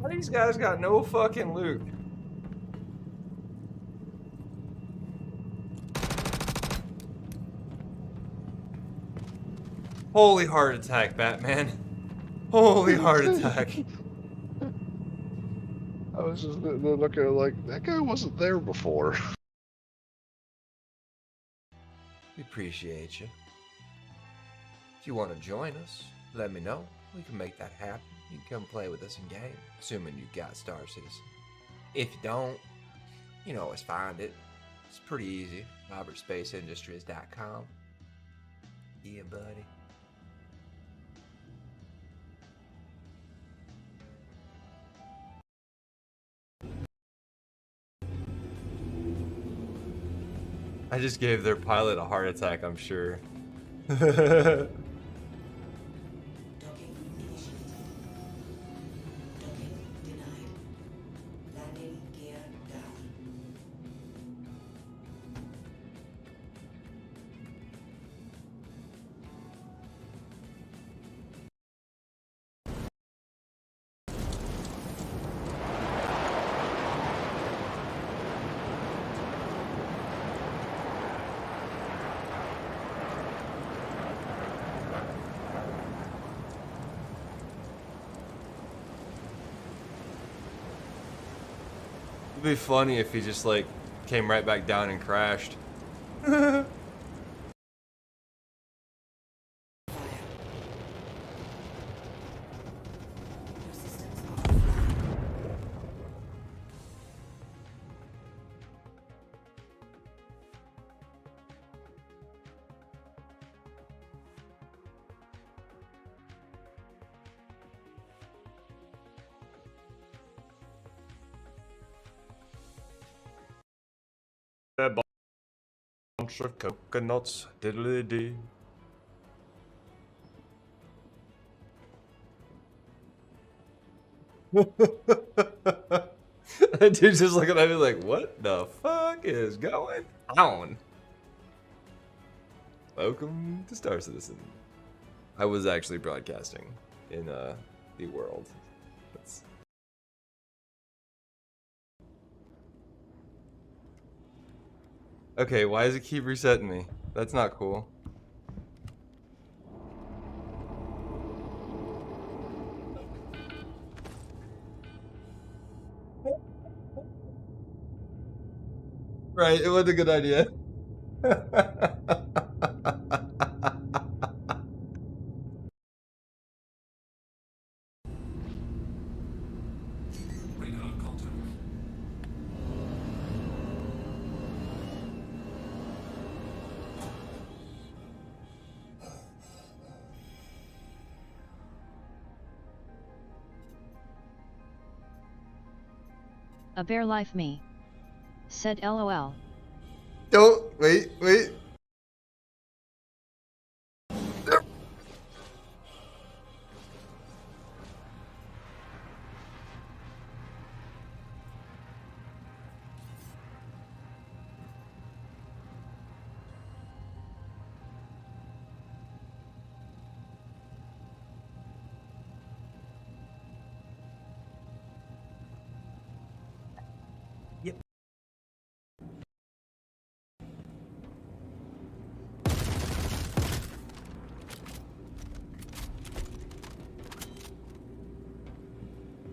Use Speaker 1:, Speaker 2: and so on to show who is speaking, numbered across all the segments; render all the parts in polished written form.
Speaker 1: These guys got no fucking loot. Holy heart attack, Batman. Holy heart attack.
Speaker 2: I was just looking like, that guy wasn't there before.
Speaker 1: We appreciate you. If you want to join us, let me know. We can make that happen. You can come play with us in game, assuming you got Star Citizen. If you don't, you can always find it. It's pretty easy. RobertSpaceIndustries.com. Yeah, buddy. I just gave their pilot a heart attack, I'm sure. It'd be funny if he just like came right back down and crashed. A bunch of coconuts, diddly-dee. That dude's just looking at me like, what the fuck is going on? Welcome to Star Citizen. I was actually broadcasting in the world. That's... Okay, why does it keep resetting me? That's not cool. Right, it wasn't a good idea.
Speaker 3: A bear life me. Said LOL.
Speaker 1: Don't wait. Yep.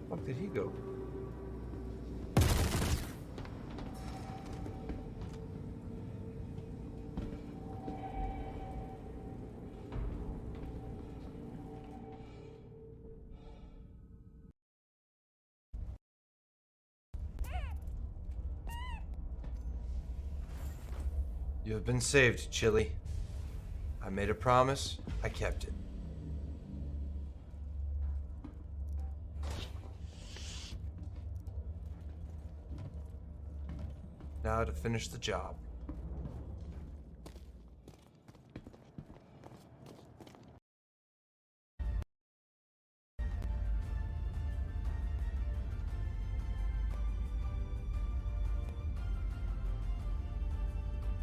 Speaker 1: Fuck did he go? You have been saved, Chili. I made a promise, I kept it. Now to finish the job.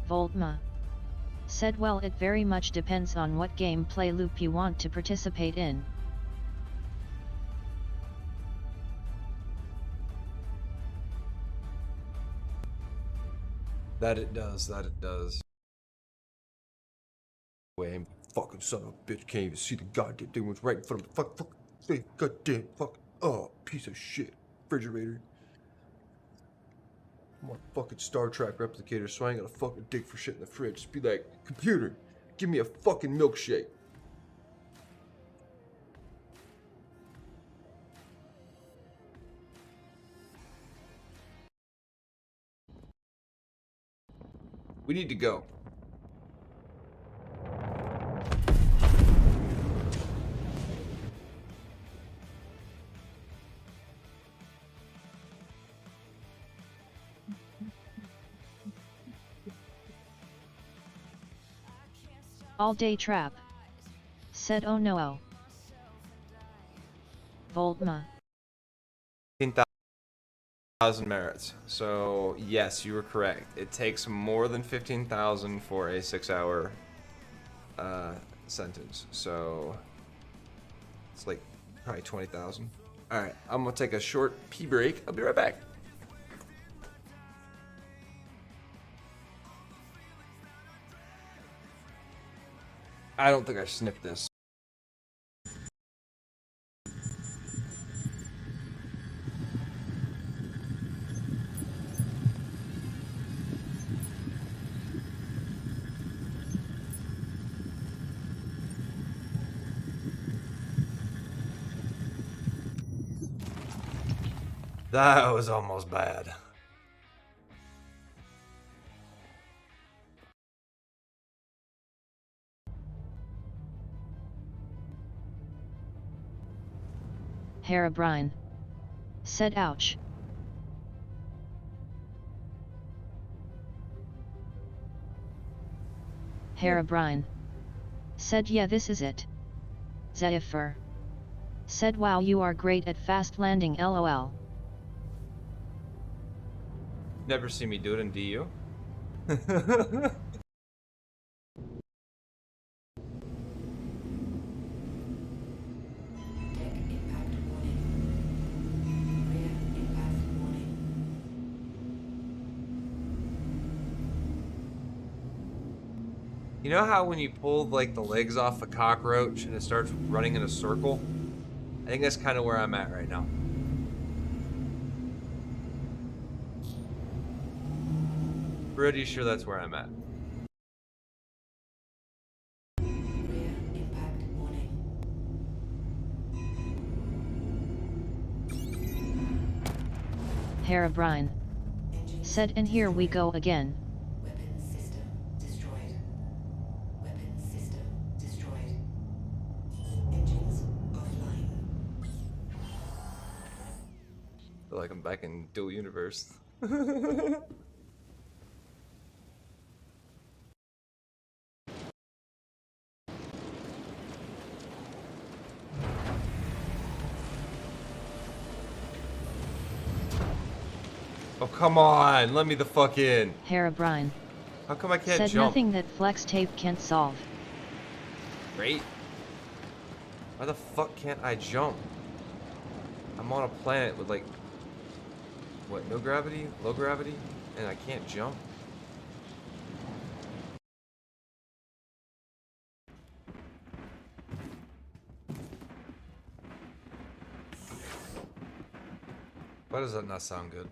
Speaker 3: Voltma. Said well, it very much depends on what gameplay loop you want to participate in.
Speaker 1: That it does. That it does. Way, fucking son of a bitch can't even see the goddamn thing was right in front of me. Fuck, goddamn, fuck. Oh, piece of shit. Refrigerator. I'm on a fucking Star Trek replicator, so I ain't gonna fucking dig for shit in the fridge. Just be like, computer, give me a fucking milkshake. We need to go.
Speaker 3: All day trap. Said oh no. Voltma.
Speaker 1: 15,000 merits. So, yes, you were correct. It takes more than 15,000 for a 6-hour sentence. So, it's like probably 20,000. Alright, I'm gonna take a short pee break. I'll be right back. I don't think I snipped this. That was almost bad.
Speaker 3: Herobrine. Said ouch. Herobrine. Said yeah, this is it. Zephyr. Said wow, you are great at fast landing lol.
Speaker 1: Never see me do it in DU. You know how when you pull like the legs off a cockroach and it starts running in a circle? I think that's kind of where I'm at right now. Pretty sure that's where I'm at.
Speaker 4: Rear impact warning.
Speaker 3: Herobrine. Said and here we go again.
Speaker 4: Weapon system destroyed. Weapon system destroyed. Engines offline.
Speaker 1: I feel like I'm back in dual universe. Oh, come on. Let me the fuck in.
Speaker 3: Herobrine.
Speaker 1: How come I can't
Speaker 3: Said
Speaker 1: jump?
Speaker 3: nothing that flex tape can't solve.
Speaker 1: Great. Why the fuck can't I jump? I'm on a planet with like, what, no gravity? Low gravity? And I can't jump? Why does that not sound good?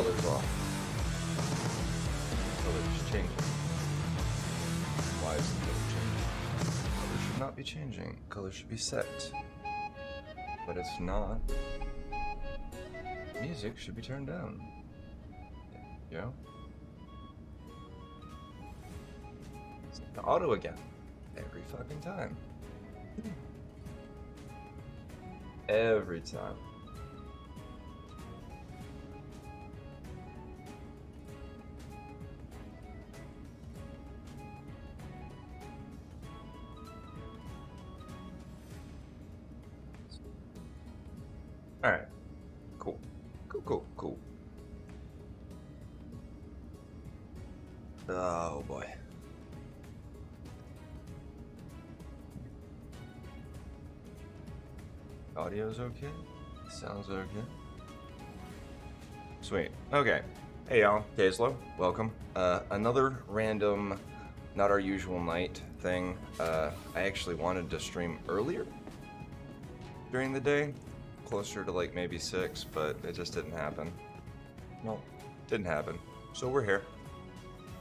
Speaker 1: color's off. Color's changing. Why is the color changing? Color should not be changing. Color should be set. But it's not. Music should be turned down. There you go. It's the auto again. Every fucking time. Every time. Alright. Cool. Cool. Oh boy. Audio's okay? Sounds okay? Sweet. Okay. Hey y'all, Kazlo, welcome. Another random, not our usual night thing. I actually wanted to stream earlier during the day, closer to like maybe 6, but it just didn't happen. No, didn't happen. So we're here.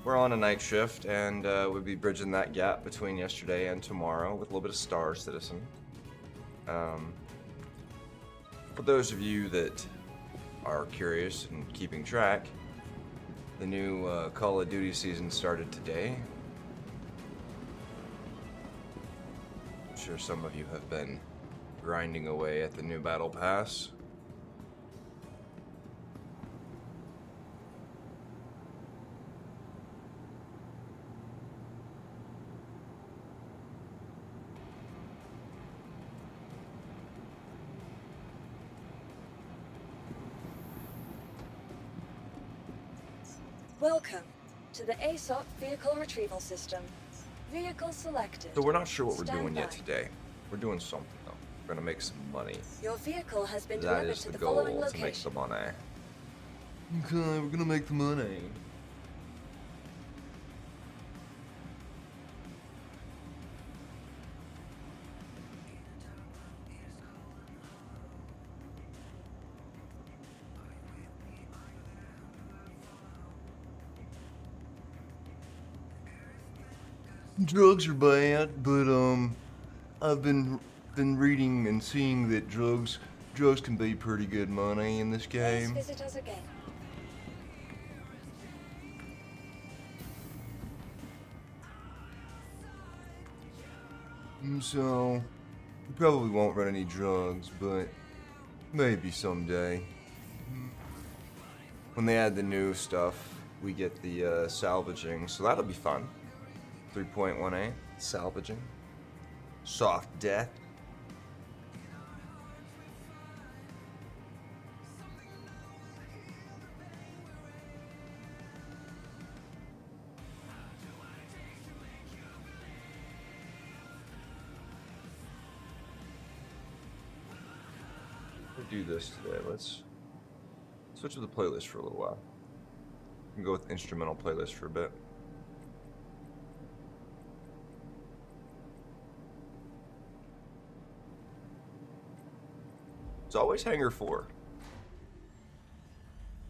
Speaker 1: We're on a night shift, and we'll be bridging that gap between yesterday and tomorrow with a little bit of Star Citizen. For those of you that are curious and keeping track, the new Call of Duty season started today. I'm sure some of you have been grinding away at the new Battle Pass.
Speaker 5: Welcome to the aUEC Vehicle Retrieval System. Vehicle selected.
Speaker 1: So we're not sure what we're
Speaker 5: Stand
Speaker 1: doing yet
Speaker 5: by.
Speaker 1: today. We're doing something though. We're gonna make some money.
Speaker 5: Your vehicle has been
Speaker 1: That
Speaker 5: delivered
Speaker 1: is
Speaker 5: to
Speaker 1: the
Speaker 5: the
Speaker 1: goal,
Speaker 5: following
Speaker 1: to make
Speaker 5: location.
Speaker 1: the money. Okay, we're gonna make the money. Drugs are bad, but I've been reading and seeing that drugs can be pretty good money in this
Speaker 5: Please
Speaker 1: game.
Speaker 5: visit us again.
Speaker 1: So, we probably won't run any drugs, but maybe someday. When they add the new stuff, we get the salvaging, so that'll be fun. 3.18, salvaging. Soft death. We'll do this today. Let's switch to the playlist for a little while. We can go with instrumental playlist for a bit. It's always Hangar 4.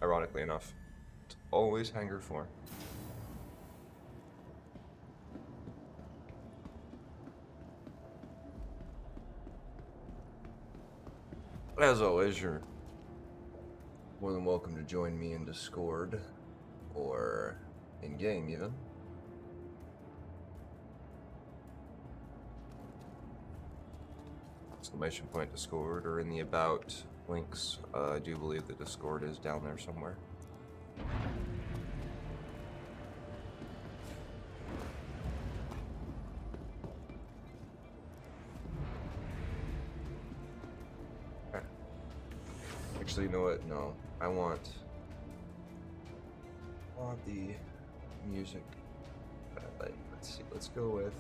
Speaker 1: Ironically enough. It's always Hangar 4. As always, you're more than welcome to join me in Discord or in game even. Exclamation point Discord or in the about links. I do believe the Discord is down there somewhere. Okay. Actually, you know what? No, I want the music. Like, let's see. Let's go with.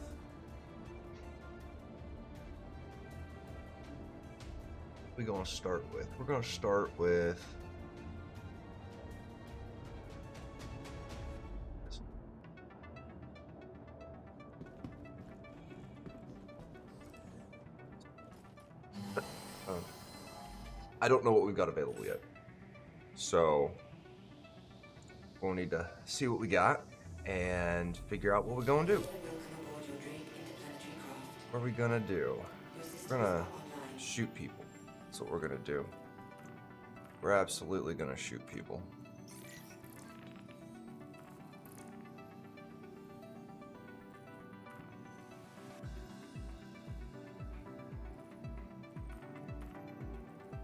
Speaker 1: We're gonna start with. We're gonna start with. I don't know what we've got available yet, so we'll need to see what we got and figure out what we're gonna do. What are we gonna do? We're gonna shoot people. That's what we're gonna do. We're absolutely gonna shoot people.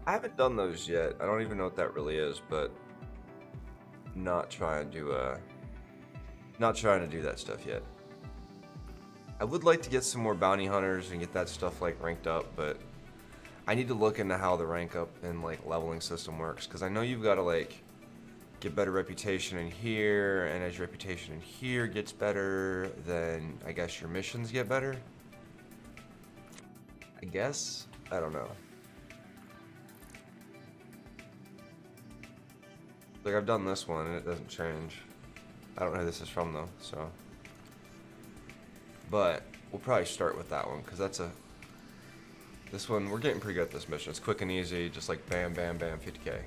Speaker 1: I haven't done those yet. I don't even know what that really is, but not trying to do that stuff yet. I would like to get some more bounty hunters and get that stuff like ranked up, but I need to look into how the rank up and like leveling system works, because I know you've got to like get better reputation in here, and as your reputation in here gets better, then I guess your missions get better. I guess? I don't know. Like, I've done this one and it doesn't change. I don't know who this is from though, so. But we'll probably start with that one, because that's this one, we're getting pretty good at this mission. It's quick and easy, just like bam, bam, bam, 50k.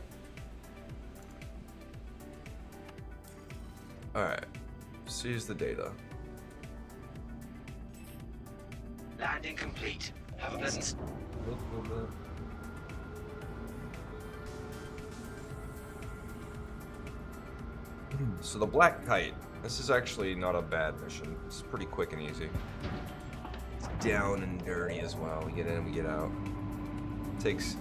Speaker 1: Alright, seize the data.
Speaker 6: Landing complete. Have a pleasant...
Speaker 1: So the Black Kite, this is actually not a bad mission. It's pretty quick and easy. It's down and dirty as well. We get in and we get out. Takes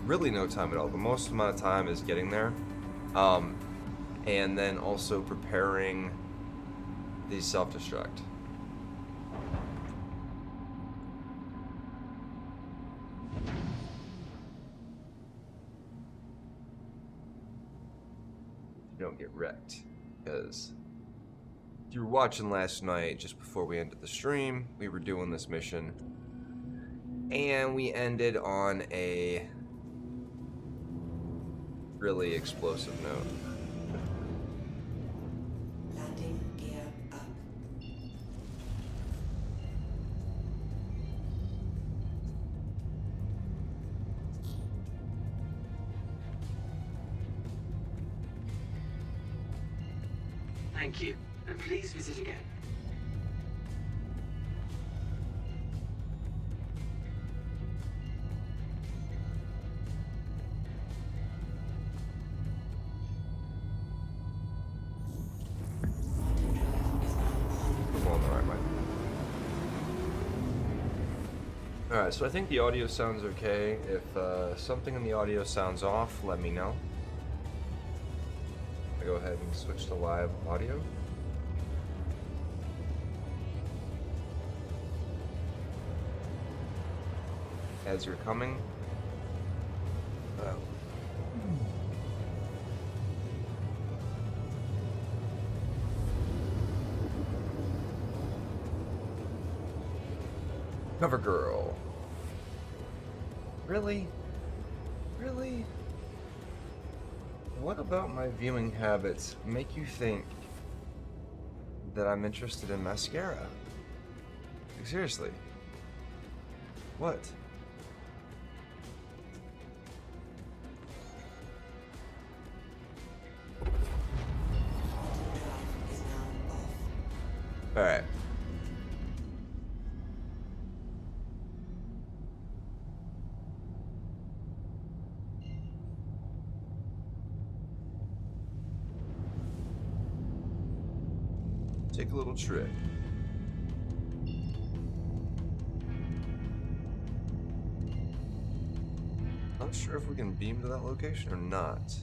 Speaker 1: really no time at all. The most amount of time is getting there. And then also preparing the self-destruct. Don't get wrecked, because if you were watching last night, just before we ended the stream, we were doing this mission, and we ended on a really explosive note.
Speaker 4: Landing gear up.
Speaker 6: Thank you, and please visit again.
Speaker 1: We're going the right way. Alright, so I think the audio sounds okay. If something in the audio sounds off, let me know. I go ahead and switch to live audio. As you're coming. Cover girl. Really? Really? What about my viewing habits make you think that I'm interested in mascara? Like, seriously. What? Alright. Take a little trip. Not sure if we can beam to that location or not.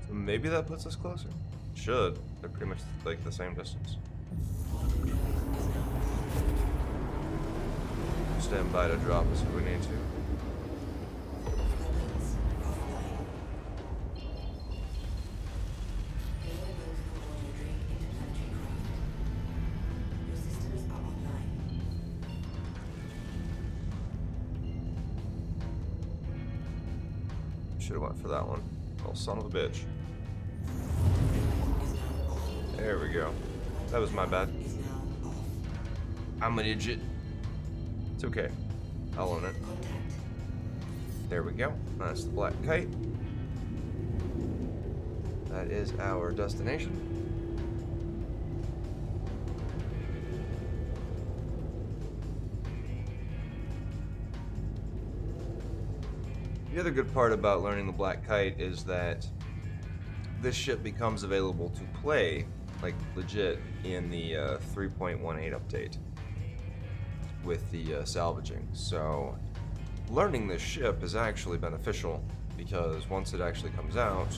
Speaker 1: Maybe that puts us closer. Should. They're pretty much like the same distance. Stand by to drop us if we need to. Should have went for that one. Oh, son of a bitch. There we go. That was my bad. I'm an idiot. It's okay. I'll own it. There we go. That's the black kite. That is our destination. The other good part about learning the black kite is that this ship becomes available to play, like legit, in the 3.18 update with the salvaging. So learning this ship is actually beneficial because once it actually comes out,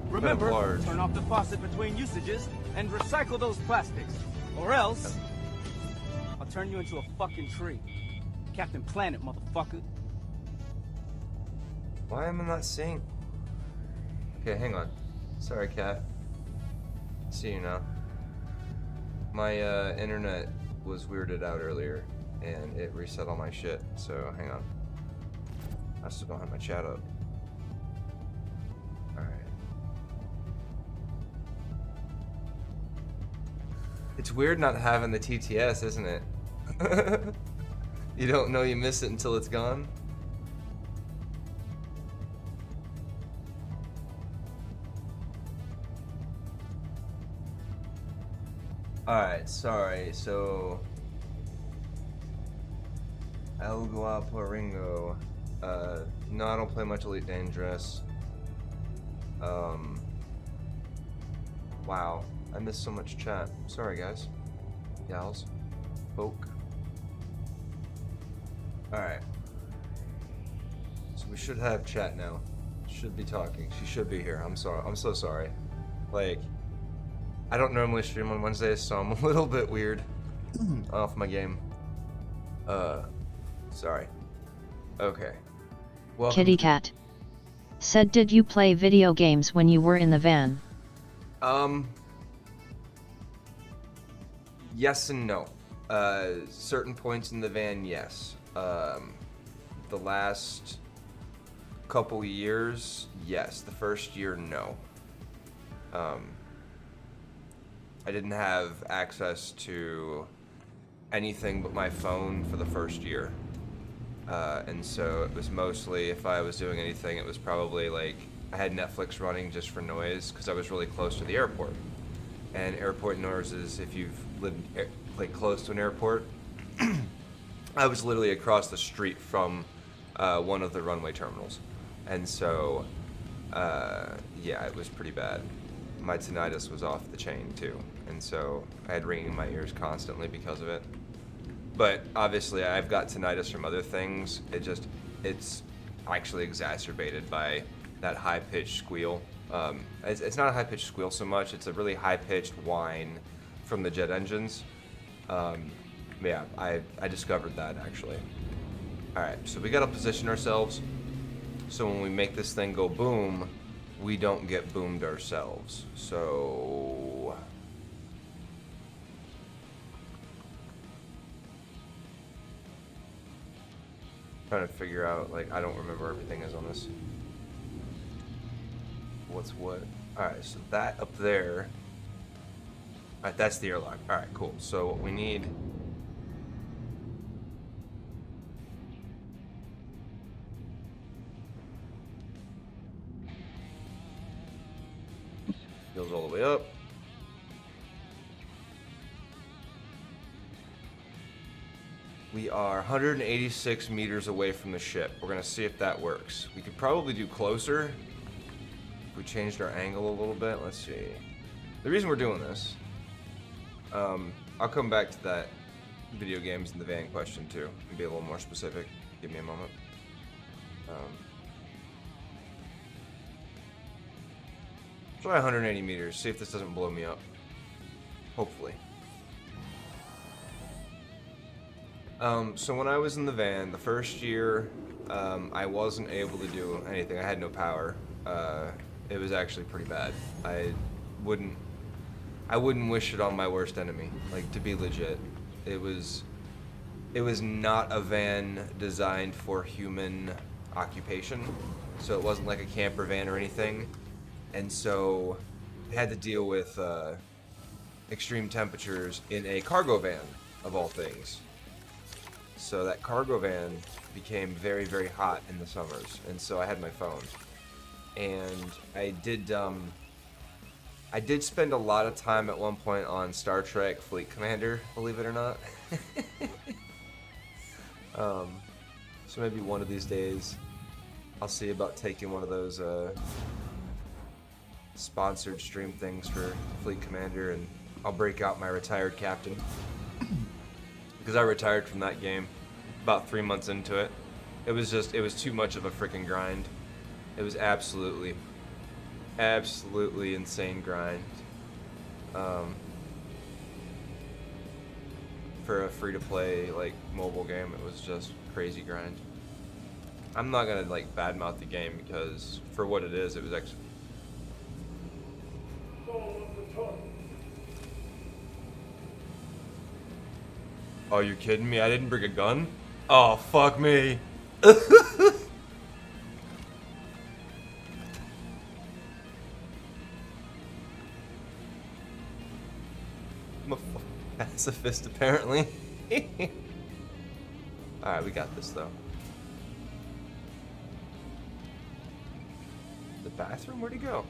Speaker 7: Remember,
Speaker 1: large.
Speaker 7: turn off the faucet between usages and recycle those plastics. Or else, I'll turn you into a fucking tree. Captain Planet, motherfucker.
Speaker 1: Why am I not seeing? Okay, hang on. Sorry, cat. See you now. My internet was weirded out earlier, and it reset all my shit. So hang on. I still don't have my chat up. All right. It's weird not having the TTS, isn't it? You don't know you miss it until it's gone. Alright, sorry, so El Guapo. No, I don't play much Elite Dangerous. Wow, I missed so much chat. Sorry, guys. Gals. Folk. Alright. So we should have chat now. Should be talking. She should be here. I'm sorry. I'm so sorry. Like, I don't normally stream on Wednesdays, so I'm a little bit weird off my game. Sorry. Okay. Welcome.
Speaker 3: Kitty cat. Said, did you play video games when you were in the van?
Speaker 1: Yes and no. Certain points in the van, yes. The last couple years, yes. The first year, no. I didn't have access to anything but my phone for the first year. And so it was mostly, if I was doing anything, it was probably like, I had Netflix running just for noise because I was really close to the airport. And airport noises, if you've lived like close to an airport, I was literally across the street from one of the runway terminals. And so, yeah, it was pretty bad. My tinnitus was off the chain too. And so I had ringing in my ears constantly because of it. But obviously I've got tinnitus from other things. It's actually exacerbated by that high-pitched squeal. It's not a high-pitched squeal so much, it's a really high-pitched whine from the jet engines. Yeah, I discovered that actually. Alright, so we gotta position ourselves so when we make this thing go boom, we don't get boomed ourselves. So trying to figure out, like, I don't remember everything is on this. What's what? Alright, so that up there. Alright, that's the airlock. Alright, cool. So what we need. Goes all the way up. We are 186 meters away from the ship. We're gonna see if that works. We could probably do closer if we changed our angle a little bit. Let's see. The reason we're doing this, I'll come back to that video games in the van question too, and be a little more specific. Give me a moment. Try 180 meters, see if this doesn't blow me up. Hopefully. So when I was in the van, the first year, I wasn't able to do anything. I had no power. It was actually pretty bad. I wouldn't wish it on my worst enemy. Like, to be legit, it was not a van designed for human occupation. So it wasn't like a camper van or anything. And so I had to deal with extreme temperatures in a cargo van, of all things. So that cargo van became very, very hot in the summers, and so I had my phone. And I did spend a lot of time at one point on Star Trek Fleet Commander, believe it or not. So maybe one of these days I'll see about taking one of those sponsored stream things for Fleet Commander, and I'll break out my retired captain. Because I retired from that game about 3 months into it. It was too much of a freaking grind. It was absolutely insane grind. For a free-to-play, like, mobile game, it was just crazy grind. I'm not gonna, like, badmouth the game, because for what it is, it was actually... Oh, you kidding me? I didn't bring a gun? Oh, fuck me. I'm a pacifist, apparently. Alright, we got this, though. The bathroom? Where'd he go?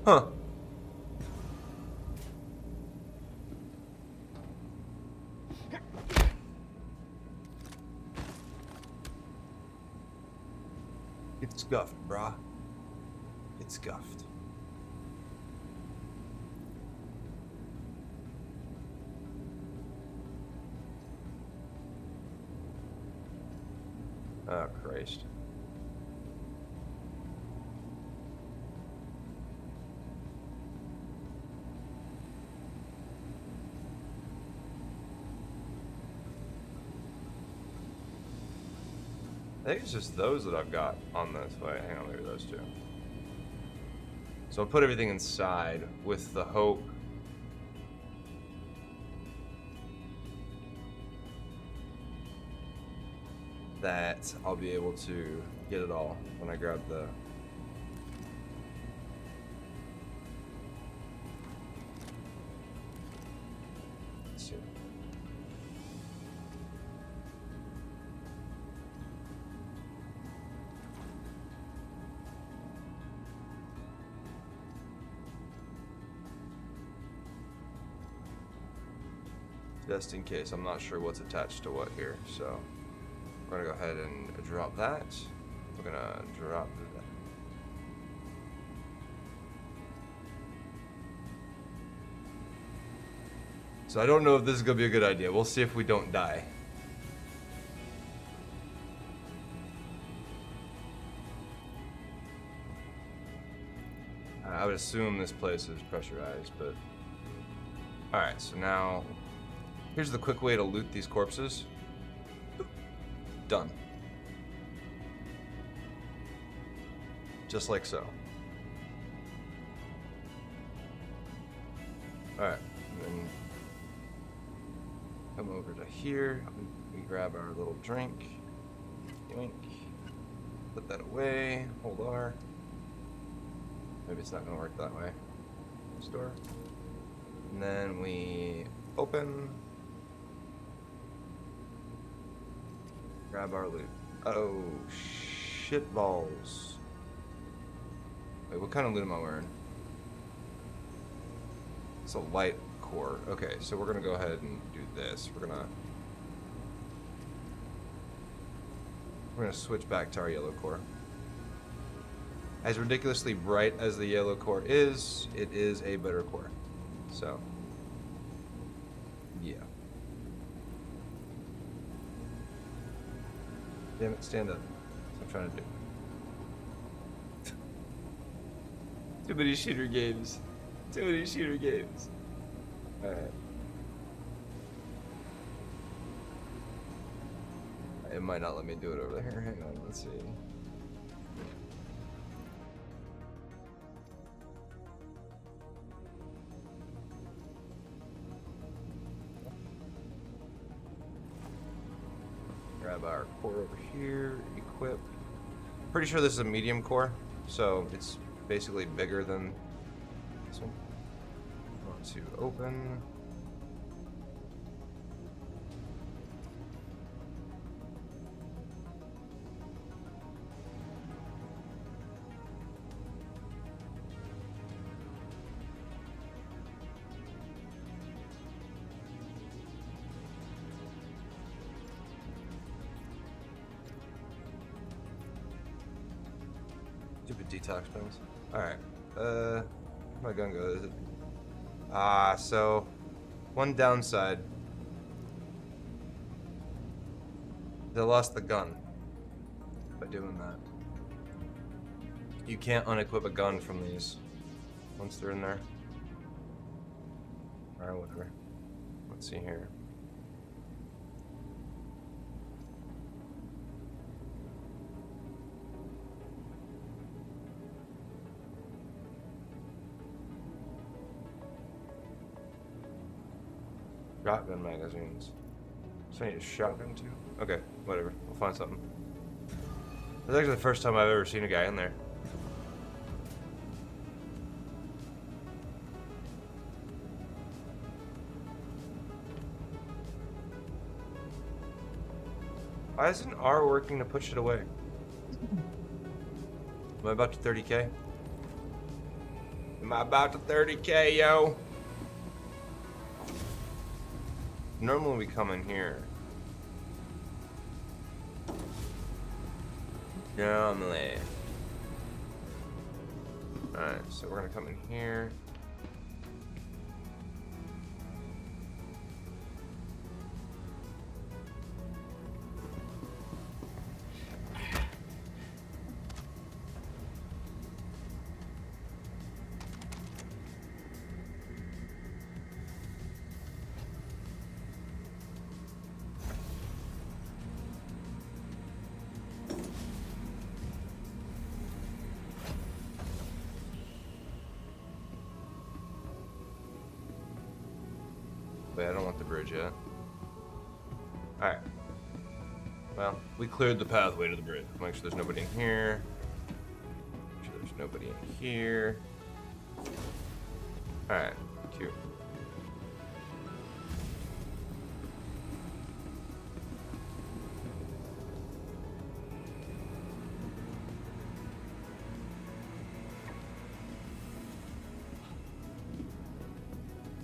Speaker 1: Huh. Get scuffed, brah. Get scuffed. Oh, Christ. I think it's just those that I've got on this. Wait, hang on, maybe those two. So I'll put everything inside with the hope that I'll be able to get it all when I grab the... Let's see. Just in case, I'm not sure what's attached to what here, so we're gonna go ahead and drop that. We're gonna drop that. So I don't know if this is gonna be a good idea. We'll see if we don't die. I would assume this place is pressurized, but... Alright, so now... Here's the quick way to loot these corpses. Done. Just like so. Alright, and then come over to here. We grab our little drink. Yoink. Put that away. Hold R. Maybe it's not going to work that way. Store. And then we open. Grab our loot. Oh, shit balls. Wait, what kind of loot am I wearing? It's a light core. Okay, so we're gonna go ahead and do this. We're gonna switch back to our yellow core. As ridiculously bright as the yellow core is, it is a better core. So, Damn it, stand up. That's what I'm trying to do. Too many shooter games. Too many shooter games. Alright. It might not let me do it over there. Hang on, let's see. Grab our core over here, equip. Pretty sure this is a medium core, so it's basically bigger than this one. Want to open. Stupid detox pills. Alright. Where'd my gun go? Is it? Ah, so one downside. They lost the gun by doing that. You can't unequip a gun from these once they're in there. Alright, whatever. Let's see here. Shotgun magazines. So I need a shotgun too? Okay, whatever. We'll find something. That's actually the first time I've ever seen a guy in there. Why isn't R working to push it away? Am I about to 30k? Am I about to 30k, yo? Normally we come in here. Normally. Alright, so we're gonna come in here. Wait, I don't want the bridge yet. Alright. Well, we cleared the pathway to the bridge. Make sure there's nobody in here. Make sure there's nobody in here. Alright, cute.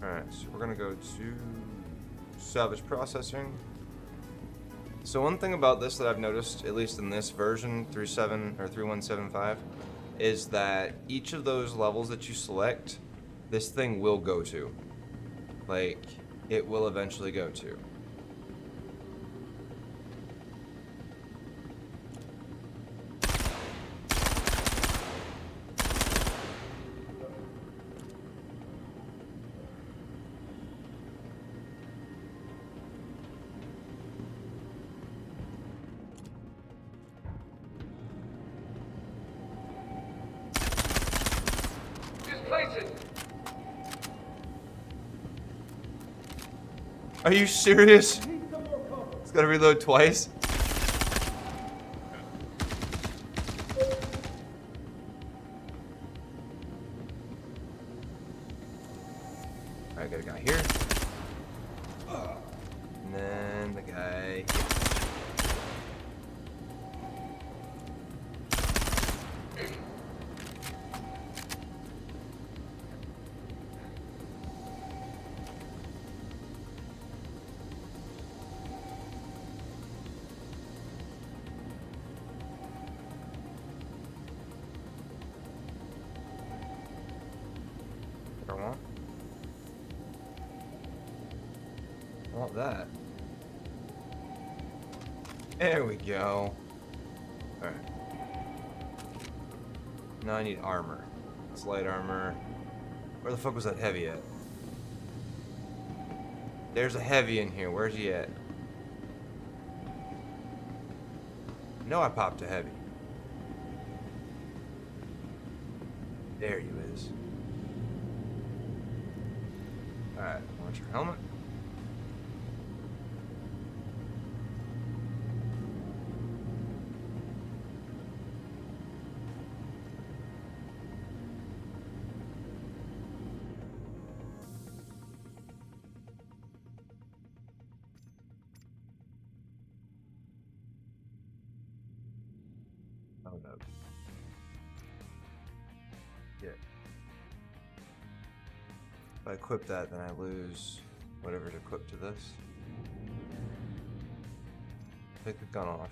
Speaker 1: Alright, so we're gonna go to salvage processing. So one thing about this that I've noticed, at least in this version, 3.7 or 3.175, is that each of those levels that you select, this thing will go to. Like, it will eventually go to. Are you serious? It's gotta reload twice. Alright, got a guy here. And then the guy. I want that. There we go. Alright. Now I need armor. It's light armor. Where the fuck was that heavy at? There's a heavy in here. Where's he at? No, I popped a heavy. There you is. Alright, want your helmet? Oh no. Yeah. If I equip that, then I lose whatever's equipped to this. Take the gun off.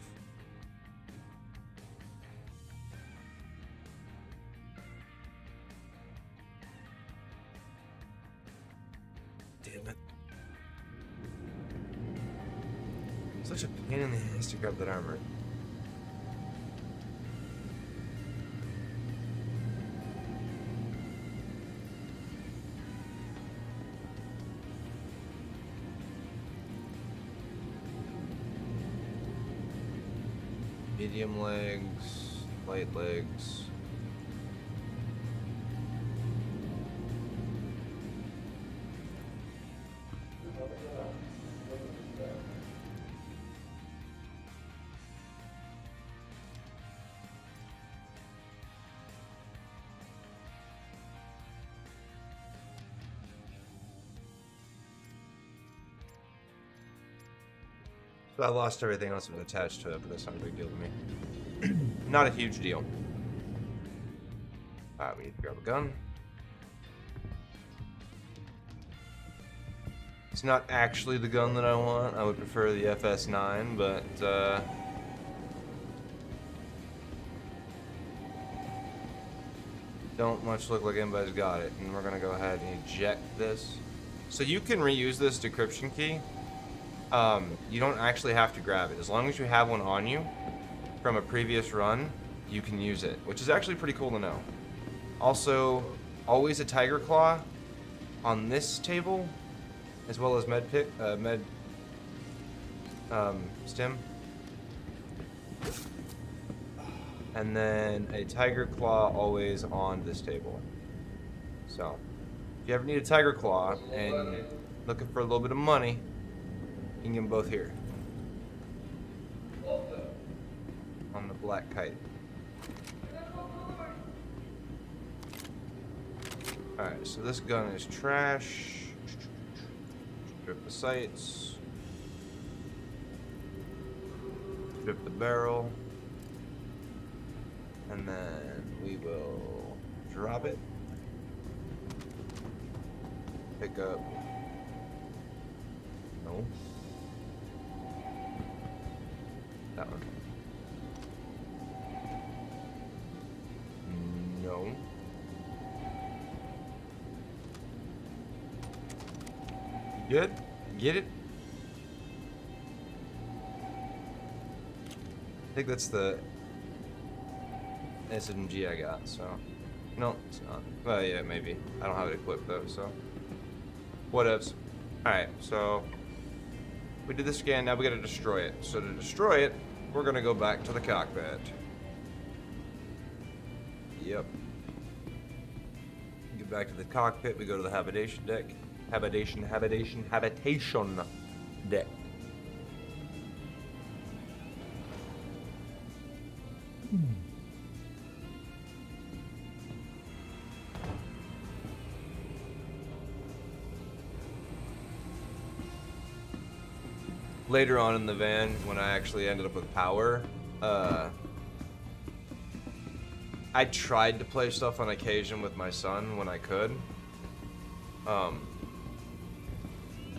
Speaker 1: Damn it. Such a pain in the ass to grab that armor. Medium legs, light legs. So I lost everything else that was attached to it, but that's not a big deal to me. Not a huge deal. Alright, we need to grab a gun. It's not actually the gun that I want. I would prefer the FS9, but don't much look like anybody's got it. And we're gonna go ahead and eject this. So you can reuse this decryption key. You don't actually have to grab it. As long as you have one on you from a previous run, you can use it, which is actually pretty cool to know. Also, always a tiger claw on this table, as well as med stim. And then a tiger claw always on this table. So, if you ever need a tiger claw and looking for a little bit of money, you can get them both here. On the black kite. Alright, so this gun is trash. Strip the sights. Strip the barrel. And then we will drop it. Pick up. No. That one. No. Good? Get it? I think that's the SMG I got, so. No, it's not. Well, yeah, maybe. I don't have it equipped though, so. Whatevs. Alright, so. We did the scan, now we gotta destroy it. So to destroy it, we're gonna go back to the cockpit. Yep. Get back to the cockpit, we go to the habitation deck. Habitation deck. Later on in the van, when I actually ended up with power, I tried to play stuff on occasion with my son when I could.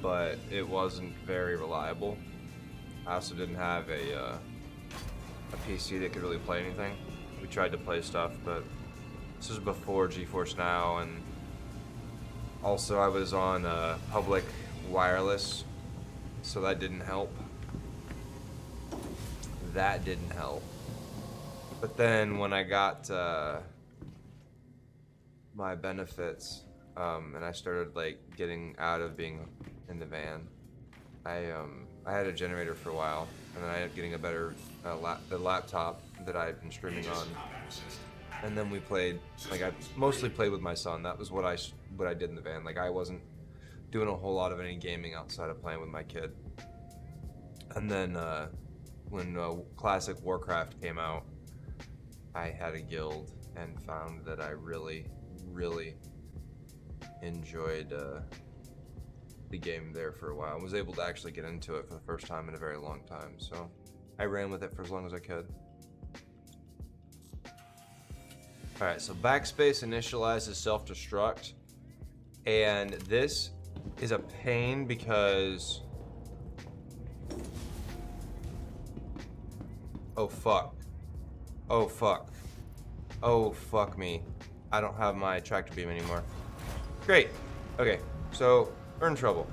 Speaker 1: But it wasn't very reliable. I also didn't have a PC that could really play anything. We tried to play stuff, but this was before GeForce Now, and also I was on public wireless, so that didn't help. That didn't help. But then when I got my benefits, and I started like getting out of being in the van, I had a generator for a while, and then I ended up getting a better the laptop that I'd been streaming on, and then we played. Like I mostly played with my son. That was what I did in the van. Like I wasn't doing a whole lot of any gaming outside of playing with my kid. And then when Classic Warcraft came out, I had a guild and found that I really, really enjoyed the game there for a while. I was able to actually get into it for the first time in a very long time, so I ran with it for as long as I could. Alright, so backspace initializes self-destruct, and this is a pain because... oh fuck. Oh fuck. Oh fuck me. I don't have my tractor beam anymore. Great. Okay, so we're in trouble.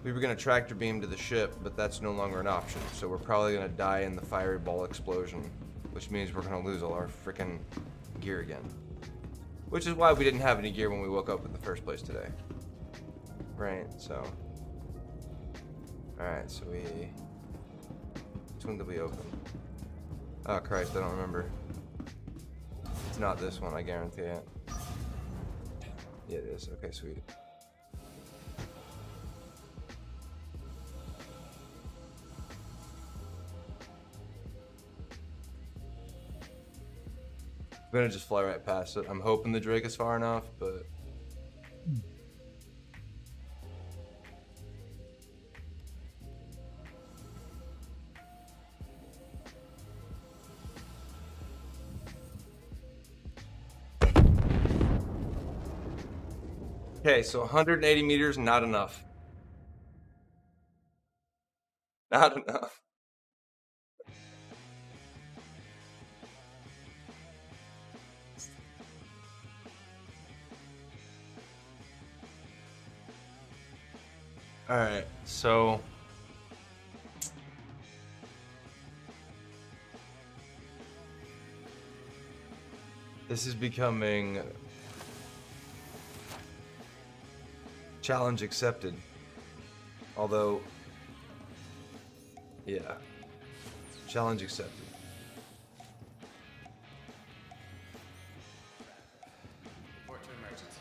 Speaker 1: We were gonna tractor beam to the ship, but that's no longer an option. So we're probably gonna die in the fiery ball explosion, which means we're gonna lose all our freaking gear again. Which is why we didn't have any gear when we woke up in the first place today. Right, so. Alright, so we... which one did we open? Oh Christ, I don't remember. It's not this one, I guarantee it. Yeah, it is. Okay, sweet. I'm gonna just fly right past it. I'm hoping the Drake is far enough, but... okay, so 180 meters, not enough. Not enough. Alright, so... this is becoming... challenge accepted. Although... yeah. Challenge accepted.
Speaker 8: Report to emergency.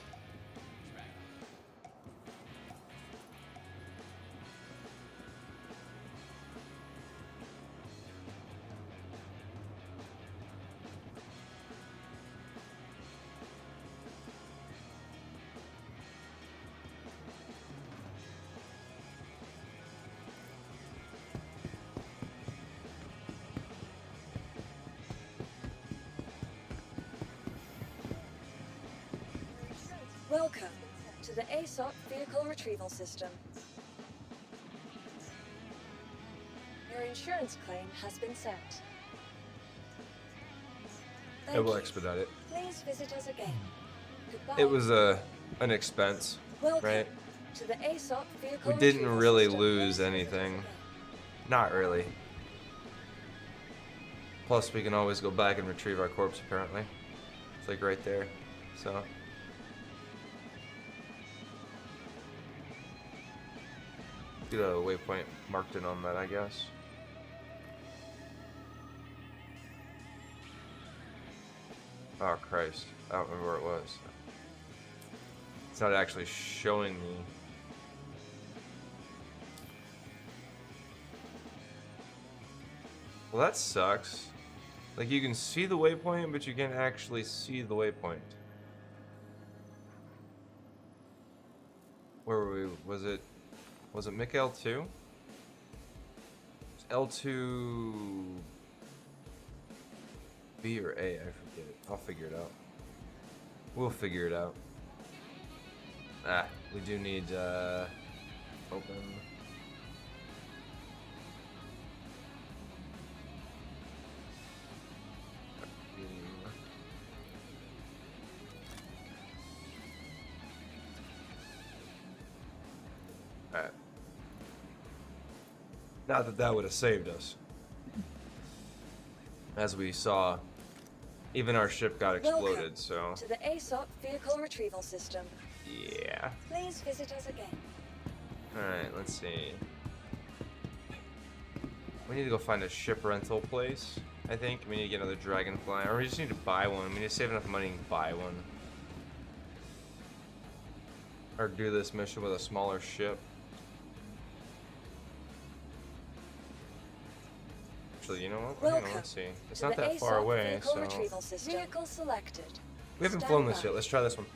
Speaker 5: Welcome to the aUEC Vehicle Retrieval System. Your insurance claim has been sent. Thank
Speaker 1: It will
Speaker 5: you.
Speaker 1: expedite it.
Speaker 5: Please visit us again. Goodbye.
Speaker 1: It was an expense,
Speaker 5: Welcome
Speaker 1: right?
Speaker 5: to the aUEC Vehicle
Speaker 1: We didn't
Speaker 5: Retrieval
Speaker 1: really
Speaker 5: System.
Speaker 1: lose
Speaker 5: Please visit us
Speaker 1: anything.
Speaker 5: again.
Speaker 1: Not really. Plus, we can always go back and retrieve our corpse, apparently. It's like right there, so... get a waypoint marked in on that, I guess. Oh Christ, I don't remember where it was. It's not actually showing me. Well, that sucks. Like, you can see the waypoint, but you can't actually see the waypoint. Where were we? Was it Mick L2? L2 B or A? I forget it. I'll figure it out. We'll figure it out. Ah, we do need open. Alright. Not that that would have saved us. As we saw, even our ship got exploded,
Speaker 5: Welcome
Speaker 1: so...
Speaker 5: to the aSOC vehicle retrieval system.
Speaker 1: Yeah.
Speaker 5: Please visit us again.
Speaker 1: Alright, let's see. We need to go find a ship rental place, I think. We need to get another Dragonfly, or we just need to buy one. We need to save enough money and buy one. Or do this mission with a smaller ship. Actually, you know what? Hang on,
Speaker 5: Welcome
Speaker 1: let's see. It's
Speaker 5: to
Speaker 1: not
Speaker 5: the
Speaker 1: that far
Speaker 5: aSOC
Speaker 1: away,
Speaker 5: vehicle
Speaker 1: so...
Speaker 5: retrieval system. Vehicle selected.
Speaker 1: We haven't
Speaker 5: Stand
Speaker 1: flown this
Speaker 5: by.
Speaker 1: yet. Let's try this one.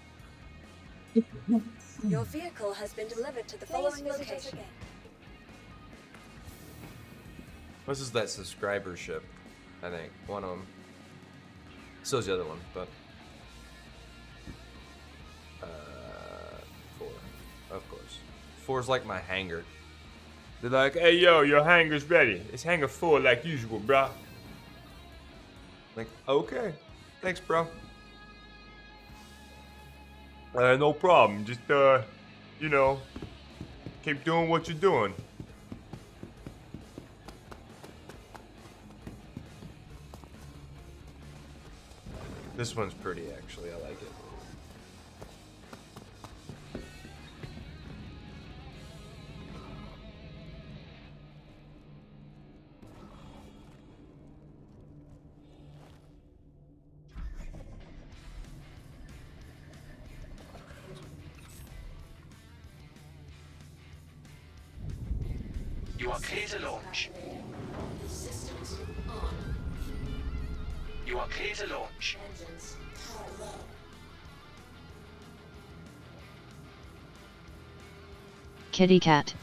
Speaker 5: Your vehicle has been delivered to the following location.
Speaker 1: This is that subscriber ship, I think. One of them. So is the other one, but... 4. Of course. 4's like my hangar. They're like, hey yo, your hangar's ready. It's hangar 4 like usual, bro. Like, okay. Thanks, bro. No problem. Just, you know, keep doing what you're doing. This one's pretty, actually. I like it.
Speaker 6: You are clear to launch.
Speaker 4: Systems on.
Speaker 6: You are clear to launch.
Speaker 4: Engines power low.
Speaker 3: Kitty cat.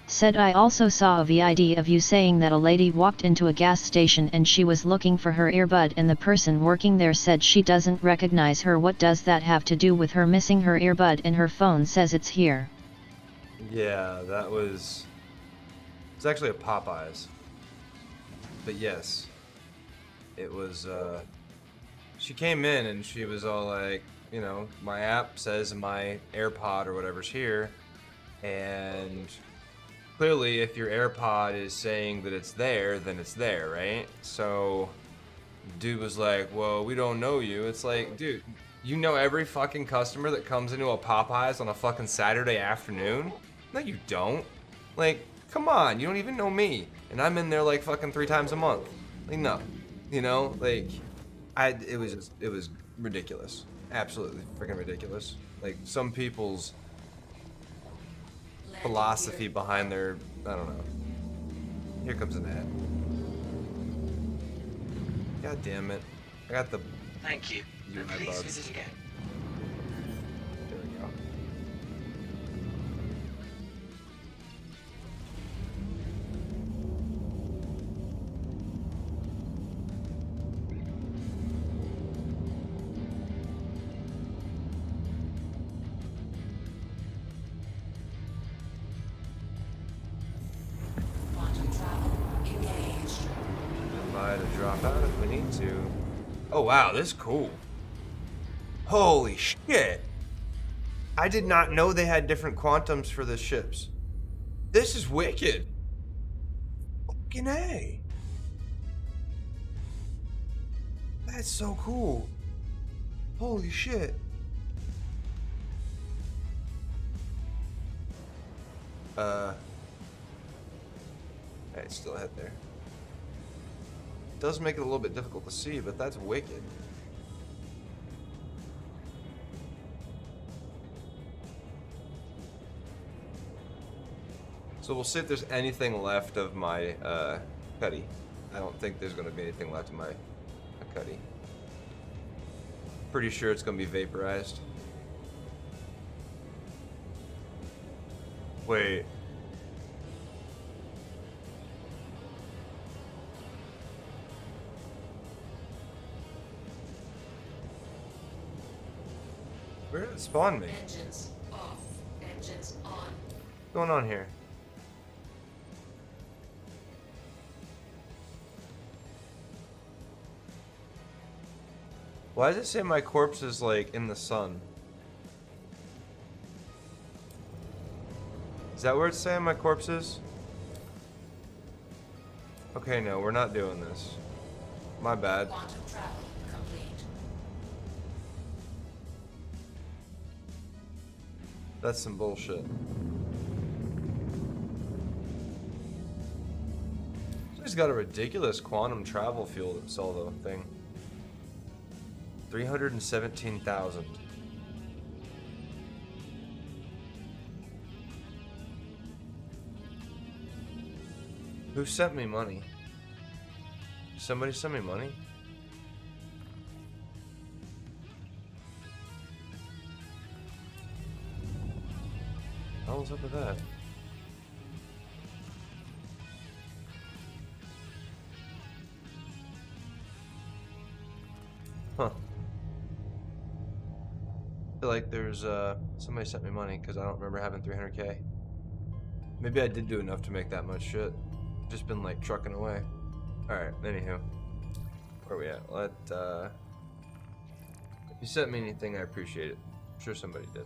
Speaker 3: Said I also saw a VID of you saying that a lady walked into a gas station and she was looking for her earbud and the person working there said she doesn't recognize her. What does that have to do with her missing her earbud and her phone says it's here?
Speaker 1: Yeah, that was... It's actually a Popeyes. But yes. It was, she came in and she was all like, you know, my app says my AirPod or whatever's here. And clearly if your AirPod is saying that it's there, then it's there, right? So dude was like, well, we don't know you. It's like, dude, you know every fucking customer that comes into a Popeyes on a fucking Saturday afternoon? No, you don't. Like, come on, you don't even know me. And I'm in there like fucking 3 times a month. Like, no. You know, like, it was ridiculous. Absolutely freaking ridiculous. Like, some people's philosophy behind their, I don't know. Here comes an ad. God damn it. I got the...
Speaker 6: Thank you.
Speaker 1: You
Speaker 6: And
Speaker 1: my
Speaker 6: please
Speaker 1: bug.
Speaker 6: visit again.
Speaker 1: There we go.
Speaker 4: Quantum travel engaged.
Speaker 1: Buy to drop out if we need to. Oh wow, this is cool. Holy shit! I did not know they had different quantums for the ships. This is wicked. Fucking A. That's so cool. Holy shit. Alright, still ahead there. Does make it a little bit difficult to see, but that's wicked. So we'll see if there's anything left of my cuddy. I don't think there's going to be anything left of my cuddy. Pretty sure it's going to be vaporized. Wait. Where did it spawn me?
Speaker 4: Engines off. Engines on.
Speaker 1: What's going on here? Why does it say my corpse is like in the sun? Is that where it's saying my corpse is? Okay, no, we're not doing this. My bad.
Speaker 4: Quantum travel complete.
Speaker 1: That's some bullshit. He's got a ridiculous quantum travel fuel cell though thing. 317,000. Who sent me money? Somebody sent me money? What was up with that? Huh. I feel like there's somebody sent me money because I don't remember having 300K. Maybe I did do enough to make that much shit. Just been like trucking away. Alright, anywho. Where are we at? If you sent me anything, I appreciate it. I'm sure somebody did.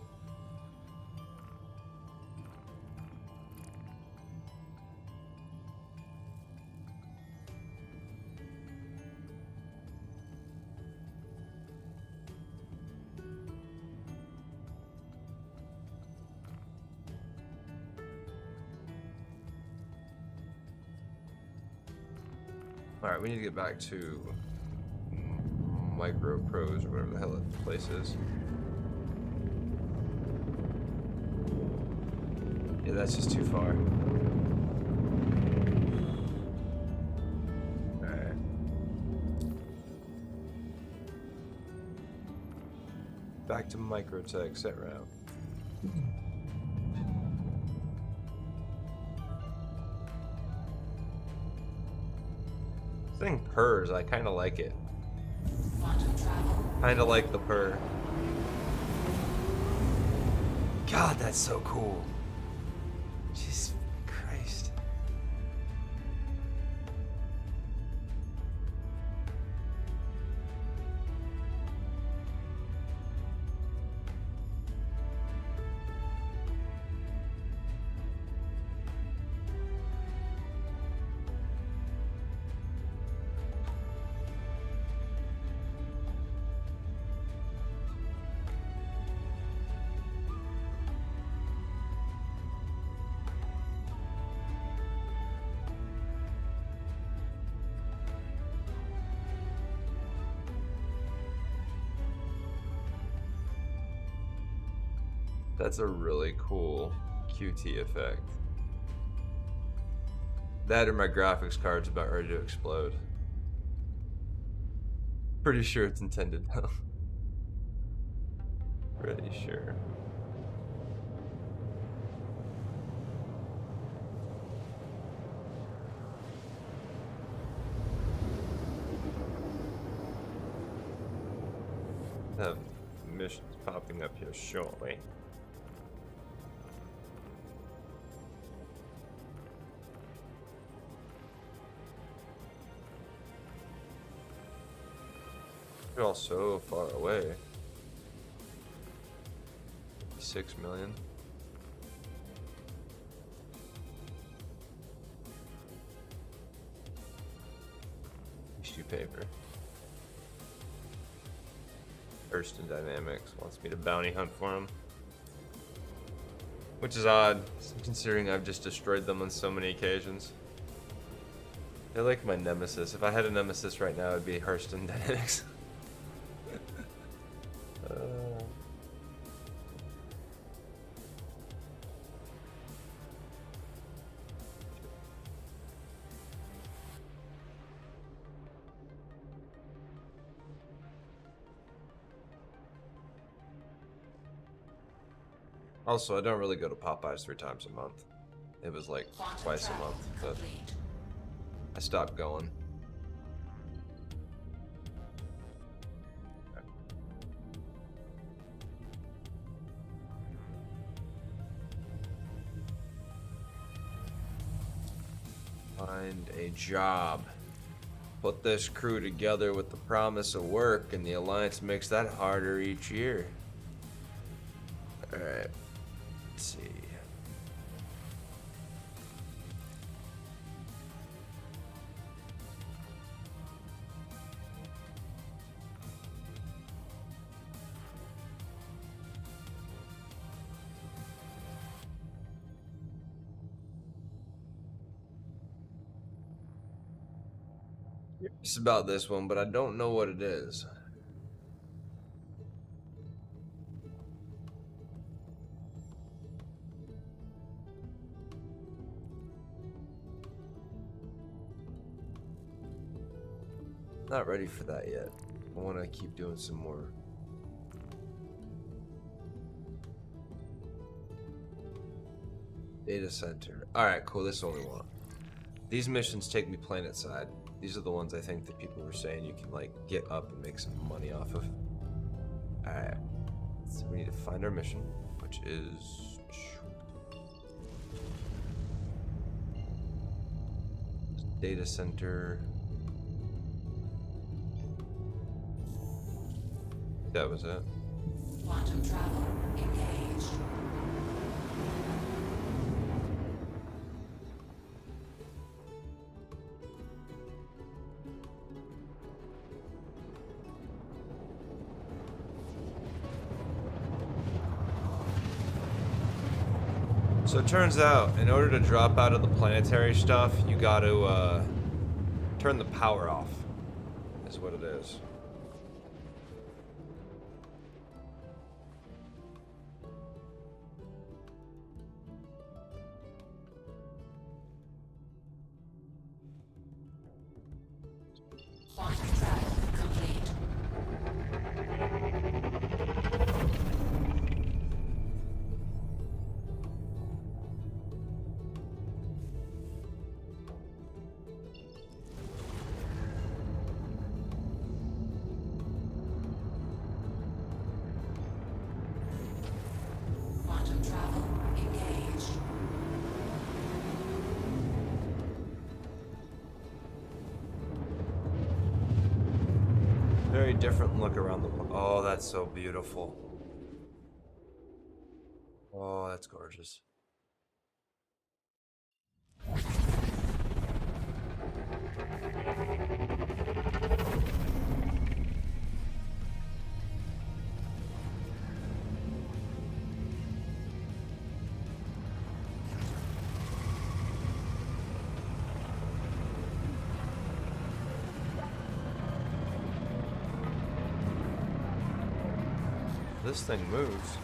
Speaker 1: Alright, we need to get back to Micro Pros or whatever the hell that place is. Yeah, that's just too far. Alright. Back to Microtech, set route. This thing purrs, I kinda like it.
Speaker 4: Quantum travel.
Speaker 1: Kinda like the purr. God, that's so cool. Jesus Christ. That's a really cool QT effect. That or my graphics card's about ready to explode. Pretty sure it's intended though. Pretty sure. Have missions popping up here shortly. You're all so far away. 6 million. Tissue paper. Hurston Dynamics wants me to bounty hunt for him. Which is odd, considering I've just destroyed them on so many occasions. They're like my nemesis. If I had a nemesis right now, it'd be Hurston Dynamics. Also, I don't really go to Popeyes 3 times a month. It was like twice a month, but I stopped going. Find a job. Put this crew together with the promise of work, and the Alliance makes that harder each year. Alright. Let's see. It's about this one, but I don't know what it is. Not ready for that yet. I want to keep doing some more. Data center. Alright, cool. This is what we want. These missions take me planet side. These are the ones I think that people were saying you can like get up and make some money off of. Alright. So we need to find our mission, which is data center. That was it.
Speaker 4: Quantum travel engaged.
Speaker 1: So it turns out, in order to drop out of the planetary stuff, you got to turn the power off, is what it is.
Speaker 4: Quantum travel complete. Quantum travel engaged.
Speaker 1: Very different look around the... Oh, that's so beautiful. Oh, that's gorgeous. This thing moves.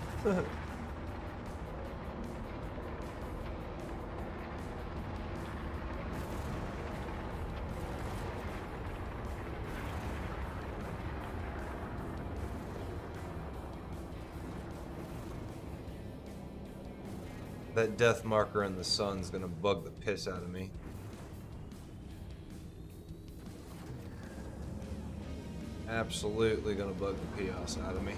Speaker 1: That death marker in the sun's gonna bug the piss out of me. Absolutely gonna bug the chaos out of me.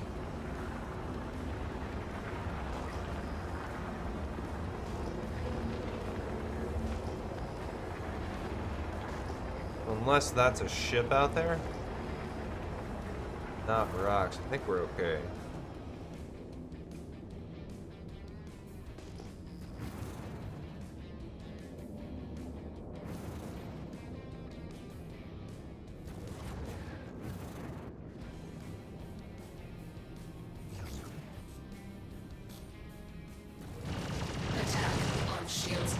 Speaker 1: Unless that's a ship out there. Not rocks. I think we're okay.
Speaker 4: Attack on shields.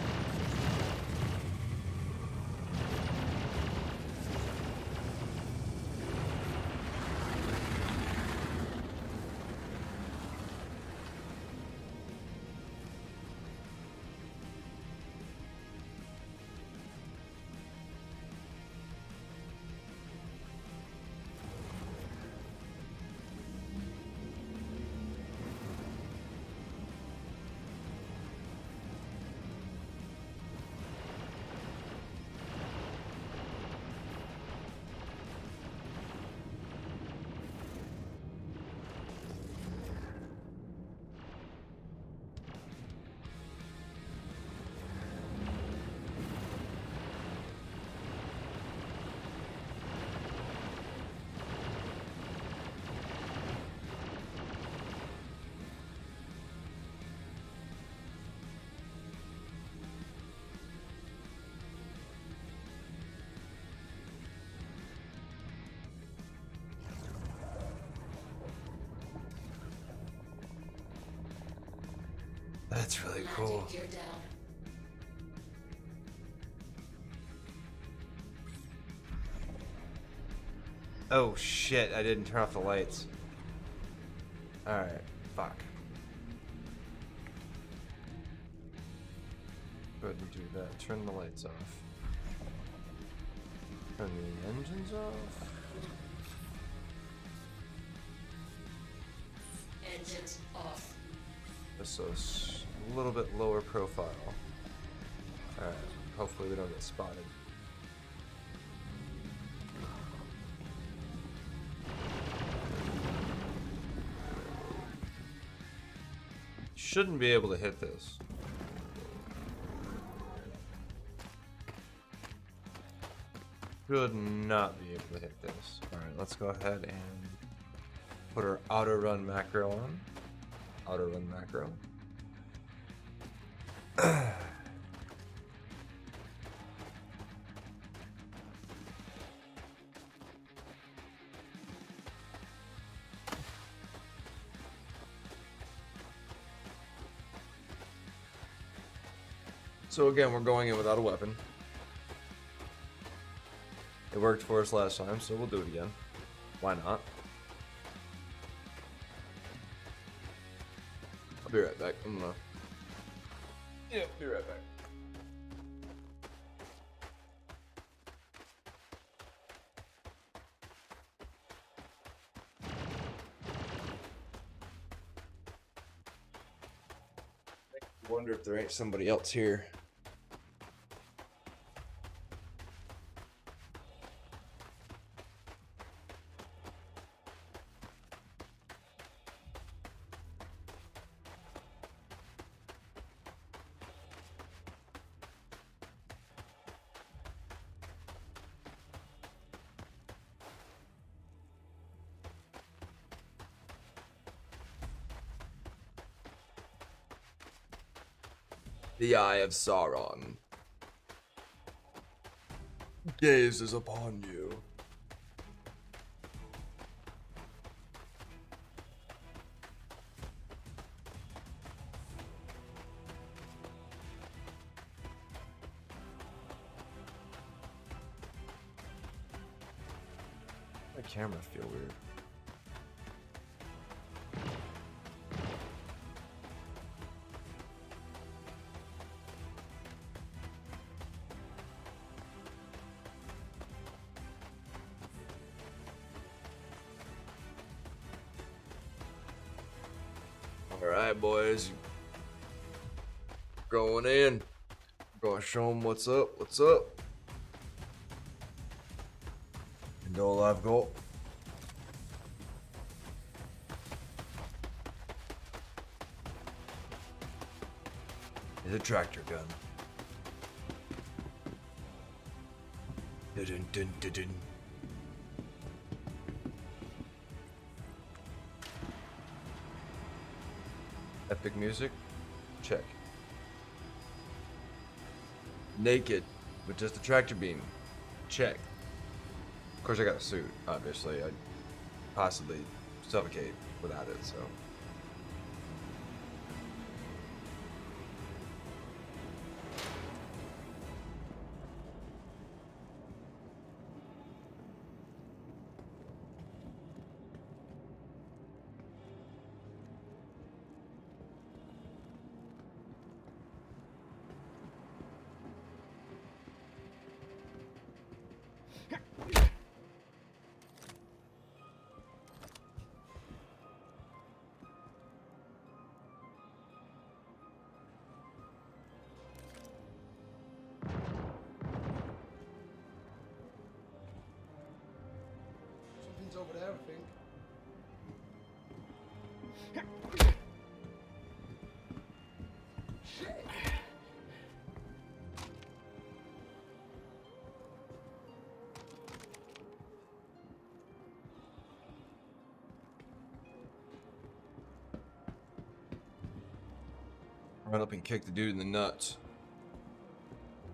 Speaker 4: That's really cool. Magic gear down.
Speaker 1: Oh shit, I didn't turn off the lights. Alright, fuck. Go ahead and do that. Turn the lights off. Turn the engines off.
Speaker 4: Engines off.
Speaker 1: Just so it's a little bit lower profile. Alright, hopefully we don't get spotted. Shouldn't be able to hit this. Should not be able to hit this. Alright, let's go ahead and put our auto run macro on. Auto run macro. So again, we're going in without a weapon. It worked for us last time, so we'll do it again. Why not? I'll be right back. I'm gonna... Yeah, be right back. I wonder if there ain't somebody else here. The eye of Sauron gazes upon you. My camera feel weird. Alright, boys. Going in. Gonna show them what's up, what's up. And all I've got is a tractor gun. Dun dun dun dun. Epic music? Check. Naked with just a tractor beam? Check. Of course I got a suit, obviously. I'd possibly suffocate without it, so.
Speaker 9: Something's over there, I think. Shit!
Speaker 1: Run up and kick the dude in the nuts.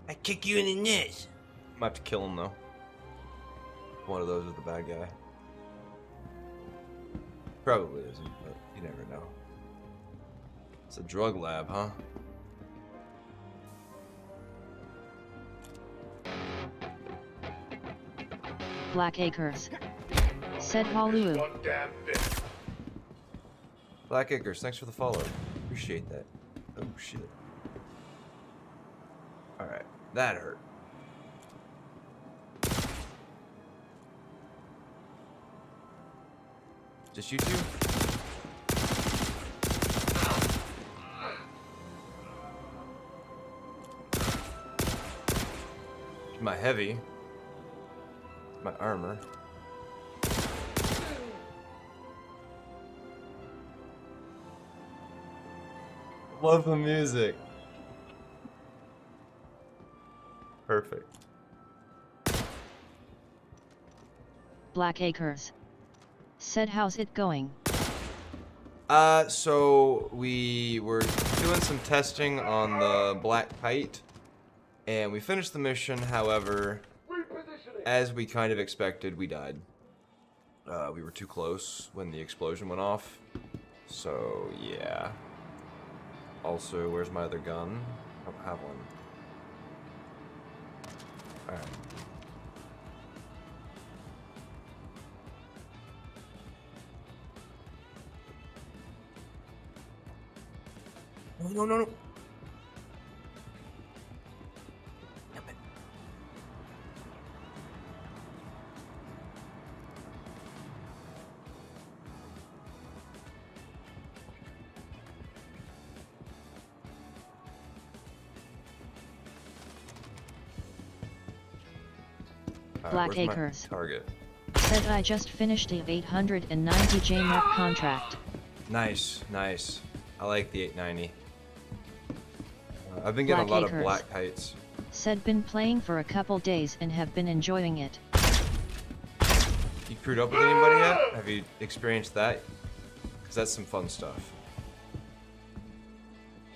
Speaker 10: I kick you in the nuts.
Speaker 1: Might have to kill him though. One of those is the bad guy. Probably isn't, but you never know. It's a drug lab, huh?
Speaker 3: Black Acres. Said Halu.
Speaker 2: Goddamn bit.
Speaker 1: Black Acres, thanks for the follow. Appreciate that. Oh shit. Alright, that hurt. Just you two? My heavy. My armor. Love the music. Perfect.
Speaker 3: Black Acres. Said how's it going?
Speaker 1: So we were doing some testing on the black kite, and we finished the mission. However, as we kind of expected, we died. We were too close when the explosion went off. So yeah. Also, where's my other gun? I don't have one. Alright. No, no, no, no. Damn it.
Speaker 3: Black
Speaker 1: where's my
Speaker 3: Acres.
Speaker 1: target?
Speaker 3: Said I just finished a 890 JMAP contract.
Speaker 1: Nice, nice. I like the 890. I've been getting
Speaker 3: Black
Speaker 1: a lot
Speaker 3: Acres.
Speaker 1: of black kites.
Speaker 3: Said been playing for a couple days and have been enjoying it.
Speaker 1: You crewed up with anybody yet? Have you experienced that? Because that's some fun stuff.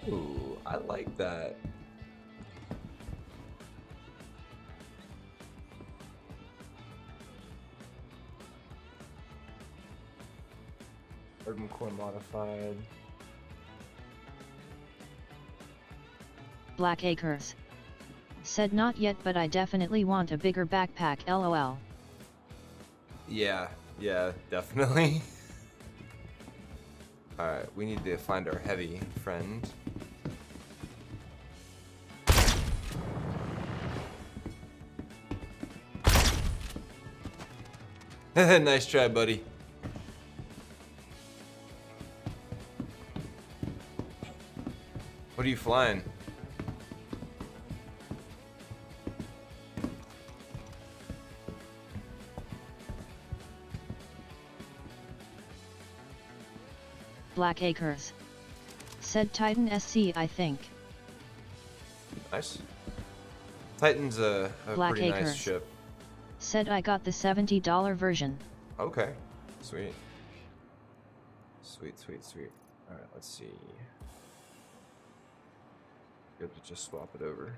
Speaker 1: Ooh, I like that. Urban Core modified.
Speaker 3: Black Acres. Said not yet, but I definitely want a bigger backpack, lol.
Speaker 1: Yeah, definitely. Alright, we need to find our heavy friend. Nice try, buddy. What are you flying?
Speaker 3: Black Acres. Said Titan SC, I think.
Speaker 1: Nice. Titan's a
Speaker 3: Black
Speaker 1: pretty nice
Speaker 3: Acres.
Speaker 1: ship.
Speaker 3: Said I got the $70 version.
Speaker 1: Okay. Sweet. Sweet, sweet, sweet. Alright, let's see. Good to just swap it over.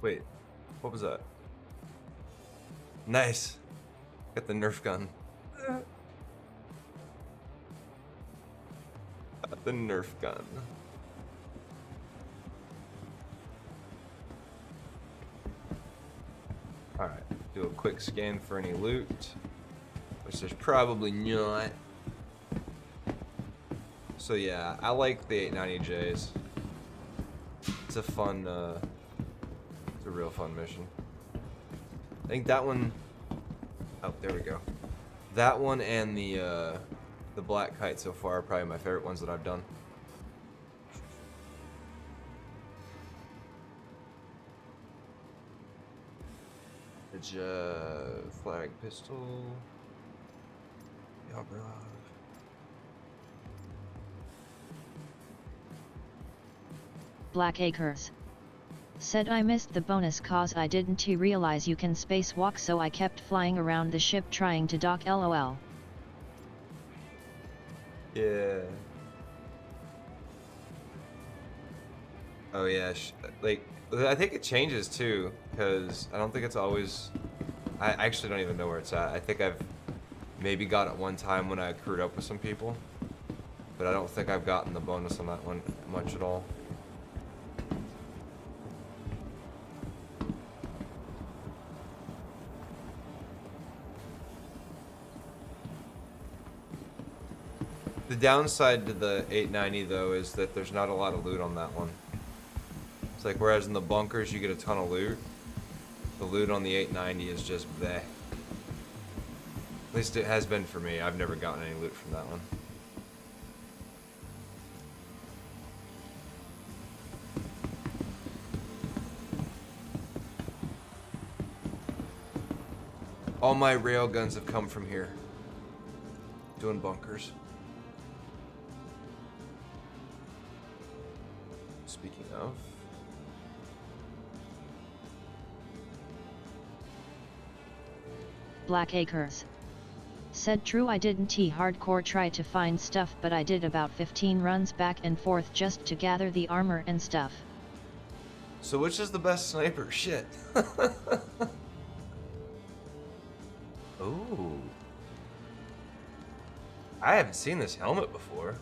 Speaker 1: Wait, what was that? Nice. Got the Nerf gun. The Nerf gun. Alright, do a quick scan for any loot, which there's probably not. So yeah, I like the 890Js. It's a fun, it's a real fun mission. I think that one, oh, there we go. That one and the Black Kite so far are probably my favorite ones that I've done. The flag pistol. Yeah, bro.
Speaker 3: Black Acres. Said I missed the bonus cause I didn't realize you can spacewalk, so I kept flying around the ship trying to dock, lol.
Speaker 1: Yeah. Oh yeah, like I think it changes too, because I don't think it's always. I actually don't even know where it's at. I think I've maybe got it one time when I crewed up with some people, but I don't think I've gotten the bonus on that one much at all. The downside to the 890 though is that there's not a lot of loot on that one. It's like whereas in the bunkers you get a ton of loot, the loot on the 890 is just bleh. At least it has been for me. I've never gotten any loot from that one. All my rail guns have come from here. Doing bunkers. Speaking of.
Speaker 3: Black Acres. Said true, I didn't hardcore try to find stuff, but I did about 15 runs back and forth just to gather the armor and stuff.
Speaker 1: So which is the best sniper? Shit. Ooh. I haven't seen this helmet before.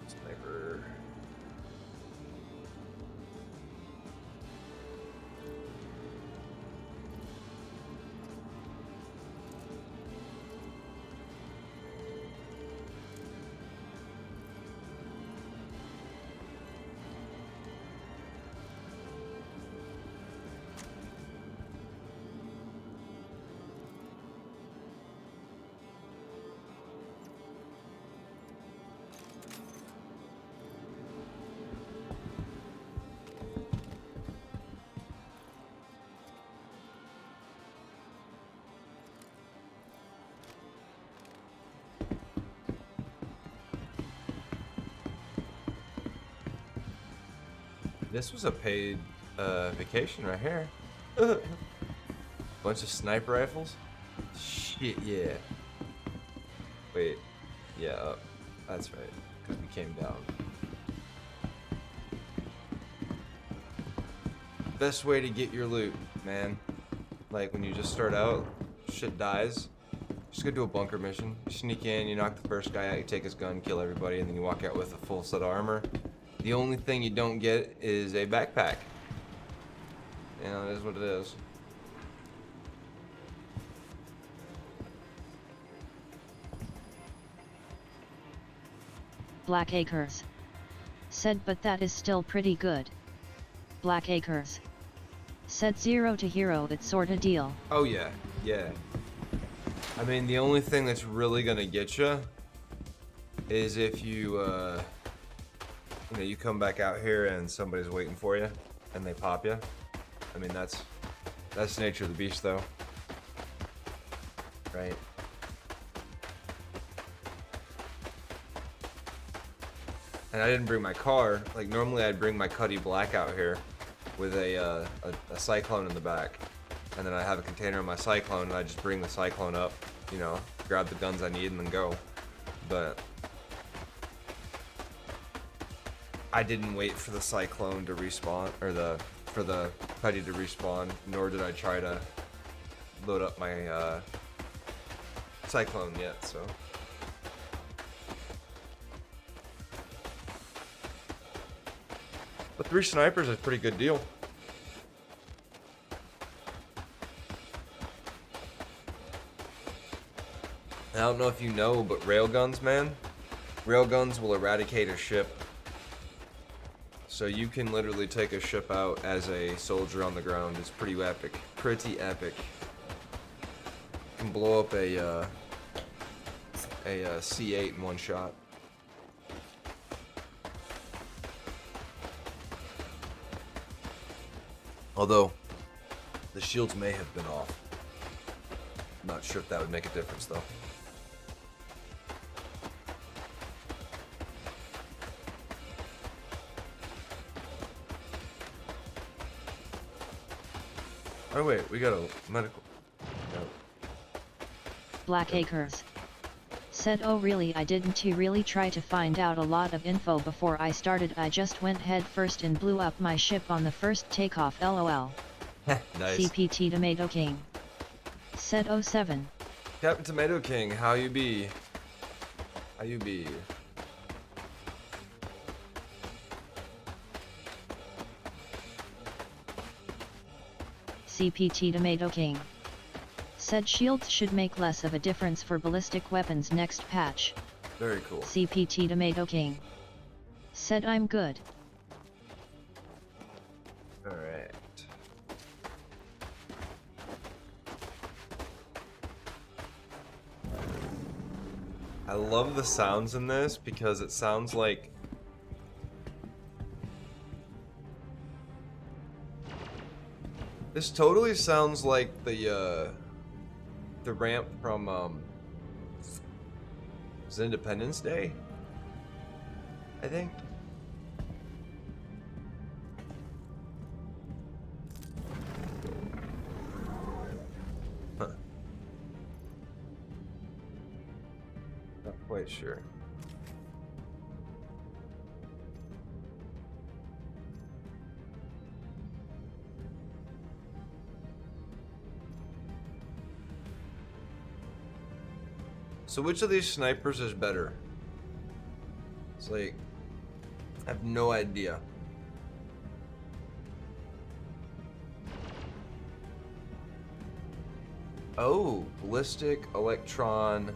Speaker 1: Sniper. This was a paid vacation right here. Bunch of sniper rifles. Shit, yeah. Wait, yeah, up. That's right, because we came down. Best way to get your loot, man. Like when you just start out, shit dies. Just go do a bunker mission. You sneak in, you knock the first guy out, you take his gun, kill everybody, and then you walk out with a full set of armor. The only thing you don't get is a backpack. You know, it is what it is.
Speaker 3: Black Acres. Said, but that is still pretty good. Black Acres. Said 0 to hero, it's sorta deal.
Speaker 1: Oh yeah, yeah. I mean, the only thing that's really gonna get you is if you, you know, you come back out here and somebody's waiting for you, and they pop you. I mean, that's the nature of the beast, though. Right? And I didn't bring my car. Like, normally I'd bring my Cuddy Black out here with a Cyclone in the back. And then I have a container in my Cyclone, and I just bring the Cyclone up, you know, grab the guns I need, and then go. But I didn't wait for the Cyclone to respawn, or for the Cuddy to respawn, nor did I try to load up my Cyclone yet, so. But 3 snipers is a pretty good deal. I don't know if you know, but railguns, man, railguns will eradicate a ship. So you can literally take a ship out as a soldier on the ground. It's pretty epic. Pretty epic. You can blow up a C8 in one shot. Although, the shields may have been off. Not sure if that would make a difference, though. Oh wait, we got a medical. No.
Speaker 3: Black Acres. Said, oh really, I didn't really try to find out a lot of info before I started. I just went head first and blew up my ship on the first takeoff, lol.
Speaker 1: Nice.
Speaker 3: CPT Tomato King. Said, oh 07.
Speaker 1: Captain Tomato King, how you be? How you be?
Speaker 3: CPT Tomato King. Said shields should make less of a difference for ballistic weapons next patch.
Speaker 1: Very cool.
Speaker 3: CPT Tomato King. Said I'm good.
Speaker 1: Alright. I love the sounds in this because it sounds like this totally sounds like the ramp from was it Independence Day, I think. Huh. Not quite sure. So which of these snipers is better? It's like, I have no idea. Oh, ballistic, electron,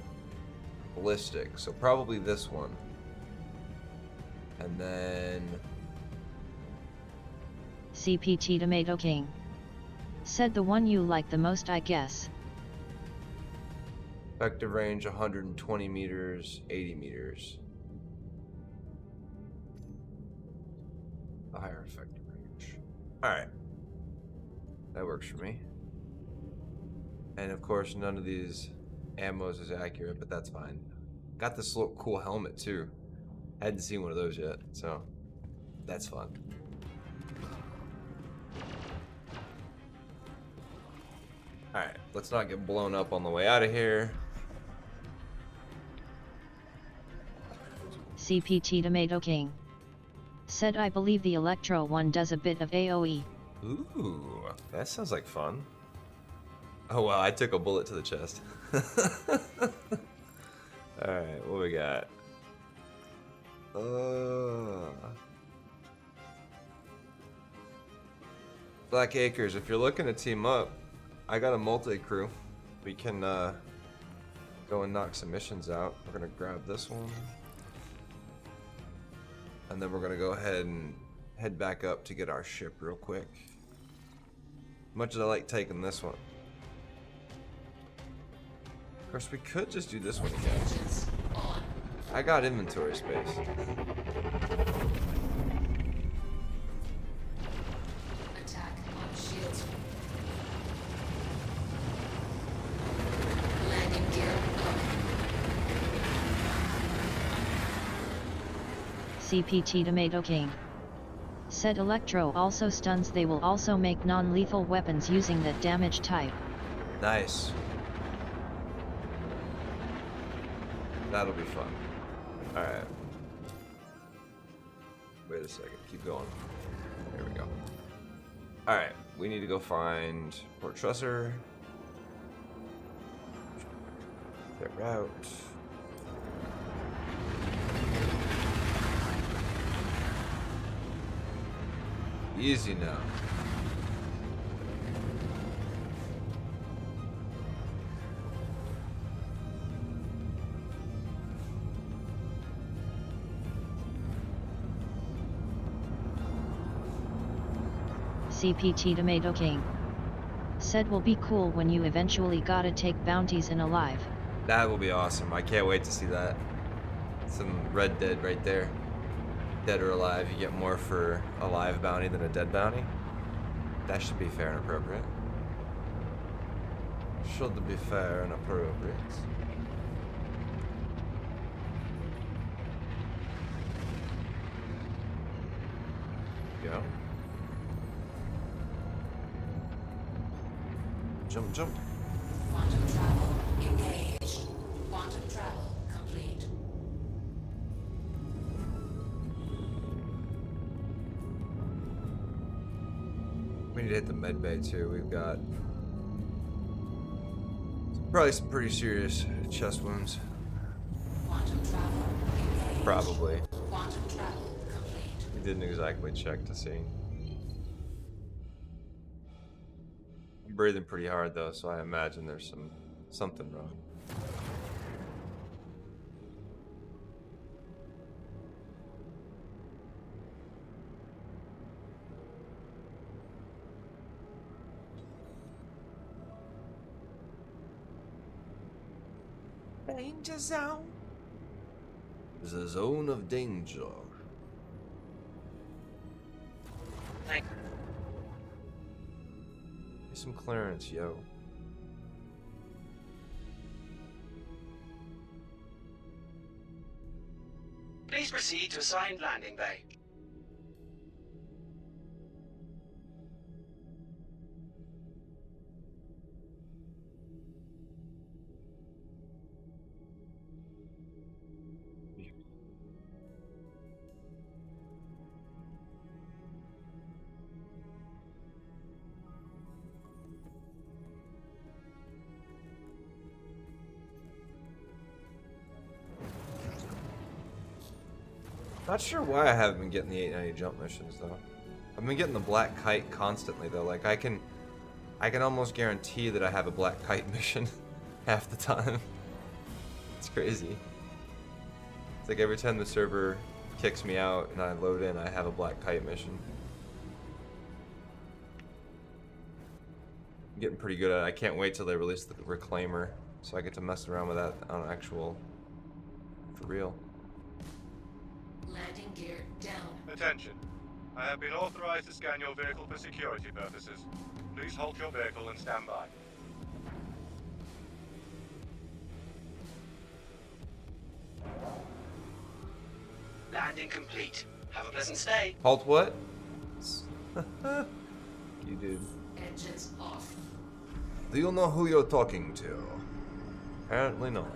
Speaker 1: ballistic. So probably this one. And then
Speaker 3: CPT Tomato King. Said the one you like the most, I guess.
Speaker 1: effective range 120 meters, 80 meters. A higher effective range. Alright. That works for me. And of course, none of these ammos is accurate, but that's fine. Got this little cool helmet too. Hadn't seen one of those yet, so that's fun. Alright, let's not get blown up on the way out of here.
Speaker 3: CPT Tomato King. Said I believe the Electro one does a bit of AoE.
Speaker 1: Ooh, that sounds like fun. Oh wow, I took a bullet to the chest. Alright, what we got? Black Acres, if you're looking to team up, I got a multi-crew. We can go and knock some missions out. We're gonna grab this one. And then we're gonna go ahead and head back up to get our ship real quick. Much as I like taking this one. Of course, we could just do this one again. I got inventory space.
Speaker 4: Attack on shields. Landing gear up.
Speaker 3: CPT Tomato King. Said Electro also stuns. They will also make non-lethal weapons using that damage type.
Speaker 1: Nice. That'll be fun. Alright. Wait a second. Keep going. There we go. Alright. We need to go find Port Trusser. Their route. Easy now.
Speaker 3: CPT Tomato King. Said will be cool when you eventually gotta take bounties in Alive.
Speaker 1: That will be awesome. I can't wait to see that. Some Red Dead right there. Dead or alive, you get more for a live bounty than a dead bounty. That should be fair and appropriate. Should be fair and appropriate. Go. jump, jump.
Speaker 4: Quantum travel engaged. Quantum travel complete.
Speaker 1: We need to hit the med bay too. We've got probably some pretty serious chest wounds.
Speaker 4: Quantum travel engaged.
Speaker 1: Probably.
Speaker 4: Quantum travel complete.
Speaker 1: We didn't exactly check to see. I'm breathing pretty hard though, so I imagine there's something wrong. Danger zone. The zone of danger.
Speaker 6: Thank
Speaker 1: Get some clearance, yo.
Speaker 6: Please proceed to assigned landing bay.
Speaker 1: Not sure why I haven't been getting the 890 jump missions though. I've been getting the black kite constantly though. Like I can almost guarantee that I have a black kite mission half the time. It's crazy. It's like every time the server kicks me out and I load in, I have a black kite mission. I'm getting pretty good at it. I can't wait till they release the Reclaimer so I get to mess around with that on actual, for real.
Speaker 4: Landing gear down.
Speaker 11: Attention. I have been authorized to scan your vehicle for security purposes. Please halt your vehicle and stand by.
Speaker 6: Landing complete. Have a pleasant stay.
Speaker 1: Halt what? You dude.
Speaker 4: Engines off.
Speaker 1: Do you know who you're talking to? Apparently not.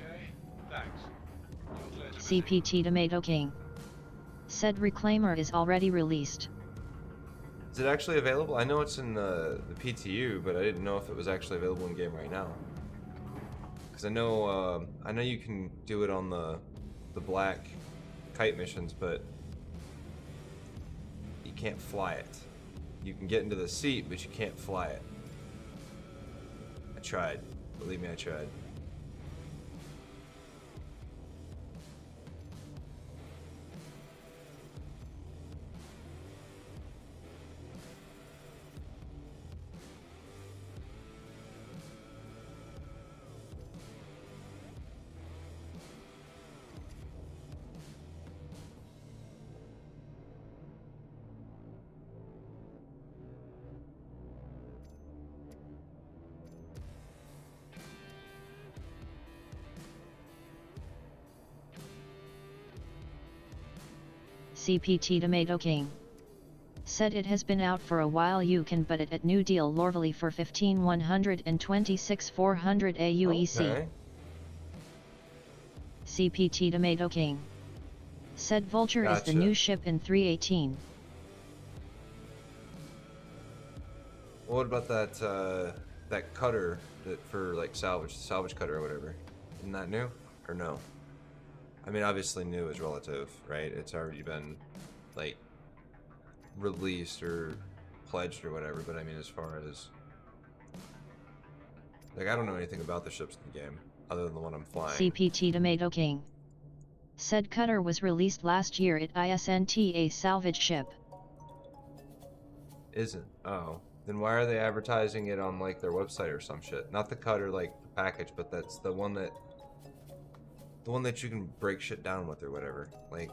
Speaker 11: Okay, thanks.
Speaker 3: CPT Tomato King. Said Reclaimer is already released.
Speaker 1: Is it actually available? I know it's in the PTU, but I didn't know if it was actually available in game right now. Because I know you can do it on the black kite missions, but you can't fly it. You can get into the seat, but you can't fly it. I tried. Believe me, I tried.
Speaker 3: CPT Tomato King. Said it has been out for a while. You can buy it at New Deal Lorvely for 15,126,400 aUEC.
Speaker 1: Okay.
Speaker 3: CPT Tomato King. Said Vulture is the
Speaker 1: Gotcha.
Speaker 3: new ship in 318.
Speaker 1: What about that that cutter that for like salvage cutter or whatever? Isn't that new or no? I mean, obviously new is relative, right? It's already been like released or pledged or whatever, but I mean, as far as like, I don't know anything about the ships in the game other than the one I'm flying.
Speaker 3: CPT Tomato King. Said cutter was released last year at ISNT, a salvage ship.
Speaker 1: Isn't? Oh. Then why are they advertising it on like their website or some shit? Not the cutter, like the package, but that's the one that you can break shit down with or whatever. Like,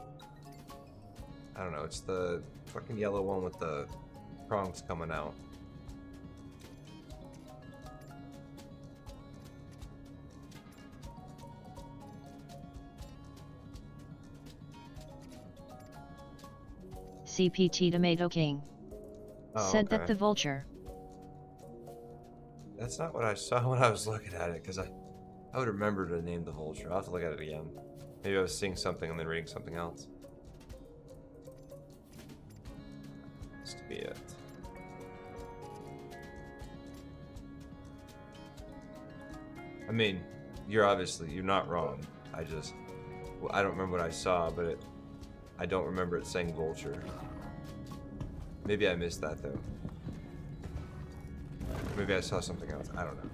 Speaker 1: I don't know, it's the fucking yellow one with the prongs coming out.
Speaker 3: CPT Tomato King. Said
Speaker 1: okay.
Speaker 3: that the vulture.
Speaker 1: That's not what I saw when I was looking at it, because I would remember to name the vulture. I'll have to look at it again. Maybe I was seeing something and then reading something else. This to be it. I mean, you're not wrong. I don't remember what I saw, but I don't remember it saying vulture. Maybe I missed that though. Maybe I saw something else. I don't know.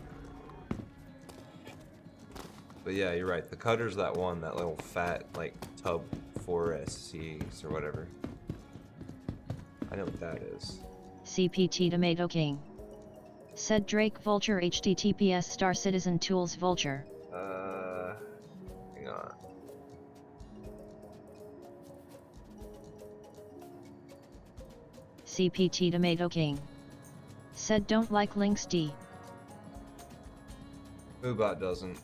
Speaker 1: But yeah, you're right. The cutter's that little fat, like, tub 4SCs or whatever. I know what that is.
Speaker 3: CPT Tomato King. Said Drake Vulture HTTPS Star Citizen Tools Vulture.
Speaker 1: Hang on.
Speaker 3: CPT Tomato King. Said don't like links D.
Speaker 1: Moobot doesn't.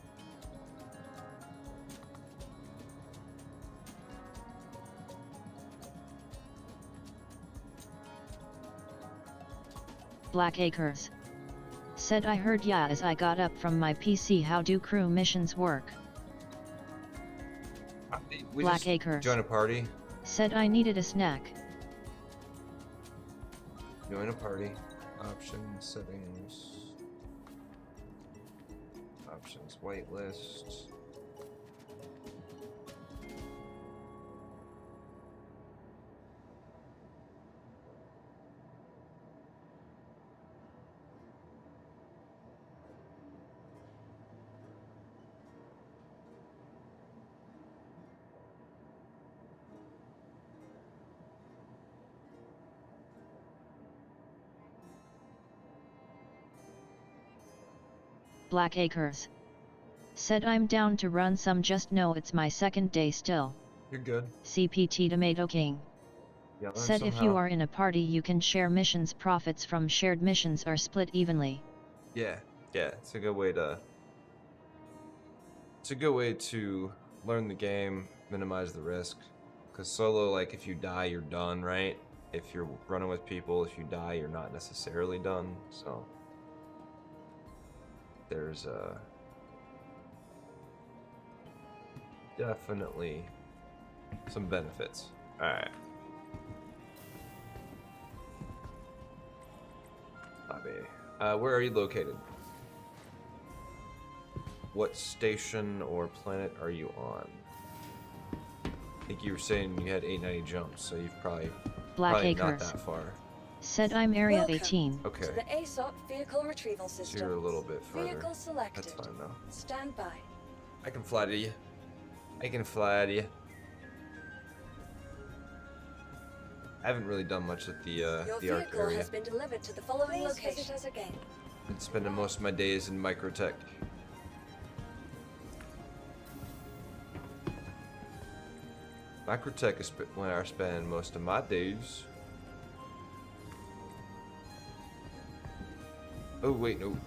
Speaker 3: Black Acres. Said I heard yeah as I got up from my PC. How do crew missions work? Black Acres.
Speaker 1: Join a party.
Speaker 3: Said I needed a snack.
Speaker 1: Join a party. Options, settings. Options, whitelist.
Speaker 3: Black Acres. Said I'm down to run some, just know it's my second day still.
Speaker 1: You're good.
Speaker 3: CPT Tomato King.
Speaker 1: Yeah,
Speaker 3: said if you are in a party you can share missions. Profits from shared missions are split evenly.
Speaker 1: Yeah, it's a good way to learn the game, minimize the risk. Because solo, like, if you die, you're done, right? If you're running with people, if you die, you're not necessarily done, so there's definitely some benefits. Alright. Lobby. Where are you located? What station or planet are you on? I think you were saying you had 890 jumps, so you've probably not that far.
Speaker 3: Said I'm area
Speaker 5: Welcome
Speaker 3: 18.
Speaker 1: Okay.
Speaker 5: To the aSOC vehicle retrieval system.
Speaker 1: So you're a little bit further.
Speaker 5: Vehicle selected.
Speaker 1: That's fine though.
Speaker 5: Stand by.
Speaker 1: I can fly to you. I haven't really done much at the Ark
Speaker 5: vehicle
Speaker 1: area.
Speaker 5: has been delivered to the following location. Visit us again.
Speaker 1: Been spending most of my days in Microtech. Microtech is where I spend most of my days. Oh wait, no.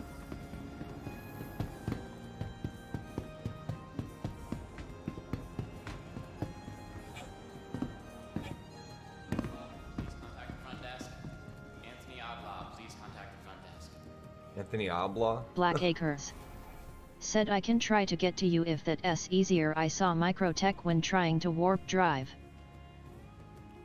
Speaker 1: Anthony Obla?
Speaker 3: Black Acres. Said I can try to get to you if that's easier. I saw Microtech when trying to warp drive.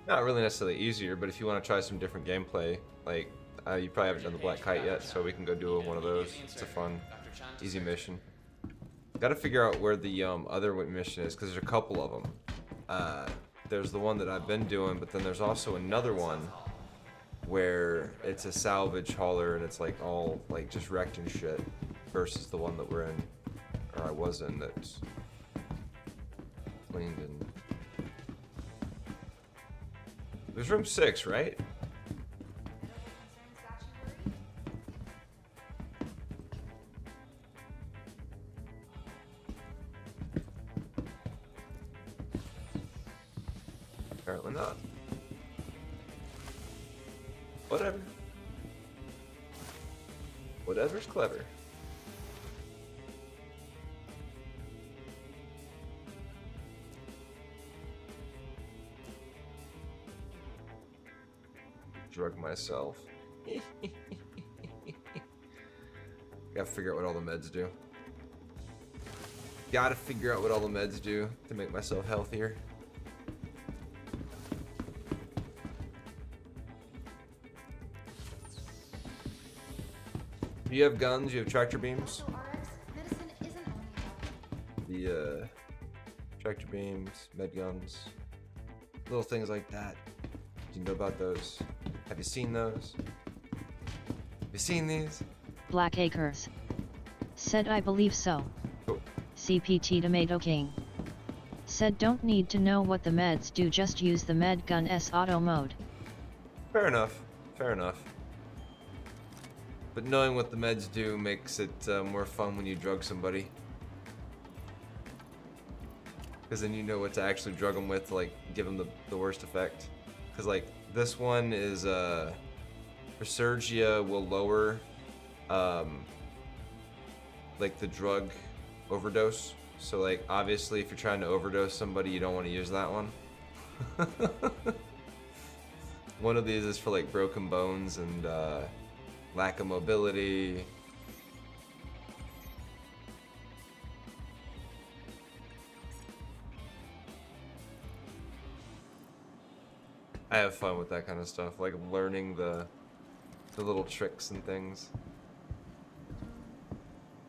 Speaker 1: Not really necessarily easier, but if you want to try some different gameplay, like, you probably haven't done the Black Kite yet, so we can go do one of those. It's a fun, easy mission. Gotta figure out where the other mission is, because there's a couple of them. There's the one that I've been doing, but then there's also another one where it's a salvage hauler and it's like all like just wrecked and shit, versus the one that we're in, or I was in, that's cleaned and... There's room 6, right? Apparently not. Whatever. Whatever's clever. drug myself. Gotta figure out what all the meds do. Gotta figure out what all the meds do to make myself healthier. Do you have guns? You have tractor beams? The tractor beams, med guns, little things like that. Do you know about those? Have you seen those? Have you seen these?
Speaker 3: Black Acres. Said I believe so.
Speaker 1: Cool.
Speaker 3: CPT Tomato King. Said don't need to know what the meds do, just use the med gun S auto mode.
Speaker 1: Fair enough. Fair enough. But knowing what the meds do makes it more fun when you drug somebody. Because then you know what to actually drug them with to, like, give them the worst effect. Because, like, this one is, Resurgia will lower, like, the drug overdose. So, like, obviously, if you're trying to overdose somebody, you don't want to use that one. One of these is for, like, broken bones and, lack of mobility. I have fun with that kind of stuff, like learning the little tricks and things.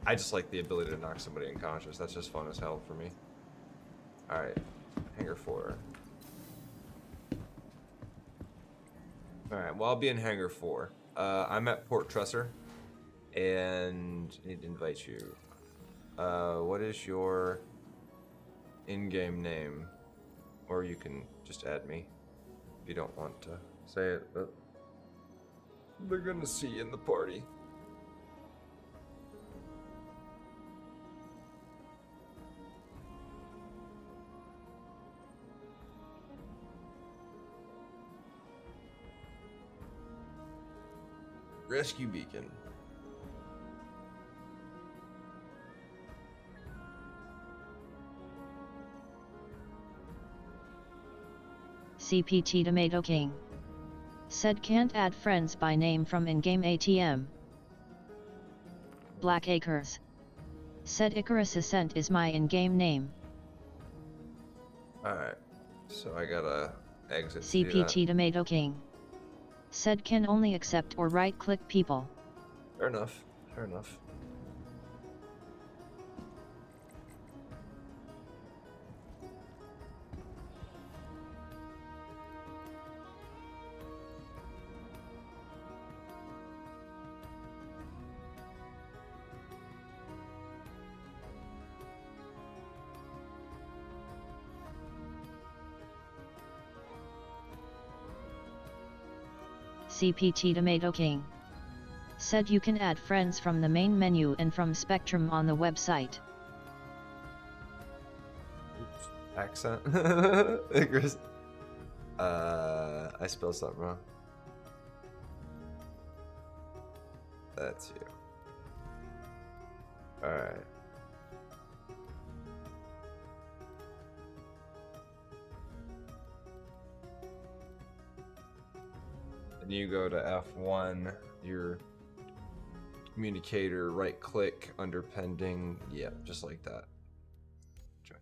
Speaker 1: I just like the ability to knock somebody unconscious. That's just fun as hell for me. Alright, hangar 4. Alright, well, I'll be in hangar 4. I'm at Port Trusser, and I need to invite you. What is your in-game name? Or you can just add me. You don't want to say it, but they're gonna see you in the party. Rescue beacon.
Speaker 3: CPT Tomato King. Said can't add friends by name from in-game ATM. Black Acres. Said Icarus Ascent is my in-game name.
Speaker 1: Alright, so I gotta exit.
Speaker 3: CPT Tomato King. Said can only accept or right-click people.
Speaker 1: Fair enough, fair enough.
Speaker 3: CPT Tomato King. Said you can add friends from the main menu and from Spectrum on the website.
Speaker 1: Oops. Accent. I spelled something wrong. That's you. Alright. And you go to F1, your communicator, right click under pending. Yeah, just like that. Join.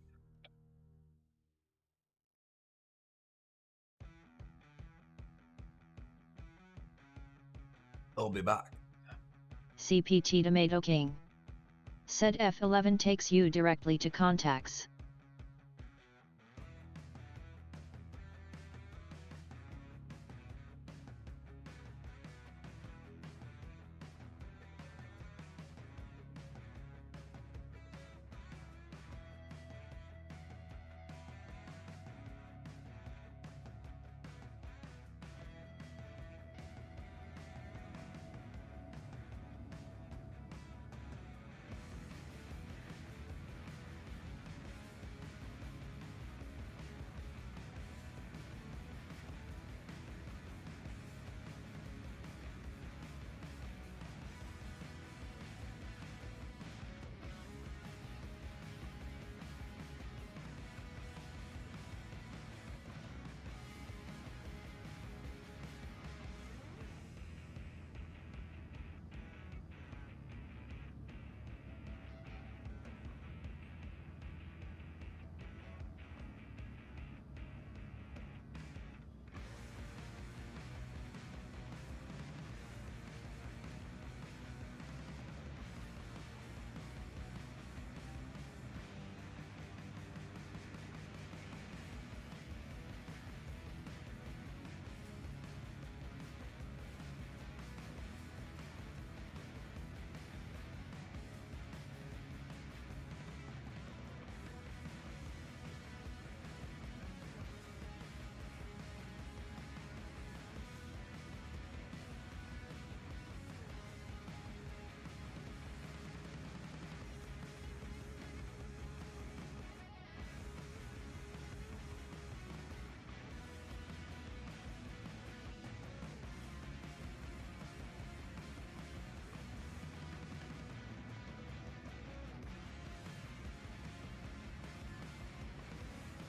Speaker 1: I'll be back.
Speaker 3: CPT Tomato King. Said F11 takes you directly to contacts.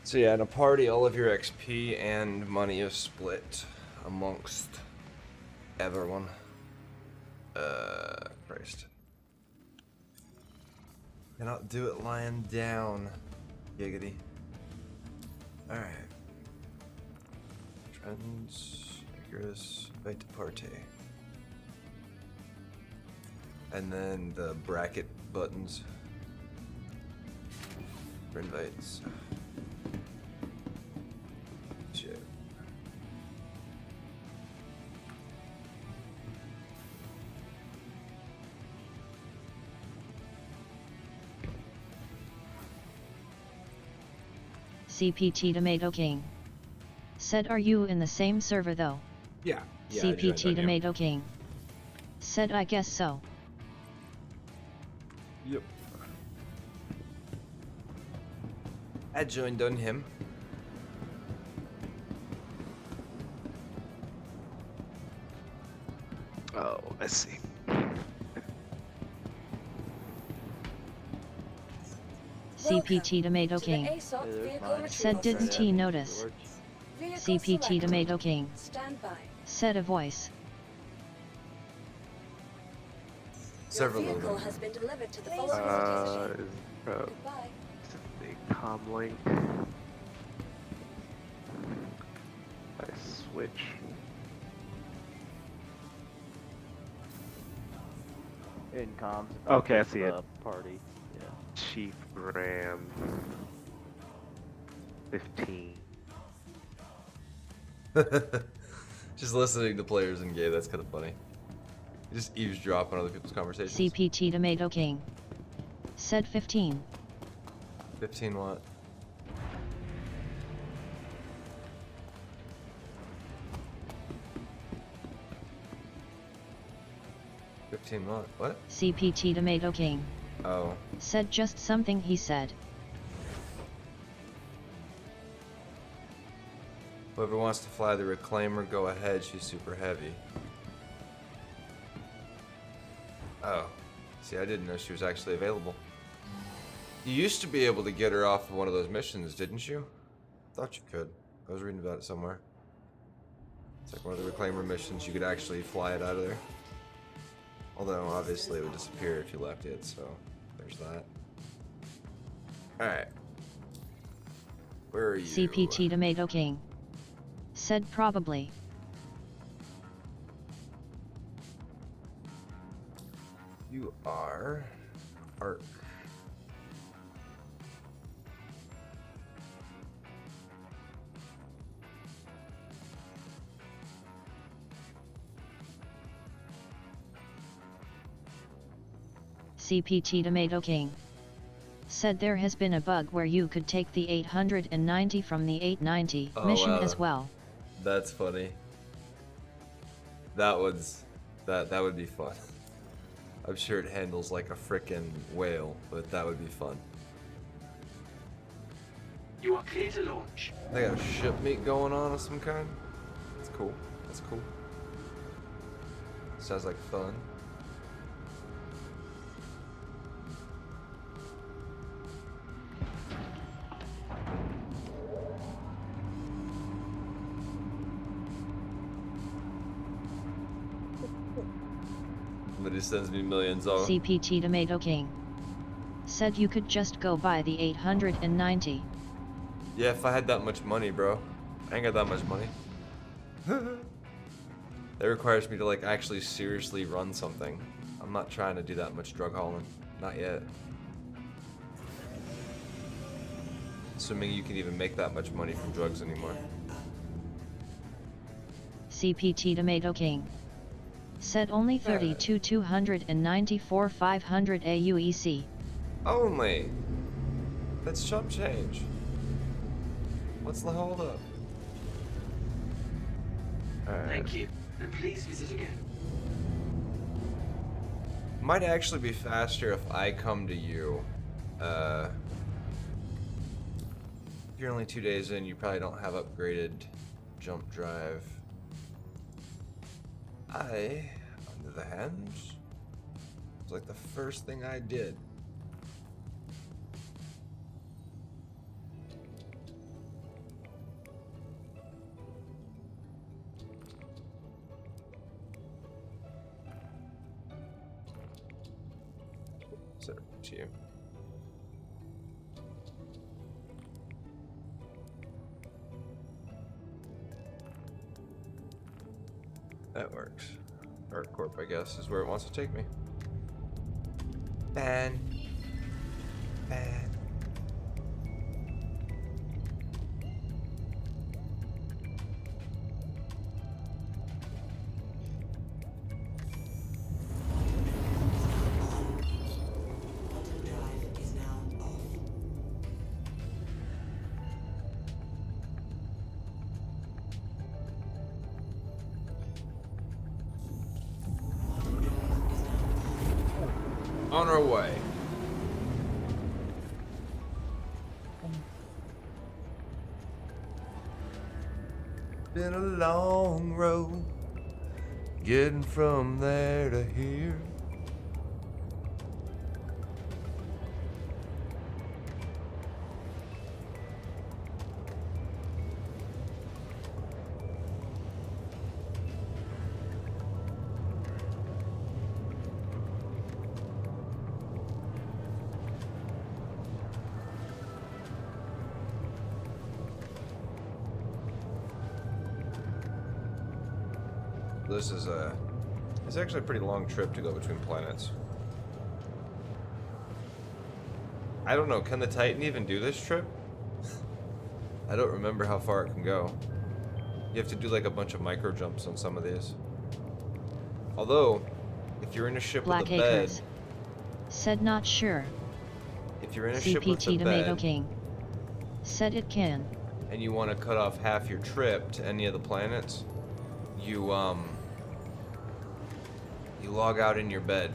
Speaker 1: So yeah, in a party, all of your XP and money is split amongst everyone. Christ. Cannot do it lying down. Giggity. Alright. Trends, Icarus, invite to party. And then the bracket buttons for invites. Shit.
Speaker 3: CPT Tomato King. Said, are you in the same server though?
Speaker 1: Yeah.
Speaker 3: CPT Tomato King. Said, I guess so.
Speaker 1: Yep. I joined on him.
Speaker 2: Oh, I see.
Speaker 3: CPT Tomato King. Said, didn't he notice? CPT Tomato King. Said a voice.
Speaker 1: Several of them.
Speaker 5: Has been delivered to the following Goodbye.
Speaker 12: The comm link. I switch.
Speaker 13: In comms.
Speaker 12: Okay, I see it.
Speaker 13: Party. Yeah.
Speaker 12: Chief Graham. 15.
Speaker 1: Just listening to players in game, that's kind of funny. You just eavesdrop on other people's conversations.
Speaker 3: CPT Tomato King. Said 15.
Speaker 1: 15 what? What?
Speaker 3: CPT Tomato King.
Speaker 1: Oh.
Speaker 3: Said just something he said.
Speaker 1: Whoever wants to fly the Reclaimer, go ahead. She's super heavy. Oh. See, I didn't know she was actually available. You used to be able to get her off of one of those missions, didn't you? Thought you could. I was reading about it somewhere. It's like one of the Reclaimer missions, you could actually fly it out of there. Although, obviously, it would disappear if you left it, so there's that. Alright. Where are you?
Speaker 3: CPT Tomato King. Said probably.
Speaker 1: You are... Arc.
Speaker 3: CPT Tomato King. Said there has been a bug where you could take the 890 from the 890 mission as well.
Speaker 1: That's funny. That would be fun. I'm sure it handles like a frickin' whale, but that would be fun.
Speaker 6: You are clear to launch.
Speaker 1: They got a ship meet going on of some kind. That's cool. That's cool. Sounds like fun. Somebody sends me millions of
Speaker 3: CPT Tomato King. Said you could just go buy the 890.
Speaker 1: Yeah, if I had that much money, bro. I ain't got that much money. That requires me to like actually seriously run something. I'm not trying to do that much drug hauling. Not yet. Assuming you can even make that much money from drugs anymore.
Speaker 3: CPT Tomato King. Said only 32 294 500 aUEC.
Speaker 1: Only? That's chump change. What's the hold up?
Speaker 6: Thank you, and please visit again.
Speaker 1: Might actually be faster if I come to you. If you're only 2 days in, you probably don't have upgraded jump drive. On the other hand, was like the first thing I did. Set it to you. That works. ArtCorp, I guess, is where it wants to take me. Ban. Ban. On our way. Been a long road getting from there to here. This is it's actually a pretty long trip to go between planets. I don't know, can the Titan even do this trip? I don't remember how far it can go. You have to do like a bunch of micro jumps on some of these. Although, if you're in a ship
Speaker 3: Black
Speaker 1: with a bed,
Speaker 3: Acres said not sure.
Speaker 1: If you're in a ship with a
Speaker 3: CPT Tomato
Speaker 1: bed,
Speaker 3: King said it can.
Speaker 1: And you want to cut off half your trip to any of the planets, you log out in your bed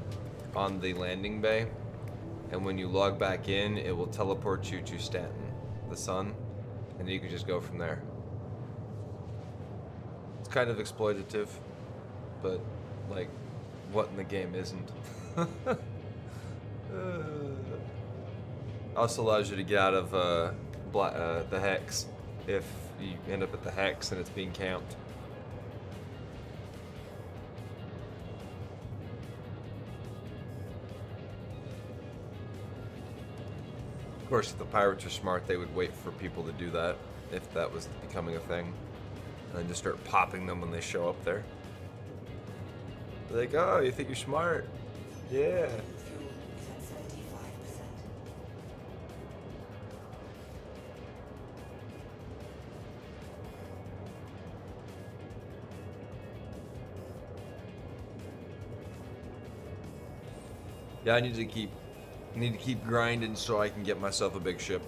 Speaker 1: on the landing bay, and when you log back in, it will teleport you to Stanton, the sun, and you can just go from there. It's kind of exploitative, but like, what in the game isn't? Also allows you to get out of the hex if you end up at the hex and it's being camped. Of course, if the pirates are smart, they would wait for people to do that, if that was becoming a thing, and then just start popping them when they show up there. They're like, oh, you think you're smart? Yeah. Yeah, I need to keep grinding so I can get myself a big ship.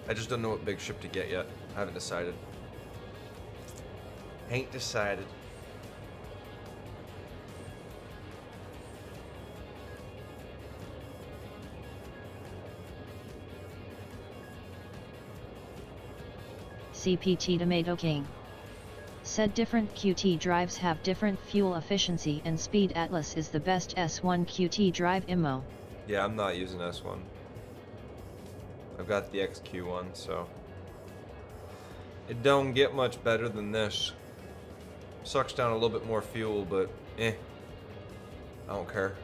Speaker 1: I just don't know what big ship to get yet. I haven't decided. Ain't decided.
Speaker 3: CPT Tomato King said different QT drives have different fuel efficiency and speed. Atlas is the best S1 QT drive IMO.
Speaker 1: Yeah, I'm not using S1. I've got the XQ1, so it don't get much better than this. Sucks down a little bit more fuel, but I don't care.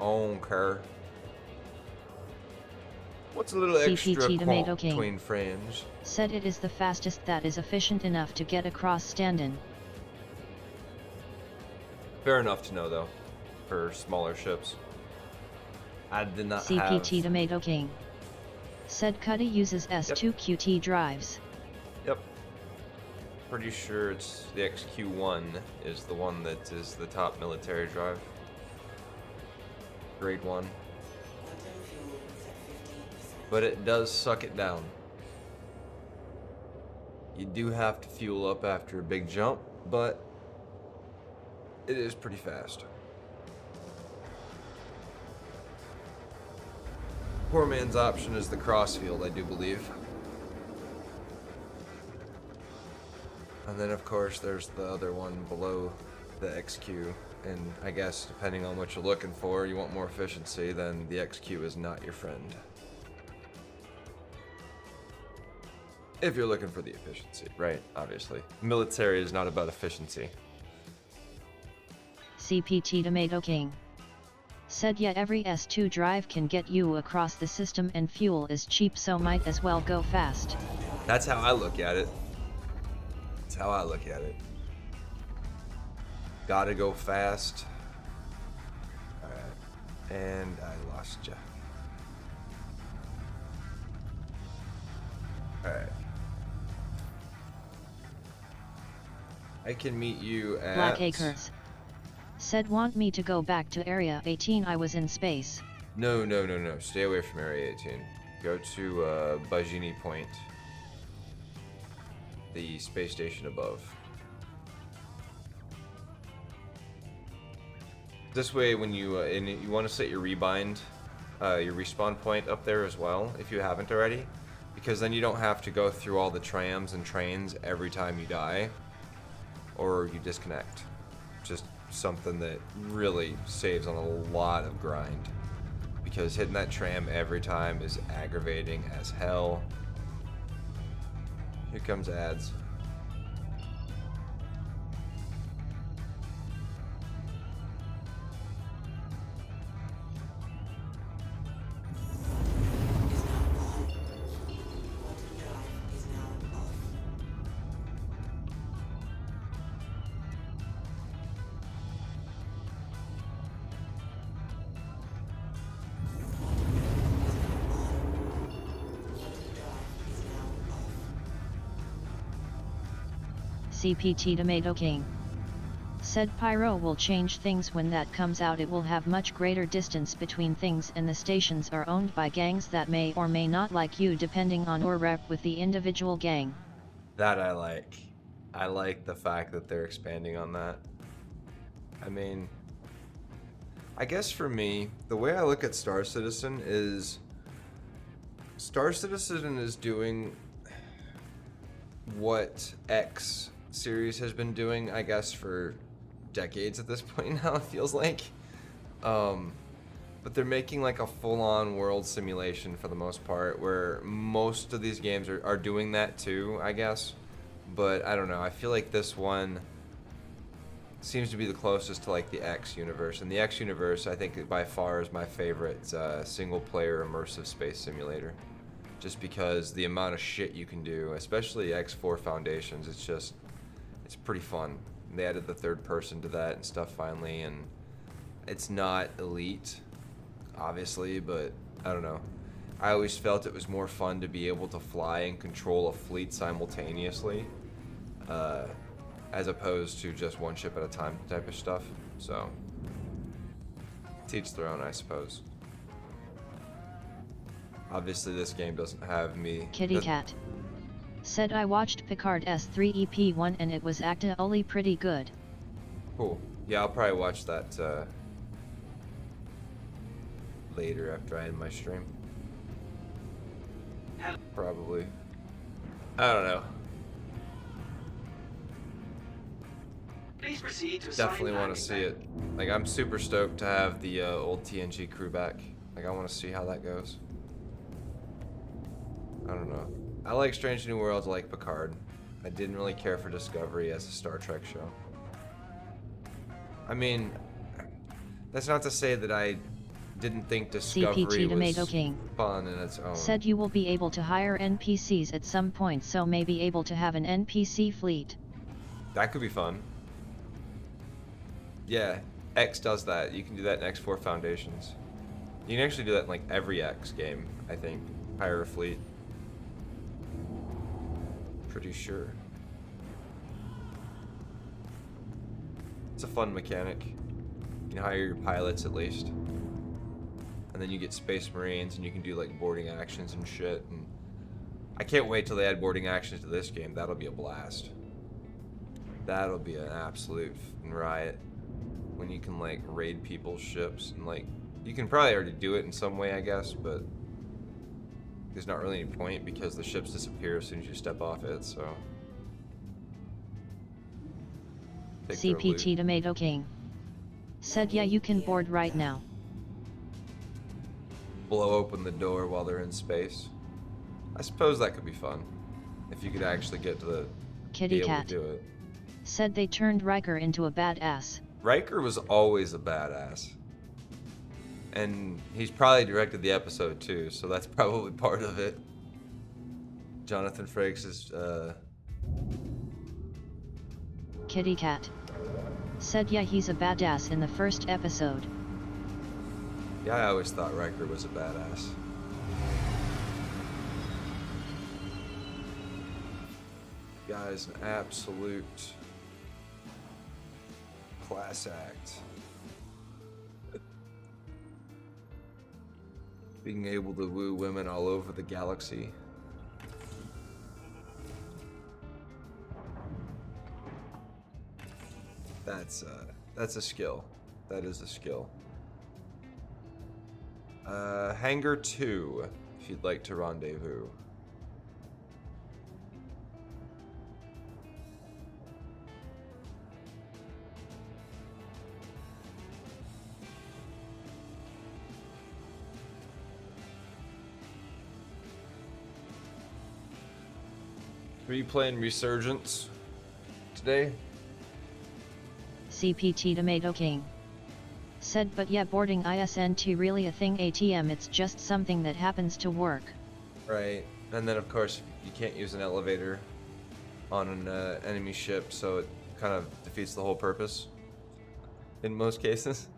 Speaker 1: I don't care. What's a little extra quant between friends?
Speaker 3: Said it is the fastest that is efficient enough to get across Stanton.
Speaker 1: Fair enough to know, though, for smaller ships. I did not have...
Speaker 3: CPT Tomato King said Cuddy uses S2 QT drives.
Speaker 1: Yep. Pretty sure it's the XQ1 is the one that is the top military drive. Grade 1. But it does suck it down. You do have to fuel up after a big jump, but it is pretty fast. Poor man's option is the crossfield, I do believe. And then of course there's the other one below the XQ, and I guess depending on what you're looking for, you want more efficiency, then the XQ is not your friend. If you're looking for the efficiency, right? Obviously. Military is not about efficiency.
Speaker 3: CPT Tomato King said, yeah, every S2 drive can get you across the system and fuel is cheap, so might as well go fast.
Speaker 1: That's how I look at it. That's how I look at it. Gotta go fast. Alright. And I lost ya. Alright. I can meet you at...
Speaker 3: Black Acres said, want me to go back to Area 18? I was in space.
Speaker 1: No. Stay away from Area 18. Go to Bajini Point. The space station above. This way, when you and you want to set your rebind, your respawn point up there as well, if you haven't already, because then you don't have to go through all the trams and trains every time you die, or you disconnect. Just something that really saves on a lot of grind, because hitting that tram every time is aggravating as hell. Here comes ads.
Speaker 3: CPT Tomato King said, Pyro will change things when that comes out. It will have much greater distance between things, and the stations are owned by gangs that may or may not like you depending on your rep with the individual gang.
Speaker 1: That I like. I like the fact that they're expanding on that. I mean, I guess for me, the way I look at Star Citizen is Star Citizen is doing what X series has been doing, I guess, for decades at this point now, it feels like. But they're making like a full-on world simulation for the most part, where most of these games are doing that too, I guess. But I don't know, I feel like this one seems to be the closest to like the X universe. And the X universe, I think, by far is my favorite single-player immersive space simulator. Just because the amount of shit you can do, especially X4 Foundations, it's pretty fun. They added the third person to that and stuff finally, and it's not elite, obviously, but I don't know. I always felt it was more fun to be able to fly and control a fleet simultaneously, as opposed to just one ship at a time type of stuff. So, teach their own, I suppose. Obviously, this game doesn't have me.
Speaker 3: Kitty Cat said, I watched Picard S3 EP1 and it was actually pretty good.
Speaker 1: Cool. Yeah, I'll probably watch that later after I end my stream. Probably. I don't know.
Speaker 6: Please proceed to
Speaker 1: Definitely want to see it. Like, I'm super stoked to have the old TNG crew back. Like, I want to see how that goes. I don't know. I like Strange New Worlds, I like Picard. I didn't really care for Discovery as a Star Trek show. I mean, that's not to say that I didn't think Discovery
Speaker 3: CPT Tomato
Speaker 1: was
Speaker 3: King
Speaker 1: fun in its own.
Speaker 3: said, you will be able to hire NPCs at some point, so may be able to have an NPC fleet.
Speaker 1: That could be fun. Yeah, X does that. You can do that in X4 Foundations. You can actually do that in like every X game, I think. Hire a fleet. Pretty sure. It's a fun mechanic. You can hire your pilots at least. And then you get Space Marines and you can do like boarding actions and shit. And I can't wait till they add boarding actions to this game. That'll be a blast. That'll be an absolute riot. When you can like raid people's ships and like, you can probably already do it in some way, I guess, but there's not really any point because the ships disappear as soon as you step off it, so.
Speaker 3: CPT Tomato King said, yeah, you can board right now.
Speaker 1: Blow open the door while they're in space. I suppose that could be fun. If you could actually get to the
Speaker 3: Kitty
Speaker 1: be able
Speaker 3: cat.
Speaker 1: to do it.
Speaker 3: Said they turned Riker into a badass.
Speaker 1: Riker was always a badass. And he's probably directed the episode too, so that's probably part of it. Jonathan Frakes is
Speaker 3: Kitty cat. Said yeah, he's a badass in the first episode.
Speaker 1: yeah, I always thought Riker was a badass. Guy's an absolute class act. Being able to woo women all over the galaxy. That's a skill. That is a skill. Hangar 2, if you'd like to rendezvous. Are you playing Resurgence today?
Speaker 3: CPT Tomato King. Said but yeah, boarding ISN2 really a thing ATM, it's just something that happens to work.
Speaker 1: Right, and then of course you can't use an elevator on an enemy ship, so it kind of defeats the whole purpose in most cases.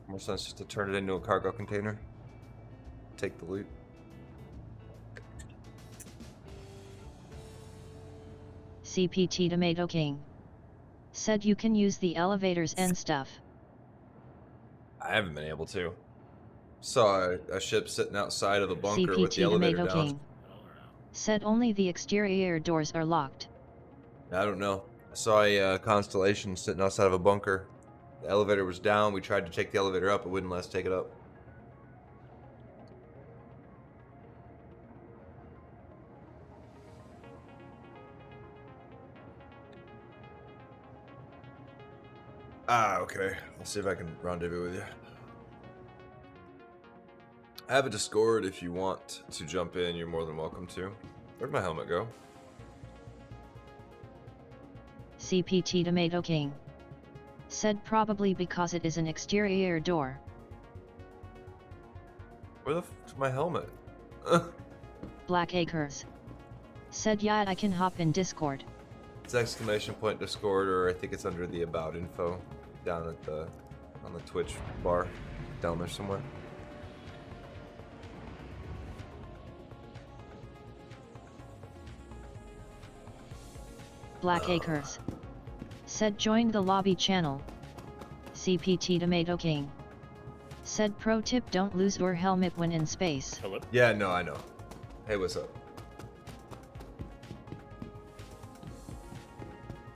Speaker 1: More sense just to turn it into a cargo container. Take the loot.
Speaker 3: CPT Tomato King. Said you can use the elevators and stuff.
Speaker 1: I haven't been able to. Saw a ship sitting outside of a bunker
Speaker 3: CPT
Speaker 1: with the elevator
Speaker 3: Tomato
Speaker 1: down.
Speaker 3: King. Said only the exterior doors are locked.
Speaker 1: I don't know. I saw a Constellation sitting outside of a bunker. The elevator was down. We tried to take the elevator up. It wouldn't let us take it up. Ah, okay. I'll see if I can rendezvous with you. I have a Discord if you want to jump in. You're more than welcome to. Where'd my helmet go?
Speaker 3: CPT Tomato King. Said probably because it is an exterior door.
Speaker 1: Where the f***'s my helmet?
Speaker 3: Black Acres. Said yeah, I can hop in Discord.
Speaker 1: It's exclamation point Discord, or I think it's under the about info down at the on the Twitch bar down there somewhere.
Speaker 3: Black Acres. Said joined the lobby channel. CPT Tomato King. Said pro tip, don't lose your helmet when in space.
Speaker 14: Hello?
Speaker 1: Yeah, no, I know. Hey, what's up?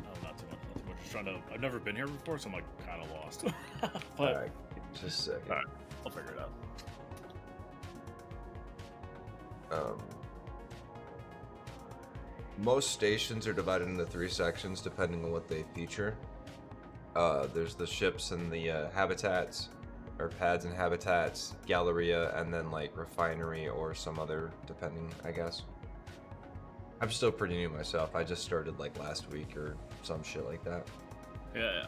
Speaker 14: Oh, not too much. Just trying to. I've never been here before, so I'm like kind of lost. But
Speaker 1: Alright, just a second.
Speaker 14: Alright, I'll figure it out.
Speaker 1: Most stations are divided into 3 sections depending on what they feature. There's the ships and the habitats, or pads and habitats, Galleria, and then like refinery or some other, depending, I guess. I'm still pretty new myself. I just started like last week or some shit like that.
Speaker 14: Yeah.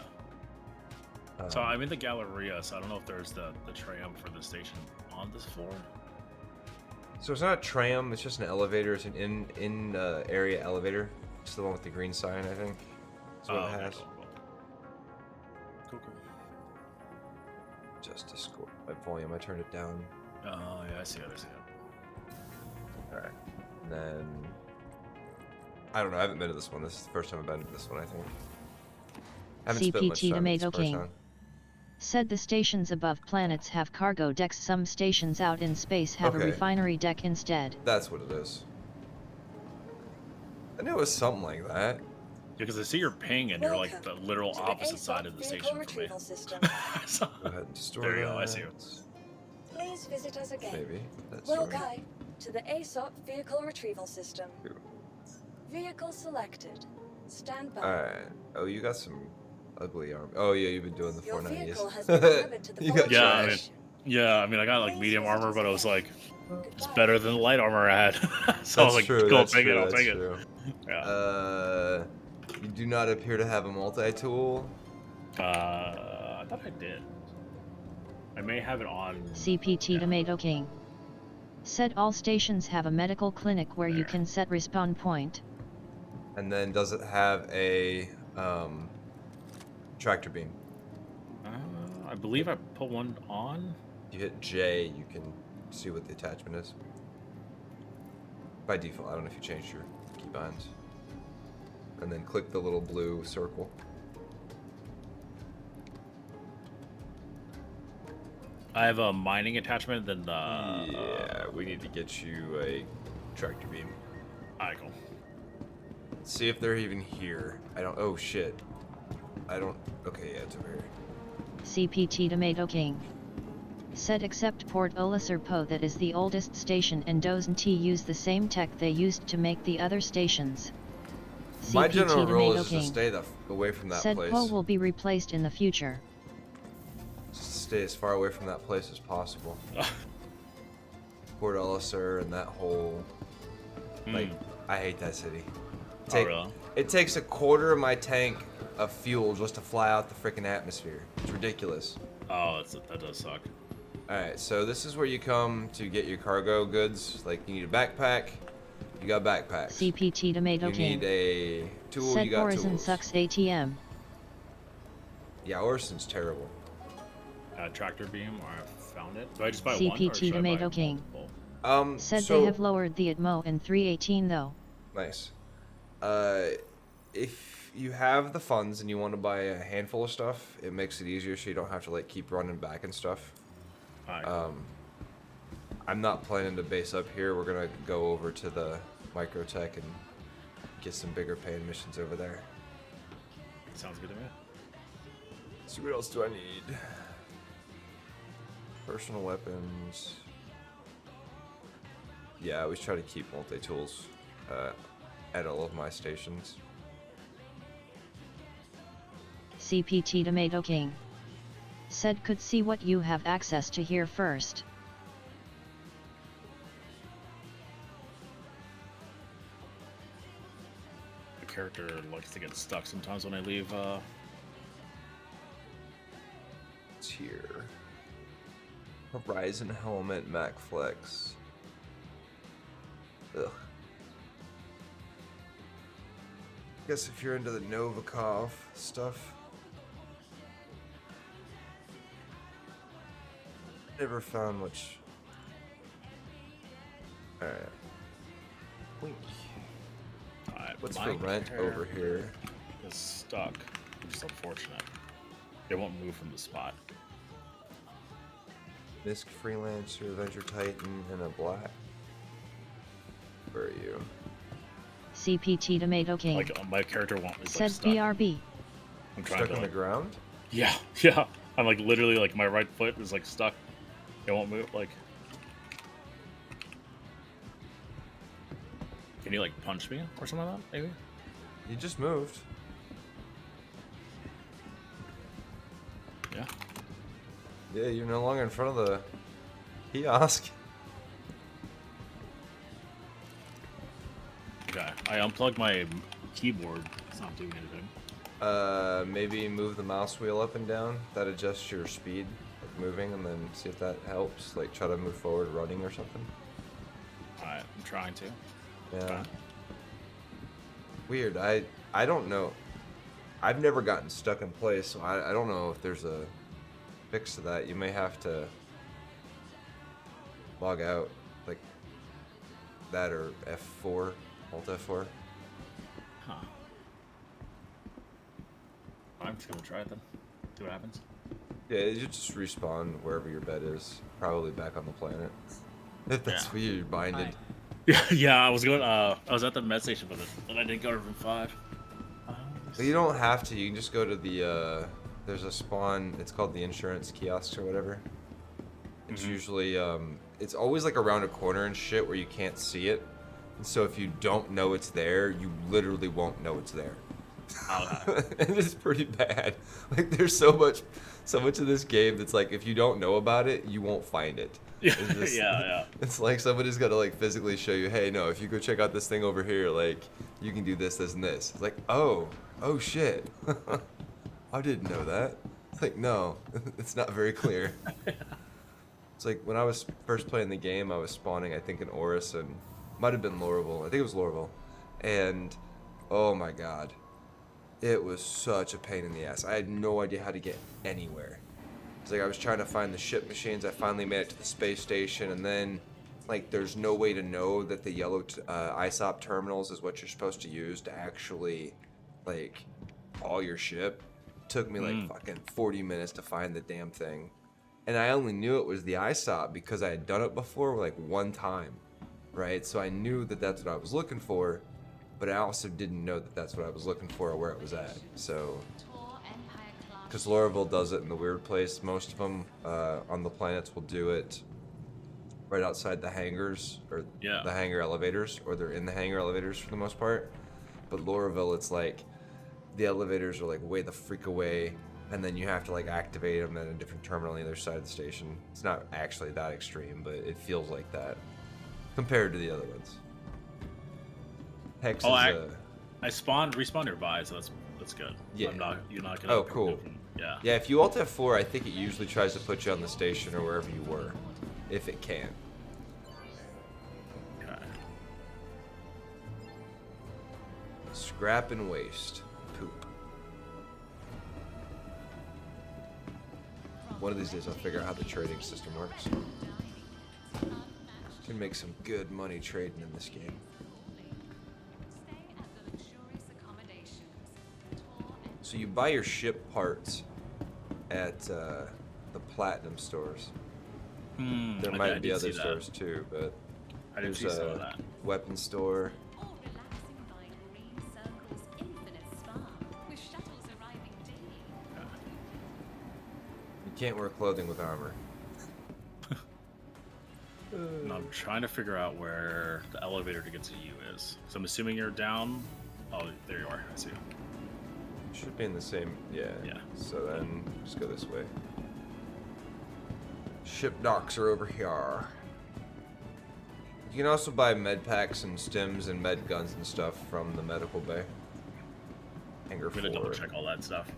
Speaker 14: So I'm in the Galleria, so I don't know if there's the tram for the station on this floor.
Speaker 1: So it's not a tram, it's just an elevator. It's an in area elevator. It's the one with the green sign, I think. That's what it has.
Speaker 14: Cool.
Speaker 1: Just Discord. My volume, I turned it down.
Speaker 14: Oh, yeah, I see it.
Speaker 1: Alright. And then... I don't know, I haven't been to this one. This is the first time I've been to this one, I think. I haven't spent much
Speaker 3: CPT
Speaker 1: time with this
Speaker 3: Tomato King.
Speaker 1: person.
Speaker 3: Said the stations above planets have cargo decks, some stations out in space have a
Speaker 1: Okay.
Speaker 3: refinery deck instead.
Speaker 1: That's what it is. I knew it was something like that.
Speaker 14: Yeah, because I see your ping and you're like the literal opposite side of the station from me. So,
Speaker 1: Go ahead and store
Speaker 14: there you go, I
Speaker 1: that.
Speaker 14: see it.
Speaker 5: Please visit us again.
Speaker 1: Maybe. That's
Speaker 5: Well,
Speaker 1: right.
Speaker 5: Guy, to the ASOP vehicle retrieval system. Vehicle selected. Stand by.
Speaker 1: Alright. Oh, you got some ugly arm. Oh, yeah, you've been doing the
Speaker 5: Your
Speaker 1: 490s.
Speaker 5: vehicle has been delivered to the
Speaker 1: You got
Speaker 14: Yeah,
Speaker 1: trash.
Speaker 14: I mean, I got like medium armor, but I was like, It's better than the light armor I had. So I was like,
Speaker 1: true.
Speaker 14: go
Speaker 1: That's
Speaker 14: take
Speaker 1: true.
Speaker 14: it. I'll
Speaker 1: That's
Speaker 14: take
Speaker 1: true.
Speaker 14: it. Yeah.
Speaker 1: You do not appear to have a multi-tool.
Speaker 14: I thought I did. I may have it on.
Speaker 3: CPT Tomato King. Said all stations have a medical clinic where you can set respawn point.
Speaker 1: And then does it have a tractor beam?
Speaker 14: I believe I put one on.
Speaker 1: You hit J, you can see what the attachment is. By default, I don't know if you changed your keybinds. And then click the little blue circle.
Speaker 14: I have a mining attachment, then
Speaker 1: yeah, we need to get you a tractor beam.
Speaker 14: Alright, cool.
Speaker 1: See if they're even here. I don't. Oh shit. I don't. Okay, yeah, it's over here.
Speaker 3: CPT Tomato King. Said except Port Olisarpo that is the oldest station and doesn't use the same tech they used to make the other stations.
Speaker 1: My
Speaker 3: CPT
Speaker 1: general rule
Speaker 3: Tomato
Speaker 1: is to
Speaker 3: King.
Speaker 1: stay away from that
Speaker 3: Said
Speaker 1: place.
Speaker 3: Po will be replaced in the future.
Speaker 1: Just stay as far away from that place as possible. Port Olisar and that whole... Like, I hate that city.
Speaker 14: Really?
Speaker 1: It takes a quarter of my tank of fuel just to fly out the freaking atmosphere. It's ridiculous.
Speaker 14: Oh, that does suck.
Speaker 1: Alright, so this is where you come to get your cargo goods. Like, you need a backpack. You got backpacks.
Speaker 3: CPT Tomato
Speaker 1: You
Speaker 3: King.
Speaker 1: need a tool,
Speaker 3: Said
Speaker 1: you got
Speaker 3: Horizon
Speaker 1: tools.
Speaker 3: sucks ATM.
Speaker 1: Yeah, Orison's terrible.
Speaker 14: Tractor beam, or I found it. Do I just buy one? Or
Speaker 3: CPT
Speaker 14: should I
Speaker 3: Tomato
Speaker 14: buy
Speaker 3: King.
Speaker 14: multiple?
Speaker 3: Said
Speaker 1: so-
Speaker 3: they have lowered the Atmo in 318 though.
Speaker 1: Nice. If you have the funds and you want to buy a handful of stuff, it makes it easier so you don't have to like keep running back and stuff. I'm not planning to base up here. We're gonna go over to the Microtech and get some bigger paying missions over there.
Speaker 14: Sounds good to me.
Speaker 1: So what else do I need? Personal weapons. Yeah, I always try to keep multi-tools at all of my stations.
Speaker 3: CPT Tomato King. Said could see what you have access to here first.
Speaker 14: The character likes to get stuck sometimes when I leave.
Speaker 1: It's here. Horizon helmet, Mac Flex. Ugh. Guess if you're into the Novikov stuff. Never found much. Alright. Wink.
Speaker 14: Alright,
Speaker 1: What's
Speaker 14: my
Speaker 1: for rent over here?
Speaker 14: Is stuck, which is unfortunate. It won't move from the spot.
Speaker 1: Misk Freelancer, Venture Titan, and a black. Where are you?
Speaker 3: CPT Tomato King.
Speaker 14: Like my character won't. Is
Speaker 3: Said
Speaker 14: like, stuck.
Speaker 3: BRB.
Speaker 14: I'm trying
Speaker 1: Stuck
Speaker 14: to
Speaker 1: on the
Speaker 14: like,
Speaker 1: ground?
Speaker 14: Yeah, yeah. I'm like literally like my right foot is like stuck. It won't move. Like, can you like punch me or something like that? Maybe.
Speaker 1: You just moved.
Speaker 14: Yeah.
Speaker 1: Yeah, you're no longer in front of the kiosk.
Speaker 14: Okay. I unplugged my keyboard. It's not doing anything.
Speaker 1: Maybe move the mouse wheel up and down. That adjusts your speed of moving, and then see if that helps. Like try to move forward running or something.
Speaker 14: Alright, I'm trying to.
Speaker 1: Yeah.
Speaker 14: Okay.
Speaker 1: Weird. I don't know. I've never gotten stuck in place, so I don't know if there's a fix to that. You may have to log out, like that, or F4, Alt F4.
Speaker 14: Huh. I'm just gonna try it then. See what happens.
Speaker 1: Yeah, you just respawn wherever your bed is, probably back on the planet. If that's where you're binded.
Speaker 14: Yeah, I was going. I was at the med station with it, and I didn't go to room 5.
Speaker 1: But you don't have to. You can just go to the. There's a spawn. It's called the insurance kiosks or whatever. It's usually. It's always like around a corner and shit where you can't see it. And so if you don't know it's there, you literally won't know it's there. And it's pretty bad. Like there's so much of this game that's like if you don't know about it, you won't find it.
Speaker 14: Yeah,
Speaker 1: It's just-
Speaker 14: yeah.
Speaker 1: It's like somebody's got to like physically show you, hey, no, if you go check out this thing over here, like you can do this, this, and this. It's like, oh shit, I didn't know that. It's like, no, it's not very clear. It's like when I was first playing the game, I was spawning, I think, in Oris and might have been Lorville. I think it was Lorville, and oh my god, it was such a pain in the ass. I had no idea how to get anywhere. It's like I was trying to find the ship machines. I finally made it to the space station, and then like there's no way to know that the yellow ISOP terminals is what you're supposed to use to actually like haul your ship. It took me like fucking 40 minutes to find the damn thing, and I only knew it was the ISOP because I had done it before like one time, right? So I knew that that's what I was looking for, but I also didn't know that that's what I was looking for or where it was at. So because Lorville does it in the weird place. Most of them on the planets will do it right outside the hangars, or the hangar elevators, or they're in the hangar elevators for the most part. But Lorville, it's like the elevators are like way the freak away, and then you have to like activate them at a different terminal on the other side of the station. It's not actually that extreme, but it feels like that compared to the other ones. Hex is
Speaker 14: I respawned nearby, so that's good.
Speaker 1: Yeah.
Speaker 14: You're not gonna.
Speaker 1: Oh, cool.
Speaker 14: Yeah.
Speaker 1: Yeah, if you Alt F4, I think it usually tries to put you on the station or wherever you were, if it can.
Speaker 14: Okay.
Speaker 1: Scrap and waste. Poop. One of these days I'll figure out how the trading system works. Can make some good money trading in this game. So you buy your ship parts at the platinum stores. There might be other stores too, but
Speaker 14: I did
Speaker 1: there's
Speaker 14: see some of
Speaker 1: a
Speaker 14: that.
Speaker 1: weapon store. You can't wear clothing with armor.
Speaker 14: And I'm trying to figure out where the elevator to get to you is. So I'm assuming you're down. Oh, there you are. I see you.
Speaker 1: Should be in the same, yeah. So then, just go this way. Ship docks are over here. You can also buy med packs and stims and med guns and stuff from the medical bay. Hangar 4.
Speaker 14: I'm gonna double check all that stuff.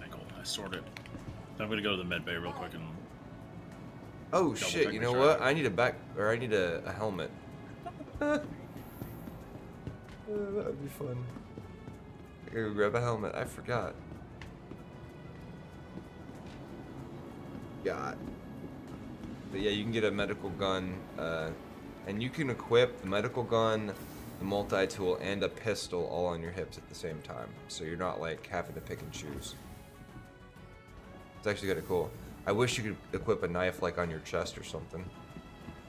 Speaker 14: Cool. I sorted. So I'm gonna go to the med bay real quick and.
Speaker 1: Oh shit! You know what? I need I need a helmet. That would be fun. I gotta go grab a helmet. I forgot. God. But yeah, you can get a medical gun, and you can equip the medical gun, the multi-tool, and a pistol all on your hips at the same time. So you're not like having to pick and choose. It's actually kind of cool. I wish you could equip a knife like on your chest or something.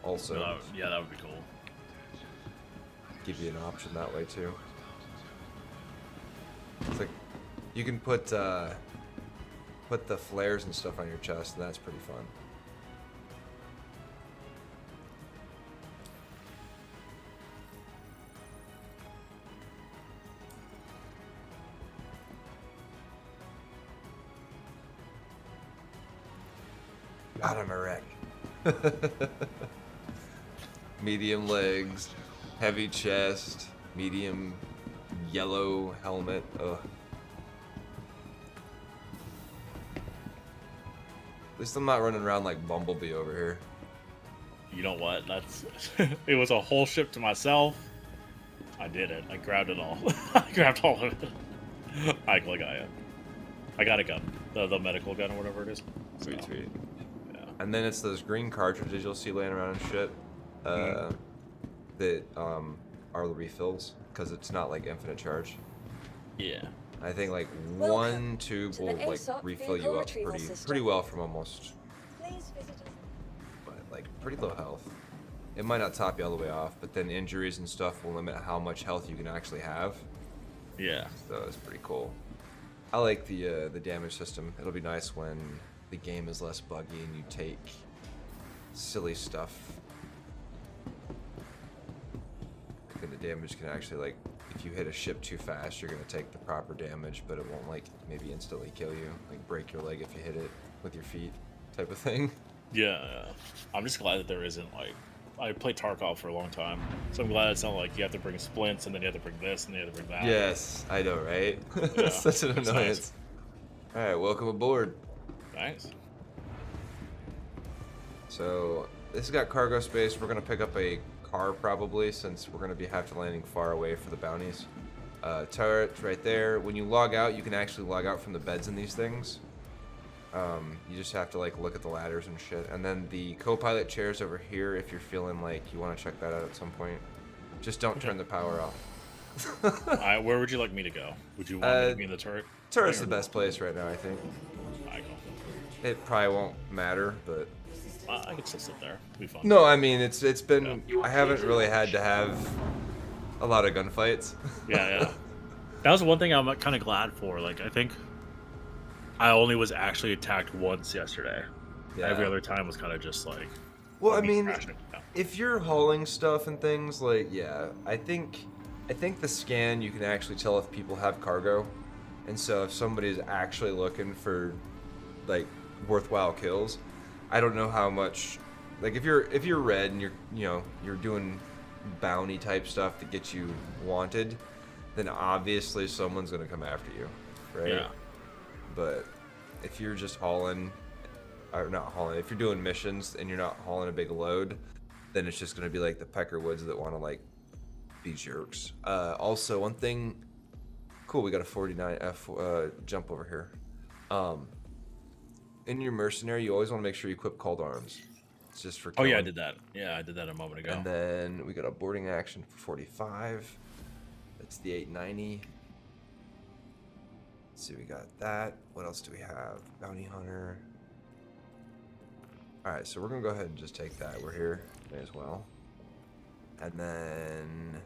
Speaker 1: Also.
Speaker 14: Yeah, that would be cool.
Speaker 1: Give you an option that way too. It's like you can put the flares and stuff on your chest, and that's pretty fun. God, I'm a wreck. Medium legs, heavy chest, medium yellow helmet. Ugh. At least I'm not running around like Bumblebee over here.
Speaker 14: You know what? That's it was a whole ship to myself. I did it. I grabbed it all. I grabbed all of it. I got a gun. The medical gun or whatever it is.
Speaker 1: Sweet, sweet. Yeah. And then it's those green cartridges you'll see laying around and shit. That are the refills, because it's not like infinite charge.
Speaker 14: Yeah.
Speaker 1: I think like one tube will like refill you up pretty well from almost, but like pretty low health. It might not top you all the way off, but then injuries and stuff will limit how much health you can actually have.
Speaker 14: Yeah.
Speaker 1: So it's pretty cool. I like the damage system. It'll be nice when the game is less buggy and you take silly stuff. And the damage can actually like if you hit a ship too fast, you're gonna take the proper damage, but it won't like maybe instantly kill you, like break your leg if you hit it with your feet, type of thing.
Speaker 14: Yeah, I'm just glad that there isn't like I played Tarkov for a long time, so I'm glad it's not like you have to bring splints and then you have to bring this and then you have to bring that.
Speaker 1: Yes, I know, right?
Speaker 14: Yeah,
Speaker 1: Such an
Speaker 14: it's
Speaker 1: annoyance.
Speaker 14: nice.
Speaker 1: All right, welcome aboard.
Speaker 14: Nice.
Speaker 1: So this has got cargo space. We're gonna pick up a car probably, since we're gonna be have to landing far away for the bounties. Turret right there. When you log out, you can actually log out from the beds in these things. You just have to like look at the ladders and shit. And then the co-pilot chairs over here if you're feeling like you want to check that out at some point. Just don't turn the power off.
Speaker 14: Alright, where would you like me to go? Would you want me to be in the turret?
Speaker 1: Turret's the best place right now, I think.
Speaker 14: I go.
Speaker 1: It probably won't matter, but
Speaker 14: I could still sit there. It'll be fun.
Speaker 1: no, I mean it's been I haven't really had to have a lot of gunfights.
Speaker 14: Yeah. That was one thing I'm kind of glad for. Like, I think I only was actually attacked once yesterday.
Speaker 1: Yeah.
Speaker 14: Every other time was kind of just like.
Speaker 1: Well, I mean, if you're hauling stuff and things, like, yeah, I think the scan, you can actually tell if people have cargo. And so if somebody's actually looking for, like, worthwhile kills, I don't know how much, like, if you're red and you're doing bounty type stuff that gets you wanted, then obviously someone's going to come after you, right?
Speaker 14: Yeah.
Speaker 1: But if you're just hauling, or not hauling, if you're doing missions and you're not hauling a big load, then it's just going to be like the Peckerwoods that want to like be jerks. Also, one thing, cool, we got a 49F jump over here. In your mercenary, you always want to make sure you equip called arms. It's just for killing.
Speaker 14: Oh yeah, I did that. Yeah, I did that a moment ago.
Speaker 1: And then we got a boarding action for 45. That's the 890. Let's see, we got that. What else do we have? Bounty Hunter. Alright, so we're going to go ahead and just take that. We're here. May as well. And then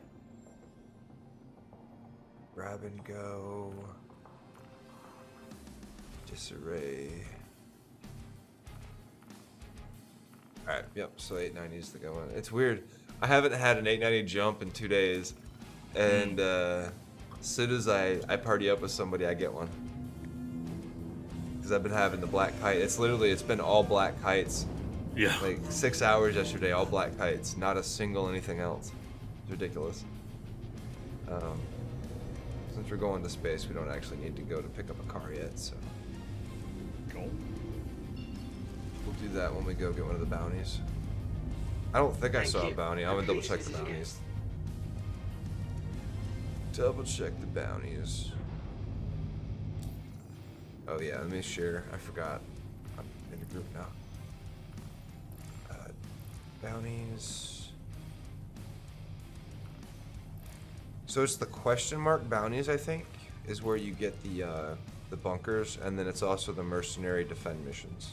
Speaker 1: grab and go. Disarray. Alright, yep, so 890 is the going. It's weird. I haven't had an 890 jump in 2 days. And as soon as I party up with somebody, I get one. Because I've been having the black kite. It's been all black kites.
Speaker 14: Yeah.
Speaker 1: Like 6 hours yesterday, all black kites. Not a single anything else. It's ridiculous. Since we're going to space, we don't actually need to go to pick up a car yet, so.
Speaker 14: Cool.
Speaker 1: We'll do that when we go get one of the bounties. I don't think I saw a bounty. I'm gonna double check the bounties. Double check the bounties. Oh yeah, let me share. I forgot. I'm in the group now. Bounties. So it's the question mark bounties, I think, is where you get the bunkers, and then it's also the mercenary defend missions.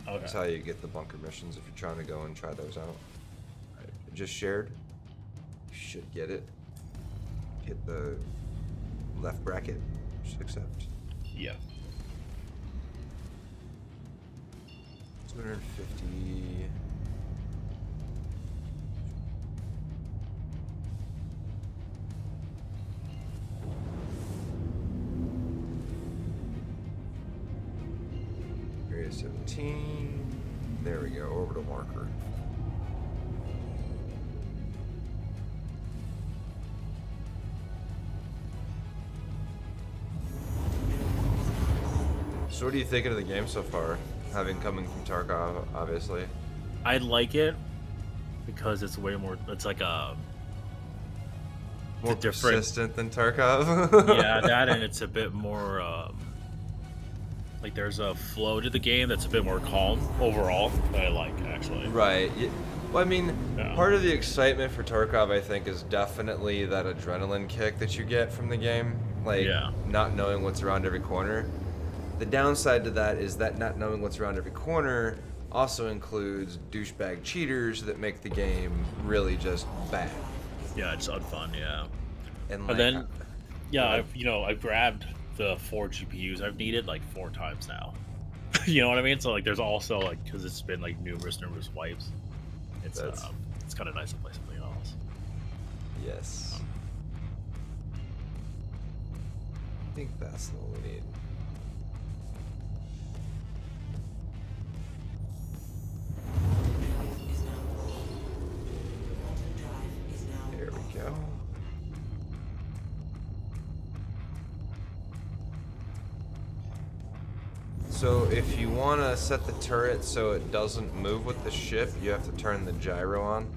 Speaker 14: Okay.
Speaker 1: That's how you get the bunker missions if you're trying to go and try those out. Right, just shared. You should get it. Hit the left bracket. Just accept.
Speaker 14: Yeah.
Speaker 1: 250. Area 17. There we go. Orbital marker. So what are you thinking of the game so far? Having coming from Tarkov, obviously.
Speaker 14: I like it because it's way more. It's like a
Speaker 1: more
Speaker 14: different,
Speaker 1: persistent than Tarkov.
Speaker 14: Yeah, that, and it's a bit more. Like there's a flow to the game that's a bit more calm overall that I like, actually.
Speaker 1: Right. Yeah. Well, I mean, part of the excitement for Tarkov, I think, is definitely that adrenaline kick that you get from the game. Like, not knowing what's around every corner. The downside to that is that not knowing what's around every corner also includes douchebag cheaters that make the game really just bad.
Speaker 14: Yeah, it's unfun, yeah.
Speaker 1: And
Speaker 14: but then, I've grabbed the 4 GPUs I've needed like 4 times now. You know what I mean? So like, there's also like, because it's been like numerous wipes. It's kind of nice to play something else.
Speaker 1: Yes. think that's the one we need. There we go. So if you want to set the turret so it doesn't move with the ship, you have to turn the gyro on.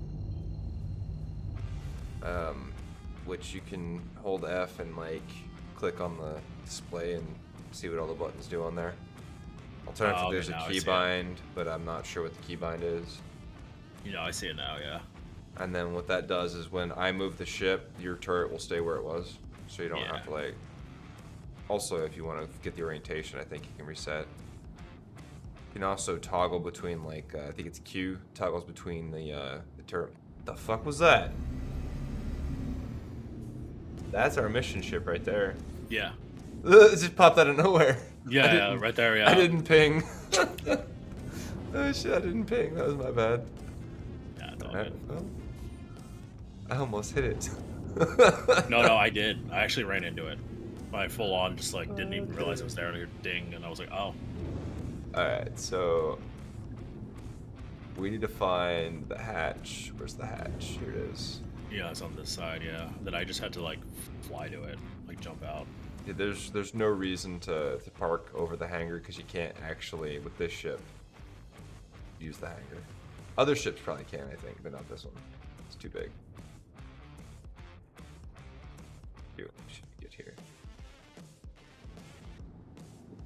Speaker 1: Which you can hold F and like click on the display and see what all the buttons do on there. Alternatively, there's a keybind, but I'm not sure what the keybind is.
Speaker 14: You know, I see it now, yeah.
Speaker 1: And then what that does is when I move the ship, your turret will stay where it was, so you don't have to like. Also, if you want to get the orientation, I think you can reset. You can also toggle between like I think it's Q toggles between the turret. The fuck was that? That's our mission ship right there.
Speaker 14: Yeah.
Speaker 1: It just popped out of nowhere.
Speaker 14: Yeah, right there, yeah.
Speaker 1: I didn't ping. Oh shit, I didn't ping. That was my bad.
Speaker 14: Yeah, it's all good.
Speaker 1: Well, I almost hit it.
Speaker 14: No, I did. I actually ran into it. I full on just like didn't even realize it was there and it ding and I was like, oh.
Speaker 1: Alright, so we need to find the hatch. Where's the hatch? Here it is.
Speaker 14: Yeah, it's on this side, yeah. Then I just had to like fly to it, like jump out.
Speaker 1: Yeah, there's no reason to park over the hangar because you can't actually, with this ship, use the hangar. Other ships probably can, I think, but not this one. It's too big. Here, we should get here.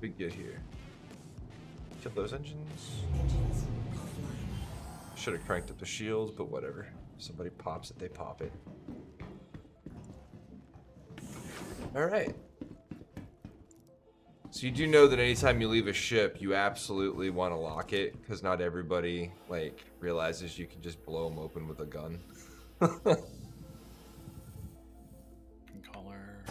Speaker 1: We get here. Kill those engines. Should have cranked up the shields, but whatever. Somebody pops it, they pop it. Alright. So you do know that anytime you leave a ship, you absolutely want to lock it, because not everybody, like, realizes you can just blow them open with a gun.
Speaker 14: Color.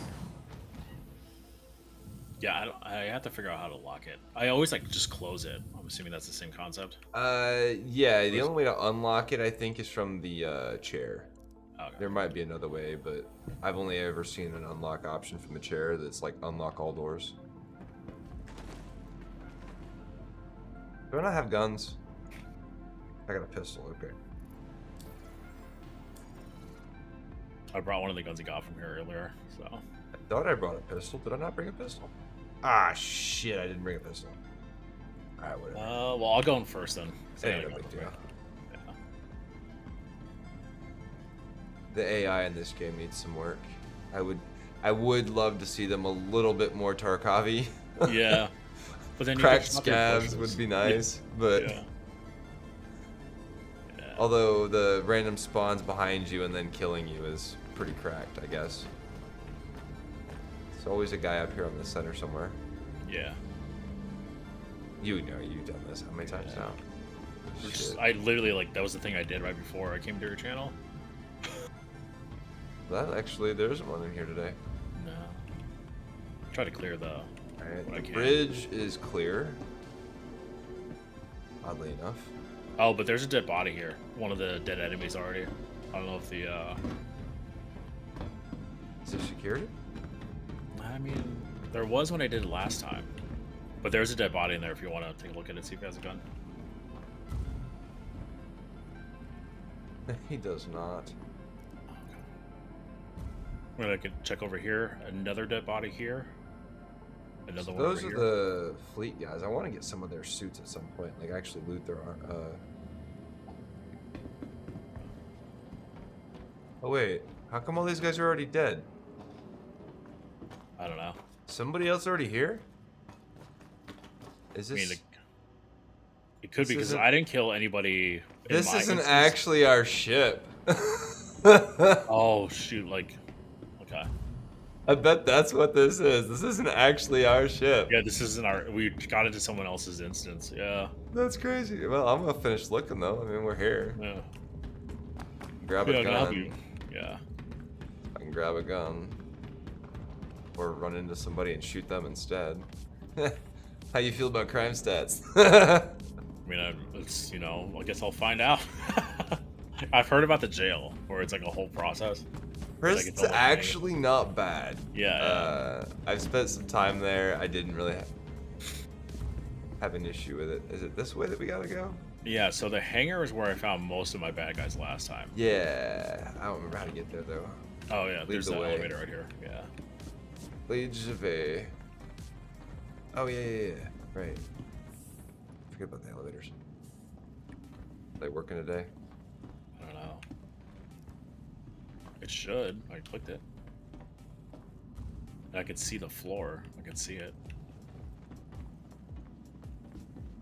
Speaker 14: Yeah, I have to figure out how to lock it. I always, like, just close it. I'm assuming that's the same concept.
Speaker 1: Yeah, the only way to unlock it, I think, is from the chair.
Speaker 14: Okay.
Speaker 1: There might be another way, but I've only ever seen an unlock option from the chair that's like unlock all doors. Do I not have guns? I got a pistol, okay.
Speaker 14: I brought one of the guns he got from here earlier, so.
Speaker 1: I thought I brought a pistol. Did I not bring a pistol? Ah, shit, I didn't bring a pistol. Alright, whatever.
Speaker 14: Well, I'll go in first then.
Speaker 1: Ain't no big deal. The AI in this game needs some work. I would love to see them a little bit more Tarkov-y.
Speaker 14: Yeah. But then
Speaker 1: cracked scabs would be nice, but
Speaker 14: yeah.
Speaker 1: Although the random spawns behind you and then killing you is pretty cracked, I guess. There's always a guy up here on the center somewhere.
Speaker 14: Yeah.
Speaker 1: You know you've done this how many times now?
Speaker 14: I literally, like, that was the thing I did right before I came to your channel.
Speaker 1: That actually, there isn't one in here today.
Speaker 14: No. Try to clear the...
Speaker 1: Alright, the bridge is clear. Oddly enough.
Speaker 14: Oh, but there's a dead body here. One of the dead enemies already. I don't know if the,
Speaker 1: Is it security?
Speaker 14: I mean, there was when I did it last time. But there's a dead body in there if you want to take a look at it, see if he has a gun.
Speaker 1: He does not.
Speaker 14: I'm gonna check over here. Another dead body here. Another
Speaker 1: So
Speaker 14: one
Speaker 1: those
Speaker 14: over
Speaker 1: are
Speaker 14: here.
Speaker 1: the fleet guys. I want to get some of their suits at some point. Like actually loot their. Oh wait, how come all these guys are already dead?
Speaker 14: I don't know.
Speaker 1: Somebody else already here? Is
Speaker 14: I
Speaker 1: this?
Speaker 14: mean, it could be because I didn't kill anybody.
Speaker 1: This isn't actually our ship.
Speaker 14: Oh shoot! Like, okay.
Speaker 1: I bet that's what this is. This isn't actually our ship.
Speaker 14: Yeah, this isn't our. We got into someone else's instance. Yeah.
Speaker 1: That's crazy. Well, I'm gonna finish looking though. I mean, we're here.
Speaker 14: Yeah.
Speaker 1: Grab a
Speaker 14: I can help
Speaker 1: gun.
Speaker 14: you. Yeah.
Speaker 1: I can grab a gun. Or run into somebody and shoot them instead. How you feel about crime stats?
Speaker 14: I mean, it's, you know, I guess I'll find out. I've heard about the jail, where it's like a whole process.
Speaker 1: Prison's actually not bad.
Speaker 14: Yeah.
Speaker 1: I've spent some time there. I didn't really have an issue with it. Is it this way that we gotta go?
Speaker 14: Yeah, so the hangar is where I found most of my bad guys last time.
Speaker 1: Yeah, I don't remember how to get there though.
Speaker 14: Oh yeah,
Speaker 1: Lead
Speaker 14: there's
Speaker 1: the
Speaker 14: the
Speaker 1: way.
Speaker 14: elevator right here. Yeah.
Speaker 1: Lead the way. Oh yeah. Right. Forget about the elevators. They working today?
Speaker 14: I don't know. It should. I clicked it. And I could see the floor. I could see it.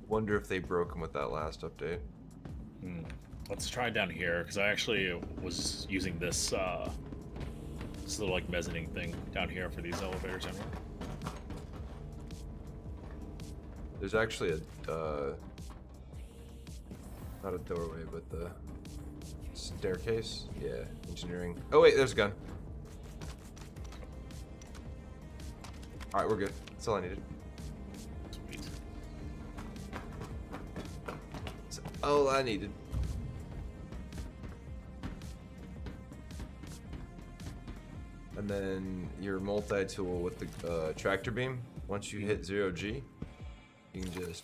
Speaker 1: Wonder if they broke them with that last update.
Speaker 14: Let's try down here because I actually was using this this little like mezzanine thing down here for these elevators anyway.
Speaker 1: There's actually a not a doorway, but the staircase. Yeah, engineering. Oh wait, there's a gun. All right, we're good. That's all I needed.
Speaker 14: Sweet.
Speaker 1: That's all I needed. And then your multi-tool with the tractor beam. Once you hit 0G, you can just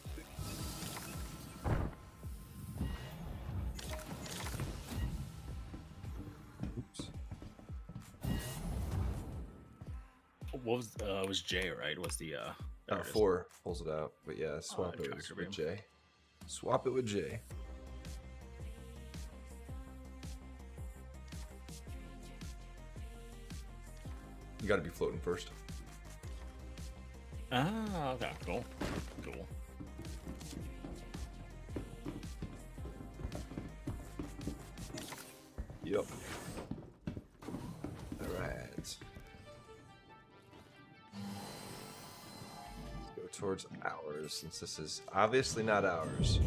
Speaker 14: What was it was J, right? What's the there it is.
Speaker 1: 4 pulls it out. But yeah, swap it
Speaker 14: tractor
Speaker 1: with
Speaker 14: beam.
Speaker 1: J. Swap it with J. You gotta be floating first.
Speaker 14: Ah, okay, cool. Cool.
Speaker 1: Yep. Alright. Let's go towards ours, since this is obviously not ours.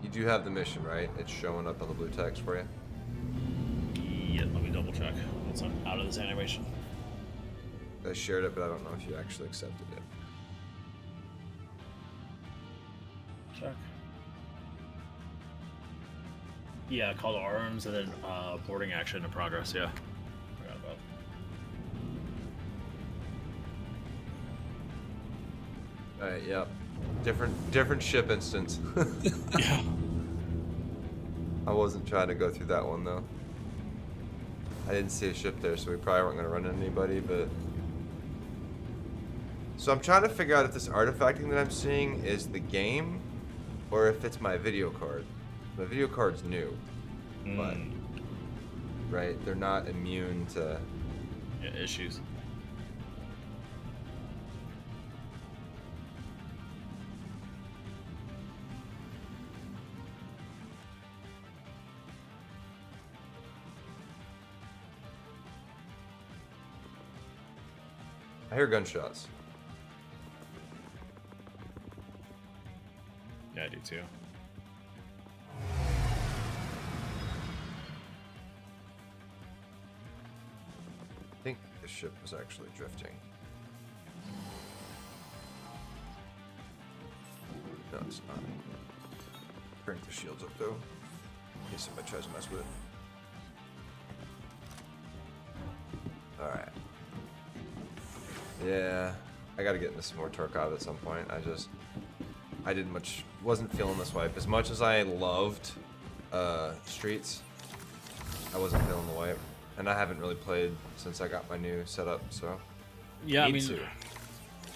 Speaker 1: You do have the mission, right? It's showing up on the blue text for you?
Speaker 14: Yeah, let me double check. Once I'm out of this animation.
Speaker 1: I shared it, but I don't know if you actually accepted it.
Speaker 14: Check. Yeah, call to arms and then boarding action in progress, yeah. Forgot about.
Speaker 1: Alright, yep. Different ship instance.
Speaker 14: Yeah.
Speaker 1: I wasn't trying to go through that one though. I didn't see a ship there, so we probably weren't gonna run into anybody, but so I'm trying to figure out if this artifacting that I'm seeing is the game or if it's my video card. My video card's new. But right, they're not immune to
Speaker 14: issues.
Speaker 1: I hear gunshots.
Speaker 14: Yeah, I do too.
Speaker 1: I think the ship was actually drifting. No, it's not. Crank the shields up though, in case somebody tries to mess with it. Alright. Yeah, I gotta get into some more Tarkov at some point. Wasn't feeling this wipe. As much as I loved Streets, I wasn't feeling the wipe. And I haven't really played since I got my new setup, so.
Speaker 14: Yeah, I mean,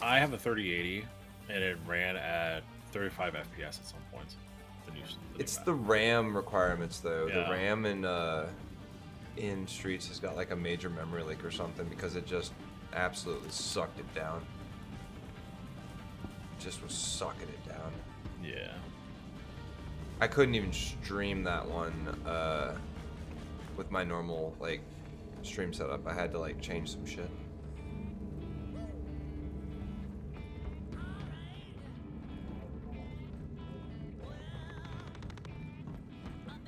Speaker 14: I have a 3080 and it ran at 35 FPS at some points.
Speaker 1: It's the RAM requirements though.
Speaker 14: Yeah.
Speaker 1: The RAM in Streets has got like a major memory leak or something because it just absolutely sucked it down. Just was sucking it down.
Speaker 14: Yeah.
Speaker 1: I couldn't even stream that one with my normal like stream setup. I had to like change some shit.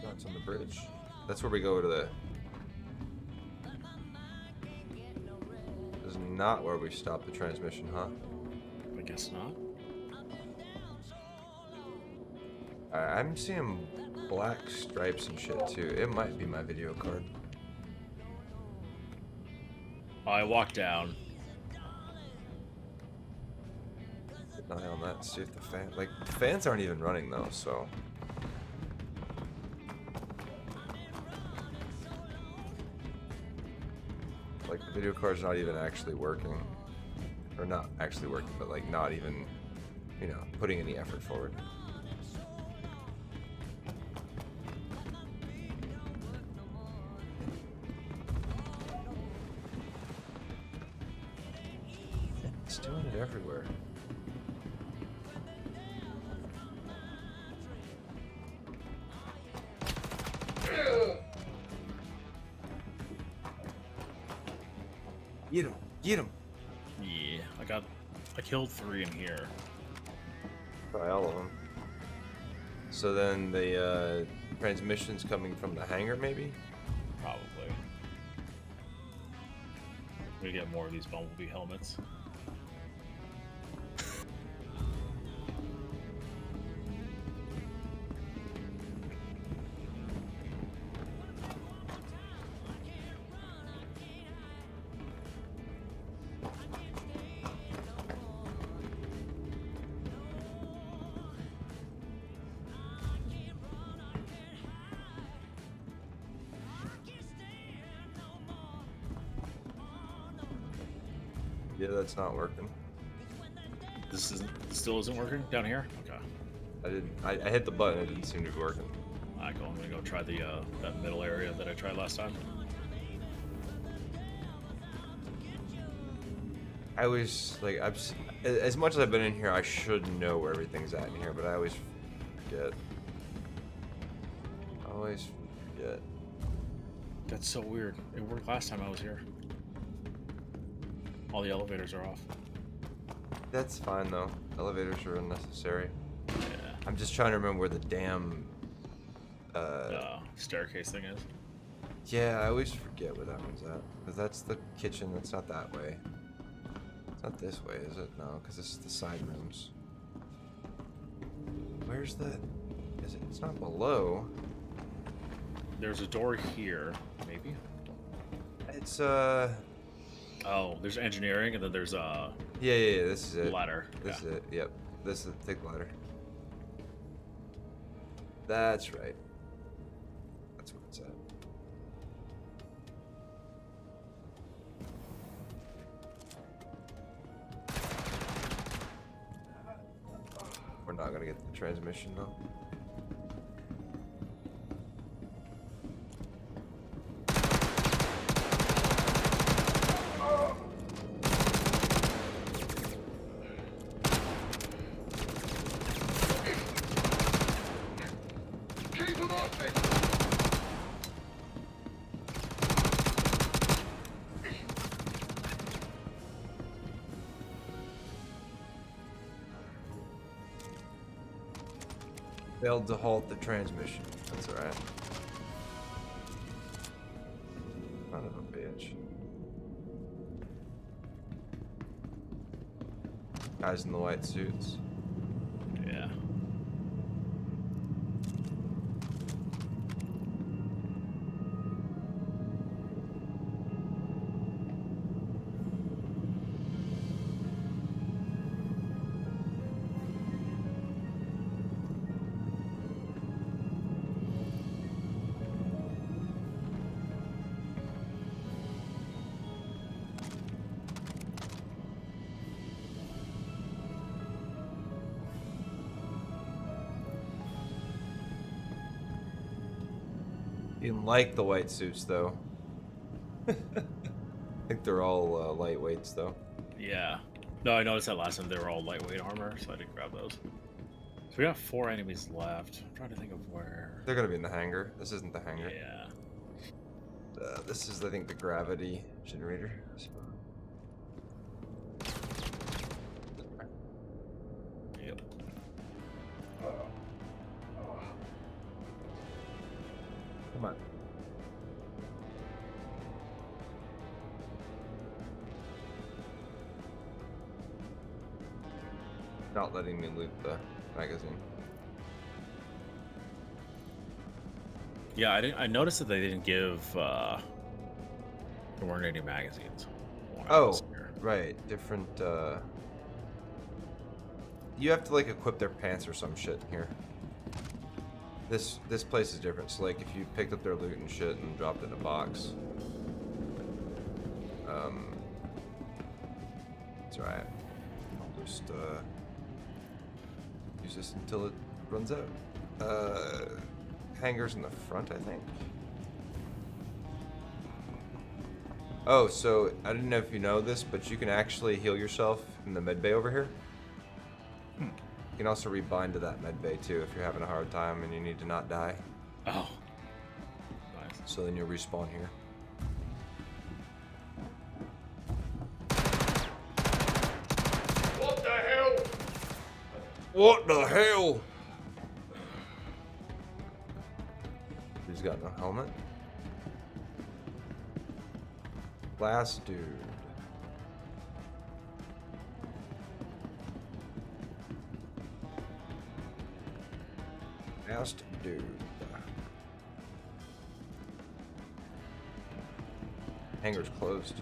Speaker 1: That's on the bridge. That's where we go to the. This is not where we stop the transmission, huh?
Speaker 14: I guess not.
Speaker 1: I'm seeing black stripes and shit too. It might be my video card.
Speaker 14: I walked down.
Speaker 1: Keep an eye on that. See if the the fans aren't even running though. So. Like the video card's not even actually working, or not actually working, but like not even, you know, putting any effort forward. It's doing it everywhere. Get him! Get him!
Speaker 14: Yeah, I killed 3 in here.
Speaker 1: Probably all of them. So then the transmission's coming from the hangar, maybe?
Speaker 14: Probably. We get more of these Bumblebee helmets.
Speaker 1: Yeah, that's not working.
Speaker 14: This still isn't working down here? Okay.
Speaker 1: I hit the button, it didn't seem to be working.
Speaker 14: Alright, cool. I'm gonna go try the that middle area that I tried last time.
Speaker 1: I was like, as much as I've been in here, I should know where everything's at in here, but I always forget. Always forget.
Speaker 14: That's so weird. It worked last time I was here. All the elevators are off.
Speaker 1: That's fine though. Elevators are unnecessary.
Speaker 14: Yeah.
Speaker 1: I'm just trying to remember where the damn
Speaker 14: staircase thing is.
Speaker 1: Yeah, I always forget where that one's at. Because that's the kitchen, that's not that way. It's not this way, is it? No, because this is the side rooms. Where's the... Is it? It's not below.
Speaker 14: There's a door here, maybe?
Speaker 1: It's,
Speaker 14: Oh, there's engineering, and then there's,
Speaker 1: Yeah, this is it.
Speaker 14: Ladder.
Speaker 1: This is it, yep. This is the ladder. That's right. That's where it's at. We're not gonna get the transmission though. Failed to halt the transmission. That's alright. Son of a bitch. Guys in the white suits.
Speaker 14: Yeah.
Speaker 1: Didn't like the white suits though. I think they're all lightweights though.
Speaker 14: Yeah. No, I noticed that last time they were all lightweight armor, so I didn't grab those. So we got 4 enemies left. I'm trying to think of where.
Speaker 1: They're gonna be in the hangar. This isn't the hangar.
Speaker 14: Yeah.
Speaker 1: This is, I think, the gravity generator.
Speaker 14: Yep.
Speaker 1: Come on. Not letting me loot the magazine.
Speaker 14: Yeah, I noticed that they didn't give. There weren't any magazines. want.
Speaker 1: Oh, right. Different. You have to like equip their pants or some shit here. This place is different. So like if you picked up their loot and shit and dropped it in a box. It's alright. I'll just use this until it runs out. Hangers in the front, I think. Oh, so I didn't know if you know this, but you can actually heal yourself in the med bay over here. You can also rebind to that med bay too if you're having a hard time and you need to not die.
Speaker 14: Oh. Nice.
Speaker 1: So then you'll respawn here.
Speaker 11: What the hell?
Speaker 1: What the hell? He's got no helmet. Last dude. Last dude. Hangar's closed.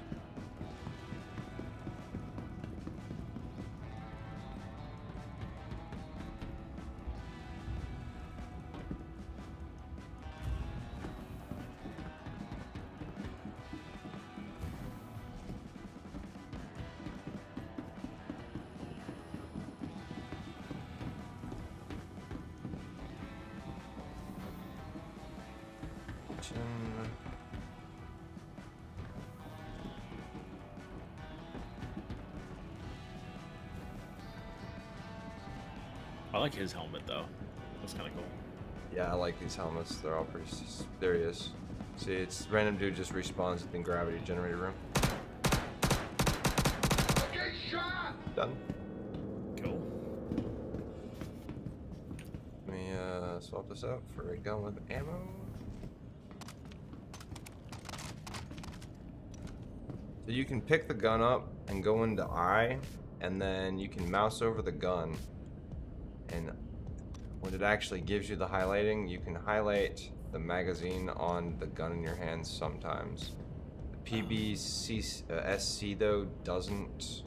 Speaker 14: I like his helmet though. That's kind of cool.
Speaker 1: Yeah, I like these helmets. They're all pretty. There he is. See, it's random dude just respawns in gravity generator room.
Speaker 11: Okay, shot.
Speaker 1: Done.
Speaker 14: Cool.
Speaker 1: Let me swap this out for a gun with ammo. So you can pick the gun up and go into I, and then you can mouse over the gun. And when it actually gives you the highlighting, you can highlight the magazine on the gun in your hands sometimes. The PBSC though doesn't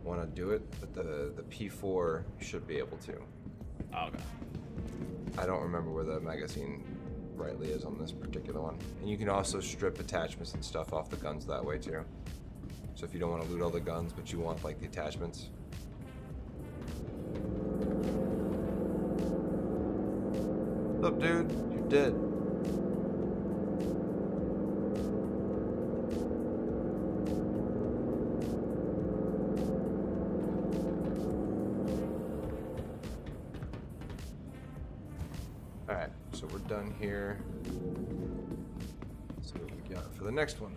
Speaker 1: want to do it, but the P4 should be able to.
Speaker 14: Oh, okay.
Speaker 1: I don't remember where the magazine rightly is on this particular one. And you can also strip attachments and stuff off the guns that way too. So if you don't want to loot all the guns, but you want like the attachments. What's up, dude? You're dead. Alright, so we're done here. Let's see what we got for the next one.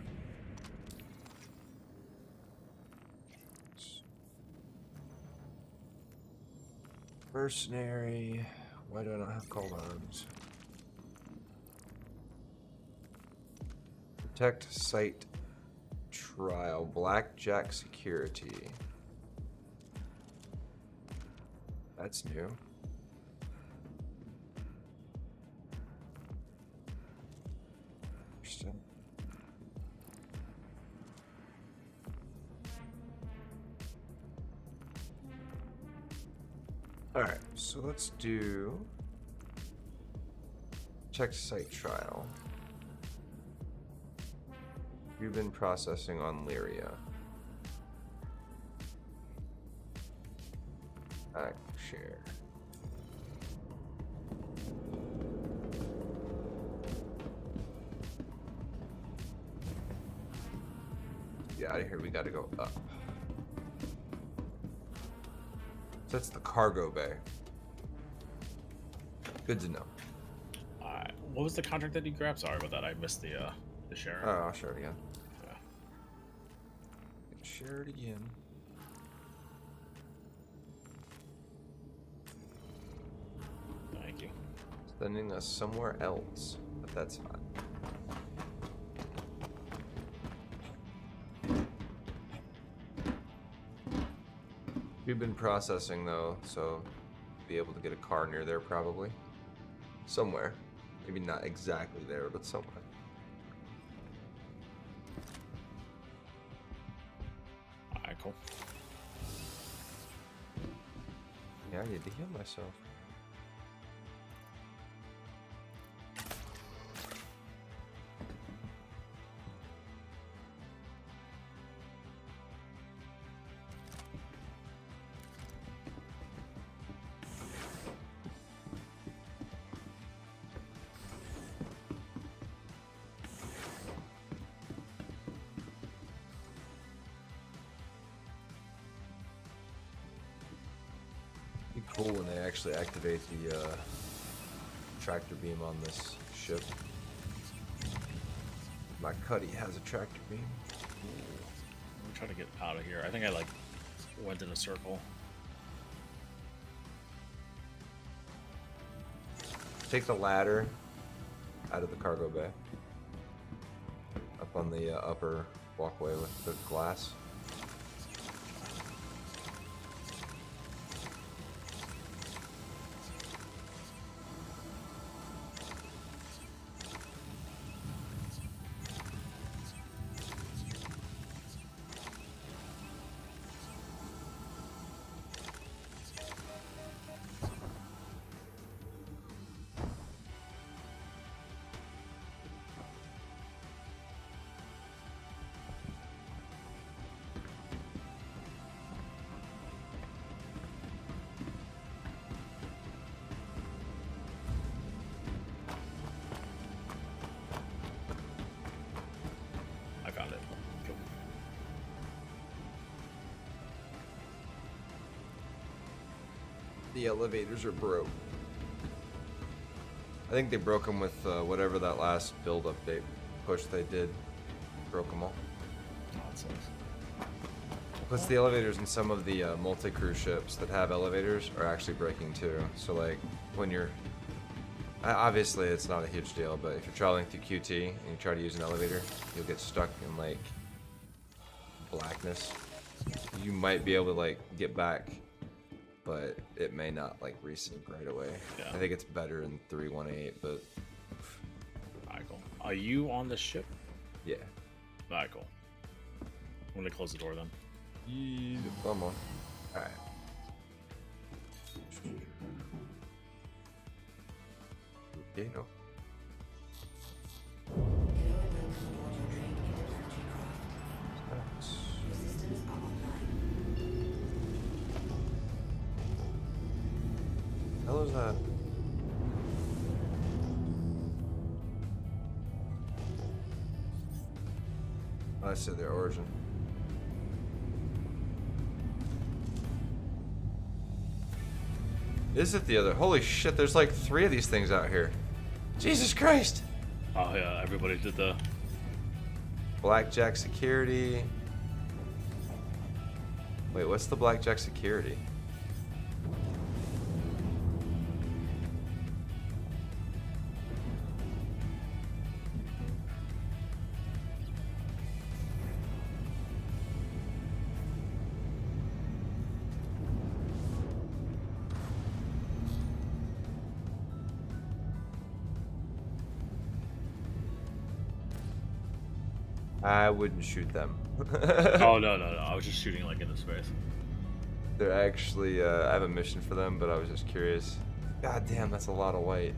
Speaker 1: Mercenary. Why do I not have call arms? Protect site trial. Blackjack security. That's new. Interesting. Alright, so let's do check site trial. You've been processing on Lyria. Share. Get out of here, we gotta go up. So that's the cargo bay. Good to know.
Speaker 14: Alright, what was the contract that you grabbed? Sorry about that, I missed the share.
Speaker 1: Oh, I'll share it again.
Speaker 14: Yeah.
Speaker 1: Share it again.
Speaker 14: Thank you.
Speaker 1: Sending us somewhere else, but that's fine. We've been processing though, so be able to get a car near there probably. Somewhere. Maybe not exactly there, but somewhere.
Speaker 14: Alright, cool.
Speaker 1: Yeah, I need to heal myself. Be cool when they actually activate the tractor beam on this ship. My Cuddy has a tractor beam.
Speaker 14: I'm trying to get out of here. I think I like went in a circle.
Speaker 1: Take the ladder out of the cargo bay. Up on the upper walkway with the glass.
Speaker 14: I found it. Cool.
Speaker 1: The elevators are broke. I think they broke them with whatever that last build update push they did. Broke them all.
Speaker 14: Oh, that sucks.
Speaker 1: Plus the elevators in some of the multi-crew ships that have elevators are actually breaking too. So like when you're... Obviously it's not a huge deal, but if you're traveling through QT and you try to use an elevator, you'll get stuck in like blackness. You might be able to like get back, but it may not like resync right away.
Speaker 14: Yeah.
Speaker 1: I think it's better in 3.18, but
Speaker 14: Alright, cool. Are you on the ship?
Speaker 1: yeah.
Speaker 14: Alright, cool. I'm gonna close the door then.
Speaker 1: Yeah, come on. Alright. Okay, no. Hell is that? I said their origin. Is it the other? Holy shit, there's like 3 of these things out here. Jesus Christ!
Speaker 14: Oh yeah, everybody did the...
Speaker 1: Blackjack security. Wait, what's the blackjack security? I wouldn't shoot them.
Speaker 14: Oh no, I was just shooting like into space.
Speaker 1: They're actually, I have a mission for them, but I was just curious. God damn, that's a lot of white.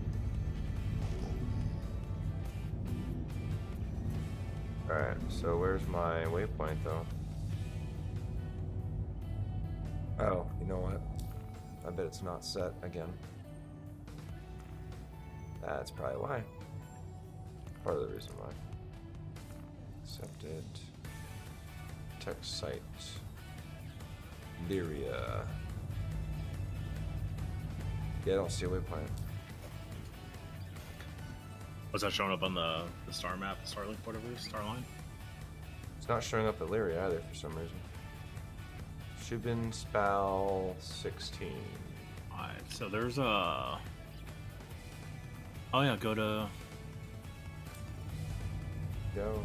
Speaker 1: Alright, so where's my waypoint though? Oh, you know what? I bet it's not set again. That's probably why. Part of the reason why. Accepted. Text site. Lyria. Yeah, I don't see a waypoint.
Speaker 14: Was that showing up on the star map, the Starlink, whatever, Starline?
Speaker 1: It's not showing up at Lyria either for some reason. Shubin Spal 16.
Speaker 14: Alright, so there's a... Oh yeah, go to...
Speaker 1: Go.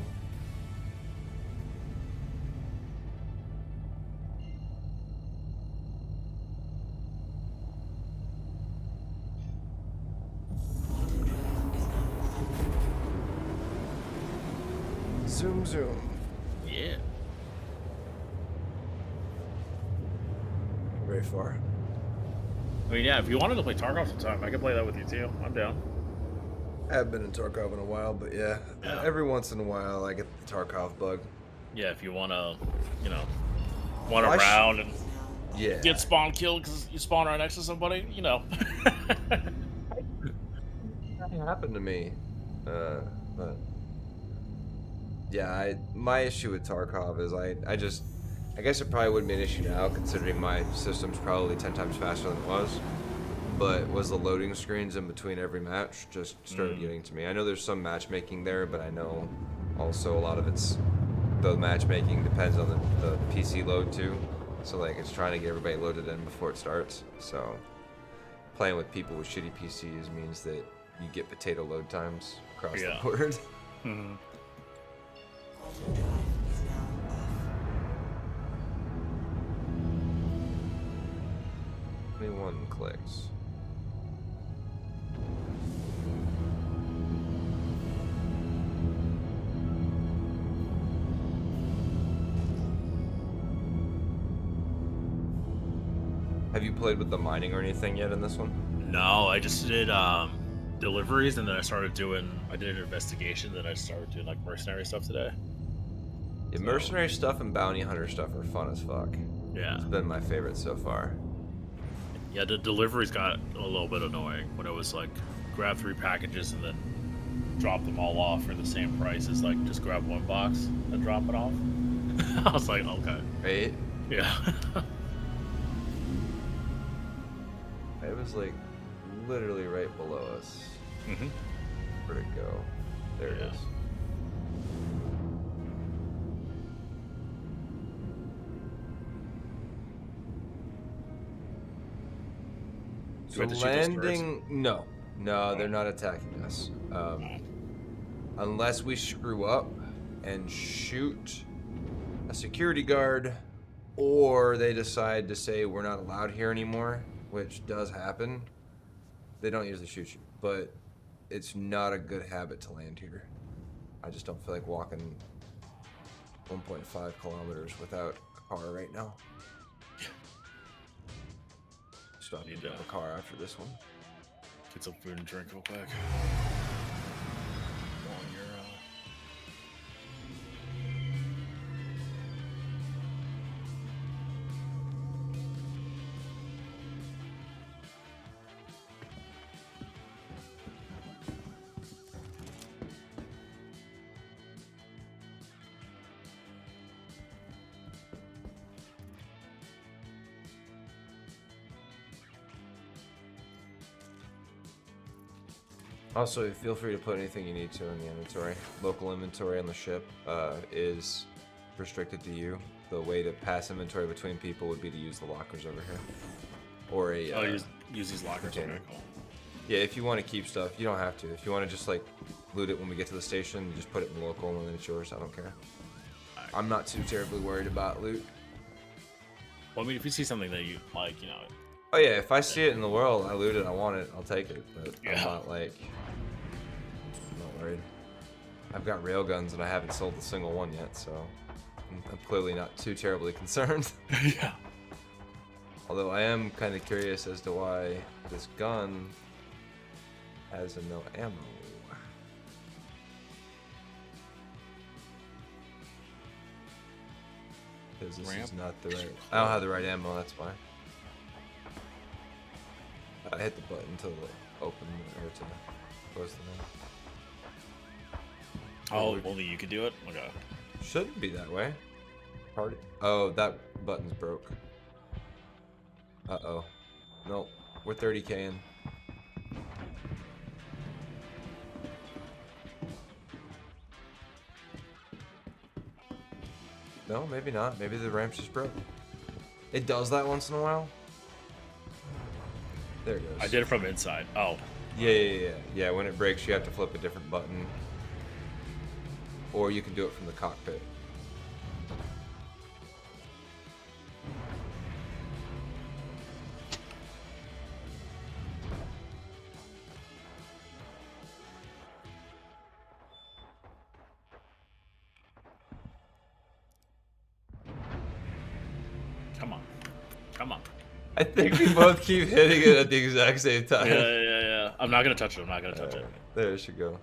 Speaker 1: Zoom, zoom.
Speaker 14: Yeah.
Speaker 1: far.
Speaker 14: I mean, yeah, if you wanted to play Tarkov sometime, I could play that with you too. I'm down.
Speaker 1: I haven't been in Tarkov in a while, but yeah, every once in a while I get the Tarkov bug.
Speaker 14: Yeah, if you want to, you know, run around and get spawn killed because you spawn right next to somebody, you know.
Speaker 1: That happened to me. But yeah, my issue with Tarkov is I guess it probably wouldn't be an issue now considering my system's probably 10 times faster than it was. But was the loading screens in between every match just started getting to me. I know there's some matchmaking there, but I know also a lot of the matchmaking depends on the PC load too. So like it's trying to get everybody loaded in before it starts. So playing with people with shitty PCs means that you get potato load times across the board.
Speaker 14: Mm-hmm.
Speaker 1: 21 clicks. Have you played with the mining or anything yet in this one?
Speaker 14: No, I just did deliveries, and then I did an investigation, then I started doing like mercenary stuff today.
Speaker 1: Yeah, mercenary stuff and bounty hunter stuff are fun as fuck.
Speaker 14: Yeah.
Speaker 1: It's been my favorite so far.
Speaker 14: Yeah, the deliveries got a little bit annoying when it was like grab 3 packages and then drop them all off for the same price as like just grab 1 box and drop it off. I was like, okay.
Speaker 1: Right?
Speaker 14: Yeah.
Speaker 1: It was like literally right below us.
Speaker 14: Mm-hmm.
Speaker 1: Where'd it go? There it is. So landing, no, they're not attacking us. Unless we screw up and shoot a security guard, or they decide to say we're not allowed here anymore, which does happen. They don't usually shoot you, but it's not a good habit to land here. I just don't feel like walking 1.5 kilometers without a car right now. Stop and grab a car after this one.
Speaker 14: Get some food and drink real quick. While you're,
Speaker 1: Also, feel free to put anything you need to in the inventory. Local inventory on the ship is restricted to you. The way to pass inventory between people would be to use the lockers over here. Or a...
Speaker 14: use these lockers. Okay, cool.
Speaker 1: Yeah, if you want to keep stuff, you don't have to. If you want to just, like, loot it when we get to the station, you just put it in the local and then it's yours. I don't care. Right. I'm not too terribly worried about loot.
Speaker 14: Well, I mean, if you see something that you like, you know...
Speaker 1: Oh, yeah, if I see it in the world, I loot it, I want it, I'll take it. But I'm not, like... I've got railguns and I haven't sold a single one yet, so I'm clearly not too terribly concerned.
Speaker 14: Yeah.
Speaker 1: Although I am kind of curious as to why this gun has no ammo. Because this is not the right... I don't have the right ammo, that's why. I hit the button to open or to close the menu.
Speaker 14: Oh, only you could do it? Okay.
Speaker 1: Shouldn't be that way. Party. Oh, that button's broke. Uh-oh. Nope. We're 30k in. No, maybe not. Maybe the ramp's just broke. It does that once in a while. There it goes.
Speaker 14: I did it from inside. Oh.
Speaker 1: Yeah, when it breaks, you have to flip a different button. Or you can do it from the cockpit.
Speaker 14: Come on. Come on.
Speaker 1: I think we both keep hitting it at the exact same time.
Speaker 14: Yeah. I'm not gonna touch it. I'm not gonna touch it.
Speaker 1: There it should go.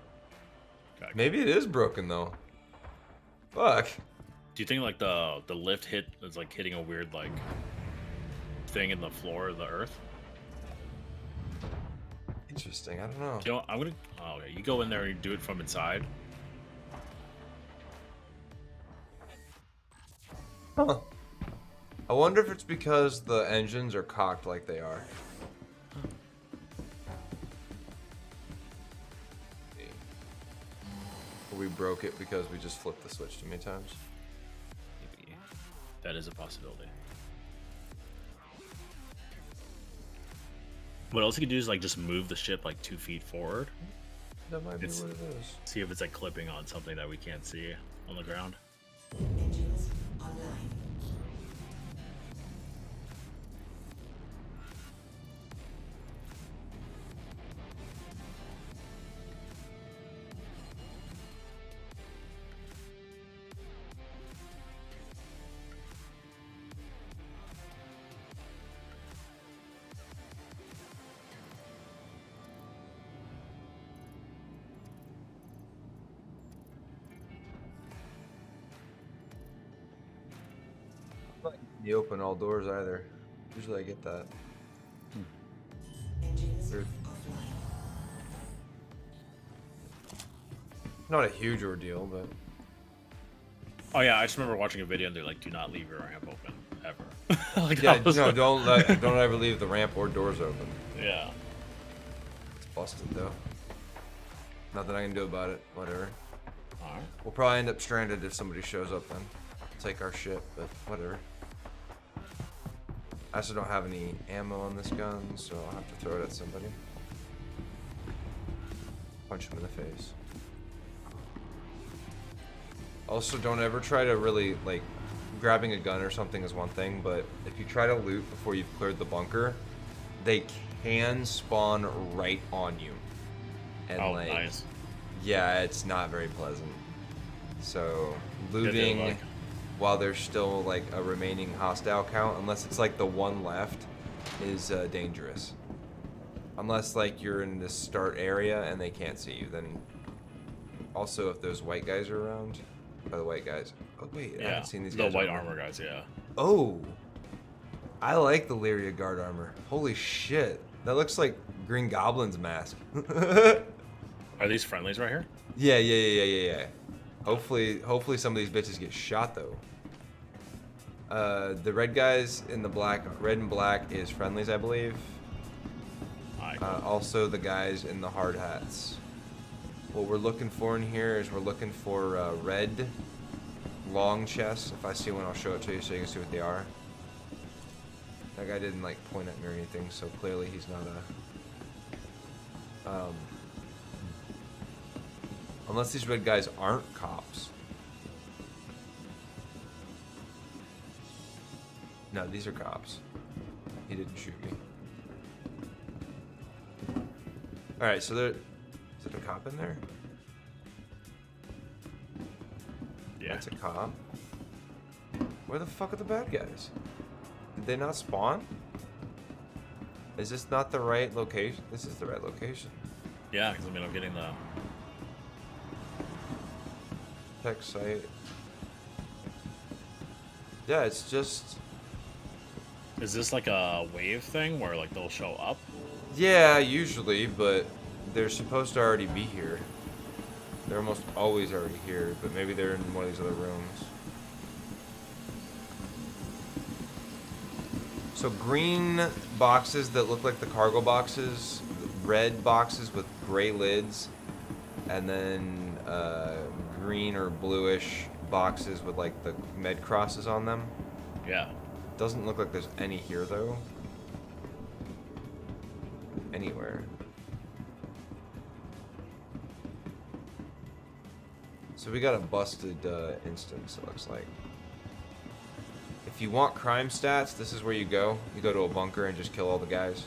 Speaker 14: Okay.
Speaker 1: Maybe it is broken though. Fuck.
Speaker 14: Do you think like the lift hit is like hitting a weird like thing in the floor of the earth?
Speaker 1: Interesting. I don't know.
Speaker 14: You know, I'm gonna. Oh, okay. You go in there and you do it from inside.
Speaker 1: Huh. I wonder if it's because the engines are cocked like they are. Or we broke it because we just flipped the switch too many times.
Speaker 14: Maybe. That is a possibility. What else you could do is like just move the ship like 2 feet forward.
Speaker 1: That might be what it is.
Speaker 14: See if it's like clipping on something that we can't see on the ground.
Speaker 4: Engines online.
Speaker 1: You open all doors either. Usually I get that. Weird. Not a huge ordeal, but
Speaker 14: Oh yeah, I just remember watching a video and they're like, "Do not leave your ramp open ever." Like,
Speaker 1: yeah,
Speaker 14: that was-
Speaker 1: no, don't ever leave the ramp or doors open.
Speaker 14: Yeah.
Speaker 1: It's busted though. Nothing I can do about it. Whatever.
Speaker 14: Alright.
Speaker 1: We'll probably end up stranded if somebody shows up then. Take our ship, but whatever. I also don't have any ammo on this gun, so I'll have to throw it at somebody. Punch him in the face. Also, don't ever try to really, like, grabbing a gun or something is one thing, but if you try to loot before you've cleared the bunker, they can spawn right on you. And
Speaker 14: Oh,
Speaker 1: like,
Speaker 14: nice.
Speaker 1: yeah, it's not very pleasant. So,
Speaker 14: they're
Speaker 1: looting
Speaker 14: like-
Speaker 1: while there's still like a remaining hostile count, unless it's like the one left, is dangerous. Unless like you're in this start area and they can't see you, then also if those white guys are around, by the white guys. Oh wait, I
Speaker 14: Yeah.
Speaker 1: haven't seen these
Speaker 14: The
Speaker 1: guys.
Speaker 14: white armor guys, yeah.
Speaker 1: Oh, I like the Lyria guard armor. Holy shit, that looks like Green Goblin's mask.
Speaker 14: Are these friendlies right here?
Speaker 1: Yeah. Hopefully some of these bitches get shot though. The red guys in the red and black is friendlies, I believe. Also the guys in the hard hats. What we're looking for in here is we're looking for red long chests. If I see one, I'll show it to you so you can see what they are. That guy didn't like point at me or anything, so clearly he's not a. Unless these red guys aren't cops. No, these are cops. He didn't shoot me. Alright, so there... Is it a cop in there?
Speaker 14: Yeah.
Speaker 1: That's a cop. Where the fuck are the bad guys? Did they not spawn? Is this not the right location? This is the right location.
Speaker 14: Yeah, because I mean I'm getting the
Speaker 1: Tech site. Yeah, it's just...
Speaker 14: Is this like a wave thing where like they'll show up?
Speaker 1: Yeah, usually, but they're supposed to already be here. They're almost always already here, but maybe they're in one of these other rooms. So green boxes that look like the cargo boxes, red boxes with gray lids, and then green or bluish boxes with like the med crosses on them.
Speaker 14: Yeah.
Speaker 1: Doesn't look like there's any here though. Anywhere. So we got a busted instance, it looks like. If you want crime stats, this is where you go. You go to a bunker and just kill all the guys.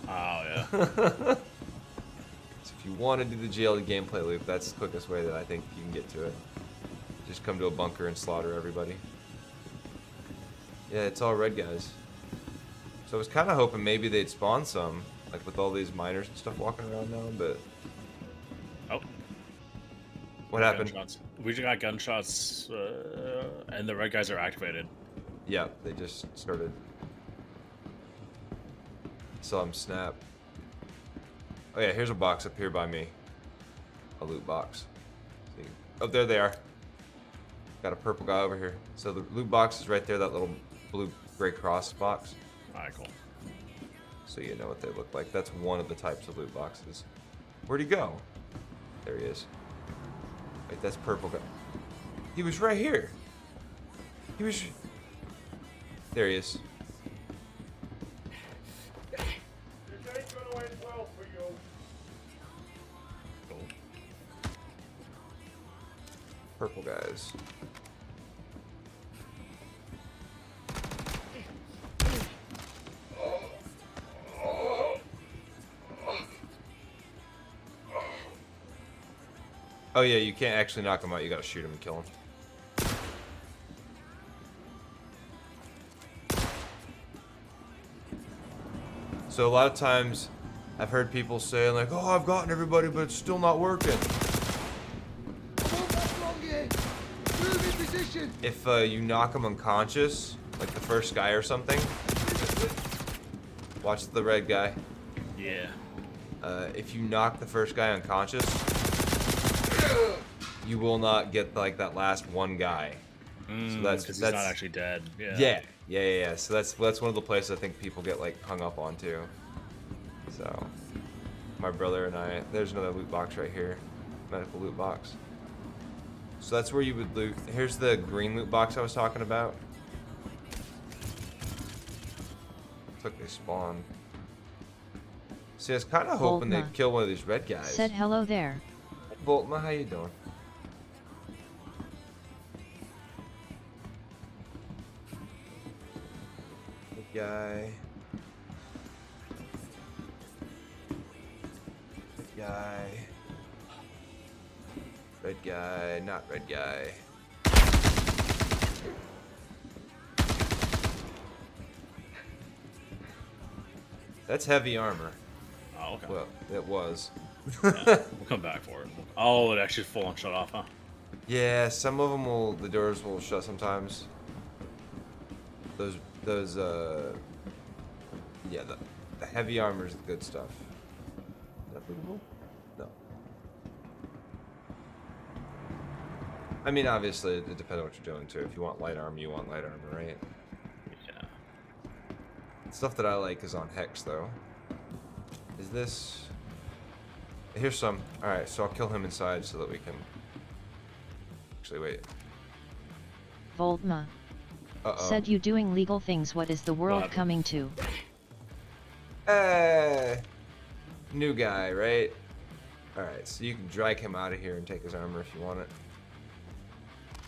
Speaker 14: Oh, yeah.
Speaker 1: So if you want to do the GLD gameplay loop, that's the quickest way that I think you can get to it. Just come to a bunker and slaughter everybody. Yeah, it's all red guys. So I was kind of hoping maybe they'd spawn some, like with all these miners and stuff walking around now, but...
Speaker 14: Oh.
Speaker 1: What happened?
Speaker 14: Gunshots. We just got gunshots, and the red guys are activated.
Speaker 1: Yeah, they just started. Saw him snap. Oh yeah, here's a box up here by me. A loot box. See? Oh, there they are. Got a purple guy over here. So the loot box is right there, that little blue gray cross box.
Speaker 14: Alright, cool.
Speaker 1: So you know what they look like. That's one of the types of loot boxes. Where'd he go? There he is. Wait, that's purple guy. He was right here. He was... There he is. Purple guys. Oh yeah, you can't actually knock him out, you gotta shoot him and kill him. So a lot of times, I've heard people say like, oh, I've gotten everybody, but it's still not working. If you knock them unconscious, like the first guy or something, watch the red guy.
Speaker 14: Yeah.
Speaker 1: If you knock the first guy unconscious, you will not get like that last one guy. So that's
Speaker 14: he's not actually dead.
Speaker 1: Yeah. So that's one of the places I think people get like hung up on too. So my brother and I, there's another loot box right here, medical loot box. So that's where you would loot. Here's the green loot box I was talking about. Looks like they spawned. See, I was kind of hoping they'd kill one of these red guys.
Speaker 3: Said hello there.
Speaker 1: Voltma, how you doing? Red guy. Red guy. Red guy, not red guy. That's heavy armor.
Speaker 14: Oh, okay.
Speaker 1: Well, it was.
Speaker 14: Yeah, we'll come back for it. Oh, it actually full on shut off, huh?
Speaker 1: Yeah, some of them will, the doors will shut sometimes. Those, yeah, the heavy armor is the good stuff. Is that lootable? No. I mean, obviously, it depends on what you're doing, too. If you want light armor, you want light armor, right?
Speaker 14: Yeah.
Speaker 1: Stuff that I like is on Hex, though. Is this... Here's some. Alright, so I'll kill him inside so that we can... Actually, wait.
Speaker 3: Voltma. Said you doing legal things. What is the world coming to?
Speaker 1: New guy, right? Alright, so you can drag him out of here and take his armor if you want it.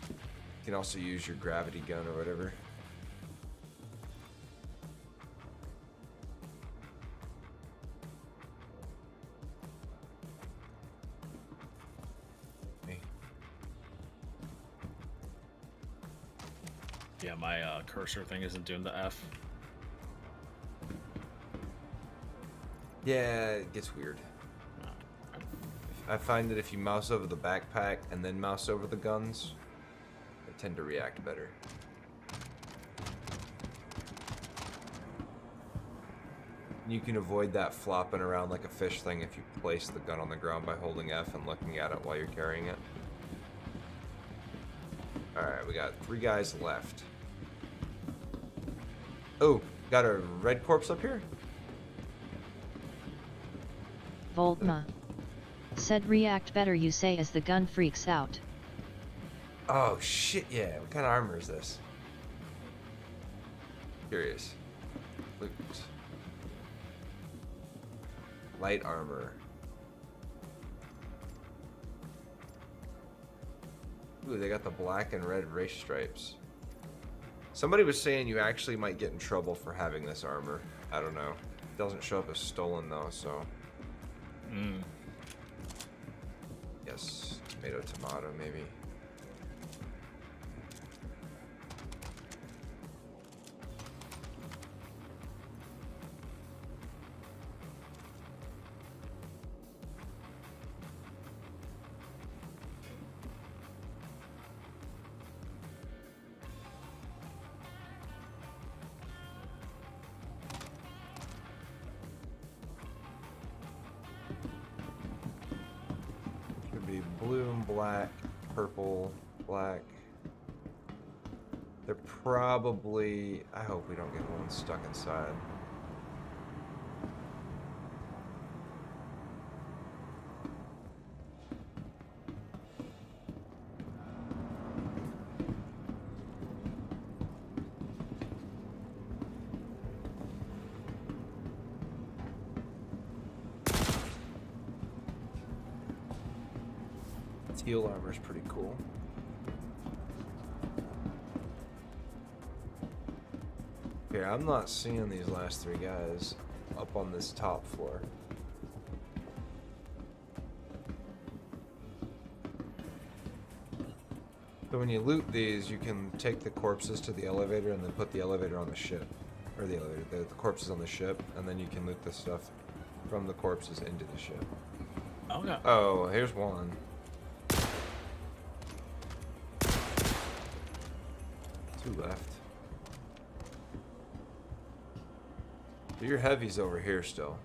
Speaker 1: You can also use your gravity gun or whatever.
Speaker 14: Yeah, my cursor thing isn't doing the F.
Speaker 1: Yeah, it gets weird. I find that if you mouse over the backpack and then mouse over the guns, they tend to react better. You can avoid that flopping around like a fish thing if you place the gun on the ground by holding F and looking at it while you're carrying it. Alright, we got 3 guys left. Oh, got a red corpse up here?
Speaker 3: Voltma. Said react better you say as the gun freaks out.
Speaker 1: Oh shit, yeah. What kind of armor is this? Curious. Loot. Light armor. Ooh, they got the black and red race stripes. Somebody was saying you actually might get in trouble for having this armor. I don't know. It doesn't show up as stolen though, so. Yes, tomato, maybe. black, purple, black. They're probably... I hope we don't get one stuck inside. Teal armor is pretty cool. Here, I'm not seeing these last three guys up on this top floor. So when you loot these, you can take the corpses to the elevator and then put the elevator on the ship. Or the elevator, the corpses on the ship, and then you can loot the stuff from the corpses into the ship.
Speaker 14: Okay.
Speaker 1: Oh, here's one. Two left. So your heavy's over here still.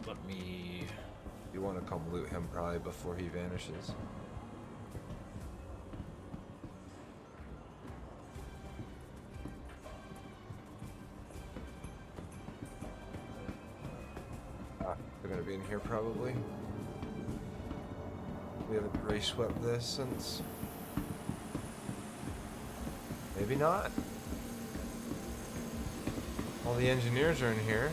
Speaker 14: Let me...
Speaker 1: You want to come loot him probably before he vanishes. They're gonna be in here probably. We haven't gray swept this since... Maybe not. All the engineers are in here.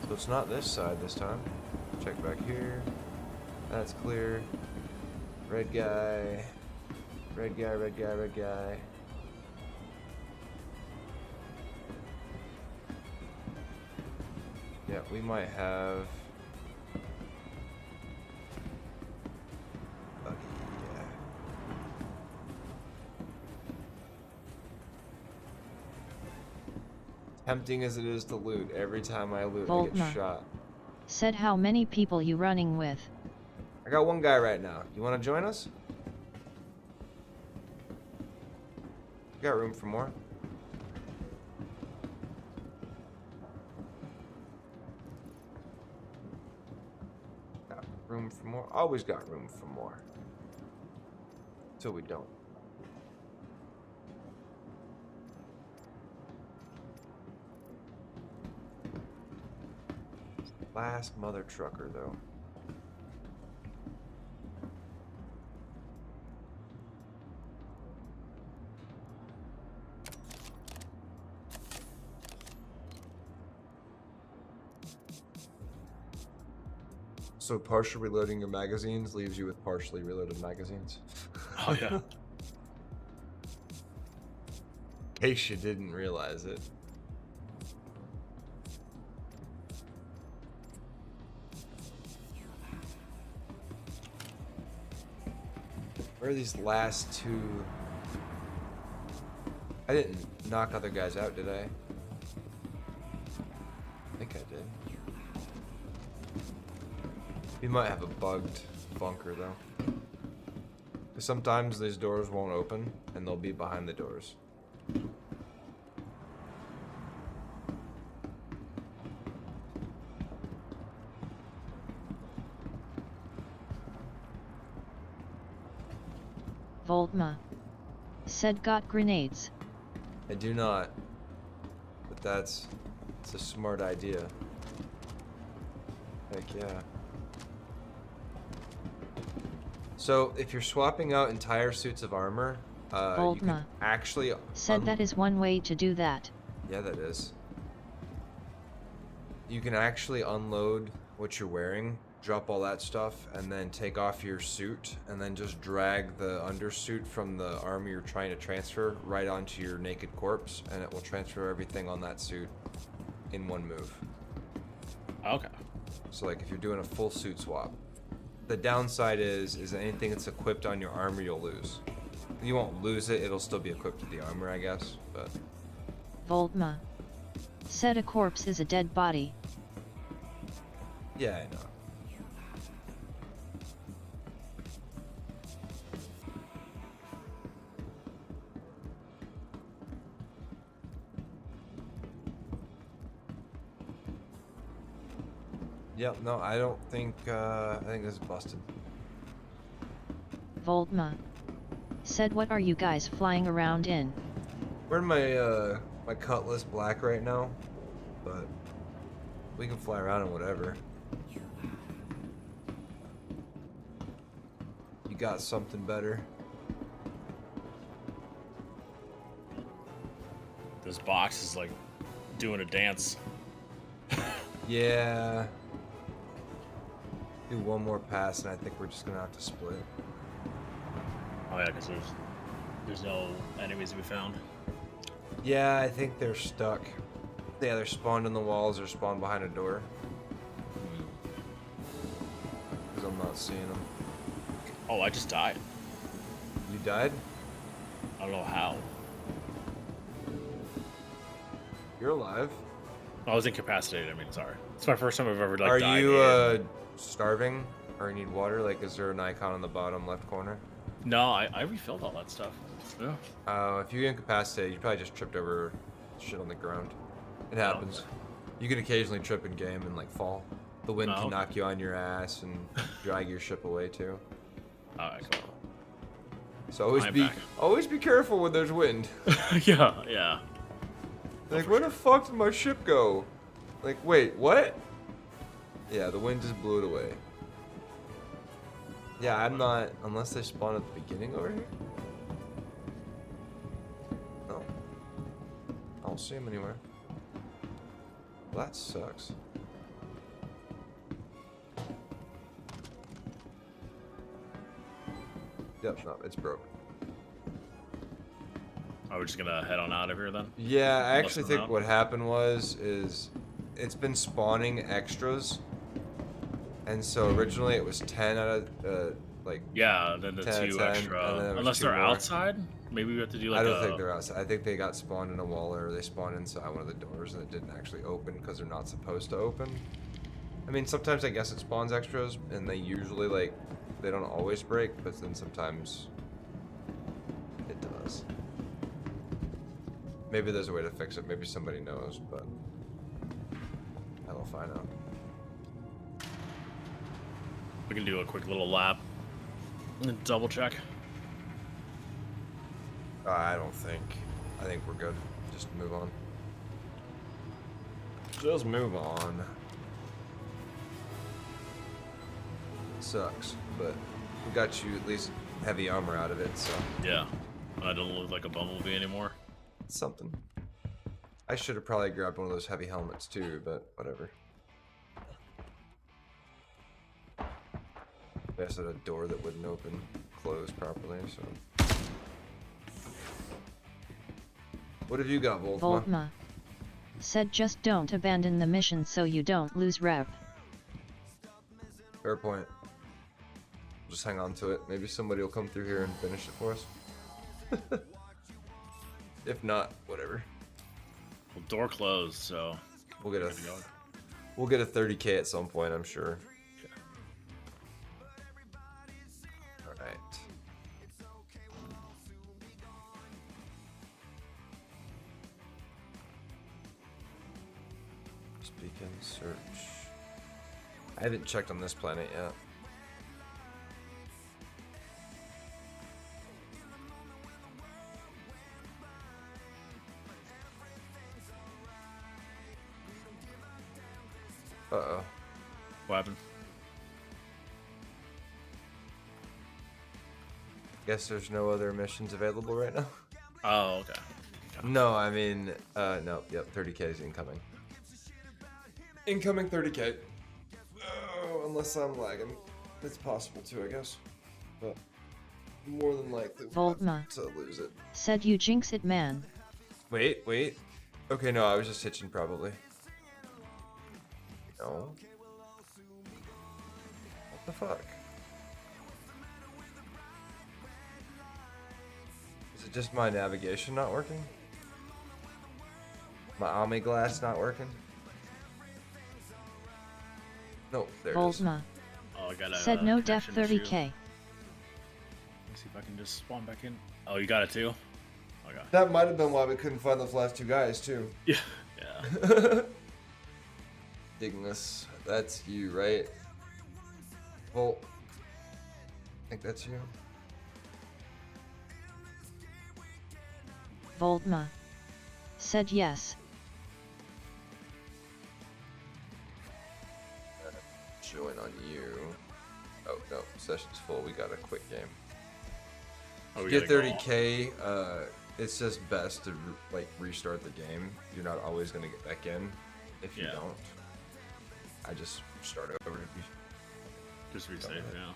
Speaker 1: So it's not this side this time. Check back here. That's clear. Red guy. Red guy, red guy, red guy. Yeah, we might have... Tempting as it is to loot, every time I loot I get shot.
Speaker 3: Said how many people you running with?
Speaker 1: I got one guy right now. You want to join us? Got room for more. Got room for more. Always got room for more. Till we don't. Last mother trucker, though. So partial reloading your magazines leaves you with partially reloaded magazines.
Speaker 14: Oh yeah.
Speaker 1: In case you didn't realize it. Where are these last two? I didn't knock other guys out, did I? I think I did. We might have a bugged bunker though. Because sometimes these doors won't open and they'll be behind the doors.
Speaker 3: Voltma. Said got grenades.
Speaker 1: I do not. But it's a smart idea. Heck yeah. So if you're swapping out entire suits of armor, you can actually
Speaker 3: said that is one way to do that.
Speaker 1: Yeah, that is. You can actually unload what you're wearing, drop all that stuff, and then take off your suit, and then just drag the undersuit from the armor you're trying to transfer right onto your naked corpse, and it will transfer everything on that suit in one move.
Speaker 14: Okay.
Speaker 1: So like if you're doing a full suit swap. The downside is anything that's equipped on your armor you'll lose. You won't lose it, it'll still be equipped to the armor, I guess, but...
Speaker 3: Voltma. Said a corpse is a dead body.
Speaker 1: Yeah, I know. Yep, no, I don't think, I think this is busted.
Speaker 3: Voltma. Said what are you guys flying around in?
Speaker 1: We're in my, my Cutlass Black right now, but we can fly around in whatever. You got something better?
Speaker 14: This box is like doing a dance.
Speaker 1: Yeah. Do one more pass, and I think we're just gonna have to split.
Speaker 14: Oh yeah, because there's no enemies to be found.
Speaker 1: Yeah, I think they're stuck. Yeah, they're spawned in the walls or spawned behind a door. Because I'm not seeing them.
Speaker 14: Oh, I just died.
Speaker 1: You died?
Speaker 14: I don't know how.
Speaker 1: You're alive.
Speaker 14: I was incapacitated. I mean, sorry. It's my first time I've ever like.
Speaker 1: Are
Speaker 14: died
Speaker 1: you
Speaker 14: in.
Speaker 1: starving or need water? Like, is there an icon on the bottom left corner?
Speaker 14: No, I refilled all that stuff. Yeah.
Speaker 1: If you get incapacitated, you probably just tripped over shit on the ground. It happens.
Speaker 14: okay.
Speaker 1: You can occasionally trip in game and like fall. The wind can
Speaker 14: okay.
Speaker 1: knock you on your ass and drag your ship away too.
Speaker 14: Alright, cool.
Speaker 1: So
Speaker 14: I'm
Speaker 1: always be careful when there's wind.
Speaker 14: yeah.
Speaker 1: Like, where the fuck did my ship go? Like, wait, what? Yeah, the wind just blew it away. Yeah, I'm not... Unless they spawn at the beginning over here? No. I don't see them anywhere. Well, that sucks. Yep, no, it's broke.
Speaker 14: Are we just gonna head on out of here then?
Speaker 1: Yeah, I
Speaker 14: Unless
Speaker 1: actually
Speaker 14: we're
Speaker 1: think
Speaker 14: not?
Speaker 1: what happened is it's been spawning extras, and so originally it was 10 out of like
Speaker 14: then the
Speaker 1: 10 out of
Speaker 14: 2
Speaker 1: 10,
Speaker 14: extra.
Speaker 1: and then there was
Speaker 14: Unless
Speaker 1: 2
Speaker 14: they're
Speaker 1: more.
Speaker 14: outside, maybe we have to do like
Speaker 1: I don't think they're outside. I think they got spawned in a wall or they spawned inside one of the doors and it didn't actually open because they're not supposed to open. I mean, sometimes I guess it spawns extras and they usually like they don't always break, but then sometimes it does. Maybe there's a way to fix it. Maybe somebody knows, but I'll find out.
Speaker 14: We can do a quick little lap and double check.
Speaker 1: I don't think. I think we're good. Just move on. Just move on. Sucks, but we got you at least heavy armor out of it, so.
Speaker 14: Yeah. I don't look like a bumblebee anymore.
Speaker 1: It's something. I should have probably grabbed one of those heavy helmets too, but whatever. I just had a door that wouldn't open, close properly, so. What have you got, Voltma?
Speaker 3: Voltma. Said just don't abandon the mission so you don't lose rep.
Speaker 1: Fair point. Just hang on to it. Maybe somebody will come through here and finish it for us. If not, whatever.
Speaker 14: Well, door closed, so
Speaker 1: we'll get a 30K at some point, I'm sure. All right. Beacon search. I haven't checked on this planet yet. Uh-oh.
Speaker 14: What happened?
Speaker 1: Guess there's no other missions available right now.
Speaker 14: Oh, okay.
Speaker 1: No, I mean, no, yep, 30K is incoming. Incoming 30K. Oh, unless I'm lagging. It's possible too, I guess. But more than likely
Speaker 3: Voltma.
Speaker 1: to lose it.
Speaker 3: Said you jinx it, man.
Speaker 1: Wait. Okay, no, I was just hitching probably. No. What the fuck? Is it just my navigation not working? My Omni glass not working? No, there it is.
Speaker 3: Voltma.
Speaker 14: Oh, I got a
Speaker 3: Said no def
Speaker 14: connection
Speaker 3: 30K.
Speaker 14: issue. Let me see if I can just spawn back in. Oh, you got it too? Okay.
Speaker 1: That might have been why we couldn't find those last two guys too.
Speaker 14: Yeah.
Speaker 1: Digging us That's you, right? Well, I think that's you.
Speaker 3: Voltma said yes.
Speaker 1: Join on you. Oh no, session's full. We got a quick game.
Speaker 14: Oh, we
Speaker 1: Get
Speaker 14: gotta go
Speaker 1: 30k. It's just best to like restart the game. You're not always gonna get back in if you don't. I just start over.
Speaker 14: Just to be safe, yeah.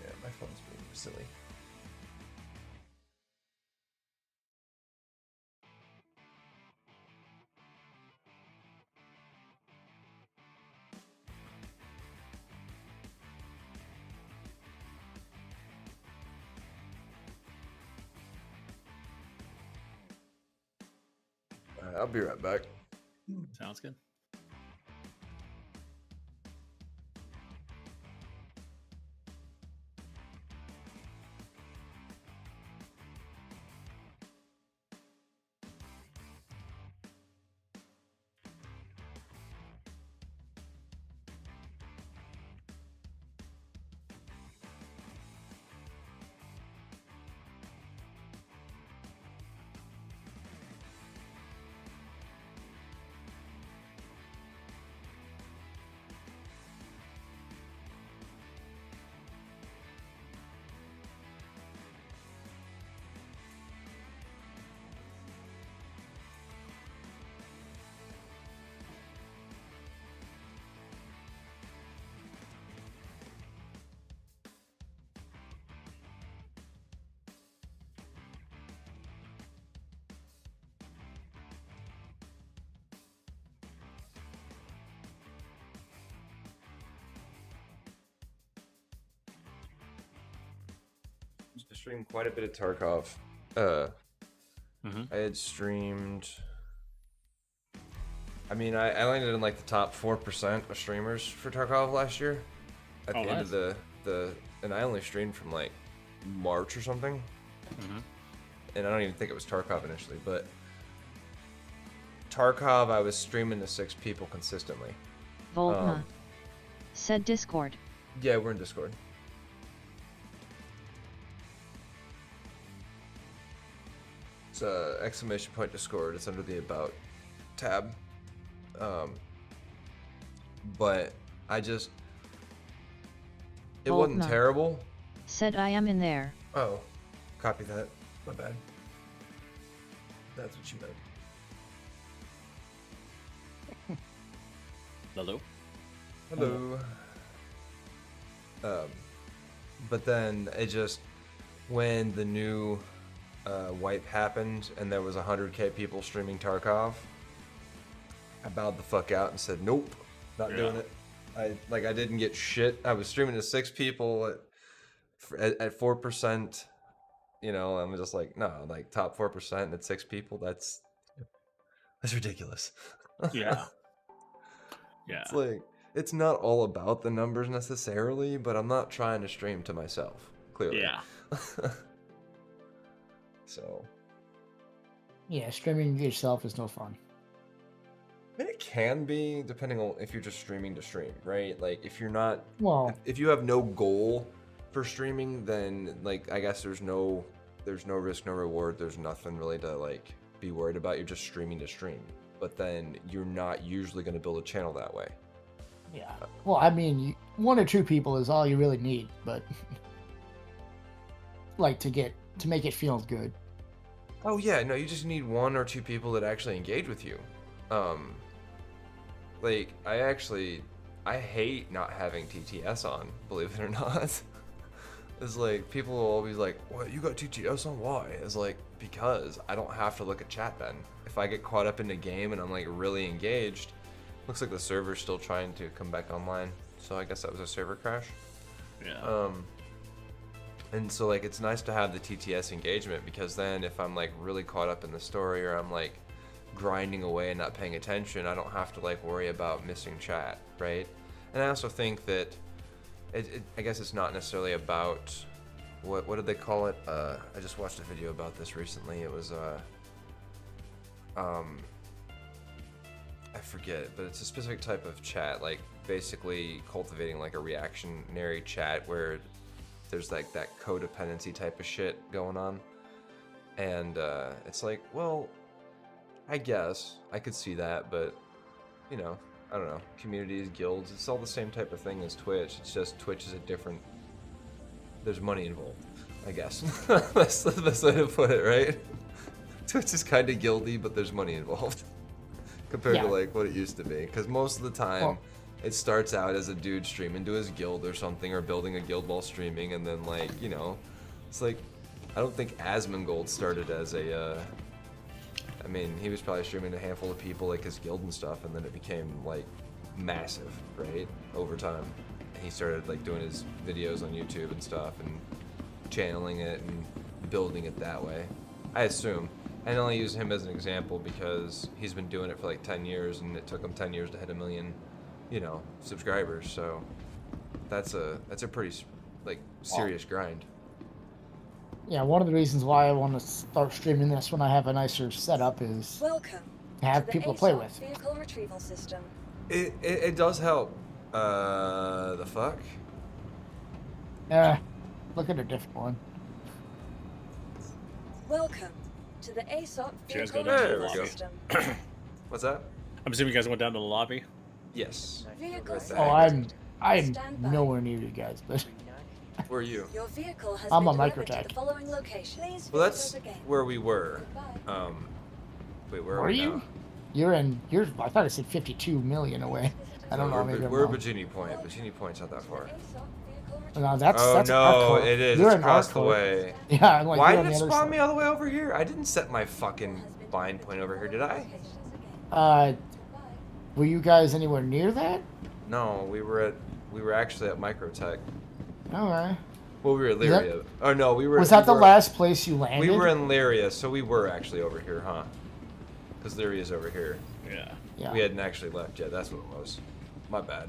Speaker 1: Yeah, my phone's being silly. I'll be right back.
Speaker 14: Sounds good.
Speaker 1: I streamed quite a bit of Tarkov. I had streamed. I mean, I landed in like the top 4% of streamers for Tarkov last year. At the end of the and I only streamed from like March or something. And I don't even think it was Tarkov initially, but Tarkov I was streaming to 6 people consistently.
Speaker 3: Voltma said Discord.
Speaker 1: Yeah, we're in Discord. It's exclamation point Discord. It's under the About tab. But I just... It wasn't terrible.
Speaker 3: Said I am in there.
Speaker 1: Oh, copy that. My bad. That's what you meant.
Speaker 14: Hello?
Speaker 1: Hello. But then it just... When the new... wipe happened and there was 100k people streaming Tarkov, I bowed the fuck out and said nope, not doing it. I didn't get shit. I was streaming to 6 people at 4%, you know. I'm just like, no, like top 4% at 6 people, that's ridiculous.
Speaker 14: Yeah.
Speaker 1: It's like, it's not all about the numbers necessarily, but I'm not trying to stream to myself, clearly.
Speaker 14: Yeah.
Speaker 1: So.
Speaker 15: Yeah, streaming to yourself is no fun.
Speaker 1: I mean, it can be, depending on if you're just streaming to stream, right? Like, if you're not...
Speaker 15: Well...
Speaker 1: If you have no goal for streaming, then, like, I guess there's no risk, no reward. There's nothing really to, like, be worried about. You're just streaming to stream. But then you're not usually going to build a channel that way.
Speaker 15: Yeah. Well, I mean, 1 or 2 people is all you really need, but... like, to make it feel good.
Speaker 1: Oh yeah, no, you just need 1 or 2 people that actually engage with you. Like, I hate not having TTS on, believe it or not. It's like, people will always like, what, you got TTS on? Why? It's like, because I don't have to look at chat then. If I get caught up in the game and I'm like really engaged, looks like the server's still trying to come back online. So I guess that was a server crash.
Speaker 14: Yeah.
Speaker 1: And so, like, it's nice to have the TTS engagement, because then if I'm, like, really caught up in the story, or I'm, like, grinding away and not paying attention, I don't have to, like, worry about missing chat, right? And I also think that, I guess it's not necessarily about, what did they call it? I just watched a video about this recently. It was, I forget, but it's a specific type of chat. Like, basically cultivating like a reactionary chat where there's like that codependency type of shit going on. And it's like, well, I guess I could see that, but you know, I don't know. Communities, guilds, it's all the same type of thing as Twitch. It's just Twitch is a different. There's money involved, I guess. That's the best way to put it, right? Twitch is kind of guildy, but there's money involved compared to like what it used to be. Because most of the time, it starts out as a dude streaming to his guild or something, or building a guild while streaming, and then like, you know, it's like, I don't think Asmongold started as a. I mean, he was probably streaming to a handful of people, like his guild and stuff, and then it became like massive, right? Over time, and he started like doing his videos on YouTube and stuff, and channeling it and building it that way. I assume. I only use him as an example because he's been doing it for like 10 years, and it took him 10 years to hit 1 million, you know, subscribers. So that's a pretty like serious grind.
Speaker 15: Yeah, one of the reasons why I want to start streaming this when I have a nicer setup is
Speaker 5: Welcome
Speaker 15: to have
Speaker 5: the
Speaker 15: people to play
Speaker 5: ASOP
Speaker 15: with.
Speaker 5: Vehicle retrieval system.
Speaker 1: It does help. The fuck?
Speaker 15: Look at a different one.
Speaker 5: Welcome to the ASOP
Speaker 14: Cheers, go
Speaker 5: Vehicle
Speaker 14: down to the
Speaker 5: retrieval
Speaker 14: lobby.
Speaker 5: system.
Speaker 1: What's that?
Speaker 14: I'm assuming you guys went down to the lobby?
Speaker 1: Yes.
Speaker 5: Vehicle
Speaker 15: Oh, I'm
Speaker 5: Stand by.
Speaker 15: nowhere near you guys, but
Speaker 1: Where are you?
Speaker 5: Your vehicle has
Speaker 15: I'm
Speaker 5: been
Speaker 15: on
Speaker 5: delivered to
Speaker 15: Microtech.
Speaker 5: the following location. Please
Speaker 1: Well,
Speaker 5: visit
Speaker 1: that's
Speaker 5: us again.
Speaker 1: where we were. Wait, where are
Speaker 15: are
Speaker 1: we
Speaker 15: you?
Speaker 1: now?
Speaker 15: You're I thought it said 52 million away. I don't know. Maybe I'm
Speaker 1: We're
Speaker 15: wrong.
Speaker 1: Virginia Point. Virginia Point's not that far.
Speaker 15: No, that's
Speaker 1: Oh
Speaker 15: that's
Speaker 1: no,
Speaker 15: Arcor.
Speaker 1: it is.
Speaker 15: You're
Speaker 1: It's
Speaker 15: in
Speaker 1: across the
Speaker 15: Arcor.
Speaker 1: way.
Speaker 15: Yeah, I'm like,
Speaker 1: why
Speaker 15: you're
Speaker 1: did
Speaker 15: on
Speaker 1: it
Speaker 15: the other
Speaker 1: spawn
Speaker 15: side.
Speaker 1: me all the way over here? I didn't set my fucking bind point over here, did I?
Speaker 15: Were you guys anywhere near that?
Speaker 1: No, we were actually at Microtech.
Speaker 15: All right.
Speaker 1: Well, we were at
Speaker 15: Is that-
Speaker 1: Lyria. Oh no, we were.
Speaker 15: Was that
Speaker 1: we
Speaker 15: the
Speaker 1: were-
Speaker 15: last place you landed?
Speaker 1: We were in Lyria, so we were actually over here, huh? Because Lyria's over here.
Speaker 14: Yeah.
Speaker 15: Yeah.
Speaker 1: We hadn't actually left yet. That's what it was. My bad.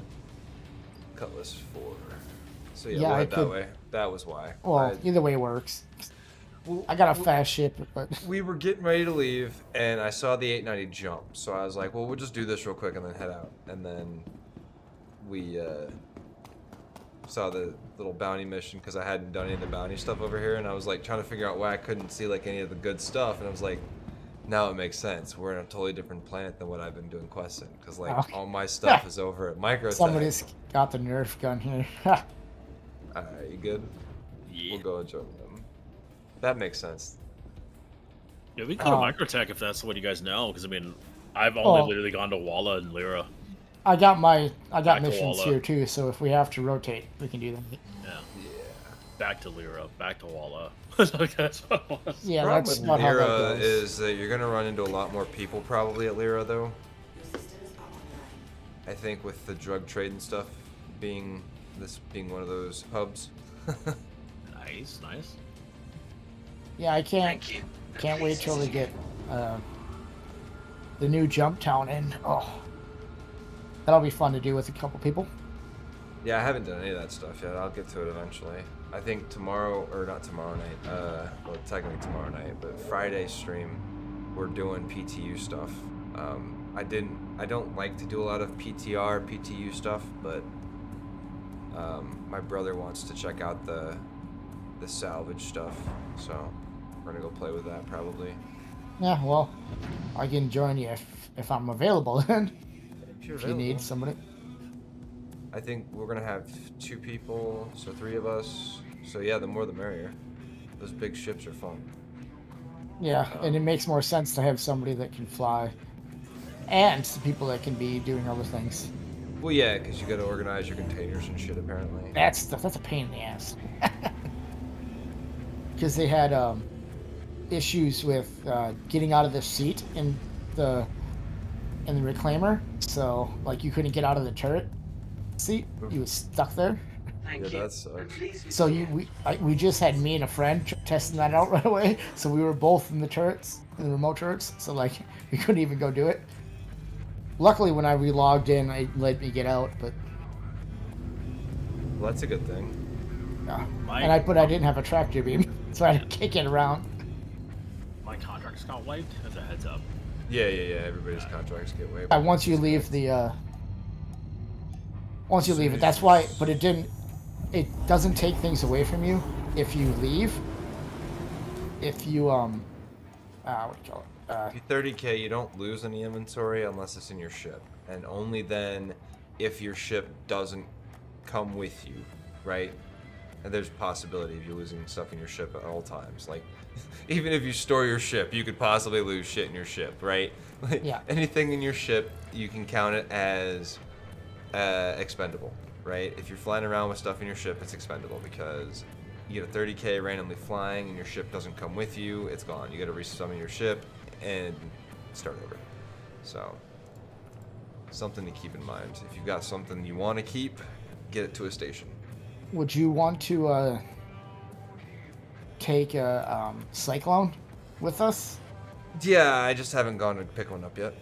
Speaker 1: Cutlass 4. So yeah,
Speaker 15: Yeah,
Speaker 1: we
Speaker 15: I
Speaker 1: went that
Speaker 15: could-
Speaker 1: way. That was why.
Speaker 15: Well, either way works. I got a fast ship, but
Speaker 1: We were getting ready to leave, and I saw the 890 jump. So I was like, well, we'll just do this real quick and then head out. And then we saw the little bounty mission because I hadn't done any of the bounty stuff over here, and I was like trying to figure out why I couldn't see like any of the good stuff, and I was like, now it makes sense. We're in a totally different planet than what I've been doing questing, because like
Speaker 15: Oh.
Speaker 1: all my stuff is over at Microtech.
Speaker 15: somebody's got the Nerf gun here.
Speaker 1: Alright, you good?
Speaker 14: Yeah.
Speaker 1: We'll go and join them. That makes sense.
Speaker 14: Yeah, we can go to Microtech if that's what you guys know, because I mean, I've only literally gone to Walla and Lyra.
Speaker 15: I got
Speaker 14: Back to
Speaker 15: missions
Speaker 14: Walla.
Speaker 15: here too, so if we have to rotate, we can do that.
Speaker 14: Yeah. Back to Lyra, back to Walla. That's what it was.
Speaker 15: Yeah,
Speaker 1: Problem
Speaker 15: that's
Speaker 1: with
Speaker 15: not how that
Speaker 1: Lyra
Speaker 15: goes.
Speaker 1: is that you're gonna run into a lot more people probably at Lyra though. I think with the drug trade and stuff being one of those hubs.
Speaker 14: Nice, nice.
Speaker 15: Yeah, I can't wait till they get the new jump town in. Oh, that'll be fun to do with a couple people.
Speaker 1: Yeah, I haven't done any of that stuff yet. I'll get to it eventually. I think tomorrow, or not tomorrow night, well, technically tomorrow night, but Friday stream, we're doing PTU stuff. I don't like to do a lot of PTR, PTU stuff, but my brother wants to check out the salvage stuff, so we're gonna go play with that probably.
Speaker 15: Yeah, well, I can join you if I'm available then.
Speaker 1: If you're
Speaker 15: If you need
Speaker 1: available.
Speaker 15: somebody.
Speaker 1: I think we're gonna have 2 people, so 3 of us. So yeah, the more the merrier. Those big ships are fun.
Speaker 15: Yeah, and it makes more sense to have somebody that can fly, and some people that can be doing other things.
Speaker 1: Well, yeah, because you gotta organize your containers and shit apparently.
Speaker 15: That's a pain in the ass. Because they had issues with getting out of the seat in the reclaimer, so like you couldn't get out of the turret seat. You was stuck there.
Speaker 6: Thank
Speaker 1: Yeah,
Speaker 6: you.
Speaker 1: that sucks.
Speaker 15: So we just had me and a friend testing that out right away. So we were both in the turrets, in the remote turrets. So like we couldn't even go do it. Luckily, when I re-logged in, it let me get out. But
Speaker 1: Well, that's a good thing.
Speaker 15: yeah, and I didn't have a tractor beam, so I had to kick it around.
Speaker 14: My contract's got wiped. As a heads up.
Speaker 1: Yeah. Everybody's contracts get waived.
Speaker 15: Once you leave the Once you leave it, that's why. But it didn't. It doesn't take things away from you if you leave. If you what do you call it?
Speaker 1: If you 30k, you don't lose any inventory unless it's in your ship, and only then if your ship doesn't come with you, right? And there's a possibility of you losing stuff in your ship at all times. Like, even if you store your ship, you could possibly lose shit in your ship, right? Like,
Speaker 15: yeah.
Speaker 1: Anything in your ship, you can count it as expendable, right? If you're flying around with stuff in your ship, it's expendable because you get a 30k randomly flying and your ship doesn't come with you, it's gone. You got to resummon your ship and start over. So, something to keep in mind. If you've got something you want to keep, get it to a station.
Speaker 15: Would you want to take a Cyclone with us?
Speaker 1: Yeah, I just haven't gone to pick one up yet.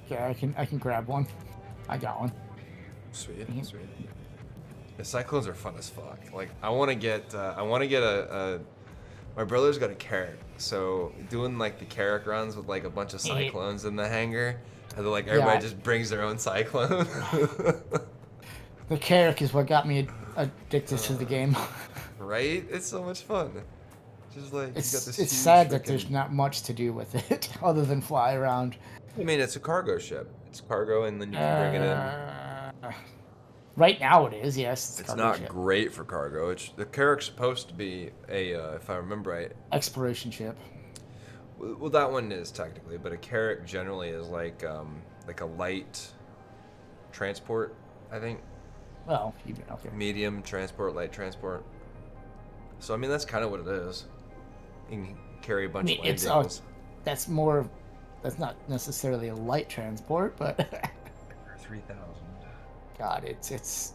Speaker 15: Yeah, I can grab one. I got one.
Speaker 1: Sweet, sweet. The Cyclones are fun as fuck. Like, I want to get a. My brother's got a Carrack, so doing like the Carrack runs with like a bunch of Cyclones in the hangar, and then like everybody just brings their own Cyclone.
Speaker 15: The Carrack is what got me addicted to the game.
Speaker 1: Right? It's so much fun. Just like
Speaker 15: it's
Speaker 1: you got this
Speaker 15: it's sad that there's not much to do with it other than fly around.
Speaker 1: I mean, it's a cargo ship. It's cargo, and then you can bring it in.
Speaker 15: Right now it is, yes.
Speaker 1: It's not great for cargo. The Carrack's supposed to be a, if I remember right,
Speaker 15: exploration ship.
Speaker 1: Well, that one is technically, but a Carrack generally is like a light transport, I think.
Speaker 15: Well, okay.
Speaker 1: Medium transport, light transport. So I mean, that's kind of what it is. You can carry a bunch of landings.
Speaker 15: That's not necessarily a light transport, but
Speaker 1: 3000.
Speaker 15: God, it's.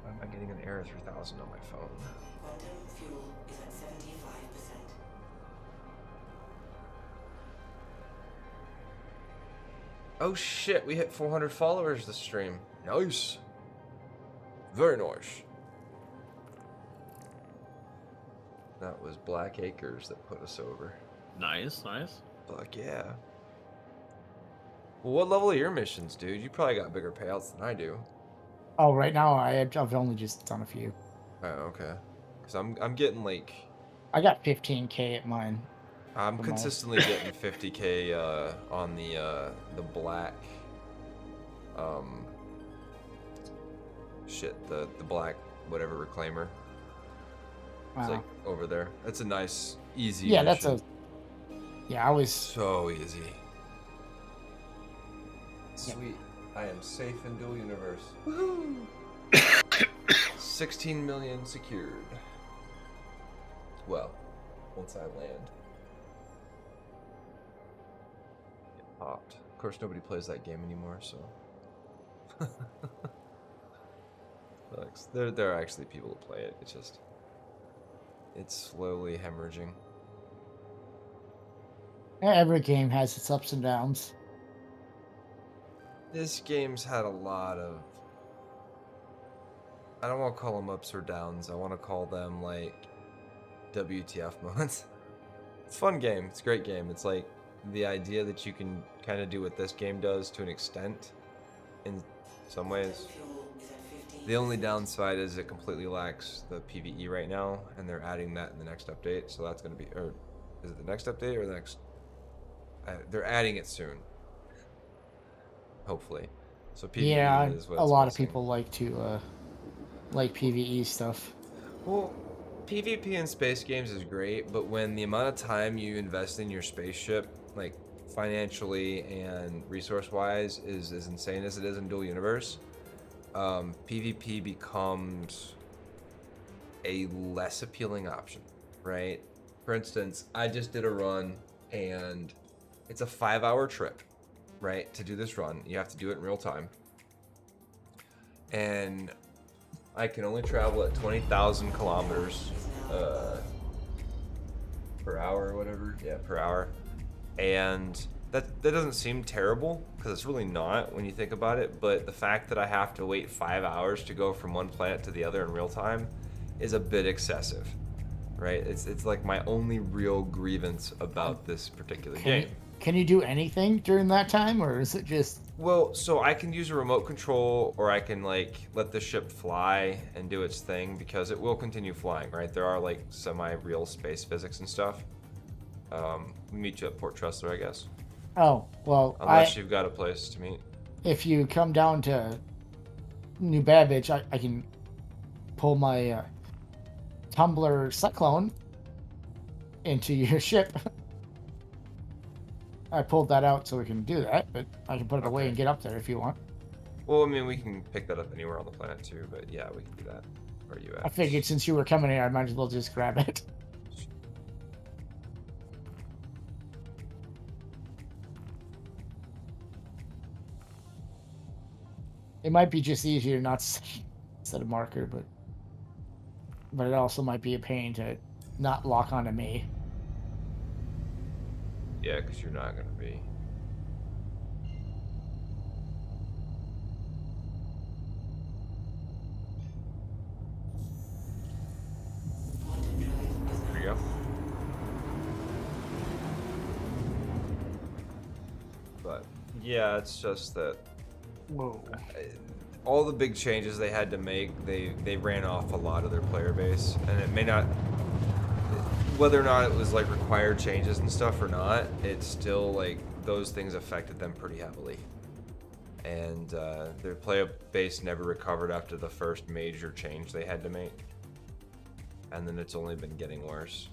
Speaker 1: Why am I getting an error 3000 on my phone?
Speaker 4: Quantum fuel is at 75%.
Speaker 1: Oh shit, we hit 400 followers this stream. Nice. Very nice. That was Black Acres that put us over.
Speaker 14: Nice, nice.
Speaker 1: Fuck yeah. Well, what level are your missions, dude? You probably got bigger payouts than I do.
Speaker 15: Oh, right now I've only just done a few.
Speaker 1: Oh, okay. Cause I'm getting like.
Speaker 15: I got 15k at mine.
Speaker 1: I'm consistently getting 50k on the black. Shit, the black whatever reclaimer. It's like over there. That's a nice, easy.
Speaker 15: Yeah,
Speaker 1: mission.
Speaker 15: I was
Speaker 1: so easy. Sweet. I am safe in dual universe. Woohoo! 16 million secured. Well, once I land. Get popped. Of course, nobody plays that game anymore, so. There are actually people who play it. It's slowly hemorrhaging.
Speaker 15: Every game has its ups and downs.
Speaker 1: This game's had a lot of. I don't want to call them ups or downs. I want to call them like WTF moments. It's a fun game. It's a great game. It's like the idea that you can kind of do what this game does to an extent in some ways. The only downside is it completely lacks the PvE right now, and they're adding that in the next update. So that's going to be, or is it the next update or the next? They're adding it soon. Hopefully. So PvE is what
Speaker 15: a lot of people like to like PvE stuff.
Speaker 1: Well, PvP in space games is great, but when the amount of time you invest in your spaceship, like financially and resource-wise, is as insane as it is in dual universe, PvP becomes a less appealing option, right? For instance, I just did a run, and it's a 5-hour trip, right? To do this run, you have to do it in real time, and I can only travel at 20,000 kilometers per hour or whatever. Yeah, per hour. And that doesn't seem terrible, because it's really not when you think about it, but the fact that I have to wait 5 hours to go from one planet to the other in real time is a bit excessive, right? It's like my only real grievance about this particular game.
Speaker 15: Can you do anything during that time, or is it just
Speaker 1: Well, so I can use a remote control, or I can like let the ship fly and do its thing, because it will continue flying, right? There are like semi-real space physics and stuff. We meet you at Port Tressler, I guess.
Speaker 15: Oh, well,
Speaker 1: Unless you've got a place to meet.
Speaker 15: If you come down to New Babbage, I can pull my tumbler cyclone into your ship. I pulled that out so we can do that, but I can put it away and get up there if you want.
Speaker 1: Well, I mean, we can pick that up anywhere on the planet too, but yeah, we can do that. Where are you at?
Speaker 15: I figured since you were coming here, I might as well just grab it. It might be just easier not to set a marker, but it also might be a pain to not lock onto me.
Speaker 1: Yeah, because you're not going to be. There you go. But, yeah, it's just that...
Speaker 15: Whoa.
Speaker 1: All the big changes they had to make, they ran off a lot of their player base, and it may not... Whether or not it was like required changes and stuff or not, it's still like those things affected them pretty heavily. And their player base never recovered after the first major change they had to make. And then it's only been getting worse.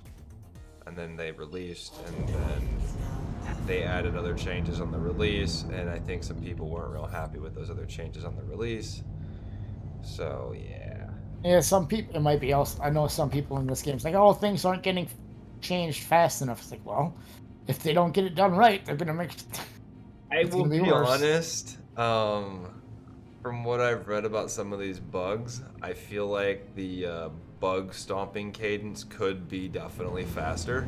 Speaker 1: And then they released, and then they added other changes on the release, and I think some people weren't real happy with those other changes on the release. So yeah.
Speaker 15: Yeah, some people, it might be else. I know some people in this game, it's like, oh, things aren't getting changed fast enough. It's like, well, if they don't get it done right, they're gonna make.
Speaker 1: I will be honest. From what I've read about some of these bugs, I feel like the bug stomping cadence could be definitely faster.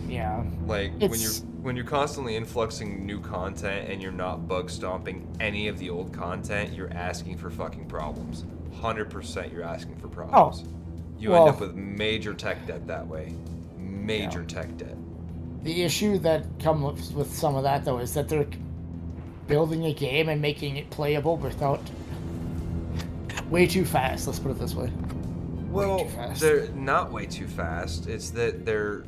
Speaker 15: Yeah.
Speaker 1: Like when you're constantly influxing new content and you're not bug stomping any of the old content, you're asking for fucking problems. 100% you're asking for problems.
Speaker 15: Oh,
Speaker 1: you end up with major tech debt that way. Major tech debt.
Speaker 15: The issue that comes with some of that, though, is that they're building a game and making it playable without way too fast. Let's put it this way.
Speaker 1: Well, they're not way too fast. It's that they're...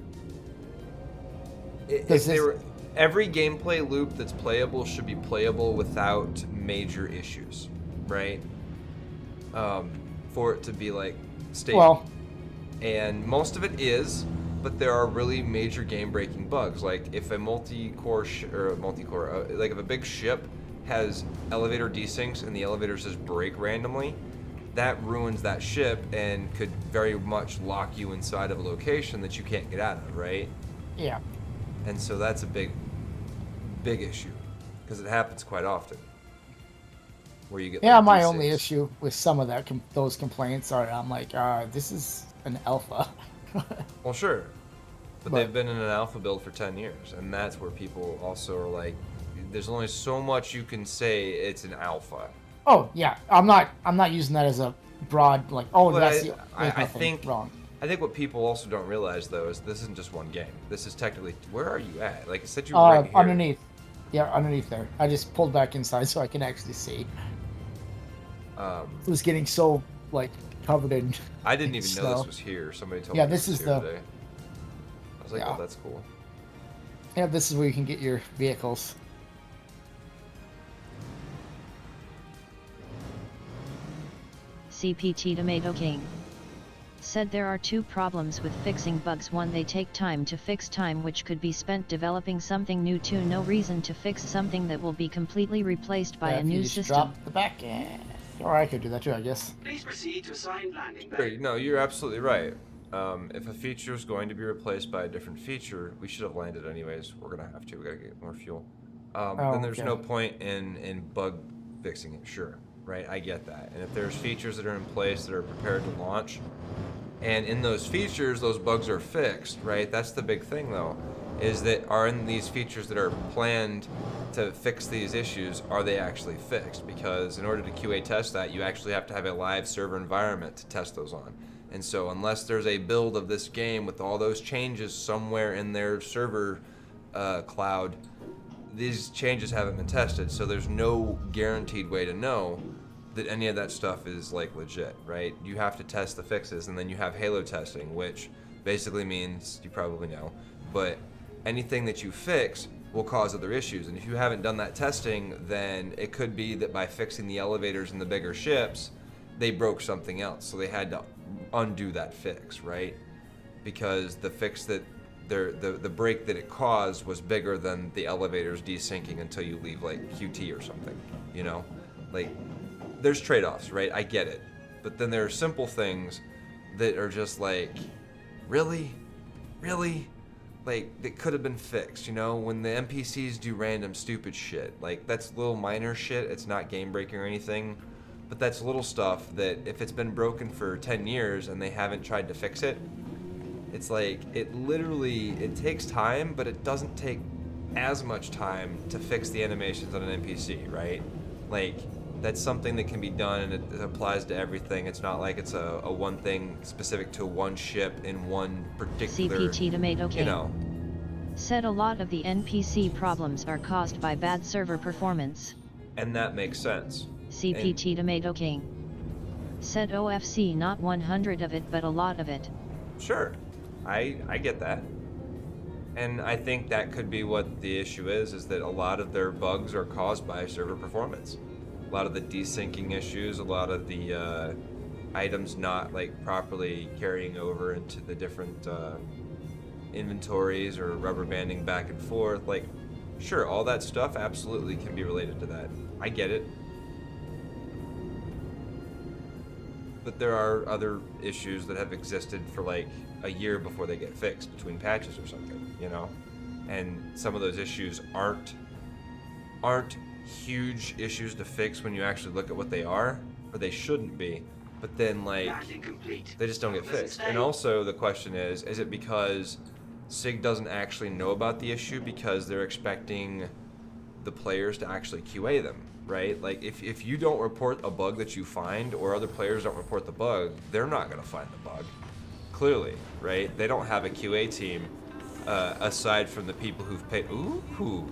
Speaker 1: Every gameplay loop that's playable should be playable without major issues, right? For it to be like stable.
Speaker 15: Well,
Speaker 1: and most of it is, but there are really major game-breaking bugs. Like if a multi-core like if a big ship has elevator desyncs and the elevators just break randomly, that ruins that ship and could very much lock you inside of a location that you can't get out of, right?
Speaker 15: Yeah.
Speaker 1: And so that's a big issue because it happens quite often. Where you get
Speaker 15: my only issue with some of those complaints are I'm like, this is an alpha.
Speaker 1: Well, sure, but they've been in an alpha build for 10 years, and that's where people also are like, there's only so much you can say it's an alpha.
Speaker 15: Oh yeah, I'm not using that as a broad like, oh,
Speaker 1: but
Speaker 15: that's
Speaker 1: I think
Speaker 15: wrong.
Speaker 1: I think what people also don't realize though is this isn't just one game. This is technically, where are you at? Like I said, you're right here.
Speaker 15: Underneath. Yeah, underneath there. I just pulled back inside so I can actually see. It was getting so like covered in.
Speaker 1: I didn't even
Speaker 15: snow.
Speaker 1: know this was here. Somebody told me.
Speaker 15: Yeah, this is the.
Speaker 1: Today. I was like, oh, that's cool.
Speaker 15: Yeah, this is where you can get your vehicles.
Speaker 3: CPT Tomato King said there are two problems with fixing bugs. One, they take time to fix, time which could be spent developing something new. Two, no reason to fix something that will be completely replaced by a new system.
Speaker 15: Drop the back end. Or I could do that too, I guess.
Speaker 6: Please proceed to assigned landing.
Speaker 1: Great. No, you're absolutely right. If a feature is going to be replaced by a different feature, we should have landed anyways. We're gonna have to. We gotta get more fuel. Then there's no point in bug fixing it. Sure, right? I get that. And if there's features that are in place that are prepared to launch, and in those features those bugs are fixed, right? That's the big thing though, is that are in these features that are planned to fix these issues, are they actually fixed? Because in order to QA test that, you actually have to have a live server environment to test those on. And so unless there's a build of this game with all those changes somewhere in their server cloud, these changes haven't been tested, so there's no guaranteed way to know that any of that stuff is like legit, right? You have to test the fixes, and then you have halo testing, which basically means, you probably know, but anything that you fix will cause other issues. And if you haven't done that testing, then it could be that by fixing the elevators in the bigger ships, they broke something else, so they had to undo that fix, right? Because the fix that the break that it caused was bigger than the elevators desyncing until you leave like QT or something, you know? Like, there's trade-offs, right? I get it. But then there are simple things that are just like, really? Like, that could have been fixed, you know? When the NPCs do random stupid shit, like, that's little minor shit, it's not game-breaking or anything, but that's little stuff that if it's been broken for 10 years and they haven't tried to fix it, it's like, it takes time, but it doesn't take as much time to fix the animations on an NPC, right? Like, that's something that can be done, and it applies to everything. It's not like it's a one thing specific to one ship in one particular,
Speaker 3: CPT Tomato King
Speaker 1: you know.
Speaker 3: said a lot of the NPC problems are caused by bad server performance.
Speaker 1: And that makes sense.
Speaker 3: CPT Tomato King said OFC not 100 of it, but a lot of it.
Speaker 1: Sure, I get that. And I think that could be what the issue is that a lot of their bugs are caused by server performance. A lot of the desyncing issues, a lot of the items not like properly carrying over into the different inventories or rubber banding back and forth. Like, sure, all that stuff absolutely can be related to that. I get it. But there are other issues that have existed for like a year before they get fixed between patches or something, you know? And some of those issues aren't huge issues to fix when you actually look at what they are, or they shouldn't be, but then like they just don't get fixed. And also the question is it because SIG doesn't actually know about the issue because they're expecting the players to actually QA them, right? Like if you don't report a bug that you find, or other players don't report the bug, they're not gonna find the bug, clearly, right? They don't have a QA team aside from the people who've paid. Ooh.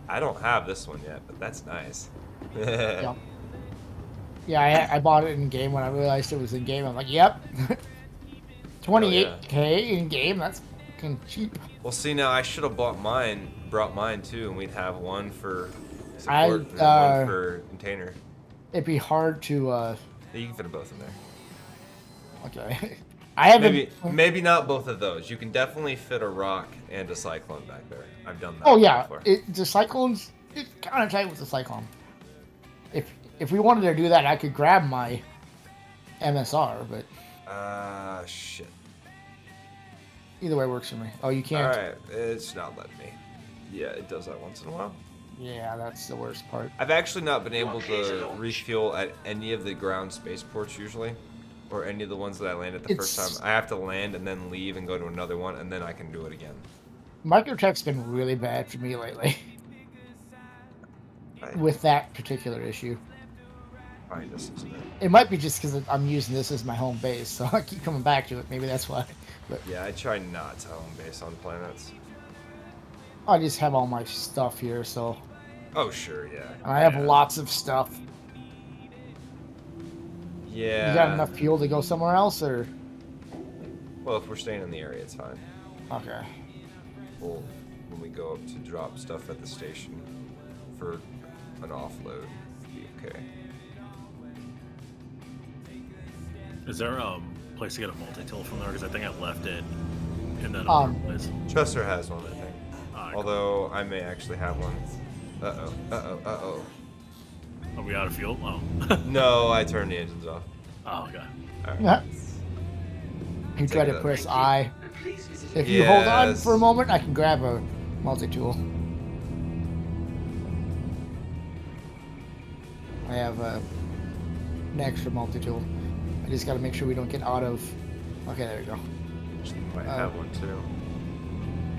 Speaker 1: I don't have this one yet, but that's nice.
Speaker 15: Yeah, I bought it in game when I realized it was in game. I'm like, yep, 28K in game. That's fucking cheap.
Speaker 1: Well, see, now I should have brought mine too, and we'd have one for support and one for container.
Speaker 15: It'd be hard to.
Speaker 1: Yeah, you can fit both in there.
Speaker 15: Okay. I haven't.
Speaker 1: Maybe not both of those. You can definitely fit a rock and a cyclone back there. I've done that.
Speaker 15: Oh yeah,
Speaker 1: before.
Speaker 15: The cyclones. It's kind of tight with the cyclone. If we wanted to do that, I could grab my MSR, but.
Speaker 1: Shit.
Speaker 15: Either way works for me. Oh, you can't.
Speaker 1: All right, it's not letting me. Yeah, it does that once in a while.
Speaker 15: Yeah, that's the worst part.
Speaker 1: I've actually not been able to refuel at any of the ground spaceports usually. Or any of the ones that I landed the first time. I have to land and then leave and go to another one, and then I can do it again.
Speaker 15: Microtech's been really bad for me lately. With that particular issue. It might be just because I'm using this as my home base, so I keep coming back to it. Maybe that's why. But
Speaker 1: yeah, I try not to home base on planets.
Speaker 15: I just have all my stuff here, so...
Speaker 1: Oh, sure, yeah.
Speaker 15: I have lots of stuff.
Speaker 1: Yeah.
Speaker 15: You got enough fuel to go somewhere else, or?
Speaker 1: Well, if we're staying in the area, it's fine.
Speaker 15: Okay.
Speaker 1: Well, when we go up to drop stuff at the station for an offload, it'll be okay.
Speaker 16: Is there a place to get a multi-tool from there? Because I think I left it in that other place.
Speaker 1: Chester has one, I think. Although I may actually have one. Uh-oh.
Speaker 16: Are we out of fuel? Oh.
Speaker 1: No, I turned the engines off.
Speaker 16: Oh, okay.
Speaker 1: Right.
Speaker 15: Yeah. You try to press I. If you hold on for a moment, I can grab a multi-tool. I have an extra multi-tool. I just got to make sure we don't get out of... Okay, there we go.
Speaker 1: Might have one too.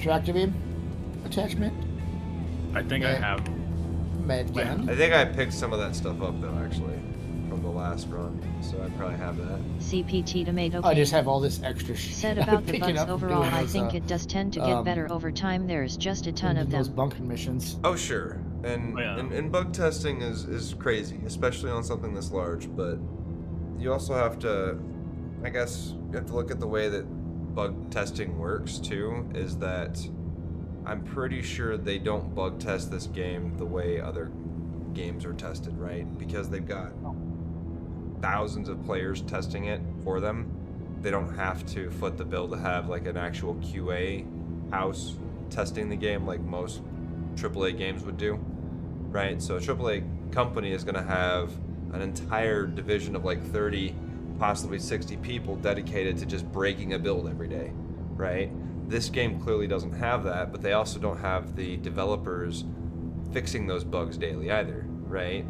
Speaker 15: Tractor beam attachment.
Speaker 16: I think I have...
Speaker 15: Med gun.
Speaker 1: I think I picked some of that stuff up though, actually. from the last run, so I probably have that.
Speaker 3: CPT Tomato
Speaker 15: I just
Speaker 3: King
Speaker 15: have all this extra shit.
Speaker 3: said
Speaker 15: I'm
Speaker 3: about the
Speaker 15: picking
Speaker 3: bugs
Speaker 15: up from
Speaker 3: overall,
Speaker 15: doing
Speaker 3: I
Speaker 15: those,
Speaker 3: think it does tend to get better over time. There's just a ton of
Speaker 15: those
Speaker 3: them.
Speaker 15: bunking missions.
Speaker 1: Oh sure, and bug testing is crazy, especially on something this large. But you also have to, I guess, you have to look at the way that bug testing works too. Is that I'm pretty sure they don't bug test this game the way other games are tested, right? Because they've got thousands of players testing it for them. They don't have to foot the bill to have like an actual QA house testing the game like most AAA games would do, right? So a AAA company is going to have an entire division of like 30, possibly 60 people dedicated to just breaking a build every day, right? This game clearly doesn't have that, but they also don't have the developers fixing those bugs daily either, right?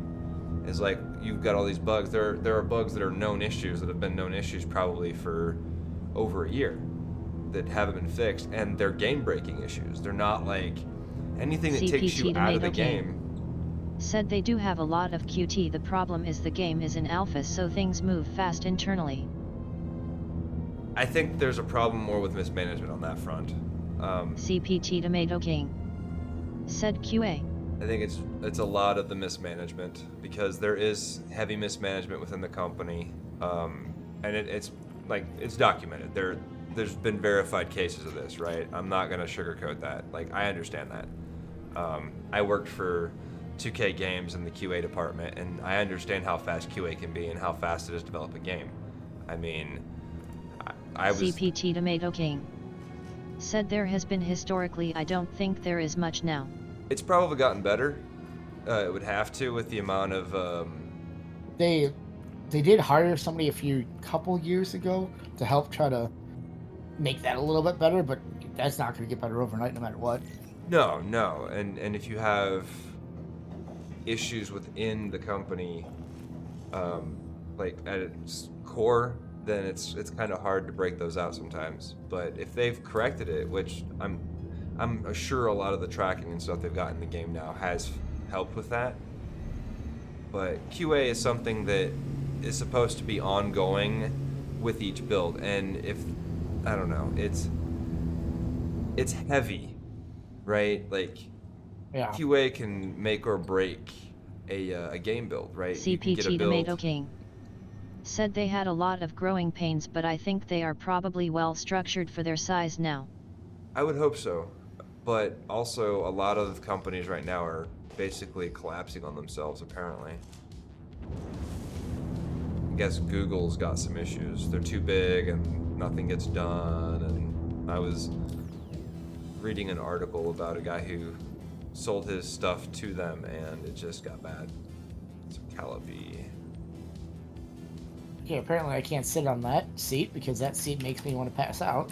Speaker 1: It's like you've got all these bugs. There are bugs that are known issues that have been known issues probably for over a year that haven't been fixed, and they're game-breaking issues. They're not like anything that takes you out of the game.
Speaker 3: Said they do have a lot of QT. The problem is the game is in alpha, so things move fast internally.
Speaker 1: I think there's a problem more with mismanagement on that front.
Speaker 3: CPT Tomato King said QA.
Speaker 1: I think it's a lot of the mismanagement, because there is heavy mismanagement within the company, and it's documented. There's been verified cases of this, right? I'm not gonna sugarcoat that. Like, I understand that. I worked for 2K Games in the QA department, and I understand how fast QA can be and how fast it is to develop a game. I mean, I was...
Speaker 3: CPT Tomato King said there has been historically. I don't think there is much now.
Speaker 1: It's probably gotten better. It would have to, with the amount of...
Speaker 15: They did hire somebody couple years ago to help try to make that a little bit better, but that's not going to get better overnight no matter what.
Speaker 1: No, and if you have issues within the company, like at its core, then it's kind of hard to break those out sometimes. But if they've corrected it, which I'm sure a lot of the tracking and stuff they've got in the game now has helped with that. But QA is something that is supposed to be ongoing with each build, and if I don't know, it's heavy, right? Like,
Speaker 15: yeah.
Speaker 1: QA can make or break a game build, right?
Speaker 3: CPT Tomato King said they had a lot of growing pains, but I think they are probably well structured for their size now.
Speaker 1: I would hope so, but also a lot of companies right now are basically collapsing on themselves, apparently. I guess Google's got some issues. They're too big and nothing gets done, and I was reading an article about a guy who sold his stuff to them and it just got bad. So Calabi.
Speaker 15: Okay, apparently I can't sit on that seat because that seat makes me want to pass out.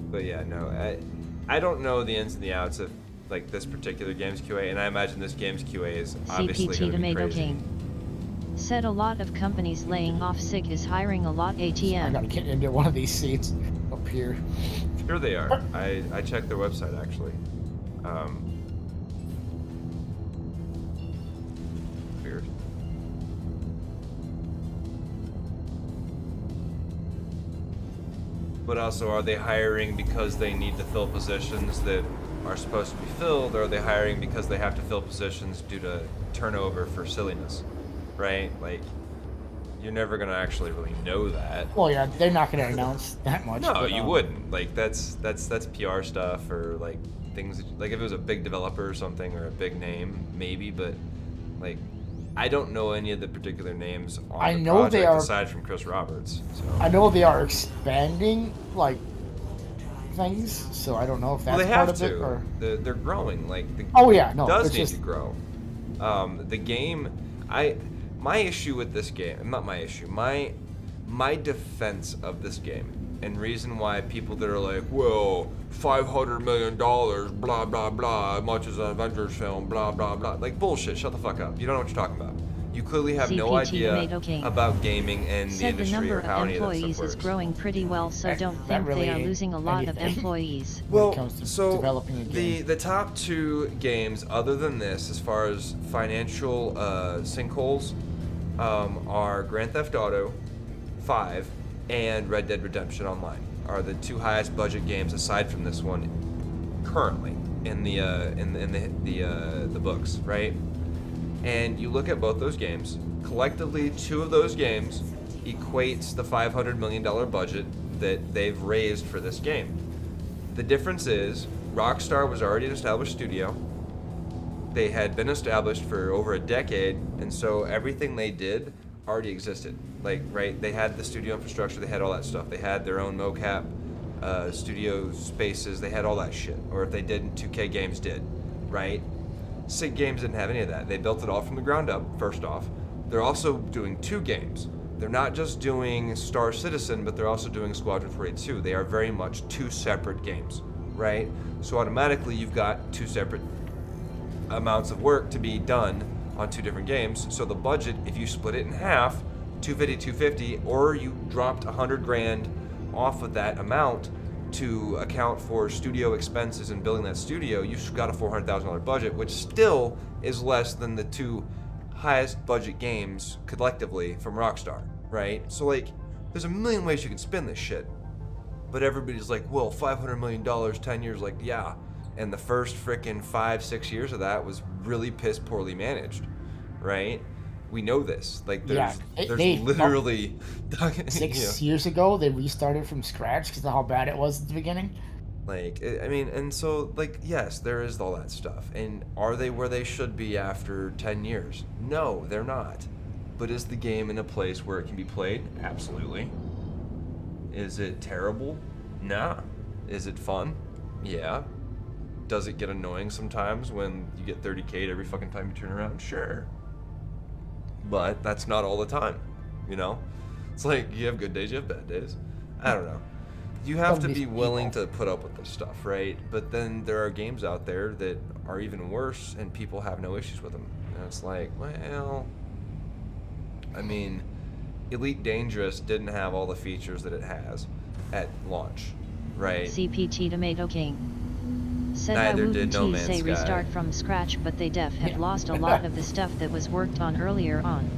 Speaker 1: But yeah, no, I don't know the ins and the outs of like this particular game's QA, and I imagine this game's QA is obviously
Speaker 3: CPT
Speaker 1: going to be
Speaker 3: Tomato
Speaker 1: crazy.
Speaker 3: King said a lot of companies laying off sick is hiring a lot ATM.
Speaker 15: I gotta get into one of these seats up here.
Speaker 1: Sure they are. I checked their website actually. Weird. But also, are they hiring because they need to fill positions that are supposed to be filled, or are they hiring because they have to fill positions due to turnover for silliness, right? Like, you're never gonna actually really know that.
Speaker 15: Well, yeah, they're not gonna announce that much.
Speaker 1: No,
Speaker 15: but,
Speaker 1: you wouldn't. Like, that's PR stuff, or like things that, like if it was a big developer or something, or a big name, maybe. But like, I don't know any of the particular names on the project aside from Chris Roberts. So.
Speaker 15: I know they are expanding like things, so I don't know if that's part of it or
Speaker 1: they're growing. Like, the does need to grow. The game, my issue with this game, not my issue, my defense of this game, and reason why people that are like, well, $500 million, blah, blah, blah, much as an Avengers film, blah, blah, blah, like bullshit, shut the fuck up. You don't know what you're talking about. You clearly have no
Speaker 3: CPT
Speaker 1: idea
Speaker 3: Tomato King
Speaker 1: about gaming and the
Speaker 3: said the
Speaker 1: industry
Speaker 3: number
Speaker 1: or
Speaker 3: of
Speaker 1: how any of that
Speaker 3: employees
Speaker 1: stuff
Speaker 3: is
Speaker 1: works.
Speaker 3: growing pretty well, so don't
Speaker 15: That
Speaker 3: think
Speaker 15: really
Speaker 3: they are
Speaker 15: ain't
Speaker 3: losing a lot of
Speaker 15: anything
Speaker 3: employees.
Speaker 15: when
Speaker 1: Well,
Speaker 15: it comes to
Speaker 1: so
Speaker 15: developing a game.
Speaker 1: the top 2 games, other than this, as far as financial sinkholes, are Grand Theft Auto 5 and Red Dead Redemption Online. Are the 2 highest budget games aside from this one currently in the books, right? And you look at both those games. Collectively, 2 of those games equates the $500 million budget that they've raised for this game. The difference is Rockstar was already an established studio. They had been established for over a decade, and so everything they did already existed. Like, right, they had the studio infrastructure, they had all that stuff. They had their own mocap, studio spaces, they had all that shit. Or if they didn't, 2K Games did, right? SIG Games didn't have any of that. They built it all from the ground up, first off. They're also doing 2 games. They're not just doing Star Citizen, but they're also doing Squadron 42. They are very much 2 separate games, right? So automatically you've got 2 separate amounts of work to be done on 2 different games. So the budget, if you split it in half, 250, 250, or you dropped $100 grand off of that amount to account for studio expenses and building that studio, you've got a $400,000 budget, which still is less than the 2 highest budget games collectively from Rockstar, right? So like, there's a million ways you can spin this shit, but everybody's like, well, $500 million, 10 years, like, yeah. And the first frickin' 5-6 years of that was really piss poorly managed, right? We know this. Like, there's literally
Speaker 15: 6 years ago they restarted from scratch because of how bad it was at the beginning.
Speaker 1: Like, I mean, and so, like, yes, there is all that stuff. And are they where they should be after 10 years? No, they're not. But is the game in a place where it can be played? Absolutely. Is it terrible? Nah. Is it fun? Yeah. Does it get annoying sometimes when you get 30K'd every fucking time you turn around? Sure. But that's not all the time, you know? It's like, you have good days, you have bad days. I don't know. You have to be willing to put up with this stuff, right? But then there are games out there that are even worse and people have no issues with them. And it's like, well, I mean, Elite Dangerous didn't have all the features that it has at launch, right?
Speaker 3: CPT Tomato King said
Speaker 1: Neither
Speaker 3: I
Speaker 1: did
Speaker 3: wouldn't
Speaker 1: No Man's
Speaker 3: say
Speaker 1: Sky.
Speaker 3: restart from scratch, but they have lost a lot of the stuff that was worked on earlier on.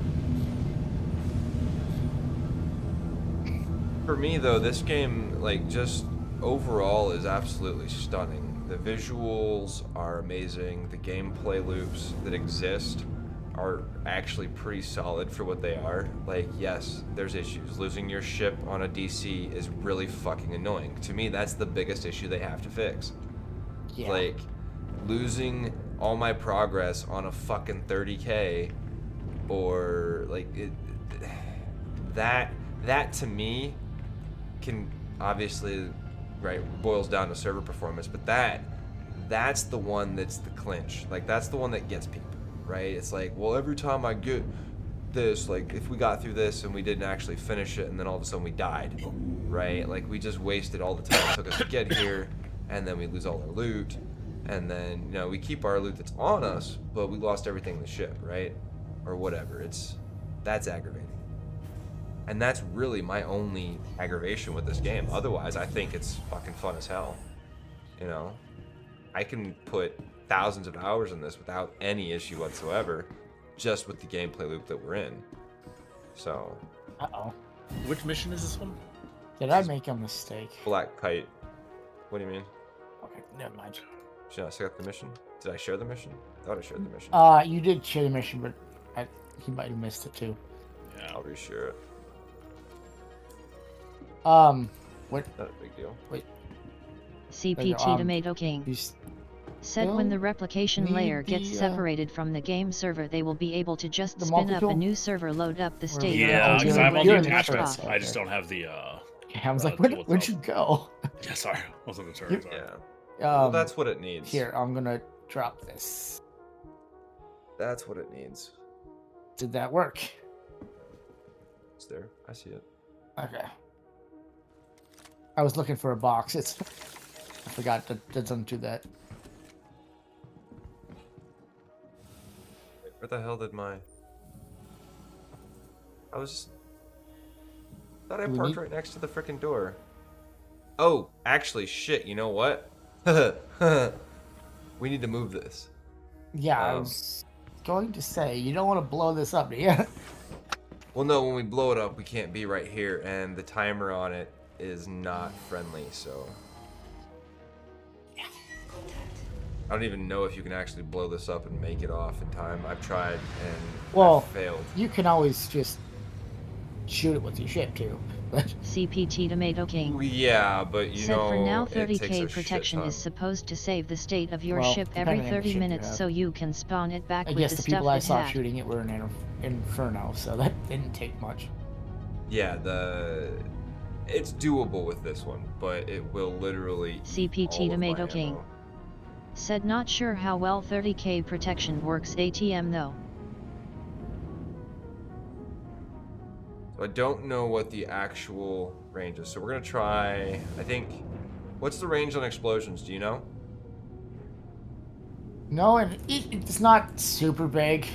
Speaker 1: For me, though, this game, like, just overall is absolutely stunning. The visuals are amazing. The gameplay loops that exist are actually pretty solid for what they are. Like, yes, there's issues. Losing your ship on a DC is really fucking annoying. To me, that's the biggest issue they have to fix.
Speaker 15: Yeah.
Speaker 1: Like, losing all my progress on a fucking 30K, or, like, that to me can obviously, right, boils down to server performance, but that's the one that's the clinch. Like, that's the one that gets people, right? It's like, well, every time I get this, like, if we got through this and we didn't actually finish it and then all of a sudden we died, right? Like, we just wasted all the time it took us to get here, and then we lose all our loot, and then, you know, we keep our loot that's on us, but we lost everything in the ship, right? Or whatever. That's aggravating. And that's really my only aggravation with this game. Otherwise, I think it's fucking fun as hell. You know? I can put thousands of hours in this without any issue whatsoever, just with the gameplay loop that we're in. So.
Speaker 15: Uh-oh.
Speaker 16: Which mission is this one?
Speaker 15: Did I make a mistake?
Speaker 1: Black Kite. What do you mean?
Speaker 15: Okay, never mind.
Speaker 1: Should I select the mission? Did I share the mission? I thought I shared the mission.
Speaker 15: You did share the mission, but he might have missed it too.
Speaker 1: Yeah, I'll reshare it.
Speaker 15: What?
Speaker 1: Not a big deal.
Speaker 15: Wait.
Speaker 3: CPT Tomato King said when the replication layer gets separated from the game server, they will be able to just spin up a new server, load up the state.
Speaker 14: Yeah, because I have all the attachments. I just don't have the.
Speaker 15: Yeah, I was like, where'd you go?
Speaker 14: Yeah, sorry, I wasn't the turn.
Speaker 1: Yeah. Well, that's what it needs.
Speaker 15: Here, I'm gonna drop this.
Speaker 1: That's what it needs.
Speaker 15: Did that work?
Speaker 1: It's there. I see it.
Speaker 15: Okay. I was looking for a box. I forgot that doesn't do that.
Speaker 1: Where the hell did my... Thought I
Speaker 15: Do we
Speaker 1: parked
Speaker 15: need-
Speaker 1: right next to the frickin' door. Oh, actually, shit. You know what? We need to move this.
Speaker 15: Yeah, I was going to say, you don't want to blow this up, do you?
Speaker 1: Well, no, when we blow it up, we can't be right here, and the timer on it is not friendly, so... I don't even know if you can actually blow this up and make it off in time. I've tried, and I've failed.
Speaker 15: You can always just shoot it with your ship, too.
Speaker 3: CPT Tomato King.
Speaker 1: Yeah, but you
Speaker 3: Said
Speaker 1: know,
Speaker 3: for now
Speaker 1: it takes
Speaker 3: 30k
Speaker 1: a
Speaker 3: protection
Speaker 1: shit
Speaker 3: is
Speaker 1: ton.
Speaker 3: supposed to save the state of your
Speaker 15: Well,
Speaker 3: ship every
Speaker 15: depending on the
Speaker 3: 30
Speaker 15: ship you
Speaker 3: minutes
Speaker 15: have.
Speaker 3: so you can spawn it back
Speaker 15: I
Speaker 3: with
Speaker 15: guess
Speaker 3: the
Speaker 15: the
Speaker 3: stuff
Speaker 15: people I
Speaker 3: it
Speaker 15: saw
Speaker 3: had.
Speaker 15: shooting it were in Inferno, so that didn't take much.
Speaker 1: Yeah, it's doable with this one, but it will literally
Speaker 3: CPT Tomato King. Said not sure how well 30k protection works ATM though.
Speaker 1: So I don't know what the actual range is. So we're gonna try, I think, what's the range on explosions? Do you know?
Speaker 15: No, and it's not super big.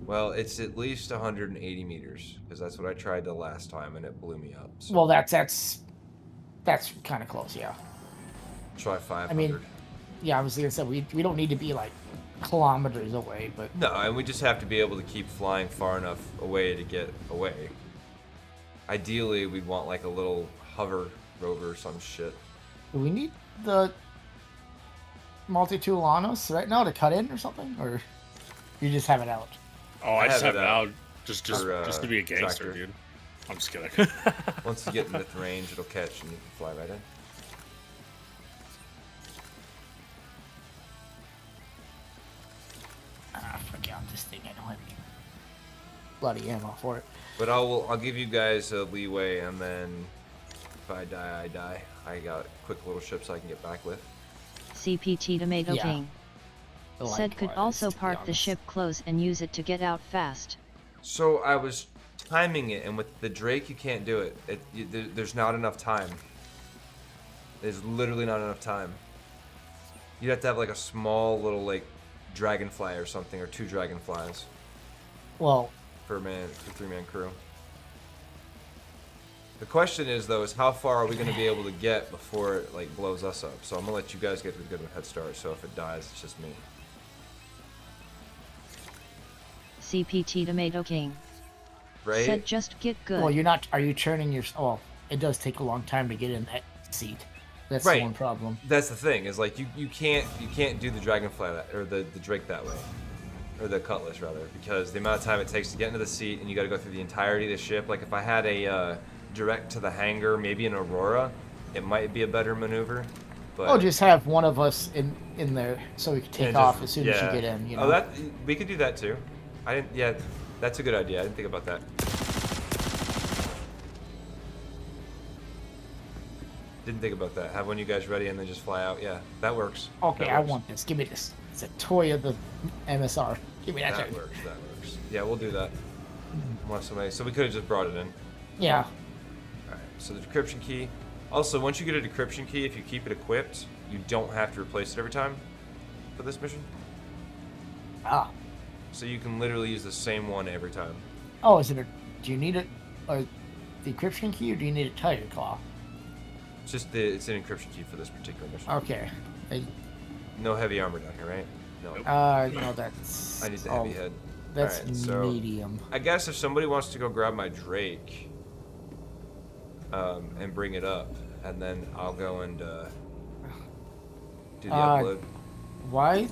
Speaker 1: Well, it's at least 180 meters, because that's what I tried the last time, and it blew me up. So
Speaker 15: Well, that's kind of close, yeah.
Speaker 1: try 500.
Speaker 15: I mean, yeah, I was gonna say we don't need to be like kilometers away, but
Speaker 1: No, and we just have to be able to keep flying far enough away to get away. Ideally, we'd want like a little hover rover or some shit.
Speaker 15: do we need the multi-tool on us right now to cut in or something, or you just have it out?
Speaker 14: Oh, I just have it out just
Speaker 1: for,
Speaker 14: to be a gangster,
Speaker 1: tractor.
Speaker 14: dude. I'm just kidding.
Speaker 1: Once you get in the range, it'll catch and you can fly right in.
Speaker 15: I forgot this thing. I don't have any bloody ammo for it.
Speaker 1: But I'll give you guys a leeway, and then if I die, I die. I got a quick little ship so I can get back with.
Speaker 3: CPT Tomato
Speaker 15: Yeah.
Speaker 3: King. Said could also park the ship close and use it to get out fast.
Speaker 1: So I was timing it, and with the Drake, you can't do it. There's not enough time. There's literally not enough time. You'd have to have like a small little like dragonfly or something, or 2 dragonflies.
Speaker 15: Well,
Speaker 1: for 3-man crew. The question is though, is how far are we going to be able to get before it like blows us up? So I'm gonna let you guys get a good head start. So if it dies, it's just me.
Speaker 3: CPT Tomato King.
Speaker 1: Right?
Speaker 3: Said just get good.
Speaker 15: Well, you're not. Are you turning your? Oh, it does take a long time to get in that seat. That's
Speaker 1: Right.
Speaker 15: the one problem.
Speaker 1: That's the thing, is like you can't do the dragonfly or the Drake that way, or the Cutlass rather, because the amount of time it takes to get into the seat, and you got to go through the entirety of the ship. Like if I had a direct to the hangar, maybe an Aurora, it might be a better maneuver. But
Speaker 15: Oh, just have one of us in there so we can take
Speaker 1: and
Speaker 15: off
Speaker 1: just-
Speaker 15: as soon as you
Speaker 1: yeah.
Speaker 15: get in. You know.
Speaker 1: Oh, that we could do that too. I didn't. Yeah, that's a good idea. I didn't think about that. Didn't think about that. Have one of you guys ready and then just fly out. Yeah, that works.
Speaker 15: Okay,
Speaker 1: That
Speaker 15: I
Speaker 1: works.
Speaker 15: want this. Give me this. It's a toy of the MSR. Give me that.
Speaker 1: That
Speaker 15: thing.
Speaker 1: works. That works. Yeah, we'll do that. Unless somebody. So we could have just brought it in.
Speaker 15: Yeah.
Speaker 1: All right. So the decryption key. Also, once you get a decryption key, if you keep it equipped, you don't have to replace it every time for this mission.
Speaker 15: Ah.
Speaker 1: So you can literally use the same one every time.
Speaker 15: Oh, is it a? Do you need it? The encryption key, or do you need a tiger claw?
Speaker 1: It's just it's an encryption key for this particular mission.
Speaker 15: Okay.
Speaker 1: No heavy armor down here, right? No.
Speaker 15: No, that's.
Speaker 1: I need the heavy head.
Speaker 15: That's
Speaker 1: Alright, so
Speaker 15: medium.
Speaker 1: I guess if somebody wants to go grab my Drake, and bring it up, and then I'll go and do the upload.
Speaker 15: Why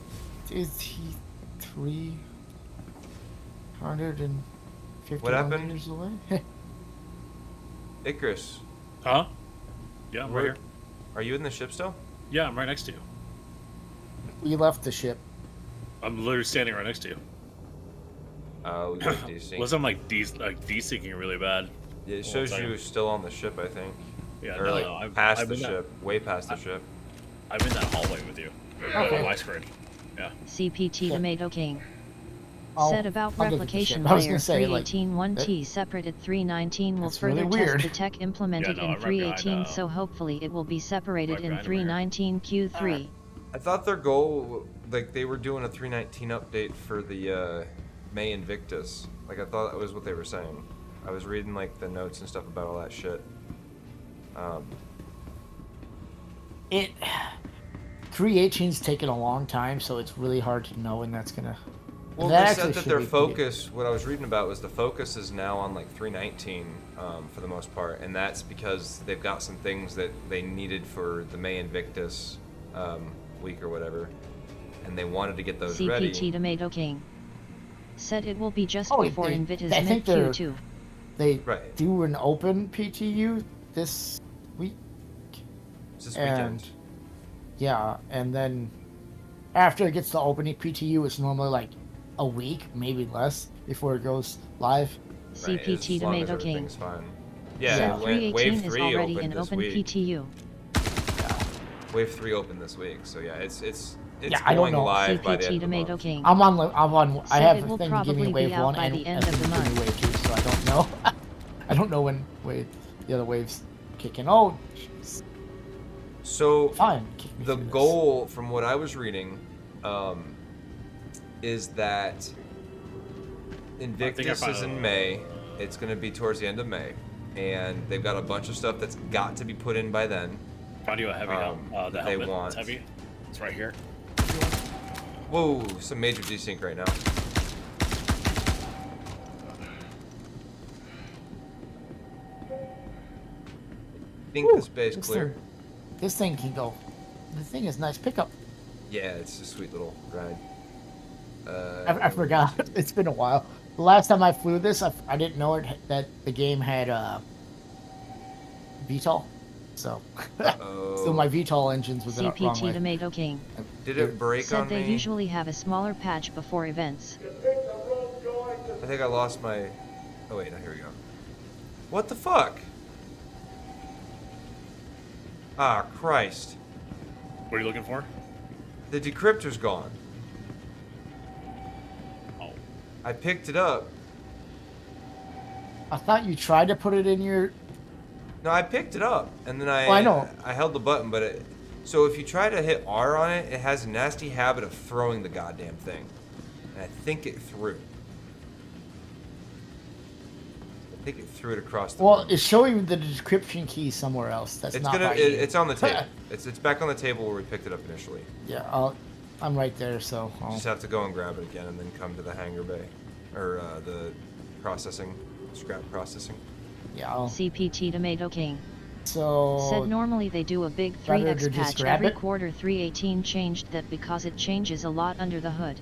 Speaker 15: is he 350
Speaker 1: What happened?
Speaker 15: meters away?
Speaker 1: Icarus.
Speaker 16: Huh? Yeah, I'm right here.
Speaker 1: Are you in the ship still?
Speaker 16: Yeah, I'm right next to you.
Speaker 15: We left the ship.
Speaker 16: I'm literally standing right next to you.
Speaker 1: Oh, we got desync.
Speaker 16: Unless I'm like desyncing really bad.
Speaker 1: Yeah, it shows you still on the ship, I think.
Speaker 16: Yeah,
Speaker 1: or
Speaker 16: no,
Speaker 1: like
Speaker 16: no, I'm-
Speaker 1: past
Speaker 16: I'm
Speaker 1: the
Speaker 16: in that-
Speaker 1: ship, way past the ship.
Speaker 16: I'm in that hallway with you.
Speaker 15: Okay.
Speaker 16: On my screen. Yeah.
Speaker 3: CPT Tomato King.
Speaker 15: I'll-
Speaker 3: Said about
Speaker 15: I'll give it the
Speaker 3: replication
Speaker 15: ship. I was
Speaker 3: layer
Speaker 15: gonna say, like,
Speaker 3: 318.1T separate at 319 will
Speaker 15: That's
Speaker 3: further
Speaker 15: really
Speaker 3: test
Speaker 15: weird.
Speaker 3: the tech implemented
Speaker 16: Yeah, no,
Speaker 3: in
Speaker 16: I'm right behind,
Speaker 3: 318, so hopefully it will be separated
Speaker 16: right
Speaker 3: in
Speaker 16: behind him here.
Speaker 3: 319 Q3.
Speaker 1: I thought their goal, like they were doing a 319 update for the May Invictus. Like I thought that was what they were saying. I was reading like the notes and stuff about all that shit.
Speaker 15: 318's taken a long time, so it's really hard to know when that's gonna.
Speaker 1: Well, they said that their focus, what I was reading about was the focus is now on like 319 for the most part, and that's because they've got some things that they needed for the May Invictus week or whatever, and they wanted to get those ready.
Speaker 3: CPT Tomato King said it will be just
Speaker 15: Oh,
Speaker 3: before Invictus
Speaker 15: I think
Speaker 3: mid-Q2.
Speaker 15: They do an open PTU this week.
Speaker 1: It's this weekend.
Speaker 15: Yeah, and then after it gets to opening PTU, it's normally like a week, maybe less, before it goes live.
Speaker 3: CPT Tomato King.
Speaker 1: Fine.
Speaker 3: Said
Speaker 1: Yeah,
Speaker 3: 318
Speaker 1: Wave
Speaker 3: is
Speaker 1: 3
Speaker 3: already
Speaker 1: opened
Speaker 3: in
Speaker 1: this
Speaker 3: open
Speaker 1: week.
Speaker 3: PTU.
Speaker 1: Wave 3 opened this week, so yeah, it's
Speaker 15: Yeah, I don't
Speaker 1: going
Speaker 15: know.
Speaker 1: live by the
Speaker 3: CPT
Speaker 1: end of the
Speaker 3: Tomato
Speaker 1: month.
Speaker 3: King.
Speaker 15: I'm on. I
Speaker 3: Said
Speaker 15: have
Speaker 3: it
Speaker 15: a
Speaker 3: will
Speaker 15: thing
Speaker 3: probably
Speaker 15: giving
Speaker 3: be
Speaker 15: wave
Speaker 3: out
Speaker 15: 1
Speaker 3: by
Speaker 15: and
Speaker 3: the end of the
Speaker 15: giving
Speaker 3: month.
Speaker 15: wave 2, so I don't know. I don't know when the other waves kick in. Oh, jeez.
Speaker 1: So
Speaker 15: Fine.
Speaker 1: The goal, from what I was reading, is that Invictus is in May. It's going to be towards the end of May, and they've got a bunch of stuff that's got to be put in by then.
Speaker 14: Found you a heavy helmet. The
Speaker 1: they
Speaker 14: helmet.
Speaker 1: want.
Speaker 14: It's heavy. It's right here.
Speaker 1: Whoa, some major desync right now. I think this bay is clear.
Speaker 15: This thing can go. The thing is nice pickup.
Speaker 1: Yeah, it's a sweet little ride.
Speaker 15: I forgot. It's been a while. The last time I flew this, I didn't know that the game had VTOL. So, so my VTOL engines was the wrong
Speaker 3: CPT
Speaker 15: way.
Speaker 3: Tomato King.
Speaker 1: Did it break
Speaker 3: Said
Speaker 1: on
Speaker 3: they
Speaker 1: me?
Speaker 3: usually have a smaller patch before events.
Speaker 1: I think I lost my... Oh wait, no, here we go. What the fuck? Ah, Christ.
Speaker 14: What are you looking for?
Speaker 1: The decryptor's gone.
Speaker 14: Oh.
Speaker 1: I picked it up.
Speaker 15: I thought you tried to put it in your...
Speaker 1: No, I picked it up, and then
Speaker 15: I know.
Speaker 1: I held the button, but it... So if you try to hit R on it, it has a nasty habit of throwing the goddamn thing. And I think it threw. I think it threw it across the
Speaker 15: Well,
Speaker 1: room.
Speaker 15: it's showing the decryption key somewhere else. That's
Speaker 1: It's
Speaker 15: not
Speaker 1: gonna.
Speaker 15: by you.
Speaker 1: It's on the table. It's back on the table where we picked it up initially.
Speaker 15: Yeah, I'm right there, so...
Speaker 1: You just have to go and grab it again, and then come to the hangar bay, or the processing, scrap processing.
Speaker 15: Yeah.
Speaker 3: CPT Tomato King.
Speaker 15: So...
Speaker 3: Said normally they do a big
Speaker 15: Rather
Speaker 3: 3x
Speaker 15: to just
Speaker 3: patch
Speaker 15: grab
Speaker 3: every
Speaker 15: it?
Speaker 3: quarter. 318 changed that because it changes a lot under the hood.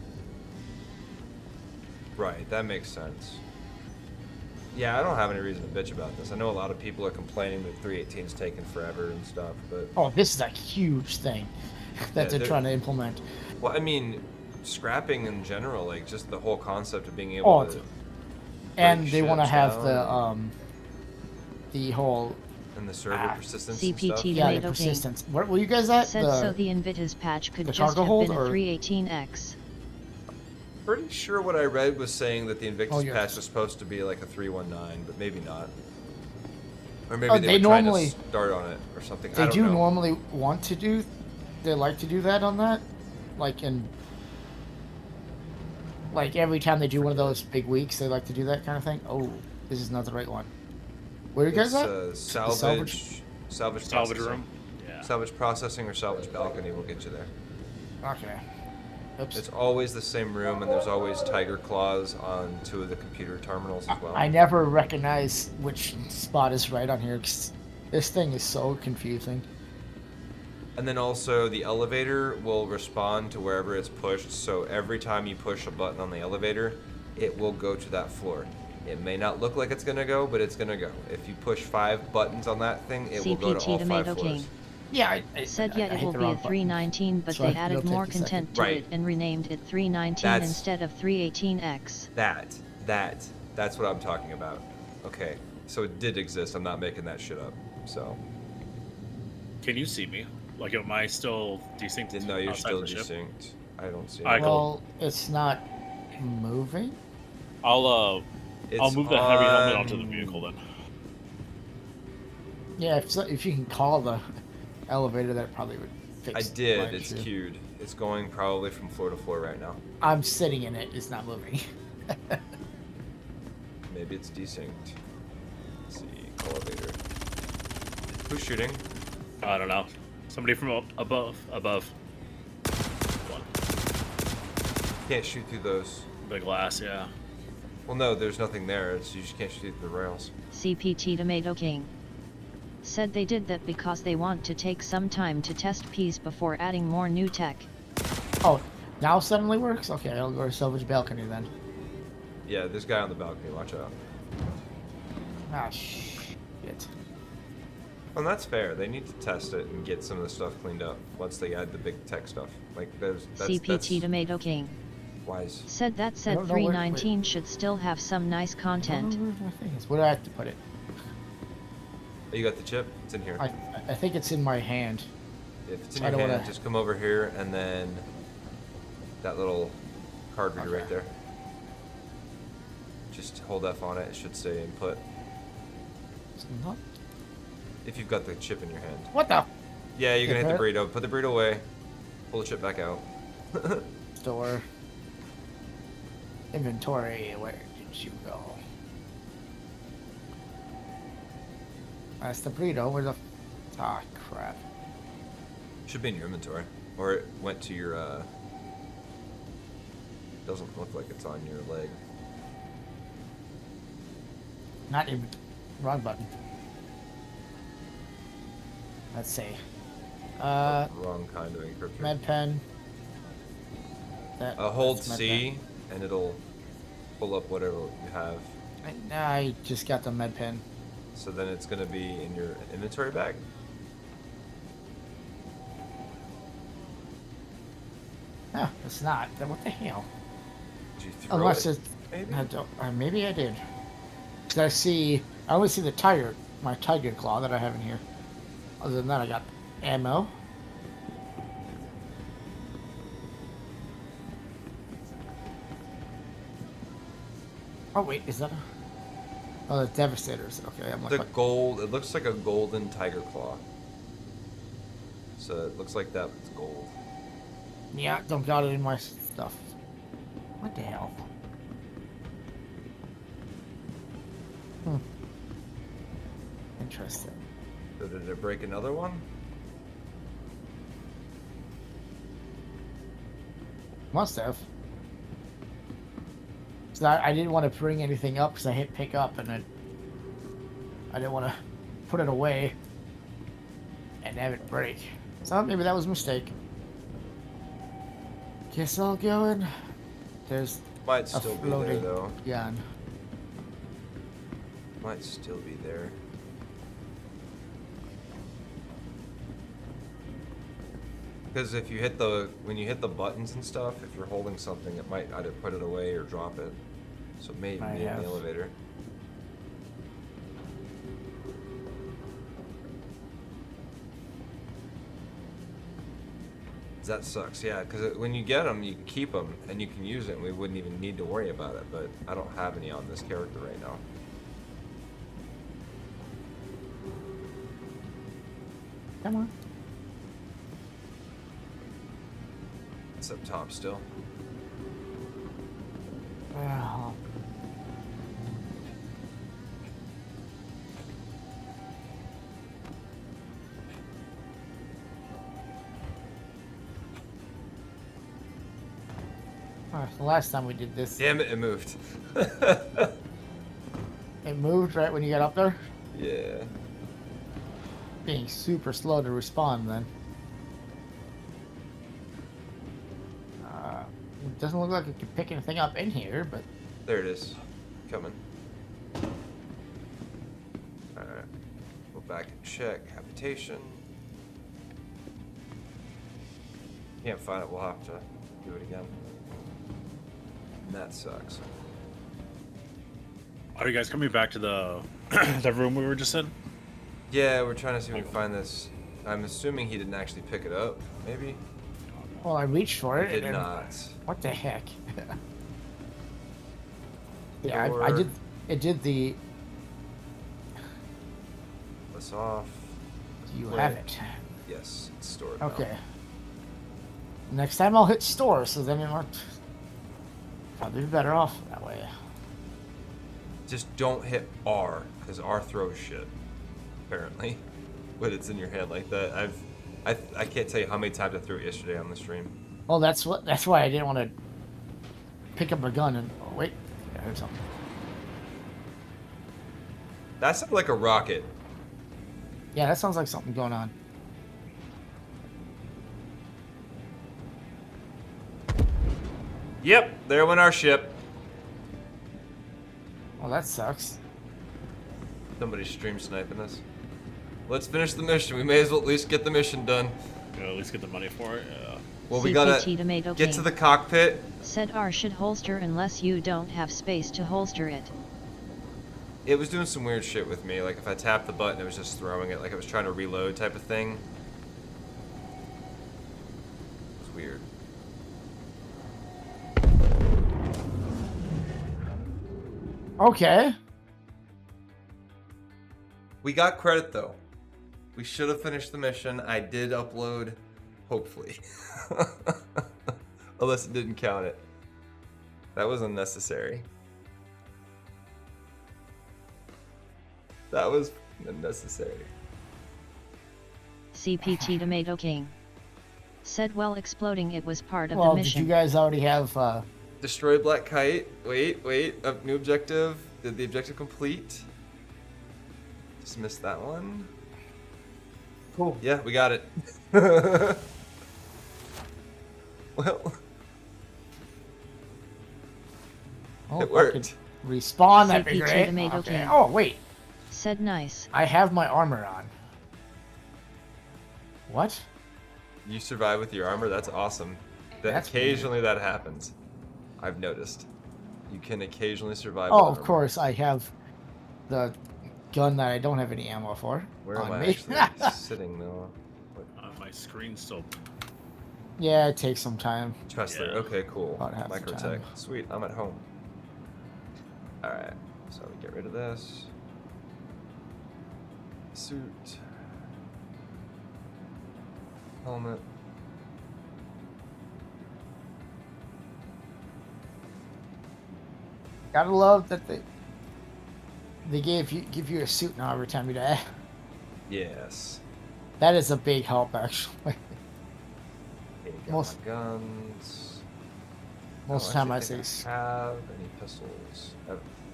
Speaker 1: Right, that makes sense. Yeah, I don't have any reason to bitch about this. I know a lot of people are complaining that 318's taking forever and stuff, but...
Speaker 15: Oh, this is a huge thing that
Speaker 1: Yeah,
Speaker 15: they're trying to implement.
Speaker 1: Well, I mean, scrapping in general, like, just the whole concept of being able to...
Speaker 15: And they want to
Speaker 1: ships
Speaker 15: have
Speaker 1: down
Speaker 15: the whole...
Speaker 1: And the server persistence and
Speaker 3: CPT
Speaker 1: stuff.
Speaker 15: Yeah, the
Speaker 3: Tomato King.
Speaker 15: persistence. Where were you guys at?
Speaker 3: Said so the Invictus patch could
Speaker 15: the
Speaker 3: just
Speaker 15: cargo
Speaker 3: have
Speaker 15: hold,
Speaker 3: been a
Speaker 15: or-
Speaker 3: 318X.
Speaker 1: Pretty sure what I read was saying that the Invictus
Speaker 15: Oh, yeah.
Speaker 1: patch was supposed to be like a 319, but maybe not. Or maybe
Speaker 15: Oh,
Speaker 1: they
Speaker 15: they
Speaker 1: were trying
Speaker 15: normally-
Speaker 1: to start on it or something. I
Speaker 15: They
Speaker 1: don't
Speaker 15: do
Speaker 1: know.
Speaker 15: normally want to do... They like to do that on that. Like every time they do one of those big weeks, they like to do that kind of thing. Oh, this is not the right one. Where are you guys
Speaker 1: It's,
Speaker 15: at?
Speaker 1: salvage
Speaker 14: Salvage
Speaker 1: processing.
Speaker 14: room? Yeah.
Speaker 1: Salvage processing or salvage balcony will get you there.
Speaker 15: Okay. Oops.
Speaker 1: It's always the same room, and there's always tiger claws on 2 of the computer terminals as well.
Speaker 15: I never recognize which spot is right on here, 'cause this thing is so confusing.
Speaker 1: And then also the elevator will respond to wherever it's pushed, so every time you push a button on the elevator, it will go to that floor. It may not look like it's going to go, but it's going to go. If you push 5 buttons on that thing, it will go to all 5
Speaker 3: Tomato
Speaker 1: floors.
Speaker 3: King.
Speaker 15: Yeah,
Speaker 3: Said
Speaker 15: I
Speaker 3: yet it
Speaker 15: hit
Speaker 3: will
Speaker 15: the
Speaker 3: be a
Speaker 15: wrong button.
Speaker 3: 319, but
Speaker 15: So
Speaker 3: they
Speaker 15: it'll
Speaker 3: added
Speaker 15: take
Speaker 3: more
Speaker 15: a second.
Speaker 3: content to
Speaker 1: Right.
Speaker 3: it and renamed it 319
Speaker 1: That's-
Speaker 3: instead of 318X.
Speaker 1: That's what I'm talking about. Okay, so it did exist. I'm not making that shit up. So.
Speaker 14: Can you see me? Like, am I still desynced?
Speaker 1: No, you're
Speaker 14: outside
Speaker 1: still
Speaker 14: the ship?
Speaker 1: desynced. I don't see it.
Speaker 14: Alright,
Speaker 15: Well, it's not moving.
Speaker 14: I'll move the heavy helmet onto the vehicle then.
Speaker 15: Yeah, if you can call the elevator, that probably would fix
Speaker 1: I
Speaker 15: the
Speaker 1: did. It's
Speaker 15: issue.
Speaker 1: queued. It's going probably from floor to floor right now.
Speaker 15: I'm sitting in it. It's not moving.
Speaker 1: Maybe it's desynced. Let's see, elevator. Who's shooting?
Speaker 14: I don't know. Somebody from above. One.
Speaker 1: Can't shoot through those.
Speaker 14: The glass, yeah.
Speaker 1: Well, no, there's nothing there. You just can't shoot through the rails.
Speaker 3: CPT Tomato King said they did that because they want to take some time to test peas before adding more new tech.
Speaker 15: Oh, now suddenly works? Okay, I'll go to salvage balcony then.
Speaker 1: Yeah, this guy on the balcony, watch out.
Speaker 15: Ah, shit.
Speaker 1: Well, that's fair. They need to test it and get some of the stuff cleaned up once they add the big tech stuff. Like, that's
Speaker 3: CPT Tomato King
Speaker 1: wise.
Speaker 3: said 319 should still have some nice content.
Speaker 15: Where do I have to put it?
Speaker 1: Oh, you got the chip? It's in here.
Speaker 15: I think it's in my hand.
Speaker 1: If it's in your hand, just come over here and then that little card reader right there. Just hold F on it. It should say input. If you've got the chip in your hand.
Speaker 15: What the?
Speaker 1: Yeah, you're gonna hit the burrito. Put the burrito away. Pull the chip back out.
Speaker 15: Store. Inventory. Where did you go? That's the burrito. Where the? Ah, crap.
Speaker 1: Should be in your inventory, or it went to your. Doesn't look like it's on your leg.
Speaker 15: Not even. Wrong button. Let's see.
Speaker 1: Wrong kind of encryption.
Speaker 15: Med pen.
Speaker 1: Hold C, and it'll pull up whatever you have.
Speaker 15: I just got the med pen.
Speaker 1: So then it's going to be in your inventory bag?
Speaker 15: No, it's not. Then what the hell?
Speaker 1: Did you throw
Speaker 15: Unless
Speaker 1: it?
Speaker 15: Maybe? Maybe I did. Because I only see the my tiger claw that I have in here. Other than that, I got ammo. Oh wait, is that a... Oh, the Devastators. Okay, I'm
Speaker 1: the gold. It looks like a golden tiger claw. So it looks like that's gold.
Speaker 15: Yeah, don't got it in my stuff. What the hell? Interesting.
Speaker 1: So did it break another one?
Speaker 15: Must have. So I didn't want to bring anything up because I hit pick up and I didn't want to put it away and have it break. So maybe that was a mistake. Guess I'll go in. There's
Speaker 1: might still be there though.
Speaker 15: Gun.
Speaker 1: Might still be there. Because if you hit when you hit the buttons and stuff, if you're holding something, it might either put it away or drop it. So maybe in the elevator. That sucks, yeah. Because when you get them, you can keep them and you can use it. And we wouldn't even need to worry about it. But I don't have any on this character right now.
Speaker 15: Come on.
Speaker 1: It's up top still.
Speaker 15: Well. The last time we did this.
Speaker 1: Damn it, it moved.
Speaker 15: It moved right when you got up there?
Speaker 1: Yeah.
Speaker 15: Being super slow to respond then. It doesn't look like it can pick anything up in here, but...
Speaker 1: There it is. Coming. Alright. Go back and check. Habitation. Can't find it, we'll have to do it again. And that sucks.
Speaker 16: Are you guys coming back to the the room we were just in?
Speaker 1: Yeah, we're trying to see if we can find this. I'm assuming he didn't actually pick it up, maybe?
Speaker 15: Well, I reached for it.
Speaker 1: He did not.
Speaker 15: What the heck? Yeah, I did. It did the...
Speaker 1: This off.
Speaker 15: You have it.
Speaker 1: Yes, it's stored
Speaker 15: Okay.
Speaker 1: now.
Speaker 15: Next time I'll hit store, so then it might probably be better off that way.
Speaker 1: Just don't hit R, because R throws shit. Apparently, when it's in your head like that. I can't tell you how many times I threw it yesterday on the stream.
Speaker 15: Well, that's why I didn't want to pick up a gun and wait. I heard something.
Speaker 1: That sounded like a rocket.
Speaker 15: Yeah, that sounds like something going on.
Speaker 1: Yep, there went our ship.
Speaker 15: Well, that sucks.
Speaker 1: Somebody's stream sniping us. Let's finish the mission. We may as well at least get the mission done.
Speaker 14: Yeah, at least get the money for it. Yeah.
Speaker 1: Well, we gotta get to the cockpit.
Speaker 3: Said R should holster unless you don't have space to holster it.
Speaker 1: It was doing some weird shit with me. Like if I tapped the button, it was just throwing it. Like I was trying to reload type of thing. It was weird.
Speaker 15: Okay.
Speaker 1: We got credit though. We should have finished the mission. I did upload, hopefully. Unless it didn't count it. That was unnecessary. That was unnecessary.
Speaker 3: CPT Tomato King. Said while exploding it was part of
Speaker 15: Well,
Speaker 3: the mission.
Speaker 15: did you guys already have...
Speaker 1: Destroy Black Kite. Wait. New objective. Did the objective complete? Just missed that one.
Speaker 15: Cool.
Speaker 1: Yeah, we got it. Well, it worked.
Speaker 15: Respawn, that'd be
Speaker 3: CPT
Speaker 15: great.
Speaker 3: Tomato
Speaker 15: Okay.
Speaker 3: King.
Speaker 15: Oh, wait.
Speaker 3: Said nice.
Speaker 15: I have my armor on. What?
Speaker 1: You survive with your armor? That's awesome.
Speaker 15: That's
Speaker 1: occasionally that happens. I've noticed. You can occasionally survive
Speaker 15: Oh,
Speaker 1: with
Speaker 15: of
Speaker 1: armor.
Speaker 15: course, I have the gun that I don't have any ammo for.
Speaker 1: Where am
Speaker 15: on
Speaker 1: I
Speaker 15: me.
Speaker 1: actually sitting though?
Speaker 16: My screen's still...
Speaker 15: Yeah, it takes some time.
Speaker 1: Trustler. Okay, cool.
Speaker 15: About half the
Speaker 1: Microtech.
Speaker 15: time.
Speaker 1: Sweet. I'm at home. Alright. So we get rid of this. Suit. Helmet.
Speaker 15: Gotta love that they give you a suit now every time you die.
Speaker 1: Yes.
Speaker 15: That is a big help, actually.
Speaker 1: Okay, got
Speaker 15: Most-
Speaker 1: my guns.
Speaker 15: Most of the time I
Speaker 1: actually
Speaker 15: say
Speaker 1: think I have any pistols?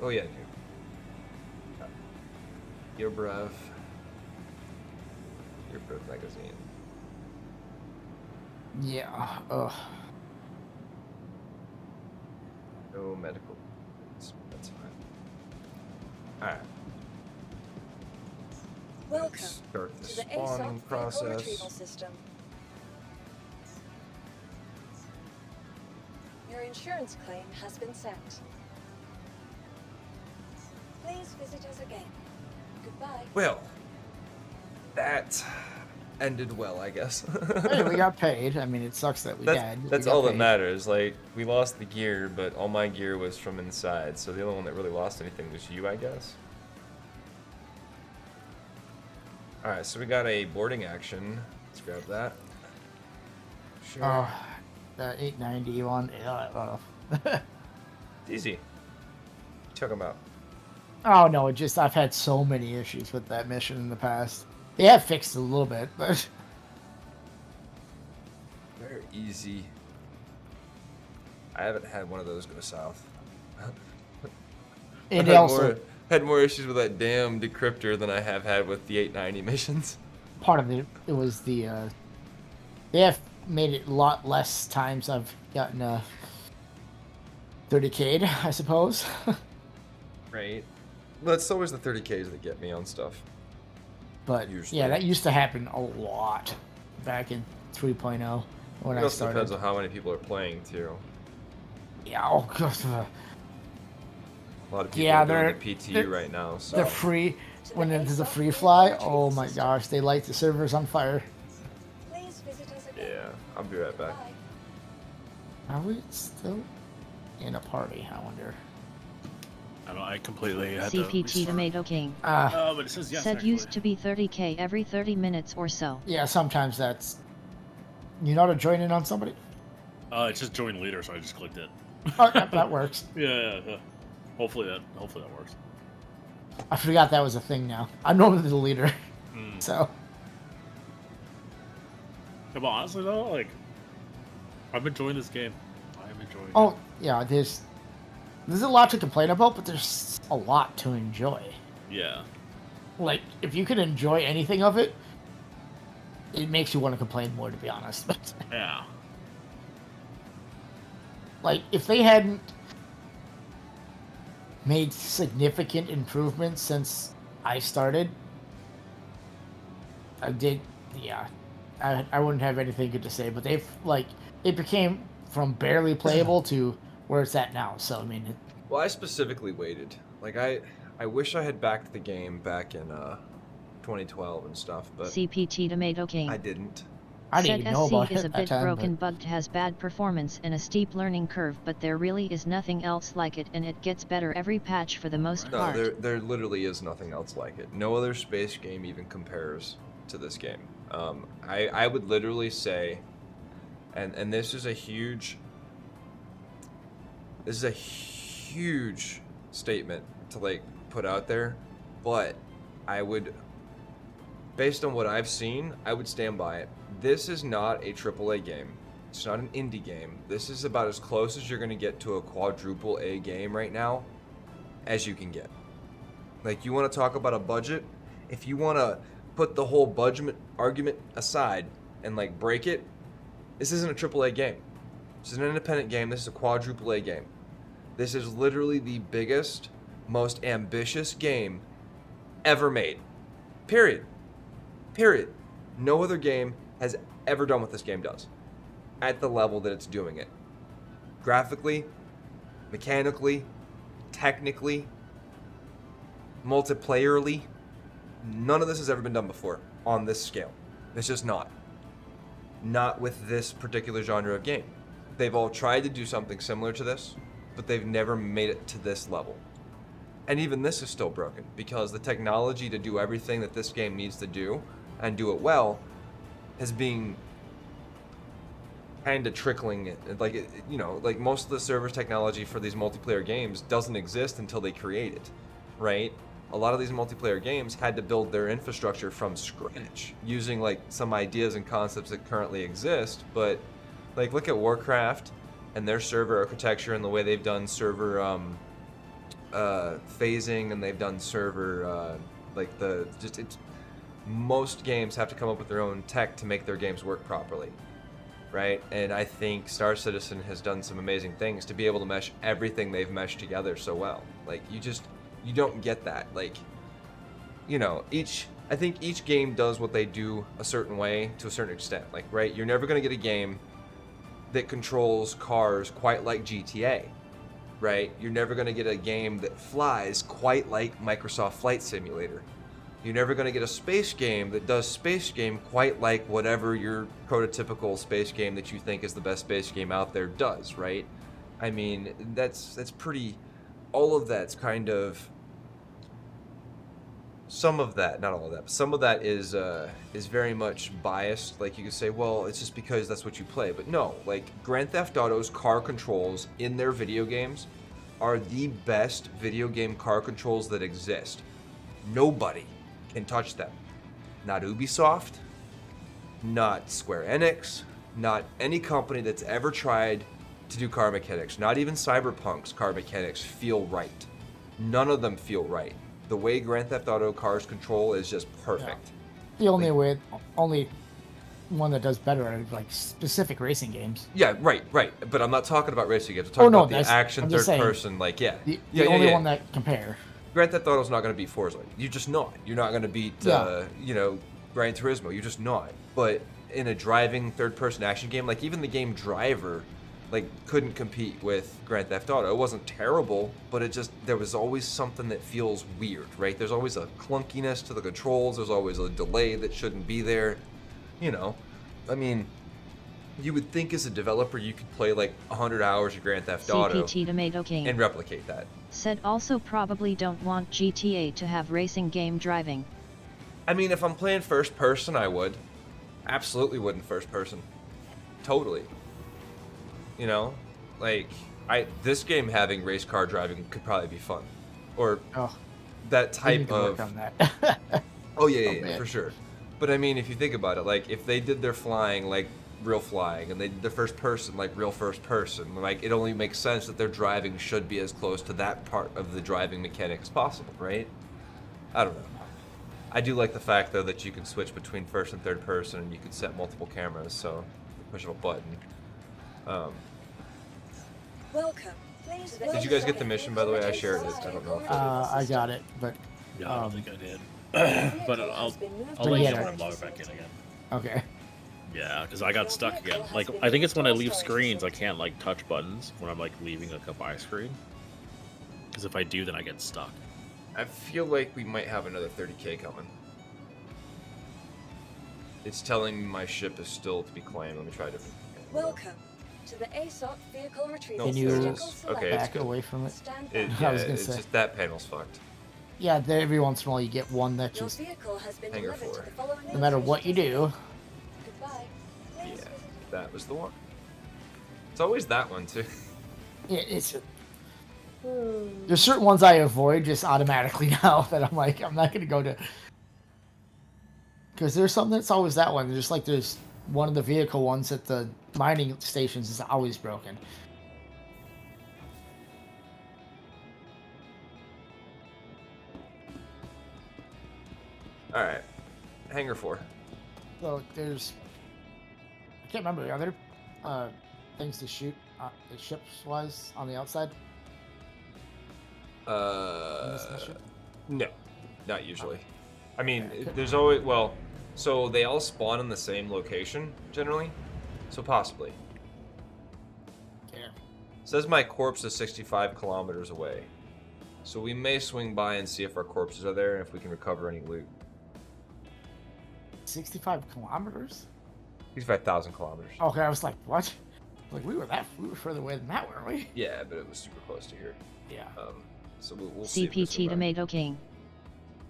Speaker 1: Oh yeah, I do. Your breath. Your breath magazine.
Speaker 15: Yeah. Ugh.
Speaker 1: No medical. That's fine. Alright.
Speaker 5: Welcome
Speaker 1: Start the
Speaker 5: to the
Speaker 1: spawning
Speaker 5: ASOC vehicle
Speaker 1: process.
Speaker 5: retrieval system. Your insurance claim has been sent. Please visit us again. Goodbye.
Speaker 1: Well, that ended well, I guess.
Speaker 15: Hey, we got paid. I mean, it sucks that we died.
Speaker 1: That's
Speaker 15: We got
Speaker 1: all that
Speaker 15: paid.
Speaker 1: matters. Like, we lost the gear, but all my gear was from inside, so the only one that really lost anything was you, I guess. Alright, so we got a boarding action. Let's grab that. Sure.
Speaker 15: Oh, the 890 one.
Speaker 1: It's easy. What you talking about?
Speaker 15: Oh no, it just I've had so many issues with that mission in the past. They have fixed it a little bit, but
Speaker 1: Very easy. I haven't had one of those go south.
Speaker 15: And
Speaker 1: I've
Speaker 15: also-
Speaker 1: had more issues with that damn decryptor than I have had with the 890 missions.
Speaker 15: part of it was the they have made it a lot less times I've gotten 30K'd, I suppose.
Speaker 1: Right. But it's always the 30Ks that get me on stuff.
Speaker 15: But
Speaker 1: Usually.
Speaker 15: yeah, that used to happen a lot back in 3.0 when
Speaker 1: It
Speaker 15: I
Speaker 1: also
Speaker 15: started.
Speaker 1: depends on how many people are playing too.
Speaker 15: Yeah, oh god.
Speaker 1: A lot of people
Speaker 15: Yeah,
Speaker 1: are doing
Speaker 15: they're
Speaker 1: the PTU
Speaker 15: they're-
Speaker 1: right now. So
Speaker 15: The free when there's a free fly, oh my gosh, they light the servers on fire.
Speaker 5: Please visit us again.
Speaker 1: yeah, I'll be right back.
Speaker 15: Are we still in a party? I wonder.
Speaker 16: I don't. I completely had to
Speaker 3: CPT
Speaker 16: restart.
Speaker 3: Tomato King.
Speaker 16: Oh, but it says yes.
Speaker 3: Said
Speaker 16: actually.
Speaker 3: used to be 30K every 30 minutes or so.
Speaker 15: Yeah, sometimes that's. You know how to join in on somebody?
Speaker 16: It just join leader, so I just clicked it.
Speaker 15: Oh, that works.
Speaker 16: Yeah.
Speaker 14: Hopefully that works.
Speaker 15: I forgot that was a thing now. I'm normally the leader. So.
Speaker 14: Yeah, but honestly though, like, I'm enjoying this game. I'm enjoying it.
Speaker 15: Oh, yeah, there's a lot to complain about, but there's a lot to enjoy.
Speaker 14: Yeah.
Speaker 15: Like, if you can enjoy anything of it, it makes you want to complain more, to be honest.
Speaker 14: Yeah.
Speaker 15: Like, if they hadn't made significant improvements since I started, I wouldn't have anything good to say, but they've, like, it became from barely playable to where it's at now, so, I mean...
Speaker 1: Well, I specifically waited. Like, I wish I had backed the game back in, 2012 and stuff, but...
Speaker 3: CPT Tomato King.
Speaker 1: I didn't.
Speaker 15: I didn't even know about
Speaker 3: SC is
Speaker 15: it
Speaker 3: a
Speaker 15: at
Speaker 3: bit
Speaker 15: that time,
Speaker 3: broken, bugged, has bad performance and a steep learning curve, but there really is nothing else like it, and it gets better every patch for the most part.
Speaker 1: No, there literally is nothing else like it. No other space game even compares to this game. I would literally say, and this is a huge statement to, like, put out there, but I would, based on what I've seen, I would stand by it. This is not a AAA game. It's not an indie game. This is about as close as you're going to get to a quadruple A game right now as you can get. Like, you want to talk about a budget? If you want to put the whole budget argument aside and, like, break it, this isn't a AAA game. This is an independent game. This is a quadruple A game. This is literally the biggest, most ambitious game ever made. Period. Period. No other game has ever done what this game does at the level that it's doing it. Graphically, mechanically, technically, multiplayerly, none of this has ever been done before on this scale. It's just not. Not with this particular genre of game. They've all tried to do something similar to this, but they've never made it to this level. And even this is still broken, because the technology to do everything that this game needs to do, and do it well, has been kind of trickling it. Like, you know, like most of the server technology for these multiplayer games doesn't exist until they create it, right? A lot of these multiplayer games had to build their infrastructure from scratch, using, like, some ideas and concepts that currently exist. But, like, look at Warcraft and their server architecture and the way they've done server phasing, and they've done server most games have to come up with their own tech to make their games work properly, right? And I think Star Citizen has done some amazing things to be able to mesh everything they've meshed together so well. Like, you don't get that. Like, you know, I think each game does what they do a certain way to a certain extent. Like, right, you're never going to get a game that controls cars quite like GTA, right? You're never going to get a game that flies quite like Microsoft Flight Simulator. You're never going to get a space game that does space game quite like whatever your prototypical space game that you think is the best space game out there does, right? I mean, that's pretty... All of that's kind of... Some of that, not all of that, but some of that is very much biased. Like, you could say, well, it's just because that's what you play. But no, like, Grand Theft Auto's car controls in their video games are the best video game car controls that exist. Nobody can touch them. Not Ubisoft, not Square Enix, not any company that's ever tried to do car mechanics. Not even Cyberpunk's car mechanics feel right. None of them feel right. The way Grand Theft Auto cars control is just perfect.
Speaker 15: Yeah. The only one that does better are, like, specific racing games.
Speaker 1: Yeah, right. But I'm not talking about racing games. I'm talking about the action third person. Like,
Speaker 15: The only one that compare.
Speaker 1: Grand Theft Auto's not going to beat Forza. You're just not. You're not going to beat, Gran Turismo. You're just not. But in a driving third-person action game, like, even the game Driver, like, couldn't compete with Grand Theft Auto. It wasn't terrible, but there was always something that feels weird, right? There's always a clunkiness to the controls. There's always a delay that shouldn't be there. You know, I mean, you would think as a developer you could play, like, 100 hours of Grand Theft Auto
Speaker 3: CPT Tomato King
Speaker 1: and replicate that.
Speaker 3: Said also probably don't want GTA to have racing game driving.
Speaker 1: I mean, if I'm playing first person, I would. Absolutely wouldn't first person. Totally. You know? Like, This game having race car driving could probably be fun, or
Speaker 15: Oh,
Speaker 1: that
Speaker 15: we need
Speaker 1: type
Speaker 15: to work
Speaker 1: of.
Speaker 15: on that.
Speaker 1: Oh yeah,
Speaker 15: Oh,
Speaker 1: yeah,
Speaker 15: man.
Speaker 1: for sure. But I mean, if you think about it, like if they did their flying like real flying, and they did the first person like real first person, like it only makes sense that their driving should be as close to that part of the driving mechanic as possible, right? I don't know. I do like the fact though that you can switch between first and third person, and you can set multiple cameras, so push of a button.
Speaker 5: Welcome. Please
Speaker 1: Did you guys get the mission, by the way? I shared it. I don't know.
Speaker 15: I got it, but
Speaker 16: Yeah, I don't think I did. But I'll
Speaker 15: But
Speaker 16: let you
Speaker 15: yeah.
Speaker 16: know when I log back in again.
Speaker 15: okay.
Speaker 16: Yeah, because I got stuck again. Like, I think it's when I leave screens, I can't, like, touch buttons when I'm, like, leaving a buy screen. Because if I do, then I get stuck.
Speaker 1: I feel like we might have another 30k coming. It's telling me my ship is still to be claimed. Let me try a different.
Speaker 5: Welcome to the ASOC vehicle retrieval
Speaker 15: Can you
Speaker 5: system.
Speaker 1: Okay, it's
Speaker 15: back
Speaker 1: good.
Speaker 15: away from it?
Speaker 1: It,
Speaker 15: I
Speaker 1: yeah,
Speaker 15: was gonna
Speaker 1: it's
Speaker 15: say.
Speaker 1: just that panel's fucked.
Speaker 15: Yeah, every once in a while you get one that
Speaker 5: Your
Speaker 15: just,
Speaker 5: vehicle has been
Speaker 1: Hangar
Speaker 5: delivered to
Speaker 1: 4.
Speaker 5: the following
Speaker 15: no matter what you do.
Speaker 5: Goodbye.
Speaker 1: Yeah, that was the one. It's always that one too.
Speaker 15: Yeah, it's. There's certain ones I avoid just automatically now that I'm like, I'm not gonna go to. Because there's something that's always that one. Just like there's one of the vehicle ones at the mining stations is always broken.
Speaker 1: All right, Hangar 4.
Speaker 15: So there's. I can't remember the other things to shoot ships wise on the outside. In this mission?
Speaker 1: No, not usually. I mean,
Speaker 15: Okay.
Speaker 1: there's always so they all spawn in the same location generally, so possibly.
Speaker 15: Yeah.
Speaker 1: Says my corpse is 65 kilometers away, so we may swing by and see if our corpses are there and if we can recover any loot.
Speaker 15: 65 kilometers?
Speaker 1: 65,000 kilometers.
Speaker 15: Okay, I was like, what? Like we were further away than that, weren't we?
Speaker 1: Yeah, but it was super close to here.
Speaker 15: Yeah.
Speaker 1: So we'll see. if this
Speaker 3: CPT
Speaker 1: will run.
Speaker 3: Tomato King.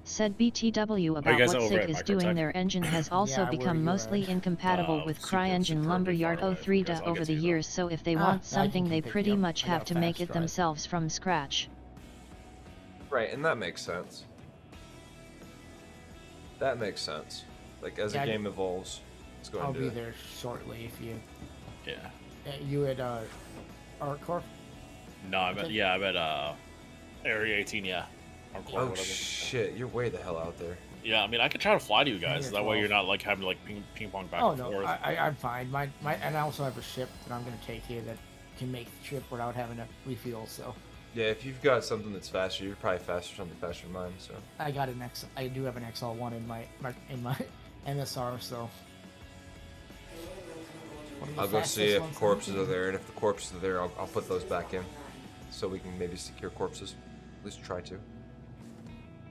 Speaker 3: Said BTW about
Speaker 16: guys
Speaker 3: what
Speaker 16: over
Speaker 3: SIG
Speaker 16: at
Speaker 3: is doing.
Speaker 16: Microtech?
Speaker 3: Their engine has also
Speaker 15: Yeah, where
Speaker 3: become
Speaker 15: you
Speaker 3: mostly
Speaker 15: at?
Speaker 3: incompatible with CryEngine Lumberyard
Speaker 16: far away.
Speaker 3: 03
Speaker 16: Yes, I'll
Speaker 3: over
Speaker 16: get
Speaker 3: the
Speaker 16: to you,
Speaker 3: years, so if they
Speaker 15: Ah,
Speaker 3: want
Speaker 15: I can
Speaker 3: something they
Speaker 15: pick you
Speaker 3: pretty
Speaker 15: up.
Speaker 3: much
Speaker 15: I got
Speaker 3: have
Speaker 15: a
Speaker 3: to make
Speaker 15: fast
Speaker 3: it
Speaker 15: drive.
Speaker 3: themselves from scratch.
Speaker 1: Right, and that makes sense. That makes sense. Like as
Speaker 15: Yeah,
Speaker 1: the game evolves, it's going
Speaker 15: I'll
Speaker 1: to.
Speaker 15: be there shortly if you.
Speaker 16: Yeah.
Speaker 15: You at ArtCorp?
Speaker 16: No, I'm at,
Speaker 15: Okay.
Speaker 16: yeah, I'm at, Area 18, yeah. Or
Speaker 1: Oh
Speaker 16: whatever.
Speaker 1: shit! You're way the hell out there.
Speaker 16: Yeah, I mean, I could try to fly to you guys.
Speaker 15: Area
Speaker 16: That way
Speaker 15: 12.
Speaker 16: you're not, like, having to, like, ping pong back
Speaker 15: Oh
Speaker 16: and
Speaker 15: no,
Speaker 16: forth.
Speaker 15: I'm fine. My and I also have a ship that I'm gonna take here that can make the trip without having to refuel. So
Speaker 1: Yeah, if you've got something that's faster, you're probably faster, something faster than mine. So
Speaker 15: I got I do have an XL1 in my MSR. So one of the
Speaker 1: I'll go
Speaker 15: fastest
Speaker 1: see if
Speaker 15: ones in the
Speaker 1: corpses are
Speaker 15: game.
Speaker 1: there, and if the corpses are there, I'll put those back in, so we can maybe secure corpses. At least try to.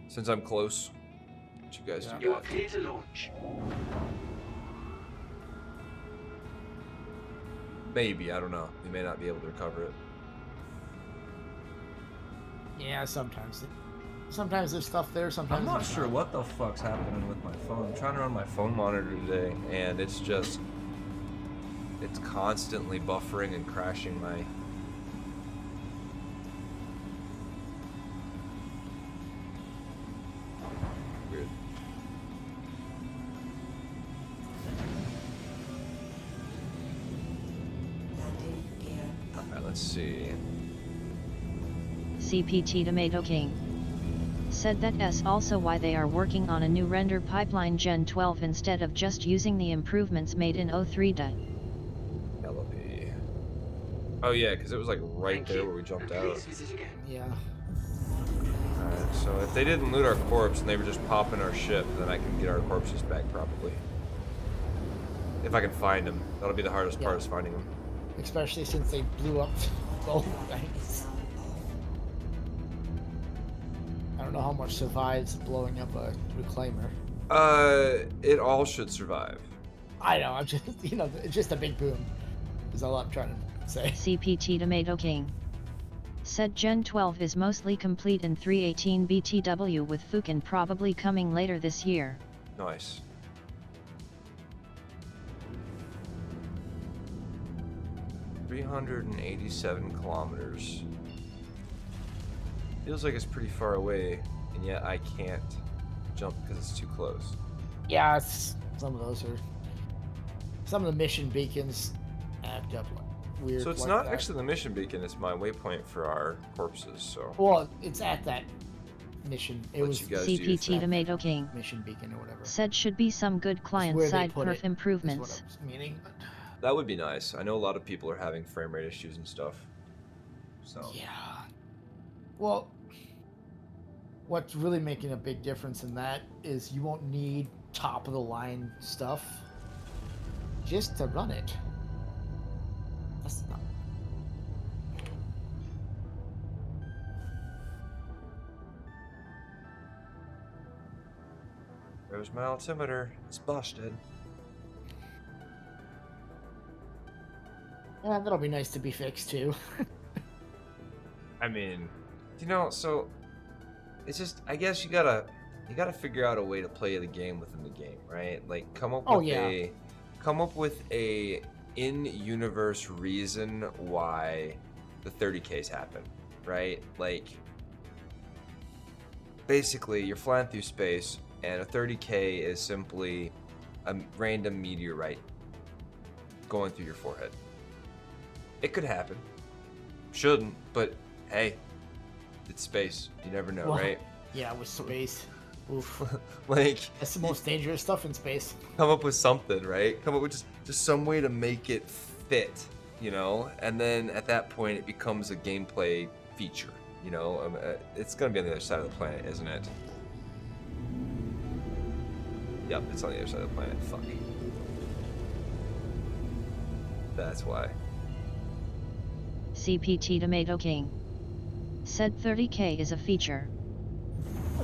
Speaker 1: Since I'm close, what you guys do?
Speaker 6: You are clear to launch.
Speaker 1: Maybe, I don't know. We may not be able to recover it.
Speaker 15: Yeah, sometimes there's stuff there. Sometimes
Speaker 1: I'm not
Speaker 15: there's
Speaker 1: sure what the fuck's happening with my phone. I'm trying to run my phone monitor today, and it's constantly buffering and crashing my. Weird. Alright, let's see.
Speaker 3: CPT Tomato King. Said that's also why they are working on a new render pipeline Gen 12 instead of just using the improvements made in 03.
Speaker 1: LLP. Oh yeah, because it was like right there where we jumped out.
Speaker 15: Yeah.
Speaker 1: Alright, so if they didn't loot our corpse and they were just popping our ship, then I can get our corpses back probably. If I can find them. That'll be the hardest part, is finding them.
Speaker 15: Especially since they blew up both things. I don't know how much survives blowing up a reclaimer.
Speaker 1: It all should survive.
Speaker 15: I know, I'm just, it's just a big boom. Is all I'm trying to say.
Speaker 3: CPT Tomato King. Said Gen 12 is mostly complete in 318 BTW with Fukin probably coming later this year.
Speaker 1: Nice. 387 kilometers. Feels like it's pretty far away, and yet I can't jump because it's too close.
Speaker 15: Yeah, some of those are. Some of the mission beacons act up like weird.
Speaker 1: So it's
Speaker 15: like
Speaker 1: not
Speaker 15: that.
Speaker 1: actually the mission beacon, it's my waypoint for our corpses, so.
Speaker 15: Well, it's at that mission. It was
Speaker 3: CPT Tomato King
Speaker 15: mission beacon or whatever.
Speaker 3: said should be some good client-side perf improvements.
Speaker 15: Meaning.
Speaker 1: That would be nice. I know a lot of people are having frame rate issues and stuff. So.
Speaker 15: Yeah. Well, what's really making a big difference in that is you won't need top of the line stuff just to run it. That's not.
Speaker 1: There's my altimeter. It's busted.
Speaker 15: Yeah, that'll be nice to be fixed too.
Speaker 1: I mean, you know, so it's just, I guess you gotta figure out a way to play the game within the game, right? Like come up with a in-universe reason why the 30Ks happen, right? Like basically you're flying through space and a 30K is simply a random meteorite going through your forehead. It could happen. Shouldn't, but hey, it's space. You never know, right?
Speaker 15: Yeah, with space. Oof.
Speaker 1: Like
Speaker 15: that's the most dangerous stuff in space.
Speaker 1: Come up with something, right? Come up with just some way to make it fit, you know? And then at that point it becomes a gameplay feature, you know? It's gonna be on the other side of the planet, isn't it? Yep, it's on the other side of the planet. Fuck. That's why.
Speaker 3: CPT Tomato King said 30K is a feature.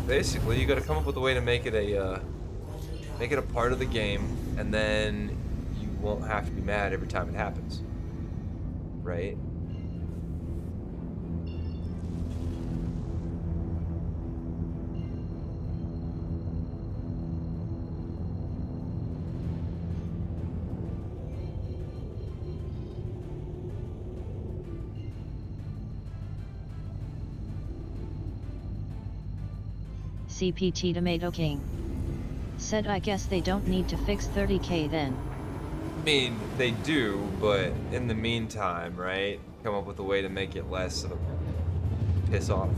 Speaker 1: Basically, you got to come up with a way to make it a part of the game, and then you won't have to be mad every time it happens, right?
Speaker 3: CPT Tomato King said I guess they don't need to fix 30K then.
Speaker 1: I mean, they do, but in the meantime, right? Come up with a way to make it less of a piss off.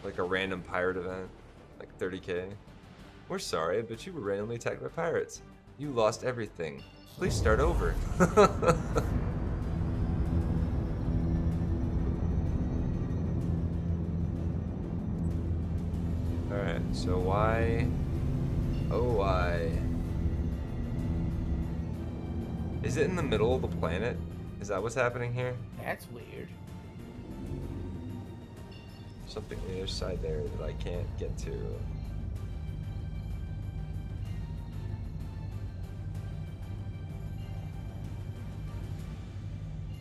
Speaker 1: Like a random pirate event, like 30K. We're sorry, but you were randomly attacked by pirates. You lost everything. Please start over. Alright, so why? Oh, why? Is it in the middle of the planet? Is that what's happening here?
Speaker 15: That's weird.
Speaker 1: Something on the other side there that I can't get to.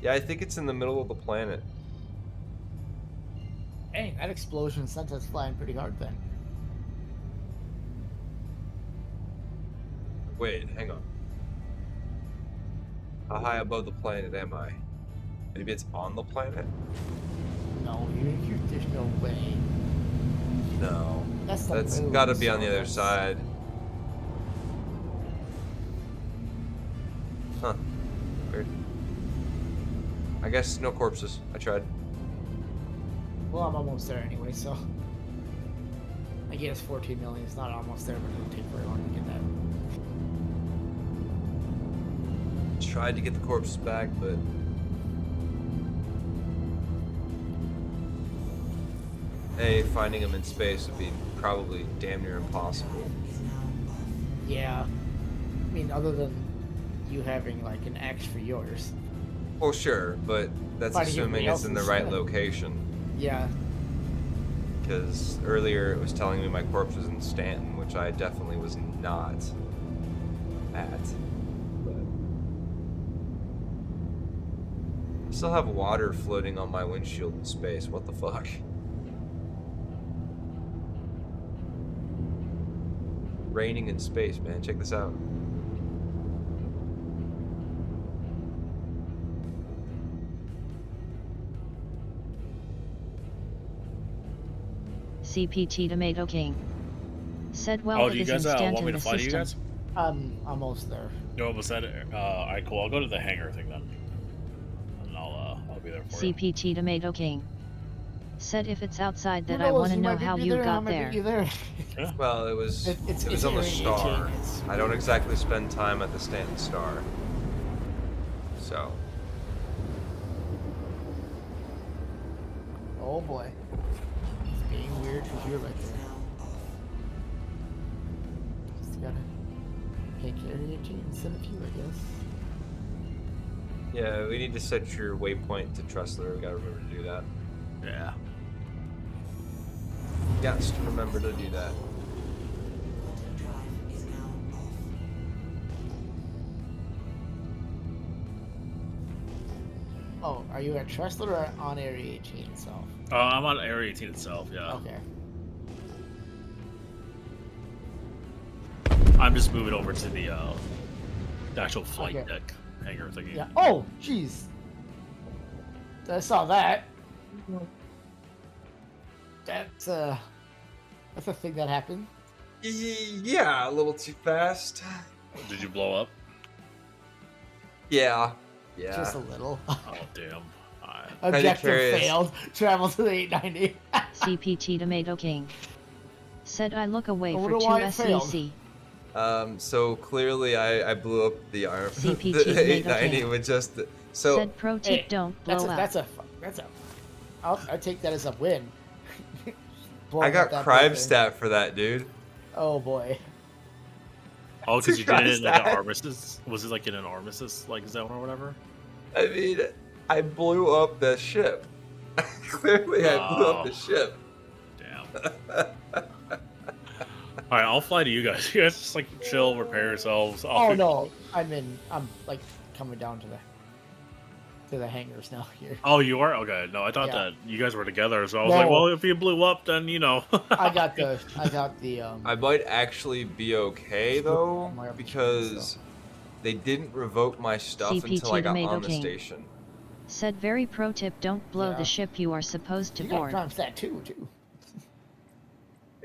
Speaker 1: Yeah, I think it's in the middle of the planet.
Speaker 15: Hey, that explosion sent us flying pretty hard then.
Speaker 1: Wait, hang on. How high above the planet am I? Maybe it's on the planet?
Speaker 15: No, there's no way.
Speaker 1: No.
Speaker 15: That's
Speaker 1: gotta be on the other side. Huh. Weird. I guess no corpses. I tried.
Speaker 15: Well, I'm almost there anyway, so. I guess 14 million is not almost there, but it'll take very long to get that.
Speaker 1: Tried to get the corpses back, but finding them in space would be probably damn near impossible.
Speaker 15: Yeah. I mean, other than you having like an X for yours.
Speaker 1: Well, sure, but that's assuming it's in the right location.
Speaker 15: Yeah.
Speaker 1: Because earlier it was telling me my corpse was in Stanton, which I definitely was not at. But I still have water floating on my windshield in space. What the fuck? raining in space, man. Check this out.
Speaker 3: CPT Tomato King. Said well
Speaker 14: do
Speaker 3: it
Speaker 14: you
Speaker 3: is
Speaker 14: guys
Speaker 3: instant
Speaker 14: want me
Speaker 3: in
Speaker 14: to
Speaker 3: the
Speaker 14: fly to you
Speaker 3: system.
Speaker 14: guys?
Speaker 15: I'm almost there.
Speaker 14: You're almost at it. Alright, cool. I'll go to the hangar thing then. And I'll be there for you.
Speaker 3: CPT Tomato King. Said if it's outside that
Speaker 15: Who
Speaker 3: I
Speaker 15: knows,
Speaker 3: want to
Speaker 15: you
Speaker 3: know
Speaker 15: might
Speaker 3: how
Speaker 15: meet me
Speaker 3: you
Speaker 15: there, I
Speaker 3: got
Speaker 15: might meet
Speaker 3: there.
Speaker 15: you there.
Speaker 1: Well, it was
Speaker 15: It's
Speaker 1: on the
Speaker 15: Area
Speaker 1: star.
Speaker 15: 18. It's-
Speaker 1: I don't exactly spend time at the Stanton Star. So.
Speaker 15: Oh boy. It's being weird because you're right there. Just gotta pick Area 18 instead of you, I guess.
Speaker 1: Yeah, we need to set your waypoint to Tressler. We gotta remember to do that.
Speaker 14: Yeah.
Speaker 1: Got to remember to do that.
Speaker 15: Oh, are you at Tressler or on Area 18 itself?
Speaker 14: I'm on Area 18 itself, yeah.
Speaker 15: Okay.
Speaker 14: I'm just moving over to the actual flight
Speaker 15: Okay.
Speaker 14: deck hangar thingy.
Speaker 15: Yeah. Oh, jeez. I saw that. That's a thing that happened.
Speaker 1: Yeah, a little too fast.
Speaker 14: Did you blow up?
Speaker 1: Yeah. Yeah.
Speaker 15: Just a little.
Speaker 14: Oh, damn.
Speaker 15: Objective failed. Travel to the 890.
Speaker 3: CPT Tomato King. Said I look away
Speaker 15: I
Speaker 3: for
Speaker 15: wonder
Speaker 3: 2
Speaker 15: why it failed.
Speaker 3: SEC.
Speaker 1: So clearly I blew up the arm.
Speaker 3: CPT
Speaker 1: the 890
Speaker 3: Tomato
Speaker 1: with just so.
Speaker 3: Said pro tip don't blow up.
Speaker 15: That's a. I take that as a win.
Speaker 1: I
Speaker 15: Blowing
Speaker 1: got
Speaker 15: up that
Speaker 1: crime
Speaker 15: building.
Speaker 1: stat for that, dude.
Speaker 15: Oh boy.
Speaker 14: Oh, because you did it in like
Speaker 1: Christ,
Speaker 14: an armistice? Was it like in an armistice like zone or whatever?
Speaker 1: I mean, I blew up the ship. Clearly, I blew up the ship.
Speaker 14: Damn. Alright, I'll fly to you guys. You guys just like chill, repair yourselves.
Speaker 15: Oh no, I'm like coming down to the hangars now here.
Speaker 14: Oh, you are? Okay. No, I thought
Speaker 15: Yeah.
Speaker 14: that you guys were together, so I was
Speaker 15: No.
Speaker 14: like, well, if you blew up, then, you know.
Speaker 15: I got the
Speaker 1: I might actually be okay though, because they didn't revoke my stuff
Speaker 3: CPT
Speaker 1: until I got
Speaker 3: Tomato
Speaker 1: on the
Speaker 3: King.
Speaker 1: station.
Speaker 3: Said very pro tip don't blow
Speaker 15: Yeah.
Speaker 3: the ship you are supposed to
Speaker 15: You got
Speaker 3: board.
Speaker 15: crime stat too.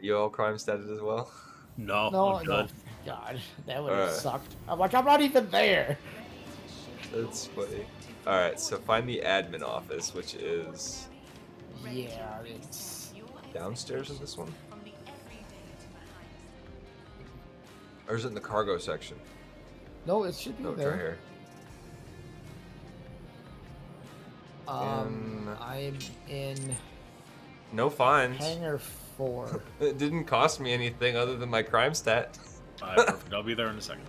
Speaker 1: You all crime statted as well?
Speaker 14: No,
Speaker 15: No,
Speaker 14: I'm
Speaker 15: no.
Speaker 14: good.
Speaker 15: God, that would have
Speaker 1: Alright.
Speaker 15: sucked. I'm like, I'm not even there.
Speaker 1: That's funny. Alright, so find the admin office, which is
Speaker 15: Yeah, it's
Speaker 1: downstairs in this one? Or is it in the cargo section?
Speaker 15: no, it should be
Speaker 1: No, it's
Speaker 15: there.
Speaker 1: right here.
Speaker 15: I'm in
Speaker 1: No fines.
Speaker 15: hangar 4.
Speaker 1: It didn't cost me anything other than my crime stat.
Speaker 14: Alright, perfect. I'll be there in a second.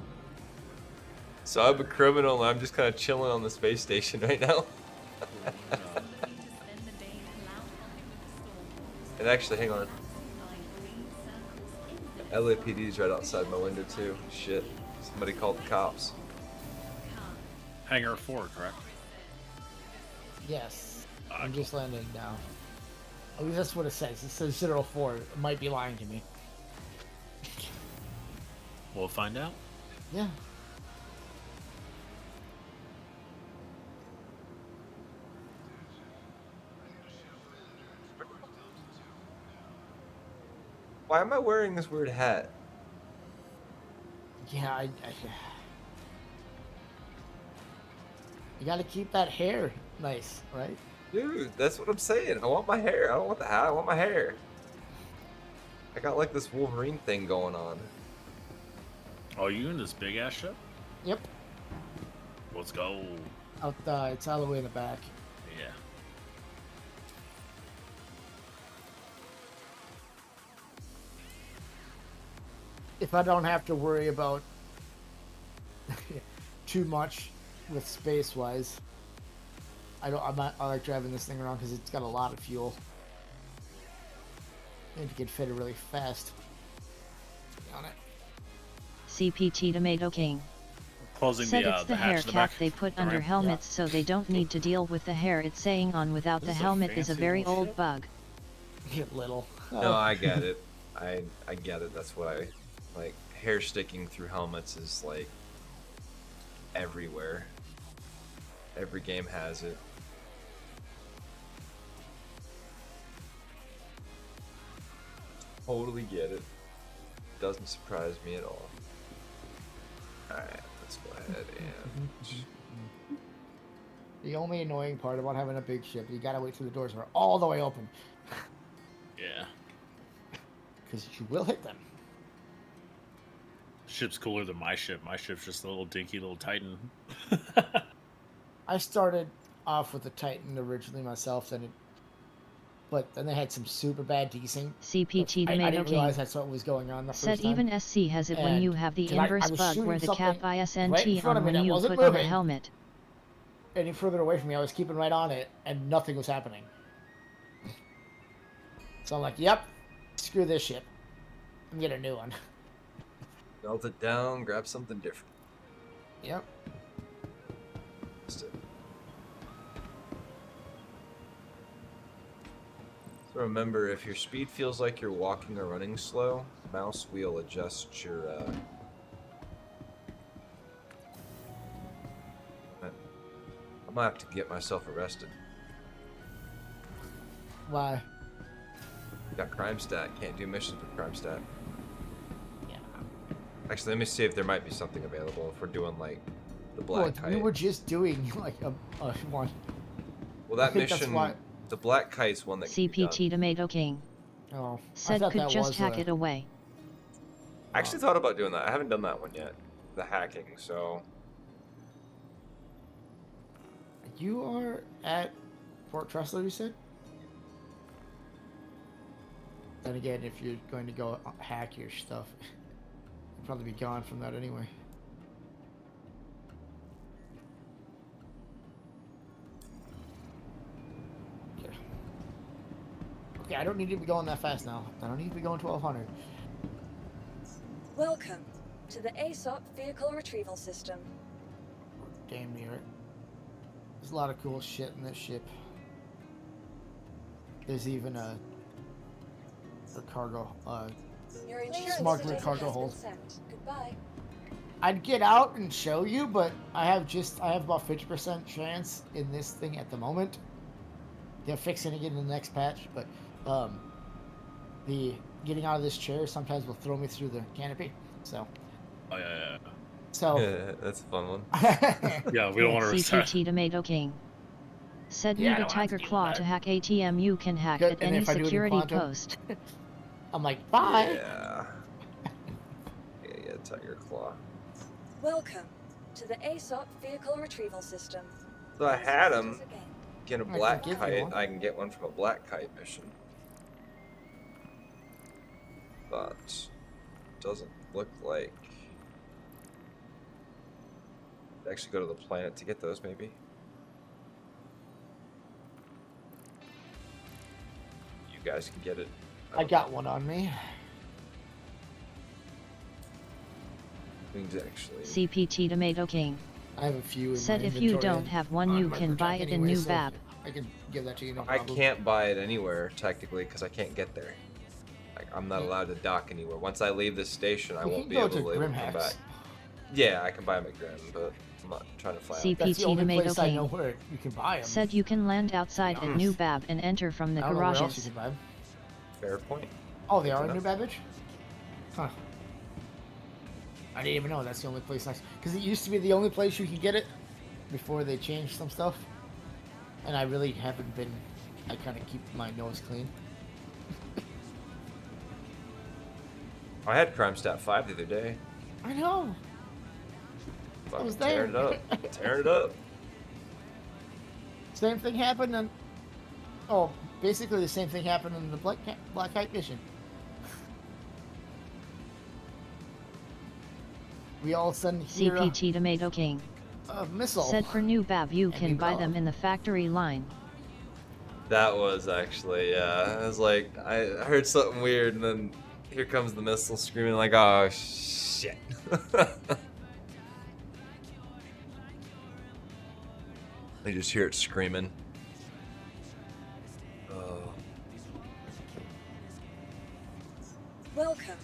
Speaker 1: So I'm a criminal and I'm just kind of chilling on the space station right now. And actually, hang on. LAPD's right outside my window too. Shit. Somebody called the cops.
Speaker 14: Hangar 4, correct?
Speaker 15: Yes, I'm just landing now. At least that's what it says. It says 04. It might be lying to me.
Speaker 14: We'll find out.
Speaker 15: Yeah.
Speaker 1: Why am I wearing this weird hat?
Speaker 15: Yeah, you gotta keep that hair nice, right?
Speaker 1: Dude, that's what I'm saying. I want my hair. I don't want the hat. I want my hair. I got like this Wolverine thing going on.
Speaker 14: Oh, you in this big ass ship?
Speaker 15: Yep.
Speaker 14: Let's go.
Speaker 15: Out, it's all the way in the back.
Speaker 14: Yeah.
Speaker 15: If I don't have to worry about too much with space-wise, I like driving this thing around because it's got a lot of fuel. And you can fit it really fast on it.
Speaker 3: CPT Tomato King.
Speaker 14: Closing
Speaker 3: Said it's
Speaker 14: the
Speaker 3: the
Speaker 14: hatch
Speaker 3: hair
Speaker 14: in the
Speaker 3: cap
Speaker 14: back.
Speaker 3: they put
Speaker 14: All
Speaker 3: under
Speaker 14: right.
Speaker 3: helmets so they don't need to deal with the hair it's saying on without the
Speaker 14: This is a
Speaker 3: helmet is a
Speaker 14: fancy
Speaker 3: very
Speaker 14: little
Speaker 3: old
Speaker 14: ship.
Speaker 3: bug.
Speaker 15: Get little.
Speaker 1: No, I get it. I get it. That's what I like. hair sticking through helmets is like everywhere. Every game has it. Totally get it. Doesn't surprise me at all. Alright, let's go ahead and...
Speaker 15: The only annoying part about having a big ship, you gotta wait till the doors are all the way open.
Speaker 16: Yeah.
Speaker 15: Because you will hit them.
Speaker 16: Ship's cooler than my ship. My ship's just a little dinky little Titan.
Speaker 15: I started off with the Titan originally myself, but then they had some super bad desync.
Speaker 3: CPT
Speaker 15: I
Speaker 3: Tomato
Speaker 15: didn't
Speaker 3: King
Speaker 15: realize that's what was going on the first
Speaker 3: said
Speaker 15: time.
Speaker 3: even SC has it when you have the inverse bug where the cap ISNT
Speaker 15: right in front
Speaker 3: on
Speaker 15: of me
Speaker 3: when
Speaker 15: that
Speaker 3: you
Speaker 15: wasn't
Speaker 3: put on the
Speaker 15: moving.
Speaker 3: helmet.
Speaker 15: Any further away from me, I was keeping right on it, and nothing was happening. So I'm like, yep, screw this ship. I'm getting a new one.
Speaker 1: Melt it down, grab something different.
Speaker 15: Yep.
Speaker 1: So remember, if your speed feels like you're walking or running slow, mouse wheel adjusts your I might have to get myself arrested.
Speaker 15: Why?
Speaker 1: Got crime stat. Can't do missions with crime stat.
Speaker 15: Yeah.
Speaker 1: Actually, let me see if there might be something available if we're doing like the black kite.
Speaker 15: We were just doing like a one.
Speaker 1: Well, that mission, the black kite's one that can be
Speaker 3: CPT Tomato King
Speaker 15: Oh,
Speaker 3: said could just hack it away.
Speaker 1: I actually thought about doing that. I haven't done that one yet. The hacking, so.
Speaker 15: You are at Fort Tressler, you said? Then again, if you're going to go hack your stuff, you'll probably be gone from that anyway. Okay, I don't need to be going that fast now. I don't need to be going 1200.
Speaker 5: Welcome to the ASOP Vehicle Retrieval System.
Speaker 15: Damn near it. There's a lot of cool shit in this ship. There's even a cargo,
Speaker 5: Your insurance
Speaker 15: smuggler
Speaker 5: certificate
Speaker 15: cargo
Speaker 5: has been
Speaker 15: hold.
Speaker 5: sent. Goodbye.
Speaker 15: I'd get out and show you, but I have about 50% chance in this thing at the moment. They're fixing it in the next patch, but the getting out of this chair sometimes will throw me through the canopy. So.
Speaker 16: Oh yeah.
Speaker 15: So.
Speaker 1: Yeah, that's a fun one.
Speaker 16: Yeah, we don't want to restart.
Speaker 3: CPT Tomato King said need a Tiger Claw to hack ATM. You can hack at any security post.
Speaker 15: I'm like, bye.
Speaker 1: Yeah, Tiger Claw.
Speaker 5: Welcome to the ASOP Vehicle Retrieval System.
Speaker 1: So I had him get a
Speaker 15: I
Speaker 1: black
Speaker 15: can give you
Speaker 1: kite.
Speaker 15: one.
Speaker 1: I can get one from a black kite mission. But doesn't look like actually go to the planet to get those, maybe. You guys can get it.
Speaker 15: I got one on me.
Speaker 1: Things actually.
Speaker 3: CPT Tomato King
Speaker 15: I have a few. In
Speaker 3: said
Speaker 15: my
Speaker 3: if you
Speaker 15: inventory
Speaker 3: don't have one, you can buy it in
Speaker 15: anyway,
Speaker 3: New
Speaker 15: so
Speaker 3: Bab.
Speaker 15: I can give that to you. No
Speaker 1: I
Speaker 15: problem.
Speaker 1: can't buy it anywhere technically because I can't get there. Like, I'm not allowed to dock anywhere. Once I leave this station, I
Speaker 15: You
Speaker 1: won't
Speaker 15: can
Speaker 1: be
Speaker 15: go
Speaker 1: able to
Speaker 15: to
Speaker 1: leave and come
Speaker 15: Grimhacks.
Speaker 1: back. Yeah, I can buy them at Grim, but I'm not trying to fly.
Speaker 3: CPT
Speaker 15: That's the only
Speaker 3: Tomato
Speaker 15: place I know
Speaker 3: King
Speaker 15: where you can buy them.
Speaker 3: said you can land outside at New Bab and enter from the
Speaker 15: I don't know where else you
Speaker 3: garages.
Speaker 15: can buy them.
Speaker 1: Fair point.
Speaker 15: Oh, they are in
Speaker 1: enough.
Speaker 15: New Babbage? Huh. I didn't even know that's the only place because it used to be the only place you could get it before they changed some stuff. And I really haven't been. I kind of keep my nose clean.
Speaker 1: I had Crime Stat 5 the other day.
Speaker 15: I know. I was there.
Speaker 1: Tearing it up. Tearing it up.
Speaker 15: Same thing happened in. Oh, basically the same thing happened in the Black Kite mission. We all send here
Speaker 3: CPT Tomato King
Speaker 15: a missile.
Speaker 3: said for New Bab you can
Speaker 15: we
Speaker 3: buy
Speaker 15: will.
Speaker 3: them in the factory line.
Speaker 1: That was actually, I was like, I heard something weird, and then here comes the missile screaming like, oh, shit. I just hear it screaming. Oh.
Speaker 5: Welcome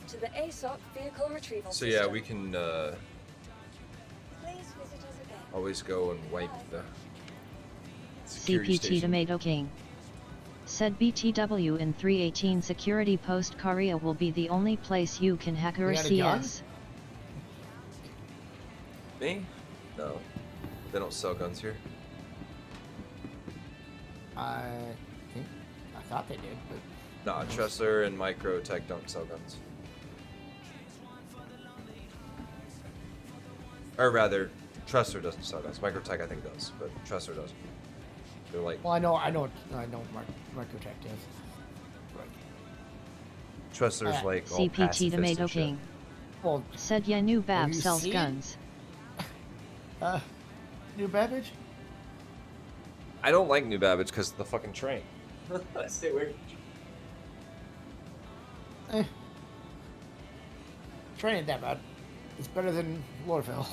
Speaker 5: to to the ASOP vehicle retrieval
Speaker 1: So
Speaker 5: system.
Speaker 1: yeah, we can
Speaker 5: Please visit us again.
Speaker 1: always go and wipe the security
Speaker 3: CPT
Speaker 1: station.
Speaker 3: Tomato King. Said BTW in 318 security post Korea will be the only place you can hack or
Speaker 15: You got a gun?
Speaker 3: CS.
Speaker 1: Me? No. They don't sell guns here.
Speaker 15: I thought they did, but
Speaker 1: Nah, Tressler and Microtech don't sell guns. Or rather, Tressler doesn't sell guns. Microtech I think does, but Tressler doesn't. They're like
Speaker 15: well, I know Microtech does.
Speaker 1: Tressler's like all
Speaker 3: CPT
Speaker 1: pacifist
Speaker 3: Tomato
Speaker 1: and shit.
Speaker 3: King.
Speaker 15: Well,
Speaker 3: Said yeah, new Bab
Speaker 15: you
Speaker 3: sells
Speaker 15: seen-
Speaker 3: guns.
Speaker 15: New Babbage?
Speaker 1: I don't like New Babbage because of the fucking train. Stay away from
Speaker 15: Train ain't that bad. It's better than Lorville.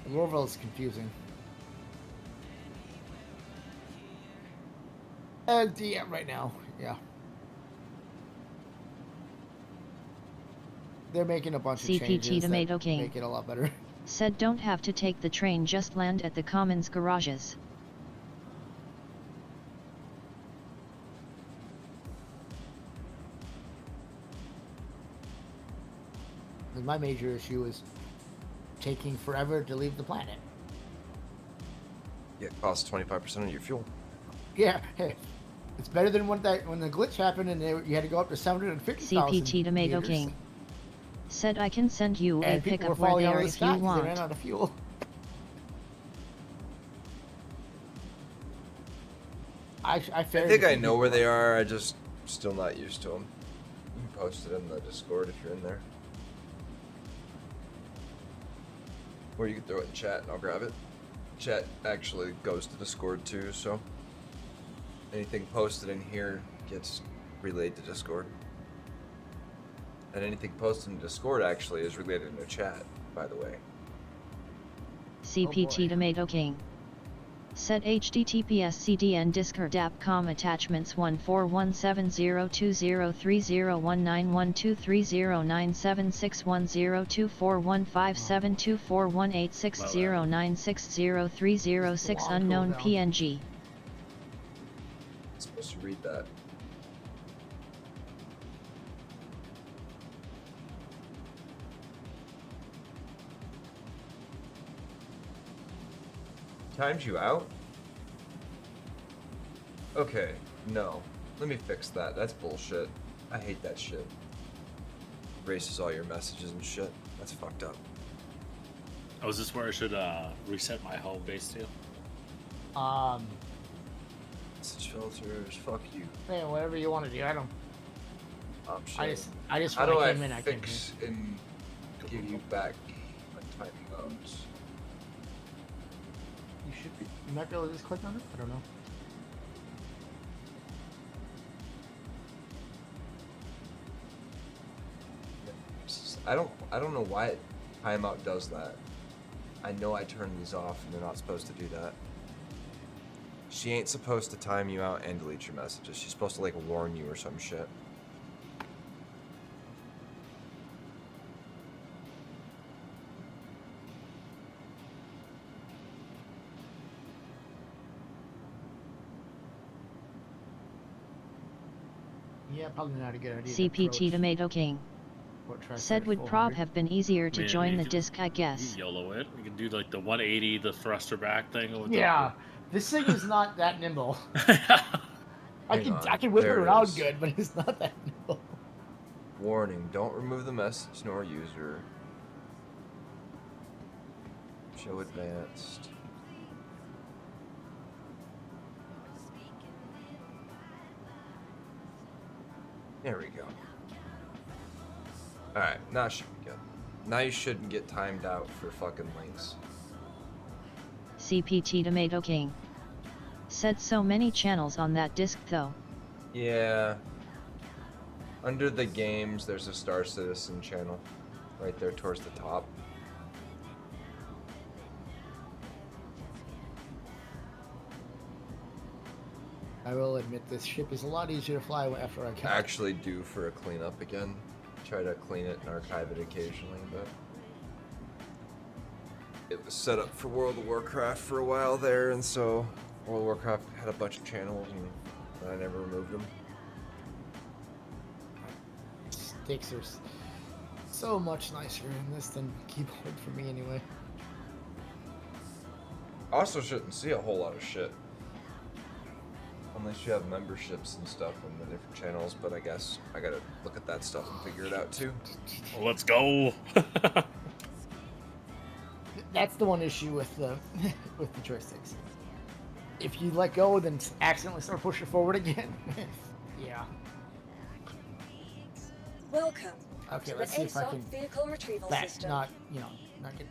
Speaker 15: Lorville is confusing. Yeah, right now, yeah. They're making a bunch of
Speaker 3: CPT
Speaker 15: changes
Speaker 3: Tomato
Speaker 15: that
Speaker 3: King.
Speaker 15: make it a lot better.
Speaker 3: Said don't have to take the train, just land at the Commons garages.
Speaker 15: My major issue is taking forever to leave the planet.
Speaker 1: Yeah, it costs 25% of your fuel.
Speaker 15: Yeah, hey, it's better than when the glitch happened and you had to go up to 750,000
Speaker 3: CPT Tomato
Speaker 15: meters.
Speaker 3: King. Said I can send you a
Speaker 15: And people were
Speaker 3: pickup where
Speaker 15: falling
Speaker 3: they
Speaker 15: out
Speaker 3: are
Speaker 15: of the
Speaker 3: if
Speaker 15: sky
Speaker 3: you
Speaker 15: 'cause they ran
Speaker 3: want.
Speaker 15: out of fuel. I
Speaker 1: think I know where they are. I just still not used to them. You can post it in the Discord if you're in there, or you can throw it in chat and I'll grab it. Chat actually goes to Discord too, so anything posted in here gets relayed to Discord. And anything posted in Discord actually is related in the chat, by the way.
Speaker 3: CPT Tomato King. Said HTTPS CDN Discord app.com attachments 141702030197610241572418609603006 unknown PNG.
Speaker 1: I'm supposed to read that. Times you out? Okay, no. Let me fix that. That's bullshit. I hate that shit. Erases all your messages and shit. That's fucked up.
Speaker 16: Oh, is this where I should reset my home base to?
Speaker 1: Message filters, fuck you.
Speaker 15: Man, whatever you want to do, I don't.
Speaker 1: Option.
Speaker 15: I just
Speaker 1: How
Speaker 15: when
Speaker 1: do
Speaker 15: I
Speaker 1: I
Speaker 15: came in, I came
Speaker 1: fix and give you back my time modes?
Speaker 15: You should be. You might be able to just click on it. I don't know.
Speaker 1: I don't know why timeout does that. I know I turn these off and they're not supposed to do that. She ain't supposed to time you out and delete your messages. She's supposed to like warn you or some shit.
Speaker 15: Yeah, probably not a good idea.
Speaker 3: CPT Tomato King. Said would prob have been easier to
Speaker 16: Man,
Speaker 3: join
Speaker 16: you
Speaker 3: the
Speaker 16: can-
Speaker 3: disc, I guess.
Speaker 16: You YOLO it. You can do like the 180, the thruster back thing. With
Speaker 15: Yeah, this thing is not that nimble. I
Speaker 1: Hang on,
Speaker 15: can whip it
Speaker 1: there it
Speaker 15: around
Speaker 1: is.
Speaker 15: good, but it's not that nimble.
Speaker 1: Warning, don't remove the message nor user. Show advanced. There we go. Alright, now it should be good. Now you shouldn't get timed out for fucking links.
Speaker 3: CPT Tomato King. Said so many channels on that disc though.
Speaker 1: Yeah. Under the games, there's a Star Citizen channel. Right there towards the top.
Speaker 15: I will admit this ship is a lot easier to fly after I got it.
Speaker 1: Actually due for a cleanup again. Try to clean it and archive it occasionally, but it was set up for World of Warcraft for a while there, and so World of Warcraft had a bunch of channels and I never removed them.
Speaker 15: Sticks are so much nicer in this than keyboard for me anyway.
Speaker 1: Also shouldn't see a whole lot of shit. Unless you have memberships and stuff on the different channels, but I guess I gotta look at that stuff and figure it out too.
Speaker 14: Well, let's go.
Speaker 15: That's the one issue with the with the joysticks. If you let go, then accidentally start pushing forward again. Yeah.
Speaker 5: Welcome.
Speaker 15: Okay,
Speaker 5: to
Speaker 15: let's
Speaker 5: the
Speaker 15: see if I
Speaker 5: ASOP
Speaker 15: can.
Speaker 5: vehicle retrieval
Speaker 15: That
Speaker 5: system.
Speaker 15: not not get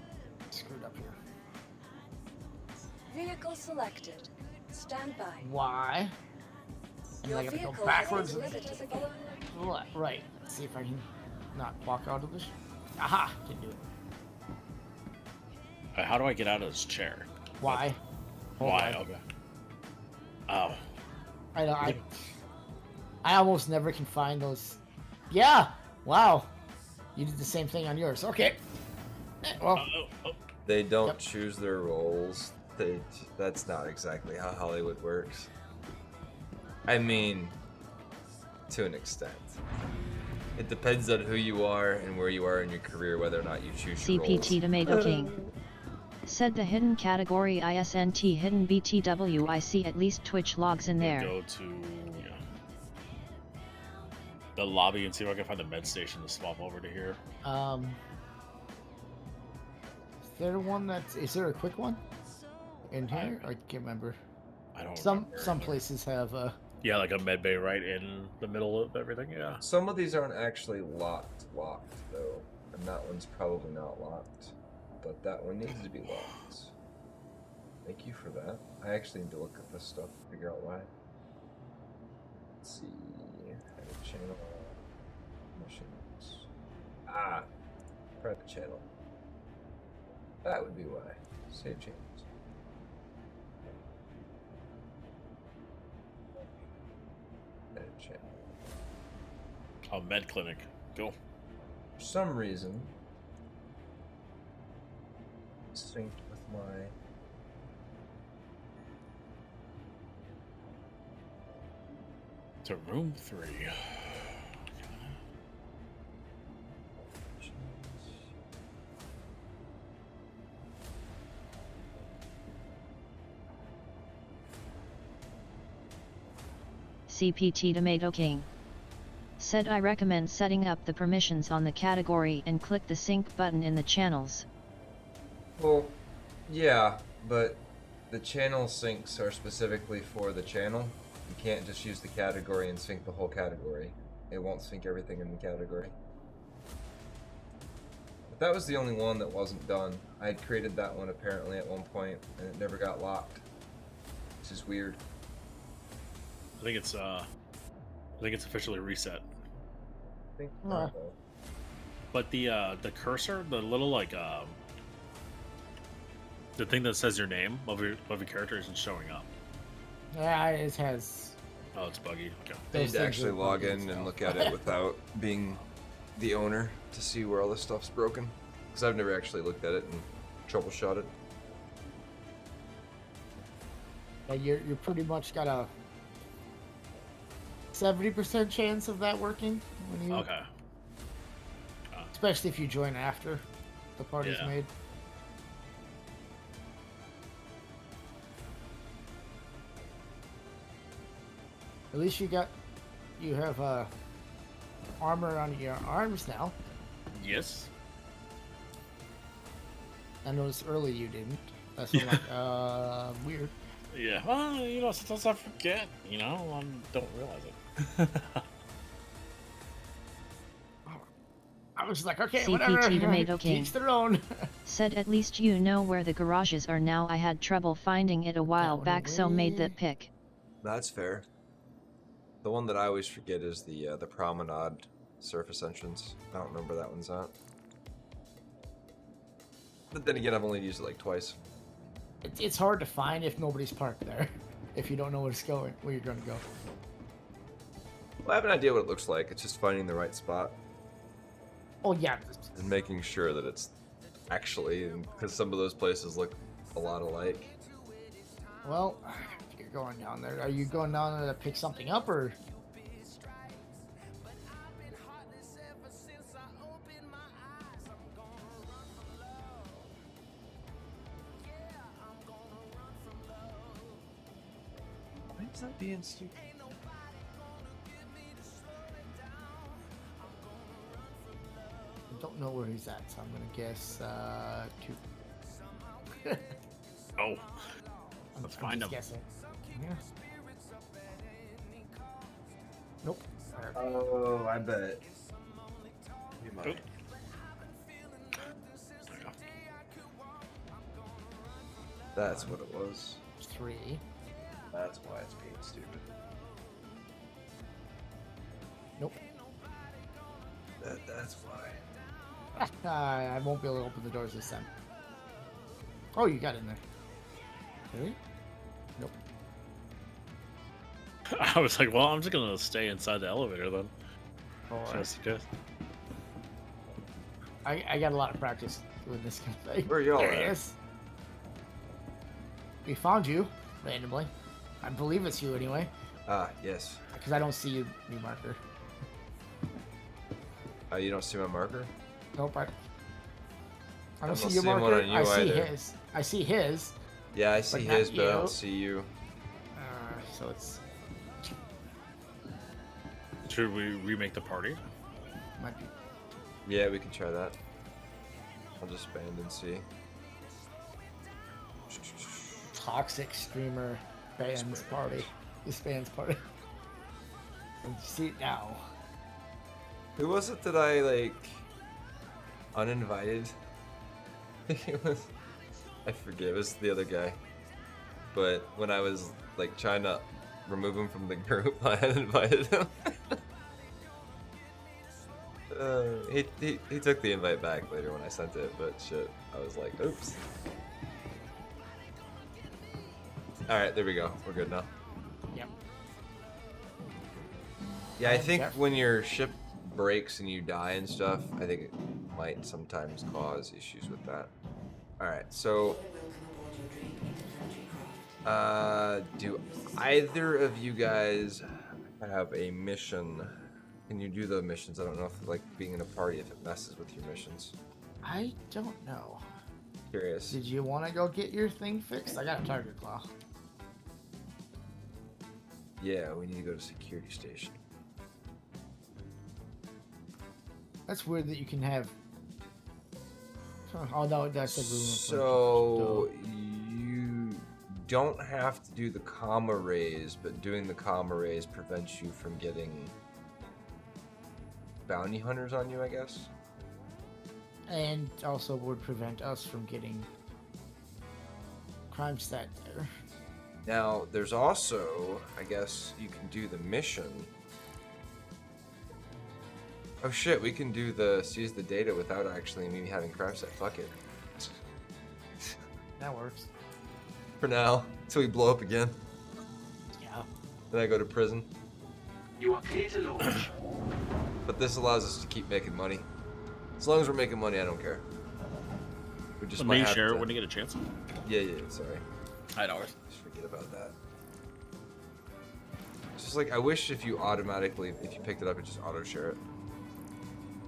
Speaker 15: screwed up here.
Speaker 5: Vehicle selected. Stand by.
Speaker 15: Why? And
Speaker 5: Your
Speaker 15: I gotta
Speaker 5: vehicle
Speaker 15: go backwards.
Speaker 5: is listed.
Speaker 15: Right. Let's see if I can not walk out of this. Aha! Can do it.
Speaker 14: How do I get out of this chair?
Speaker 15: Why?
Speaker 14: Why? Okay. Oh.
Speaker 15: I almost never can find those. Yeah. Wow. You did the same thing on yours. Okay. Well.
Speaker 1: They don't choose their roles. That's not exactly how Hollywood works. I mean, to an extent. It depends on who you are and where you are in your career, whether or not you choose your roles.
Speaker 3: CPT Tomato King. Said the hidden category ISNT hidden BTW. I see at least Twitch logs in there.
Speaker 14: Go to the lobby and see if I can find the med station to swap over to here.
Speaker 15: Is there one that's? Is there a quick one in here? I can't remember.
Speaker 14: I don't.
Speaker 15: Some places have
Speaker 14: Yeah, like a med bay right in the middle of everything. Yeah.
Speaker 1: Some of these aren't actually locked though, and that one's probably not locked. But that one needs to be locked. Thank you for that. I actually need to look at this stuff to figure out why. Let's see. Private channel. Missions. Private channel. That would be why. Save channels. Edit channel.
Speaker 14: Oh, med clinic. Go.
Speaker 1: For some reason, synced with my
Speaker 14: to room 3.
Speaker 3: CPT Tomato King. Said I recommend setting up the permissions on the category and click the sync button in the channels.
Speaker 1: Well, yeah, but the channel syncs are specifically for the channel. You can't just use the category and sync the whole category. It won't sync everything in the category. But that was the only one that wasn't done. I had created that one apparently at one point, and it never got locked. Which is weird.
Speaker 14: I think it's officially reset.
Speaker 1: I think so.
Speaker 14: But the cursor, the little like the thing that says your name of your character isn't showing up.
Speaker 15: Yeah, it has.
Speaker 14: Oh, it's buggy. Okay.
Speaker 1: I need to actually log in and look at it without being the owner to see where all this stuff's broken. Because I've never actually looked at it and troubleshot it.
Speaker 15: Yeah, you're pretty much got a 70% chance of that working when you.
Speaker 14: Okay.
Speaker 15: Especially if you join after the party's made. At least you have armor on your arms now.
Speaker 14: Yes.
Speaker 15: I noticed early you didn't. That's what I'm like, weird.
Speaker 14: Yeah. Well, sometimes I forget. I don't realize it.
Speaker 15: I was like, okay,
Speaker 3: CPT
Speaker 15: whatever.
Speaker 3: Tomato King.
Speaker 15: Each their own.
Speaker 3: Said at least you know where the garages are now. I had trouble finding it a while back, so made that pick.
Speaker 1: That's fair. The one that I always forget is the promenade surface entrance. I don't remember that one's at. But then again, I've only used it like twice.
Speaker 15: It's hard to find if nobody's parked there. if you don't know where it's going, where you're going to go.
Speaker 1: Well, I have an idea what it looks like. It's just finding the right spot
Speaker 15: Oh yeah.
Speaker 1: and making sure that it's actually, because some of those places look a lot alike.
Speaker 15: Well, you're going down there. Are you going down there to pick something up, or?
Speaker 1: Why is that being stupid?
Speaker 15: I don't know where he's at, so I'm gonna guess 2.
Speaker 16: Oh, let's find him.
Speaker 15: Guessing. Yeah. Nope.
Speaker 1: Oh, I bet. You might.
Speaker 16: Oop.
Speaker 1: That's what it was.
Speaker 15: 3.
Speaker 1: That's why it's being stupid.
Speaker 15: Nope.
Speaker 1: That's why.
Speaker 15: I won't be able to open the doors this time. Oh, you got in there. Really? Nope.
Speaker 16: I was like, well, I'm just gonna stay inside the elevator then.
Speaker 15: Or
Speaker 16: Just in case.
Speaker 15: I got a lot of practice doing this kind of thing.
Speaker 1: Where are y'all
Speaker 15: There he
Speaker 1: at?
Speaker 15: is. We found you randomly. I believe it's you anyway,
Speaker 1: Ah, yes.
Speaker 15: because I don't see your marker.
Speaker 1: You don't see my marker?
Speaker 15: Nope. I
Speaker 1: I'm
Speaker 15: don't see
Speaker 1: not
Speaker 15: your
Speaker 1: seeing one
Speaker 15: marker.
Speaker 1: on you
Speaker 15: I see
Speaker 1: either.
Speaker 15: his. I see his.
Speaker 1: Yeah, I see
Speaker 15: not
Speaker 1: his, but I
Speaker 15: you.
Speaker 1: don't see you.
Speaker 15: So it's
Speaker 16: Should we remake the party?
Speaker 15: might be.
Speaker 1: Yeah, we can try that. I'll just band and see.
Speaker 15: Toxic streamer bands party. This band's party. And you see it now.
Speaker 1: Who was it that I, like, uninvited? I think it was... I forget, it was the other guy. But when I was, like, trying to remove him from the group, I had invited him. He took the invite back later when I sent it, but shit, I was like, oops. Alright, there we go. We're good now.
Speaker 15: Yep.
Speaker 1: Yeah, I think when your ship breaks and you die and stuff, I think it might sometimes cause issues with that. Alright, so... do either of you guys have a mission? Can you do the missions? I don't know if, like, being in a party, if it messes with your missions.
Speaker 15: I don't know.
Speaker 1: Curious.
Speaker 15: Did you want to go get your thing fixed? I got a target claw.
Speaker 1: Yeah, we need to go to security station.
Speaker 15: That's weird that you can have. Oh no, that's a room.
Speaker 1: So you don't have to do the comma raise, but doing the comma raise prevents you from getting bounty hunters on you, I guess.
Speaker 15: And also would prevent us from getting crime stat there.
Speaker 1: Now, there's also, I guess, you can do the mission. Oh shit, we can do the seize the data without actually me having crime set. Fuck it.
Speaker 15: That works.
Speaker 1: For now, until we blow up again.
Speaker 15: Yeah.
Speaker 1: Then I go to prison.
Speaker 6: You are clear to launch.
Speaker 1: But this allows us to keep making money. As long as we're making money, I don't care. We just might
Speaker 16: May
Speaker 1: have
Speaker 16: share
Speaker 1: to...
Speaker 16: it when you get a chance.
Speaker 1: Yeah, sorry.
Speaker 16: I know.
Speaker 1: Just forget about that. It's just like, I wish if you automatically, if you picked it up, it just auto-share it.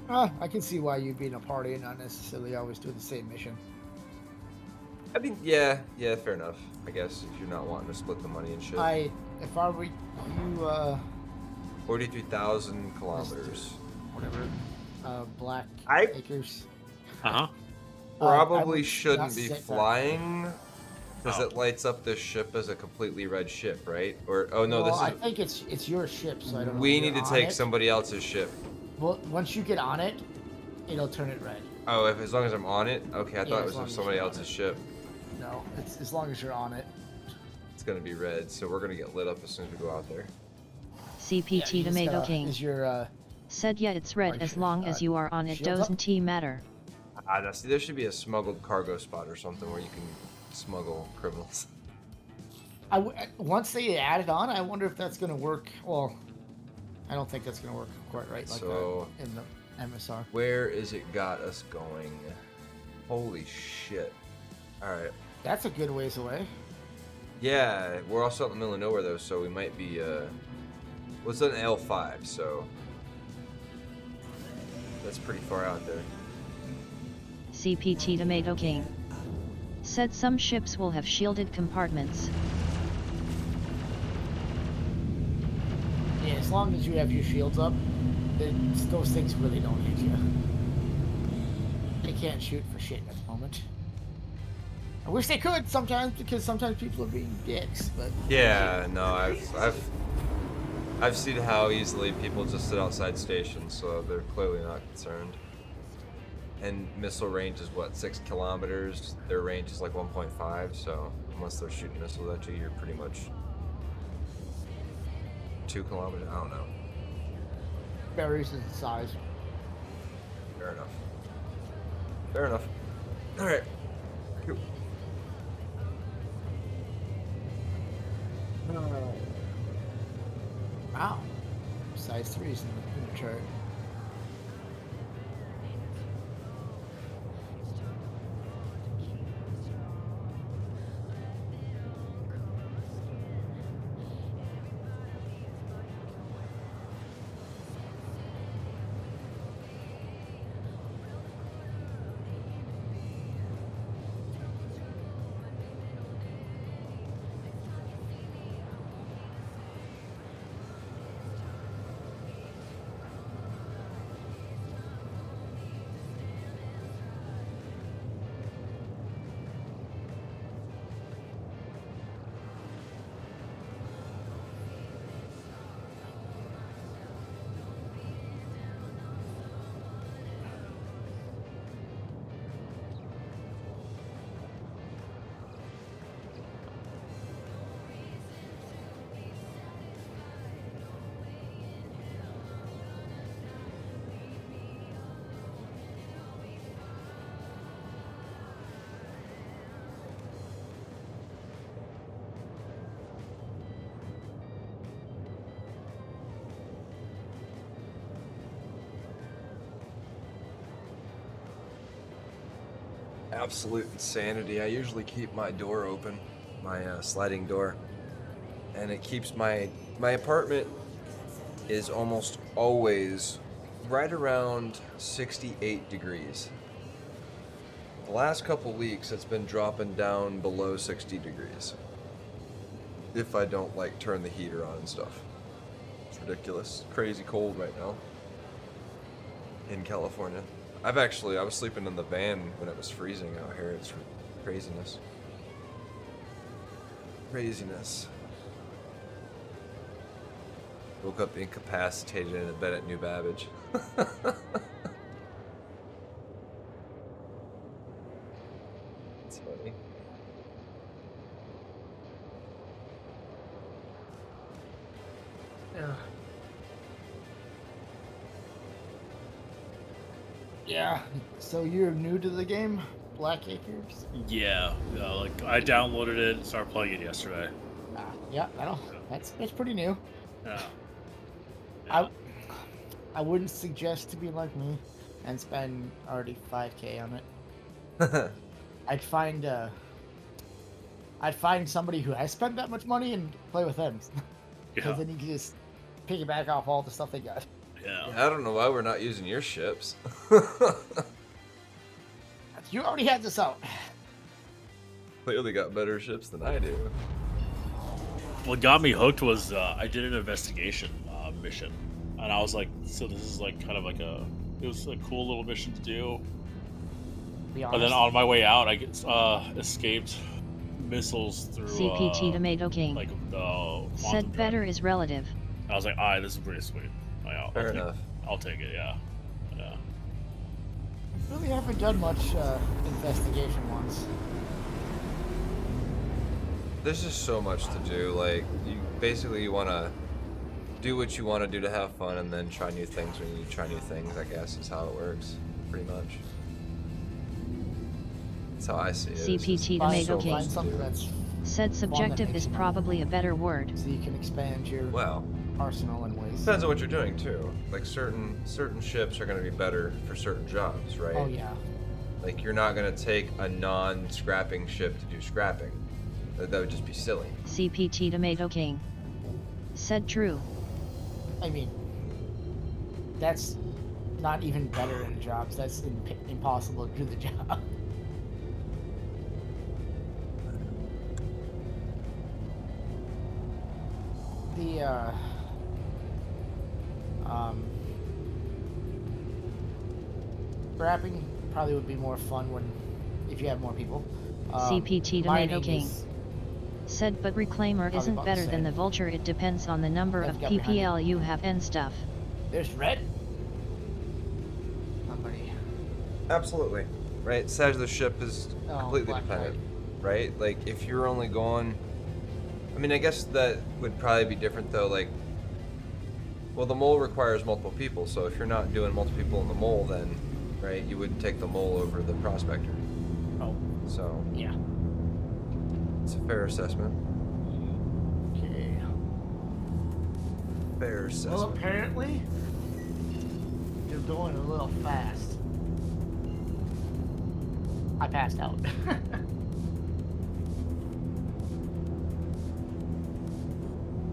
Speaker 15: I can see why you'd be in a party and not necessarily always do the same mission.
Speaker 1: I mean, yeah, fair enough. I guess if you're not wanting to split the money and shit.
Speaker 15: If I were you,
Speaker 1: 43,000 kilometers.
Speaker 15: Whatever. Black Acres.
Speaker 16: Uh-huh.
Speaker 1: Probably
Speaker 15: not
Speaker 1: shouldn't be
Speaker 15: set that.
Speaker 1: flying because it lights up this ship as a completely red ship, right? Or oh no,
Speaker 15: Well,
Speaker 1: this
Speaker 15: I
Speaker 1: is.
Speaker 15: think it's your ship, so I don't know.
Speaker 1: We
Speaker 15: if
Speaker 1: need
Speaker 15: you're
Speaker 1: to
Speaker 15: on
Speaker 1: take
Speaker 15: it.
Speaker 1: somebody else's ship.
Speaker 15: Well, once you get on it, it'll turn it red.
Speaker 1: Oh, as long as I'm on it. Okay, I
Speaker 15: Yeah,
Speaker 1: thought it
Speaker 15: as
Speaker 1: was
Speaker 15: long
Speaker 1: if
Speaker 15: as
Speaker 1: somebody
Speaker 15: you're on
Speaker 1: else's
Speaker 15: it.
Speaker 1: ship.
Speaker 15: No, it's as long as you're on it.
Speaker 1: It's gonna be red, so we're gonna get lit up as soon as we go out there.
Speaker 3: CPT Tomato King
Speaker 15: Is your
Speaker 3: said, yeah, it's red as long as you are on it.
Speaker 15: shield up?
Speaker 3: Doesn't matter.
Speaker 1: See, there should be a smuggled cargo spot or something where you can smuggle criminals.
Speaker 15: Once they add it on, I wonder if that's going to work. Well, I don't think that's going to work quite right like
Speaker 1: So,
Speaker 15: that in the MSR.
Speaker 1: Where is it got us going? Holy shit. Alright.
Speaker 15: That's a good ways away.
Speaker 1: Yeah, we're also out in the middle of nowhere though, so we might be, well, it's an L5, so that's pretty far out there.
Speaker 3: CPT Tomato King said some ships will have shielded compartments.
Speaker 15: Yeah, as long as you have your shields up, those things really don't hit you. They can't shoot for shit at the moment. I wish they could sometimes, because sometimes people are being dicks, but...
Speaker 1: Yeah, no, I've seen how easily people just sit outside stations, so they're clearly not concerned. And missile range is what, 6 kilometers? Their range is like 1.5, so unless they're shooting missiles at you, you're pretty much 2 kilometers. I don't know.
Speaker 15: Varies in size.
Speaker 1: Fair enough. Fair enough. All right. Cool.
Speaker 15: Wow. Size 3s in the chart.
Speaker 1: Absolute insanity. I usually keep my door open, my sliding door, and it keeps my apartment is almost always right around 68 degrees. The last couple weeks it's been dropping down below 60 degrees if I don't like turn the heater on and stuff. It's ridiculous. Crazy cold right now in California. I was sleeping in the van when it was freezing out here. It's craziness. Craziness. Woke up incapacitated in a bed at New Babbage. It's funny.
Speaker 15: Yeah. Yeah. So you're new to the game, Black Acres?
Speaker 14: Yeah, like I downloaded it and started playing it yesterday.
Speaker 15: Yeah, that's pretty new.
Speaker 14: Yeah.
Speaker 15: I wouldn't suggest to be like me and spend already 5K on it. I'd find somebody who has spent that much money and play with them. Because then you can just piggyback off all the stuff they got.
Speaker 14: Yeah.
Speaker 1: I don't know why we're not using your ships.
Speaker 15: You already had this out.
Speaker 1: Clearly got better ships than I do.
Speaker 14: What got me hooked was I did an investigation mission, and I was like, so this is like kind of like it was a cool little mission to do. And then on my way out, I get escaped missiles through
Speaker 3: CPT Tomato King
Speaker 14: like
Speaker 3: said better is relative.
Speaker 14: I was like, alright, this is pretty sweet.
Speaker 1: Fair enough.
Speaker 14: I'll take it, yeah.
Speaker 15: Really haven't done much investigation ones.
Speaker 1: There's just so much to do. Like, you want to do what you want to do to have fun, and then try new things when you try new things. I guess is how it works, pretty much. That's how I see it.
Speaker 3: CPT Tomato King Said subjective is probably a better word.
Speaker 15: So you can expand your arsenal in ways.
Speaker 1: Depends on what you're doing too. Like certain ships are going to be better for certain jobs, right?
Speaker 15: Oh yeah.
Speaker 1: Like you're not going to take a non-scrapping ship to do scrapping. That would just be silly.
Speaker 3: CPT Tomato King. Said true.
Speaker 15: I mean, that's not even better in jobs. That's impossible to do the job. The scrapping probably would be more fun if you have more people.
Speaker 3: CPT Tomato King. Said but Reclaimer isn't better than the Vulture. It depends on the number of PPL you have and stuff.
Speaker 15: There's red. Somebody.
Speaker 1: Absolutely. Right? Size of the ship is completely dependent. Right? Like if you're only going... I mean, I guess that would probably be different though, like... Well, the mole requires multiple people, so if you're not doing multiple people in the mole, then, right, you wouldn't take the mole over the prospector.
Speaker 15: Oh.
Speaker 1: So...
Speaker 15: Yeah.
Speaker 1: It's a fair assessment.
Speaker 15: Okay.
Speaker 1: Fair assessment.
Speaker 15: Well, apparently, you're going a little fast. I passed out.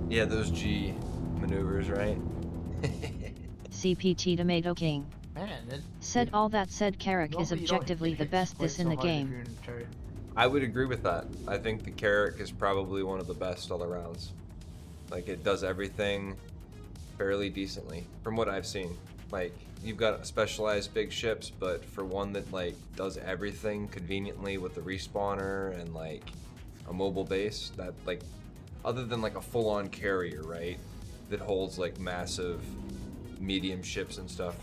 Speaker 1: Yeah, those G maneuvers, right?
Speaker 3: CPT Tomato King.
Speaker 15: Man,
Speaker 3: said all that said Carrick is objectively the best this in the game.
Speaker 1: I would agree with that. I think the Carrick is probably one of the best all arounds. Like it does everything fairly decently from what I've seen. Like you've got specialized big ships, but for one that like does everything conveniently with the respawner and like a mobile base, that like other than like a full-on carrier, right, that holds like massive medium ships and stuff,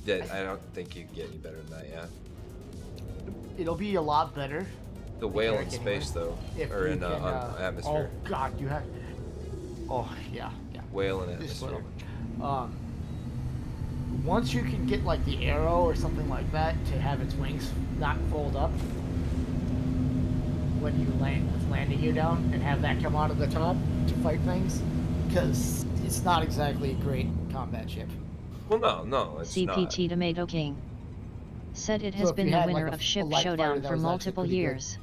Speaker 1: that I don't think you can get any better than that. Yeah.
Speaker 15: It'll be a lot better.
Speaker 1: The whale in space, though, or in atmosphere.
Speaker 15: Oh God, you have. Oh yeah, yeah.
Speaker 1: Whale in atmosphere.
Speaker 15: Once you can get like the arrow or something like that to have its wings not fold up when you land, it's landing you down, and have that come out of the top to fight things, because it's not exactly a great combat ship.
Speaker 1: Well, no, it's
Speaker 3: CPT
Speaker 1: not.
Speaker 3: Tomato King. Said it has been the winner of Ship Showdown for multiple years.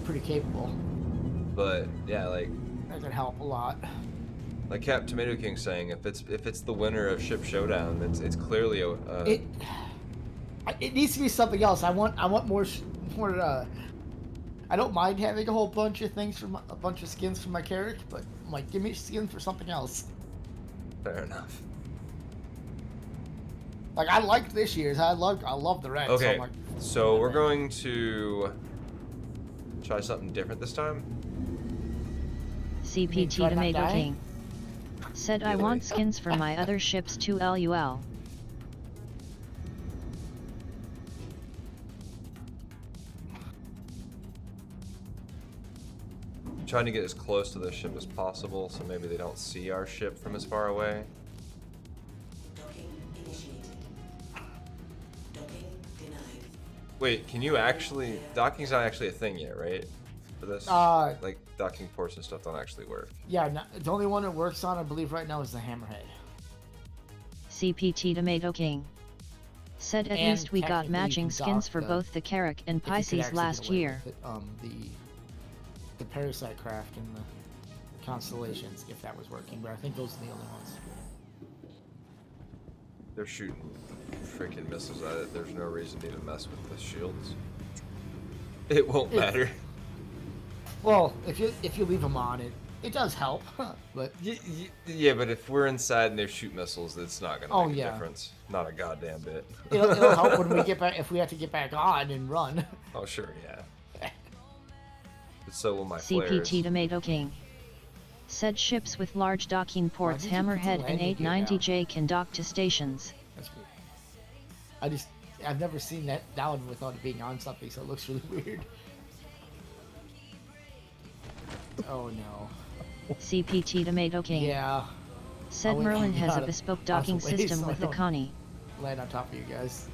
Speaker 15: Pretty capable.
Speaker 1: But yeah, like
Speaker 15: that could help a lot.
Speaker 1: Like Cap Tomato King saying, if it's the winner of Ship Showdown, it's clearly a.
Speaker 15: It needs to be something else. I want more. I don't mind having a whole bunch of things a bunch of skins for my Carrick, but I'm like, give me skins for something else.
Speaker 1: Fair enough.
Speaker 15: Like I liked this year's. I love the red.
Speaker 1: Okay,
Speaker 15: so,
Speaker 1: so we're going to try something different this time.
Speaker 3: CPT Tomato King. Said I want skins for my other ships too. LUL.
Speaker 1: I'm trying to get as close to the ship as possible, so maybe they don't see our ship from as far away. Wait, can you actually... Docking's not actually a thing yet, right? For this? Like, docking ports and stuff don't actually work.
Speaker 15: Yeah, no, the only one it works on, I believe, right now is the Hammerhead.
Speaker 3: CPT Tomato King. Said at least we got matching skins for both the Carrick and Pisces last year.
Speaker 15: The Parasite Craft and the Constellations, if that was working, but I think those are the only ones.
Speaker 1: They're shooting freaking missiles at it. There's no reason to even mess with the shields. It won't matter.
Speaker 15: Well, if you leave them on, it does help. But
Speaker 1: yeah, but if we're inside and they shoot missiles, it's not gonna make a difference. Not a goddamn bit.
Speaker 15: It'll help when we get back if we have to get back on and run.
Speaker 1: Oh sure, yeah. But so will my
Speaker 3: CPT
Speaker 1: flares.
Speaker 3: Tomato King. Said ships with large docking ports Hammerhead and 890J can dock to stations.
Speaker 15: That's weird. I've never seen that down without it being on something, so it looks really weird. Oh no.
Speaker 3: CPT Tomato King.
Speaker 15: Yeah.
Speaker 3: Said Merlin has a bespoke docking system with the Connie.
Speaker 15: Land on top of you guys.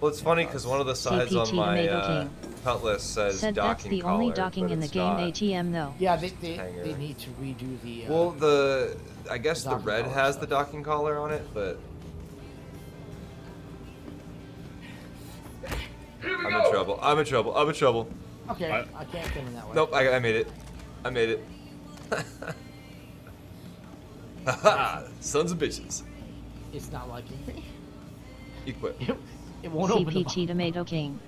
Speaker 1: Well, it's funny because one of the sides on my Cutlass says
Speaker 3: Said
Speaker 1: docking
Speaker 3: that's the
Speaker 1: collar,
Speaker 3: only docking
Speaker 1: but
Speaker 3: in the
Speaker 1: it's
Speaker 3: game
Speaker 1: not.
Speaker 3: ATM though.
Speaker 15: Yeah, they
Speaker 1: Hanger.
Speaker 15: need to redo the.
Speaker 1: Well, I guess the
Speaker 15: docking
Speaker 1: red
Speaker 15: collar
Speaker 1: has
Speaker 15: stuff.
Speaker 1: the docking collar on it, but I'm in trouble. I'm in trouble. I'm in trouble.
Speaker 15: Okay, I can't come in that way.
Speaker 1: Nope, I made it. I made it. Haha, sons of bitches.
Speaker 15: It's not liking me.
Speaker 1: Equip.
Speaker 15: It won't open the
Speaker 3: CPT Tomato King.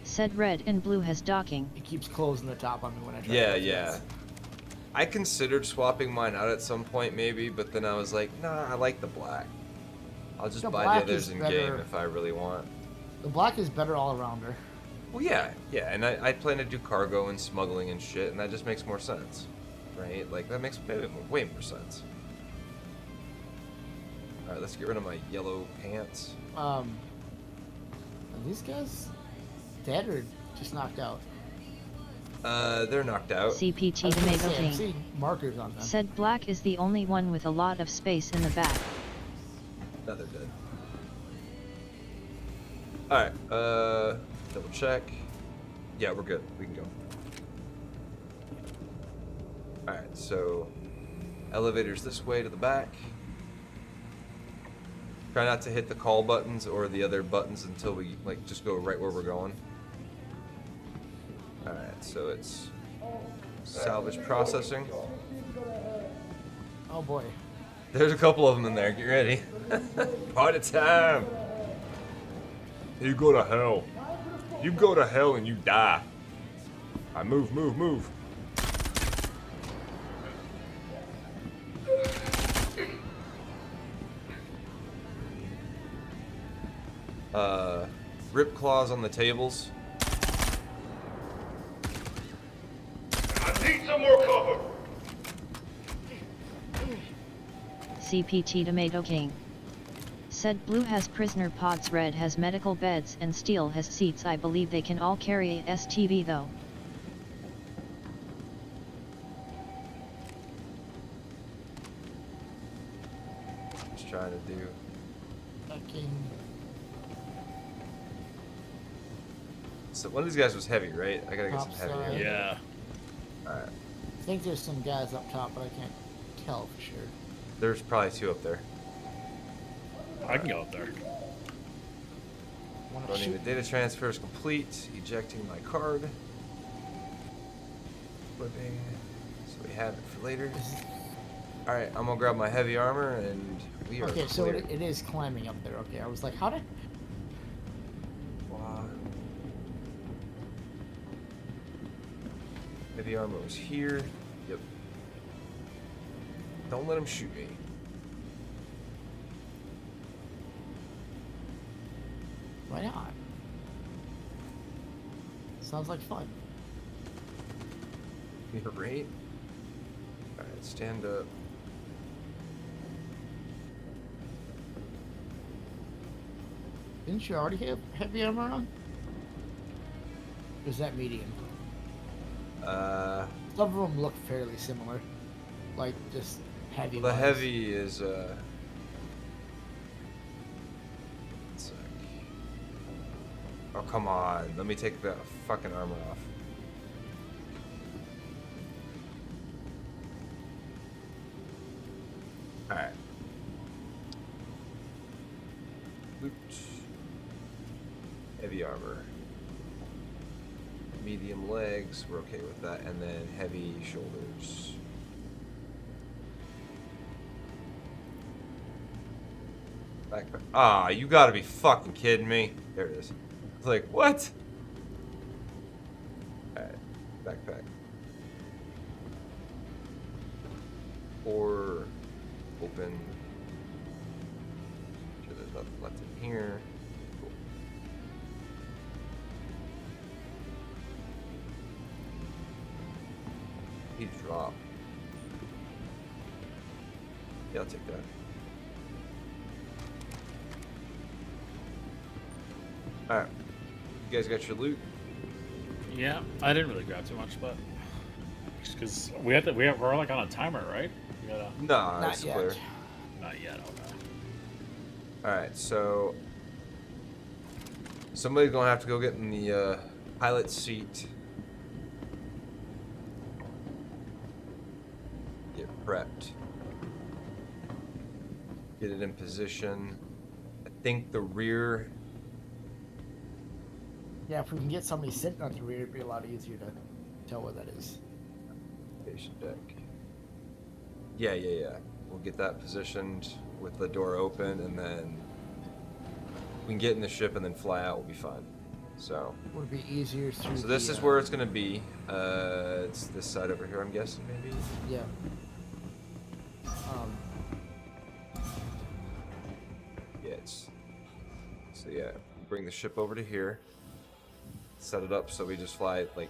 Speaker 3: Said red and blue has docking.
Speaker 15: It keeps closing the top on me when I try
Speaker 1: Yeah,
Speaker 15: to
Speaker 1: yeah. I considered swapping mine out at some point, maybe, but then I was like, nah, I like the black. I'll just
Speaker 15: The
Speaker 1: buy
Speaker 15: black
Speaker 1: the others
Speaker 15: is
Speaker 1: in
Speaker 15: better.
Speaker 1: game if I really want.
Speaker 15: The black is better all arounder.
Speaker 1: Well, yeah, and I plan to do cargo and smuggling and shit, and that just makes more sense, right? Like, that makes way more sense. Alright, let's get rid of my yellow pants.
Speaker 15: Are these guys dead or just knocked out?
Speaker 1: They're knocked out.
Speaker 3: CPT Tomato
Speaker 15: I'm
Speaker 3: King.
Speaker 15: seeing markers on them.
Speaker 3: Said black is the only one with a lot of space in the back.
Speaker 1: No, they're dead. Alright, double check. Yeah, we're good. We can go. Alright, so elevators this way to the back. Try not to hit the call buttons or the other buttons until we like just go right where we're going. Alright, so it's salvage processing.
Speaker 15: Oh boy.
Speaker 1: There's a couple of them in there. Get ready. Party time. You go to hell. You go to hell and you die. I move. Rip claws on the tables.
Speaker 11: I need some more cover.
Speaker 3: CPT Tomato King. Said blue has prisoner pods, red has medical beds, and steel has seats. I believe they can all carry a STV though.
Speaker 1: Just trying to do.
Speaker 15: Fucking.
Speaker 1: So one of these guys was heavy, right? I gotta get some heavy.
Speaker 15: Topside.
Speaker 14: Yeah.
Speaker 1: Alright.
Speaker 15: I think there's some guys up top, but I can't tell for sure.
Speaker 1: There's probably two up there.
Speaker 14: I can go up there.
Speaker 1: Running the data transfer is complete. Ejecting my card. Flipping. So we have it for later. Alright, I'm gonna grab my heavy armor and we are
Speaker 15: Okay, so
Speaker 1: clear.
Speaker 15: it is climbing up there. Okay, I was like, how did?
Speaker 1: Heavy armor was here. Yep. Don't let him shoot me.
Speaker 15: Why not? Sounds like fun.
Speaker 1: You're right. Alright, stand up.
Speaker 15: Didn't you already have heavy armor on? Or is that medium? Some of them look fairly similar. Like, just heavy
Speaker 1: The
Speaker 15: ones.
Speaker 1: heavy is, one sec. Oh, come on. Let me take the fucking armor off. Alright. Loot. Heavy armor. Medium legs, we're okay with that. And then heavy shoulders. Backpack. Ah, you gotta be fucking kidding me. There it is. It's like, what? Alright, backpack. Or open. Sure there's nothing left in here. Cool. He dropped. Yeah, I'll take that. Alright. You guys got your loot?
Speaker 14: Yeah, I didn't really grab too much, but because we're like on a timer, right? We gotta...
Speaker 1: No, it's clear.
Speaker 14: Not yet. Okay.
Speaker 1: Alright, so somebody's gonna have to go get in Pilot seat. Get prepped. Get it in position. I think the rear.
Speaker 15: Yeah, if we can get somebody sitting on the rear, it'd be a lot easier to tell where that is.
Speaker 1: Station deck. Yeah. We'll get that positioned with the door open, and then we can get in the ship and then fly out. We'll be fine. So.
Speaker 15: Would it be easier through?
Speaker 1: So this is where it's gonna be. It's this side over here, I'm guessing, maybe.
Speaker 15: Yeah.
Speaker 1: Yeah. So yeah, bring the ship over to here. Set it up so we just fly like,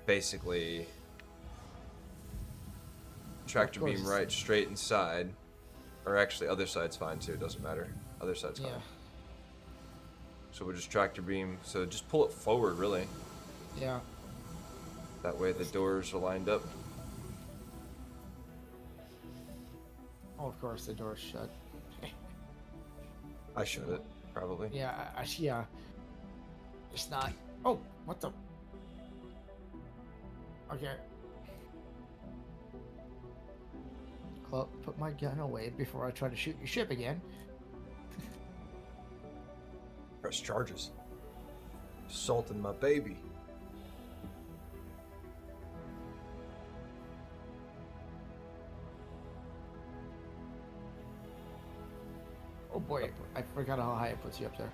Speaker 1: basically. Tractor beam right, straight inside, or actually other side's fine too. Doesn't matter. Other side's fine.
Speaker 15: Yeah.
Speaker 1: So we'll just tractor beam. So just pull it forward, really.
Speaker 15: Yeah.
Speaker 1: That way the doors are lined up.
Speaker 15: Oh, of course the door's shut.
Speaker 1: I shut it, probably.
Speaker 15: Yeah. Yeah. It's not. Oh, what the? Okay. Put my gun away before I try to shoot your ship again.
Speaker 1: Press charges. Assaulting my baby.
Speaker 15: Oh boy, I forgot how high it puts you up there.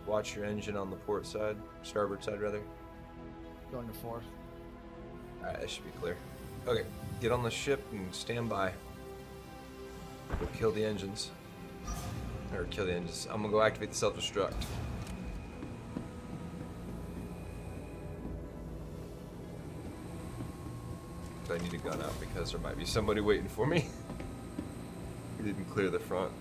Speaker 1: Watch your engine on the port side, starboard side rather.
Speaker 15: Going to fourth.
Speaker 1: Alright, that should be clear. Okay, get on the ship and stand by. We'll kill the engines. Or kill the engines. I'm gonna go activate the self-destruct. I need a gun out because there might be somebody waiting for me. We didn't clear the front.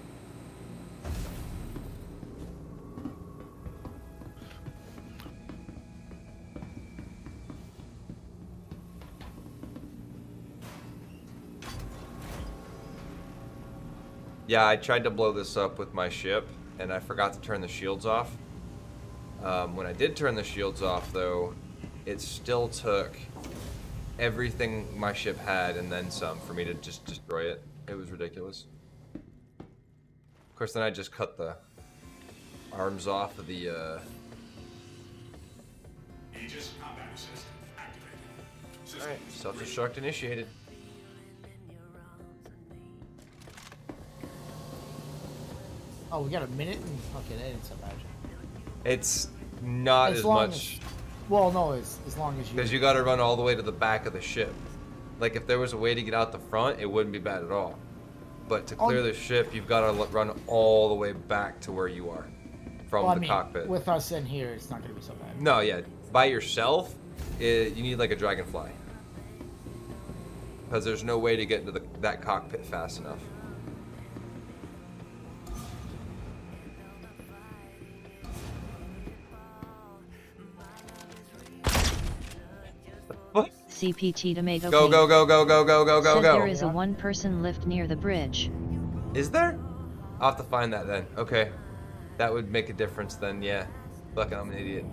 Speaker 1: Yeah, I tried to blow this up with my ship, and I forgot to turn the shields off. When I did turn the shields off, though, it still took everything my ship had and then some for me to just destroy it. It was ridiculous. Of course, then I just cut the arms off of the,
Speaker 17: Aegis combat assist activated.
Speaker 1: Alright, self-destruct initiated.
Speaker 15: Oh, we got a minute? Okay, that ain't so bad.
Speaker 1: It's not as much.
Speaker 15: Well, no, as long as you.
Speaker 1: Because you gotta run all the way to the back of the ship. Like, if there was a way to get out the front, it wouldn't be bad at all. But to clear the ship, you've gotta run all the way back to where you are. From the cockpit.
Speaker 15: With us in here, it's not gonna be so bad.
Speaker 1: No, yeah. By yourself, you need like a dragonfly. Because there's no way to get into that cockpit fast enough. What?
Speaker 3: CPT Tomato
Speaker 1: Go,
Speaker 3: King
Speaker 1: go, go, go, go, go, go, go,
Speaker 3: said
Speaker 1: go.
Speaker 3: there is a one-person lift near the bridge.
Speaker 1: Is there? I'll have to find that then. Okay. That would make a difference then, yeah. Fuck, I'm an idiot.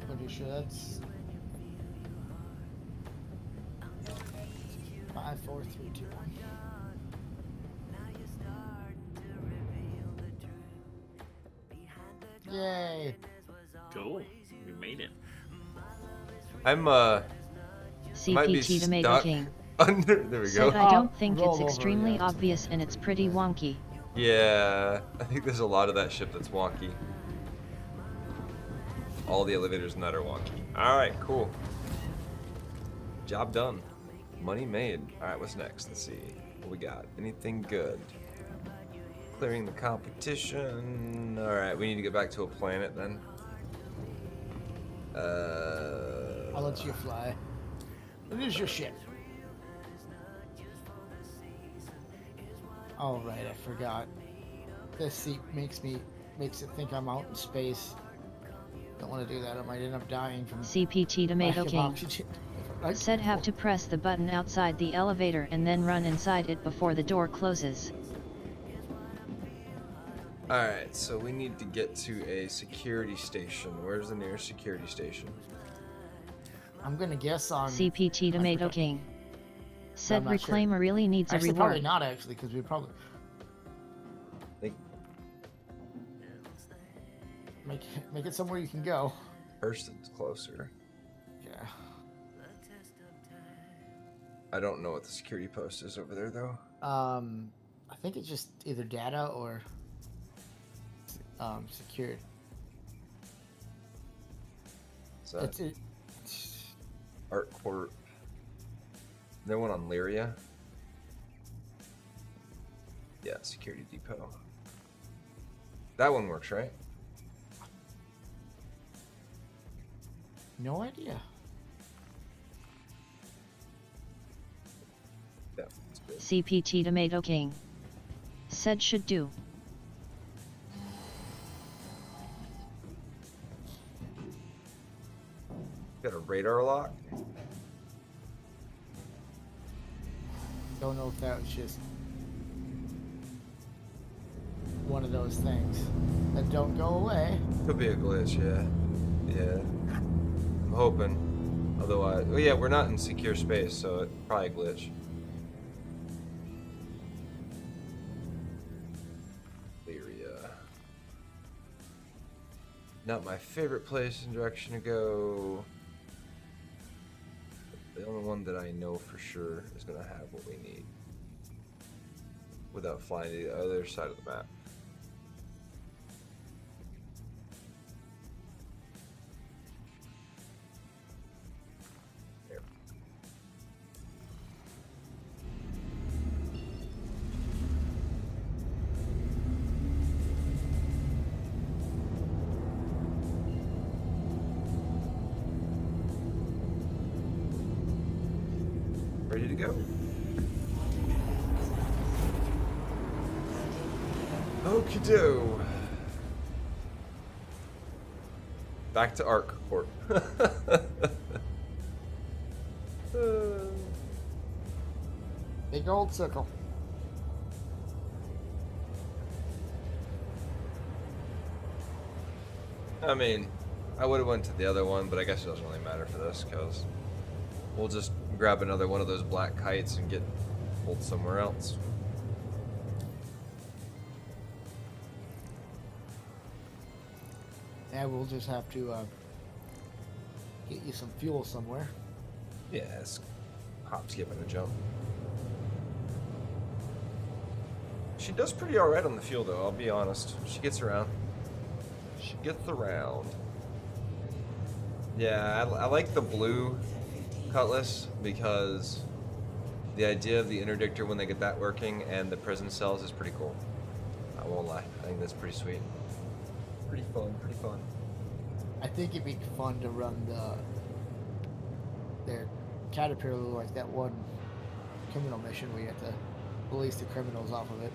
Speaker 15: Pretty sure that's 5, 4, 3, 2, 1. Yay!
Speaker 16: Cool. We made it.
Speaker 1: I'm might be
Speaker 3: CPT Tomato
Speaker 1: stuck
Speaker 3: King
Speaker 1: under. There we go.
Speaker 3: said I don't think it's extremely obvious and it's pretty wonky.
Speaker 1: Yeah, I think there's a lot of that ship that's wonky. All the elevators in that are wonky. Alright, cool. Job done. Money made. Alright, what's next? Let's see. What we got? Anything good? Clearing the competition. Alright, we need to get back to a planet then.
Speaker 15: I'll let you fly. It is your ship. Oh right, I forgot. This seat makes me makes it think I'm out in space. Don't want to do that. I might end up dying from
Speaker 3: CPT Tomato
Speaker 15: lack of
Speaker 3: King.
Speaker 15: oxygen.
Speaker 3: Said have to press the button outside the elevator and then run inside it before the door closes.
Speaker 1: Alright, so we need to get to a security station. Where's the nearest security station?
Speaker 15: I'm gonna guess on
Speaker 3: CPT Tomato King. Said
Speaker 15: not sure.
Speaker 3: Reclaimer really needs a
Speaker 15: Actually,
Speaker 3: reward.
Speaker 15: probably not actually, because we probably make it somewhere you can go.
Speaker 1: Hurston's closer.
Speaker 15: Yeah.
Speaker 1: I don't know what the security post is over there though.
Speaker 15: I think it's just either data or secured.
Speaker 1: Is that Art Court? There one on Lyria? Yeah, security depot. That one works, right?
Speaker 15: No idea.
Speaker 1: Yeah, that's good.
Speaker 3: CPT Tomato King. Said should do.
Speaker 1: Got a radar lock?
Speaker 15: Don't know if that was just one of those things that don't go away.
Speaker 1: Could be a glitch, yeah. Yeah. I'm hoping. Otherwise, well, yeah, we're not in secure space, so it's probably a glitch. Lyria. Not my favorite place and direction to go. The only one that I know for sure is going to have what we need without flying to the other side of the map. There. Ready to go. Okie-do. Back to Arc Court.
Speaker 15: Big old circle.
Speaker 1: I mean, I would have went to the other one, but I guess it doesn't really matter for this, because we'll just grab another one of those black kites and get pulled somewhere else.
Speaker 15: Yeah, we'll just have to get you some fuel somewhere.
Speaker 1: Yeah, it's hop, skip, and a jump. She does pretty alright on the fuel, though, I'll be honest. She gets around. She gets around. Yeah, I like the blue cutlass because the idea of the interdictor when they get that working and the prison cells is pretty cool. I won't lie. I think that's pretty sweet. Pretty fun, pretty fun.
Speaker 15: I think it'd be fun to run their Caterpillar like that one criminal mission where you have to release the criminals off of it.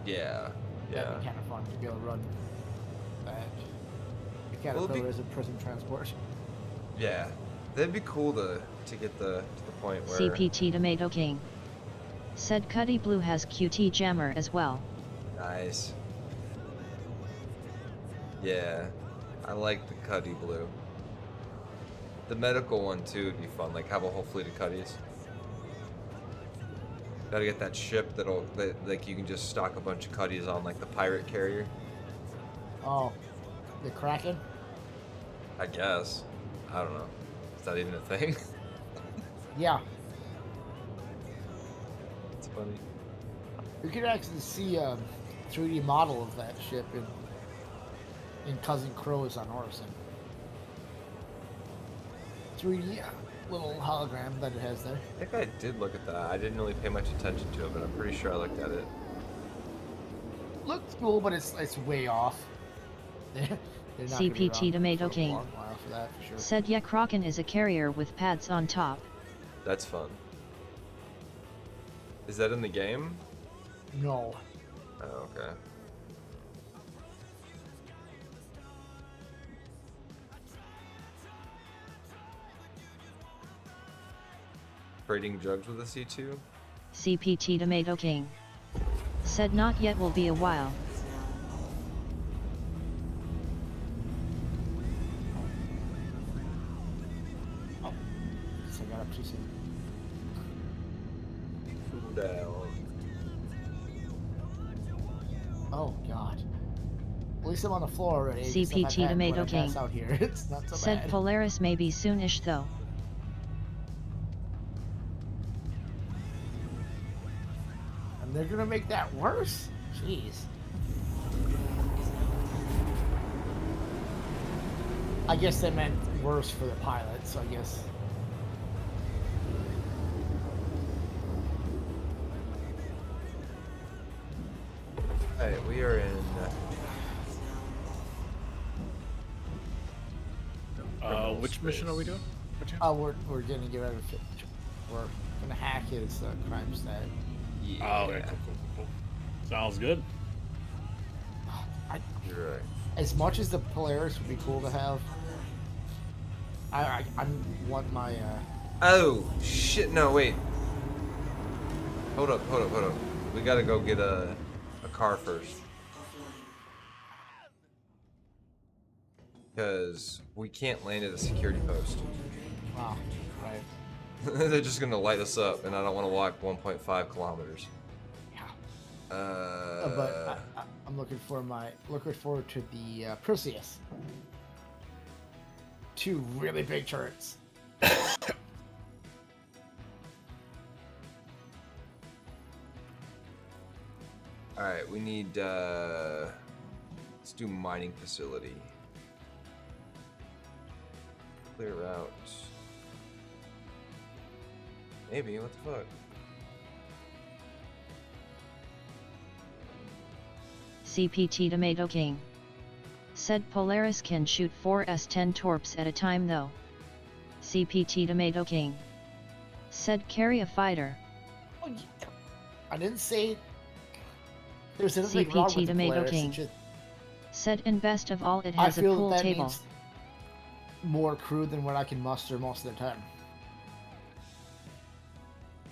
Speaker 1: Yeah,
Speaker 15: That'd be kind of fun to be able to run that. The Caterpillar is a prison transport.
Speaker 1: Yeah, that'd be cool to get to the point where...
Speaker 3: CPT Tomato King. Said Cuddy Blue has QT Jammer as well.
Speaker 1: Nice. Yeah, I like the Cuddy Blue. The medical one too would be fun, like have a whole fleet of Cuddies. Gotta get that ship that like you can just stock a bunch of Cuddies on, like the pirate carrier.
Speaker 15: Oh, the Kraken?
Speaker 1: I guess. I don't know. Is that even a thing?
Speaker 15: Yeah.
Speaker 1: It's funny.
Speaker 15: We could actually see a 3D model of that ship in Cousin Crow's on Orison. 3D little hologram that it has there.
Speaker 1: I think I did look at that. I didn't really pay much attention to it, but I'm pretty sure I looked at it.
Speaker 15: Looks cool, but it's way off. They're not gonna be
Speaker 3: CPT
Speaker 15: around
Speaker 3: Tomato
Speaker 15: for a
Speaker 3: King.
Speaker 15: long while for that, for sure.
Speaker 3: Said yeah, Kraken is a carrier with pads on top.
Speaker 1: That's fun. Is that in the game?
Speaker 15: No.
Speaker 1: Oh, okay. Trading drugs with a C2?
Speaker 3: CPT Tomato King. Said not yet, will be a while.
Speaker 15: Oh, so I got up too soon.
Speaker 1: Cool down.
Speaker 15: Oh god. At least I'm on the floor already.
Speaker 3: CPT Tomato King.
Speaker 15: Out here. It's not so
Speaker 3: Said
Speaker 15: bad.
Speaker 3: Polaris may be soonish though.
Speaker 15: And they're gonna make that worse? Jeez. I guess they meant worse for the pilot, so I guess.
Speaker 1: Alright, we are in.
Speaker 14: Which mission are we doing?
Speaker 15: We're gonna get rid of it. We're gonna hack his crime stat.
Speaker 1: Yeah.
Speaker 14: Oh, okay, cool. Sounds good.
Speaker 1: You're right.
Speaker 15: As much as the Polaris would be cool to have, I want my.
Speaker 1: Oh shit! No, wait. Hold up. We gotta go get a car first. Because we can't land at a security post.
Speaker 15: Wow, right.
Speaker 1: They're just gonna light us up, and I don't want to walk 1.5 kilometers.
Speaker 15: Yeah.
Speaker 1: But
Speaker 15: I'm looking forward to the Perseus. 2 really big turrets.
Speaker 1: all right, we need. Let's do mining facility. Clear route. Maybe, what the fuck?
Speaker 3: CPT Tomato King. Said Polaris can shoot 4 S-10 torps at a time though. CPT Tomato King. Said carry a fighter.
Speaker 15: Oh, yeah. I didn't say there's anything wrong with
Speaker 3: CPT
Speaker 15: the
Speaker 3: Tomato
Speaker 15: Polaris.
Speaker 3: King.
Speaker 15: Just,
Speaker 3: Said and best of all it
Speaker 15: I
Speaker 3: has a
Speaker 15: feel
Speaker 3: pool
Speaker 15: that
Speaker 3: table.
Speaker 15: needs more crew than what I can muster most of the time.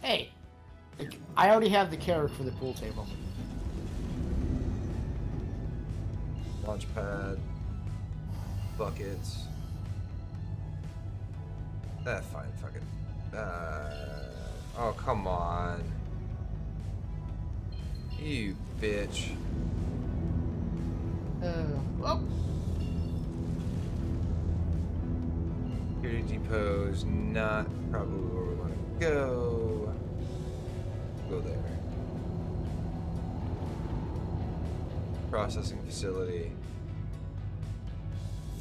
Speaker 15: Hey, I already have the carrot for the pool table.
Speaker 1: Launch pad. Buckets. Fine, fuck it. Oh, come on. You bitch.
Speaker 15: Well.
Speaker 1: Security depot's not probably where we want to go. Go there. Processing facility.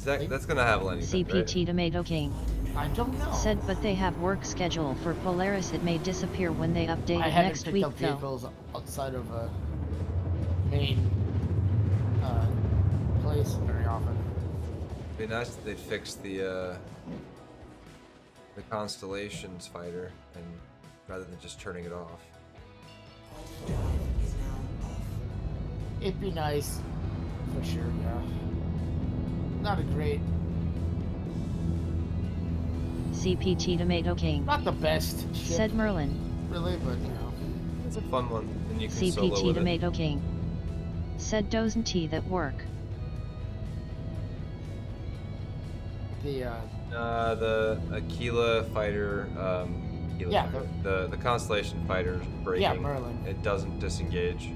Speaker 1: That's gonna have landing pad,
Speaker 3: CPT
Speaker 1: right?
Speaker 3: Tomato King.
Speaker 15: I don't know.
Speaker 3: Said but they have work schedule for Polaris, it may disappear when they update
Speaker 15: I
Speaker 3: it
Speaker 15: haven't
Speaker 3: next
Speaker 15: picked
Speaker 3: week
Speaker 15: up
Speaker 3: though.
Speaker 15: vehicles outside of a main place very often.
Speaker 1: It'd be nice if they fixed the Constellations fighter, and rather than just turning it off.
Speaker 15: It'd be nice, for sure, yeah. Not a great...
Speaker 3: CPT Tomato King.
Speaker 15: Not the best ship,
Speaker 3: Said Merlin.
Speaker 15: really, but, you know.
Speaker 1: It's a fun one, and you can solo
Speaker 3: CPT
Speaker 1: with
Speaker 3: Tomato King. Said doesn't he that work.
Speaker 1: The Aquila fighter,
Speaker 15: Yeah,
Speaker 1: fighter. The Constellation fighter's breaking.
Speaker 15: Yeah, Merlin.
Speaker 1: It doesn't disengage.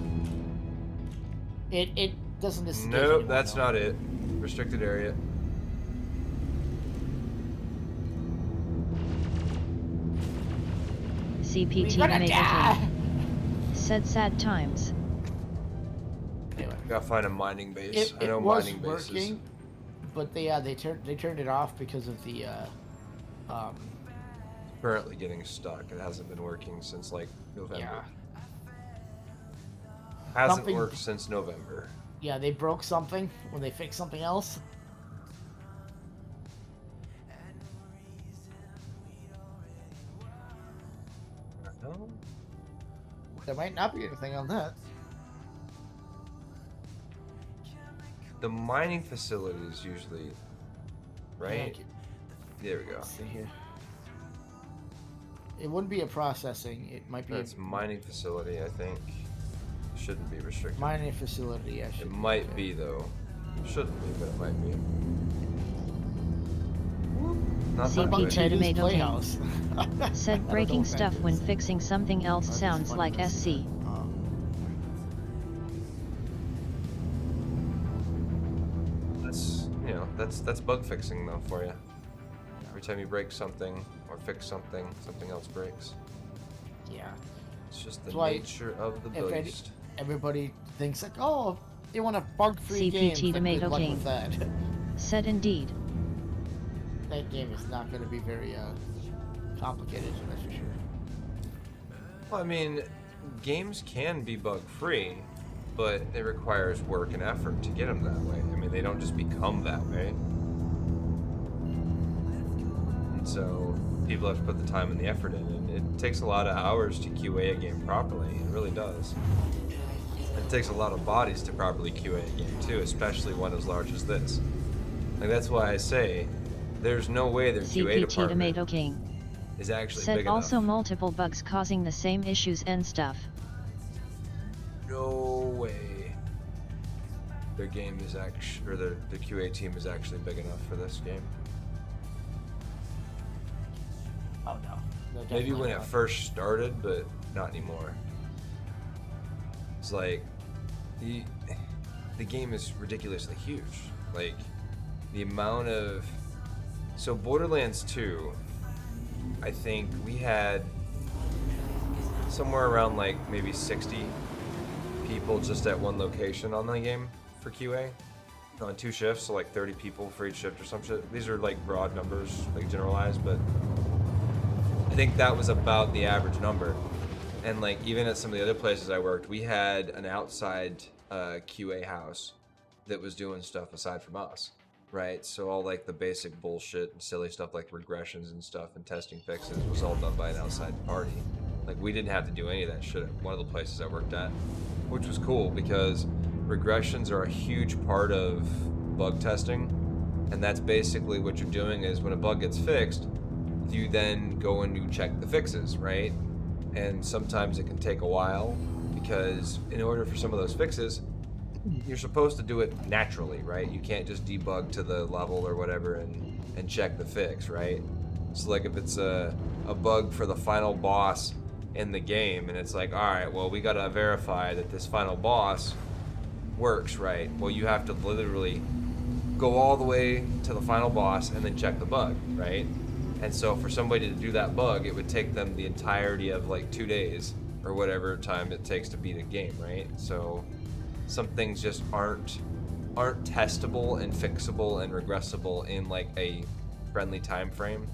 Speaker 15: It doesn't disengage
Speaker 1: Nope,
Speaker 15: anymore,
Speaker 1: that's
Speaker 15: though.
Speaker 1: not it. Restricted area.
Speaker 3: CPT Tomato King. Said sad times.
Speaker 15: Anyway.
Speaker 1: Gotta find a mining base. I know
Speaker 15: was
Speaker 1: mining bases.
Speaker 15: working, but they turned it off because of the
Speaker 1: Currently getting stuck. It hasn't been working since like November.
Speaker 15: Yeah.
Speaker 1: Hasn't
Speaker 15: Something-
Speaker 1: worked since November.
Speaker 15: yeah, they broke something when they fixed something else.
Speaker 1: No?
Speaker 15: There might not be anything on that.
Speaker 1: The mining facilities usually, right?
Speaker 15: Thank you.
Speaker 1: There we go.
Speaker 15: Let's see here. It wouldn't be a processing. It might be
Speaker 1: It's mining facility, I think. Shouldn't be restricted.
Speaker 15: mining facility. Yeah,
Speaker 1: It might be though. Shouldn't be, but it might be. Not that
Speaker 3: CPT
Speaker 1: way.
Speaker 3: Tomato
Speaker 15: Playhouse.
Speaker 3: King. Said breaking stuff when fixing something else sounds like SC.
Speaker 1: That's, you know, that's bug fixing though for you. Every time you break something or fix something, something else breaks.
Speaker 15: Yeah.
Speaker 1: It's just the
Speaker 15: That's why
Speaker 1: nature of the
Speaker 15: if
Speaker 1: beast.
Speaker 15: everybody thinks like, oh, they want a bug-free game.
Speaker 3: CPT
Speaker 15: Good
Speaker 3: Tomato
Speaker 15: luck
Speaker 3: King.
Speaker 15: with that.
Speaker 3: Said indeed.
Speaker 15: That game is not going to be very complicated, that's for sure.
Speaker 1: Well, I mean, games can be bug-free, but it requires work and effort to get them that way. I mean, they don't just become that way. And so people have to put the time and the effort in, and it takes a lot of hours to QA a game properly. It really does. It takes a lot of bodies to properly QA a game too, especially one as large as this. Like, that's why I say there's no way their QA
Speaker 3: CPT
Speaker 1: department
Speaker 3: Tomato King.
Speaker 1: is actually
Speaker 3: Said
Speaker 1: big
Speaker 3: also
Speaker 1: enough.
Speaker 3: multiple bugs causing the same issues and stuff.
Speaker 1: No way their game is actually, or the QA team is actually big enough for this game.
Speaker 15: Oh no.
Speaker 1: Maybe when it first started, but not anymore. It's like the game is ridiculously huge. Like the amount of Borderlands 2, I think we had somewhere around like maybe 60 people just at one location on the game for QA on 2 shifts, so like 30 people for each shift or some shit. These are like broad numbers, like generalized, but I think that was about the average number. And like even at some of the other places I worked, we had an outside QA house that was doing stuff aside from us, right? So all like the basic bullshit and silly stuff like regressions and stuff and testing fixes was all done by an outside party. Like we didn't have to do any of that shit at one of the places I worked at, which was cool because regressions are a huge part of bug testing. And that's basically what you're doing is when a bug gets fixed, you then go and you check the fixes, right? And sometimes it can take a while because in order for some of those fixes, you're supposed to do it naturally, right? You can't just debug to the level or whatever and check the fix, right? So like if it's a bug for the final boss in the game and it's like, all right, well, we gotta verify that this final boss works, right? Well, you have to literally go all the way to the final boss and then check the bug, right? And so for somebody to do that bug, it would take them the entirety of like 2 days or whatever time it takes to beat a game, right? So some things just aren't testable and fixable and regressible in like a friendly time frame.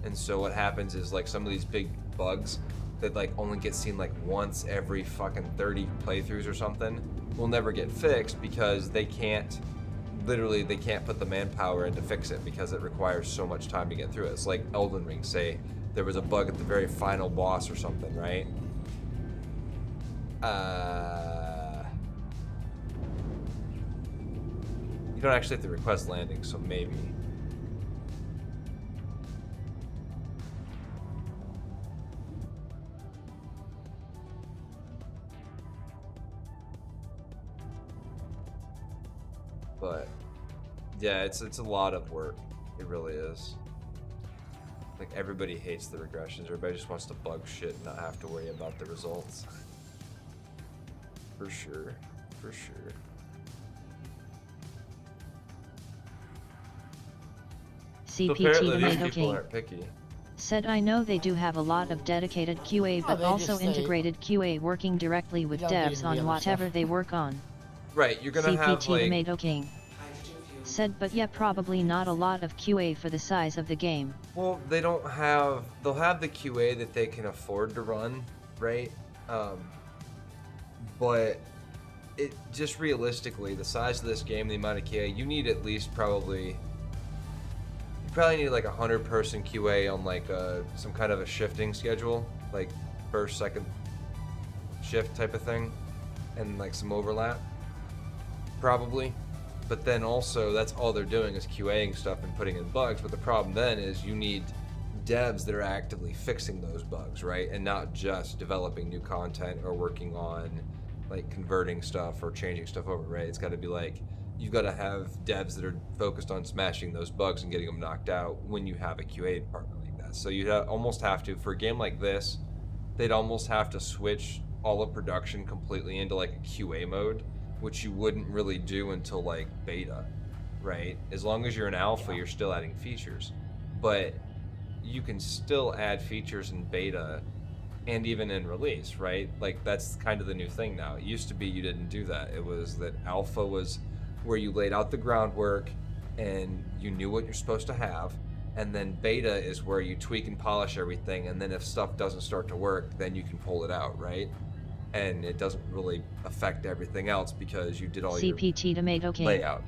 Speaker 1: And so what happens is like some of these big bugs that like only get seen like once every fucking 30 playthroughs or something will never get fixed because they can't put the manpower in to fix it because it requires so much time to get through it. It's like Elden Ring, say there was a bug at the very final boss or something, right? You don't actually have to request landing, so maybe. But yeah, it's a lot of work. It really is. Like everybody hates the regressions. Everybody just wants to bug shit and not have to worry about the results. For sure. For sure.
Speaker 3: CPT Tomato
Speaker 1: people
Speaker 3: King.
Speaker 1: aren't picky.
Speaker 3: Said I know they do have a lot of dedicated QA but
Speaker 15: they
Speaker 3: also
Speaker 15: just say-
Speaker 3: integrated QA working directly with
Speaker 15: You don't need
Speaker 3: devs
Speaker 15: the
Speaker 3: on
Speaker 15: other
Speaker 3: whatever
Speaker 15: stuff.
Speaker 3: they work on.
Speaker 1: Right, you're gonna have
Speaker 3: CPT
Speaker 1: like
Speaker 3: Tomato King. Said but yeah, probably not a lot of QA for the size of the game.
Speaker 1: Well, they'll have the QA that they can afford to run, right? But it just realistically, the size of this game, the amount of QA, you need at least you probably need like 100-person QA on like some kind of a shifting schedule, like first, second shift type of thing, and like some overlap, probably. But then also, that's all they're doing is QAing stuff and putting in bugs. But the problem then is you need devs that are actively fixing those bugs, right? And not just developing new content or working on like converting stuff or changing stuff over, right? It's got to be like, you've got to have devs that are focused on smashing those bugs and getting them knocked out when you have a QA department like that. So you'd almost have to, for a game like this, they'd almost have to switch all of production completely into like a QA mode, which you wouldn't really do until like beta, right? As long as you're in alpha, you're still adding features, but you can still add features in beta and even in release, right? Like that's kind of the new thing now. It used to be you didn't do that. It was that alpha was where you laid out the groundwork and you knew what you're supposed to have, and then beta is where you tweak and polish everything, and then if stuff doesn't start to work, then you can pull it out, right? And it doesn't really affect everything else because you did all
Speaker 3: CPT
Speaker 1: your
Speaker 3: Tomato King
Speaker 1: layout.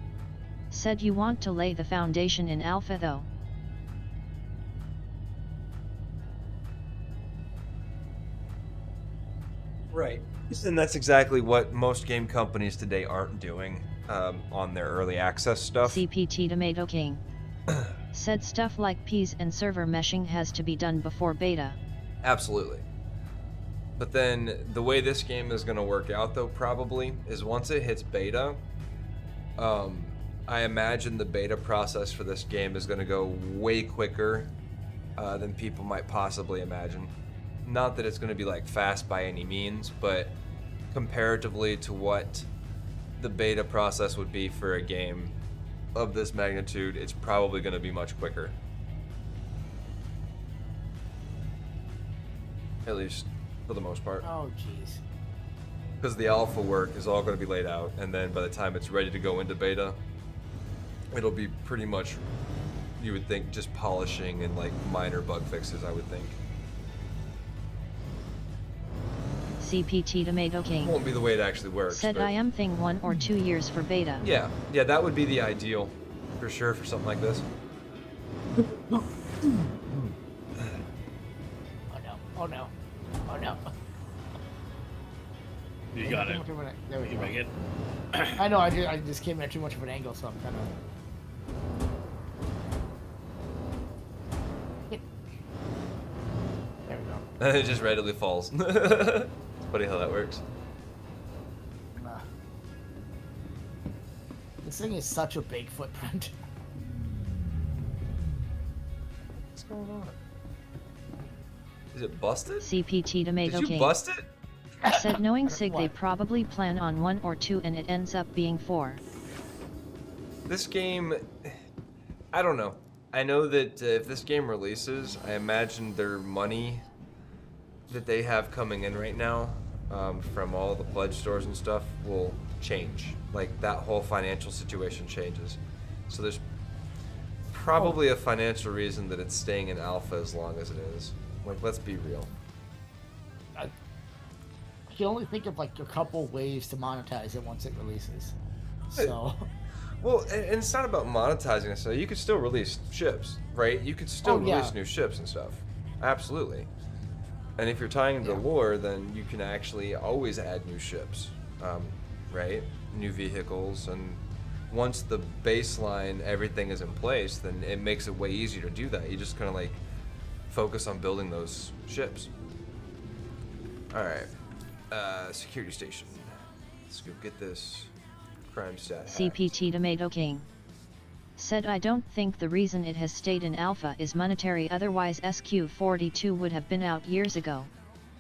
Speaker 3: said you want to lay the foundation in alpha though.
Speaker 1: Right. And that's exactly what most game companies today aren't doing on their early access stuff.
Speaker 3: CPT Tomato King said stuff like Ps and server meshing has to be done before beta.
Speaker 1: Absolutely. But then the way this game is going to work out, though, probably, is once it hits beta, I imagine the beta process for this game is going to go way quicker than people might possibly imagine. Not that it's going to be like fast by any means, but comparatively to what the beta process would be for a game of this magnitude, it's probably going to be much quicker. At least for the most part.
Speaker 15: Oh, jeez.
Speaker 1: Because the alpha work is all going to be laid out, and then by the time it's ready to go into beta, it'll be pretty much, you would think, just polishing and like minor bug fixes, I would think.
Speaker 3: CPT Tomato King
Speaker 1: Won't be the way it actually works.
Speaker 3: said I am thing 1 or 2 years for beta.
Speaker 1: Yeah, that would be the ideal, for sure, for something like this.
Speaker 15: Oh no, oh no, oh no.
Speaker 16: You got it.
Speaker 15: There we
Speaker 16: You
Speaker 15: go.
Speaker 16: make it.
Speaker 15: I know, I just came at too much of an angle, so I'm kind of... There we go.
Speaker 1: It just readily falls. It's funny how that works.
Speaker 15: This thing is such a big footprint.
Speaker 1: What's going on? Is it busted?
Speaker 3: CPT Tomato
Speaker 1: Did
Speaker 3: King
Speaker 1: you bust it?
Speaker 3: said knowing SIG they probably plan on 1 or 2 and it ends up being 4.
Speaker 1: This game, I don't know. I know that if this game releases, I imagine their money that they have coming in right now from all the pledge stores and stuff will change. Like that whole financial situation changes. So there's probably a financial reason that it's staying in alpha as long as it is. Like, let's be real.
Speaker 15: I can only think of like a couple ways to monetize it once it releases. So...
Speaker 1: Well, and it's not about monetizing it, so you could still release ships, right? You could still release new ships and stuff. Absolutely. And if you're tying into the lore, then you can actually always add new ships, right? New vehicles, and once the baseline, everything is in place, then it makes it way easier to do that. You just kind of like focus on building those ships. Alright. Security station. Let's go get this crime stat hacked.
Speaker 3: CPT Tomato King said I don't think the reason it has stayed in alpha is monetary, otherwise SQ42 would have been out years ago.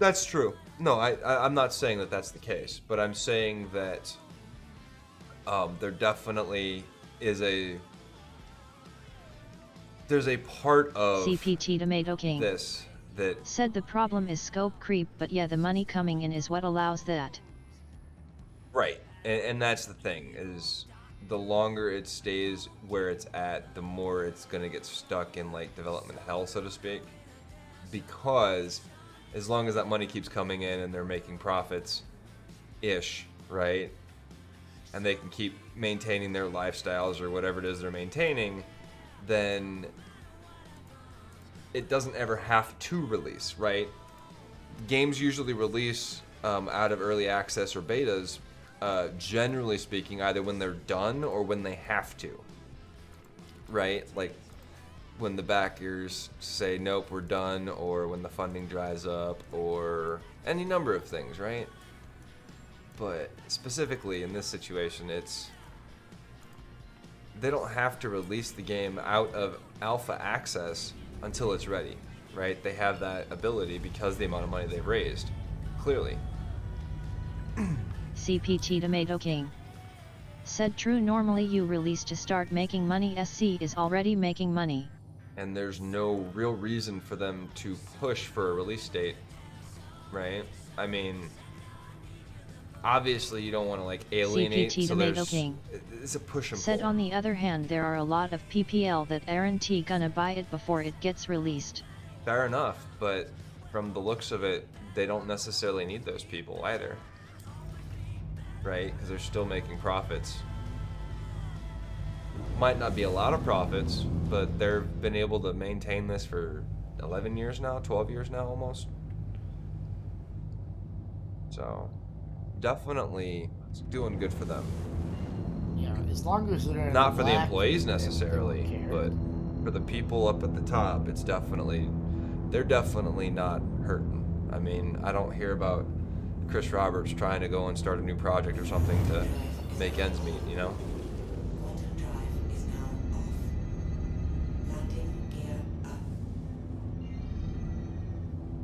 Speaker 1: That's true. No, I'm not saying that that's the case, but I'm saying that there definitely is there's a part of
Speaker 3: CPT Tomato King
Speaker 1: this that
Speaker 3: said the problem is scope creep, but yeah, the money coming in is what allows that.
Speaker 1: Right. And that's the thing, is the longer it stays where it's at, the more it's going to get stuck in, like, development hell, so to speak. Because as long as that money keeps coming in and they're making profits-ish, right? And they can keep maintaining their lifestyles or whatever it is they're maintaining, then it doesn't ever have to release, right? Games usually release out of early access or betas, generally speaking, either when they're done or when they have to, right? Like, when the backers say nope, we're done, or when the funding dries up, or any number of things, right? But specifically in this situation, they don't have to release the game out of alpha access until it's ready, right? They have that ability because the amount of money they've raised, clearly.
Speaker 3: CPT Tomato King said true, normally you release to start making money, SC is already making money.
Speaker 1: And there's no real reason for them to push for a release date, right? I mean, obviously you don't want to like alienate,
Speaker 3: CPT
Speaker 1: so
Speaker 3: Tomato King
Speaker 1: it's a push and
Speaker 3: said
Speaker 1: pull.
Speaker 3: on the other hand there are a lot of PPL that aren't gonna buy it before it gets released.
Speaker 1: Fair enough, but from the looks of it, they don't necessarily need those people either, right? Because they're still making profits. Might not be a lot of profits, but they've been able to maintain this for 11 years now, 12 years now almost. So definitely it's doing good for them.
Speaker 15: Yeah, as long as they're
Speaker 1: not for the employees necessarily, but for the people up at the top, they're definitely not hurting. I mean, I don't hear about Chris Roberts trying to go and start a new project or something to make ends meet, you know?
Speaker 4: Quantum drive is now off. Landing gear up.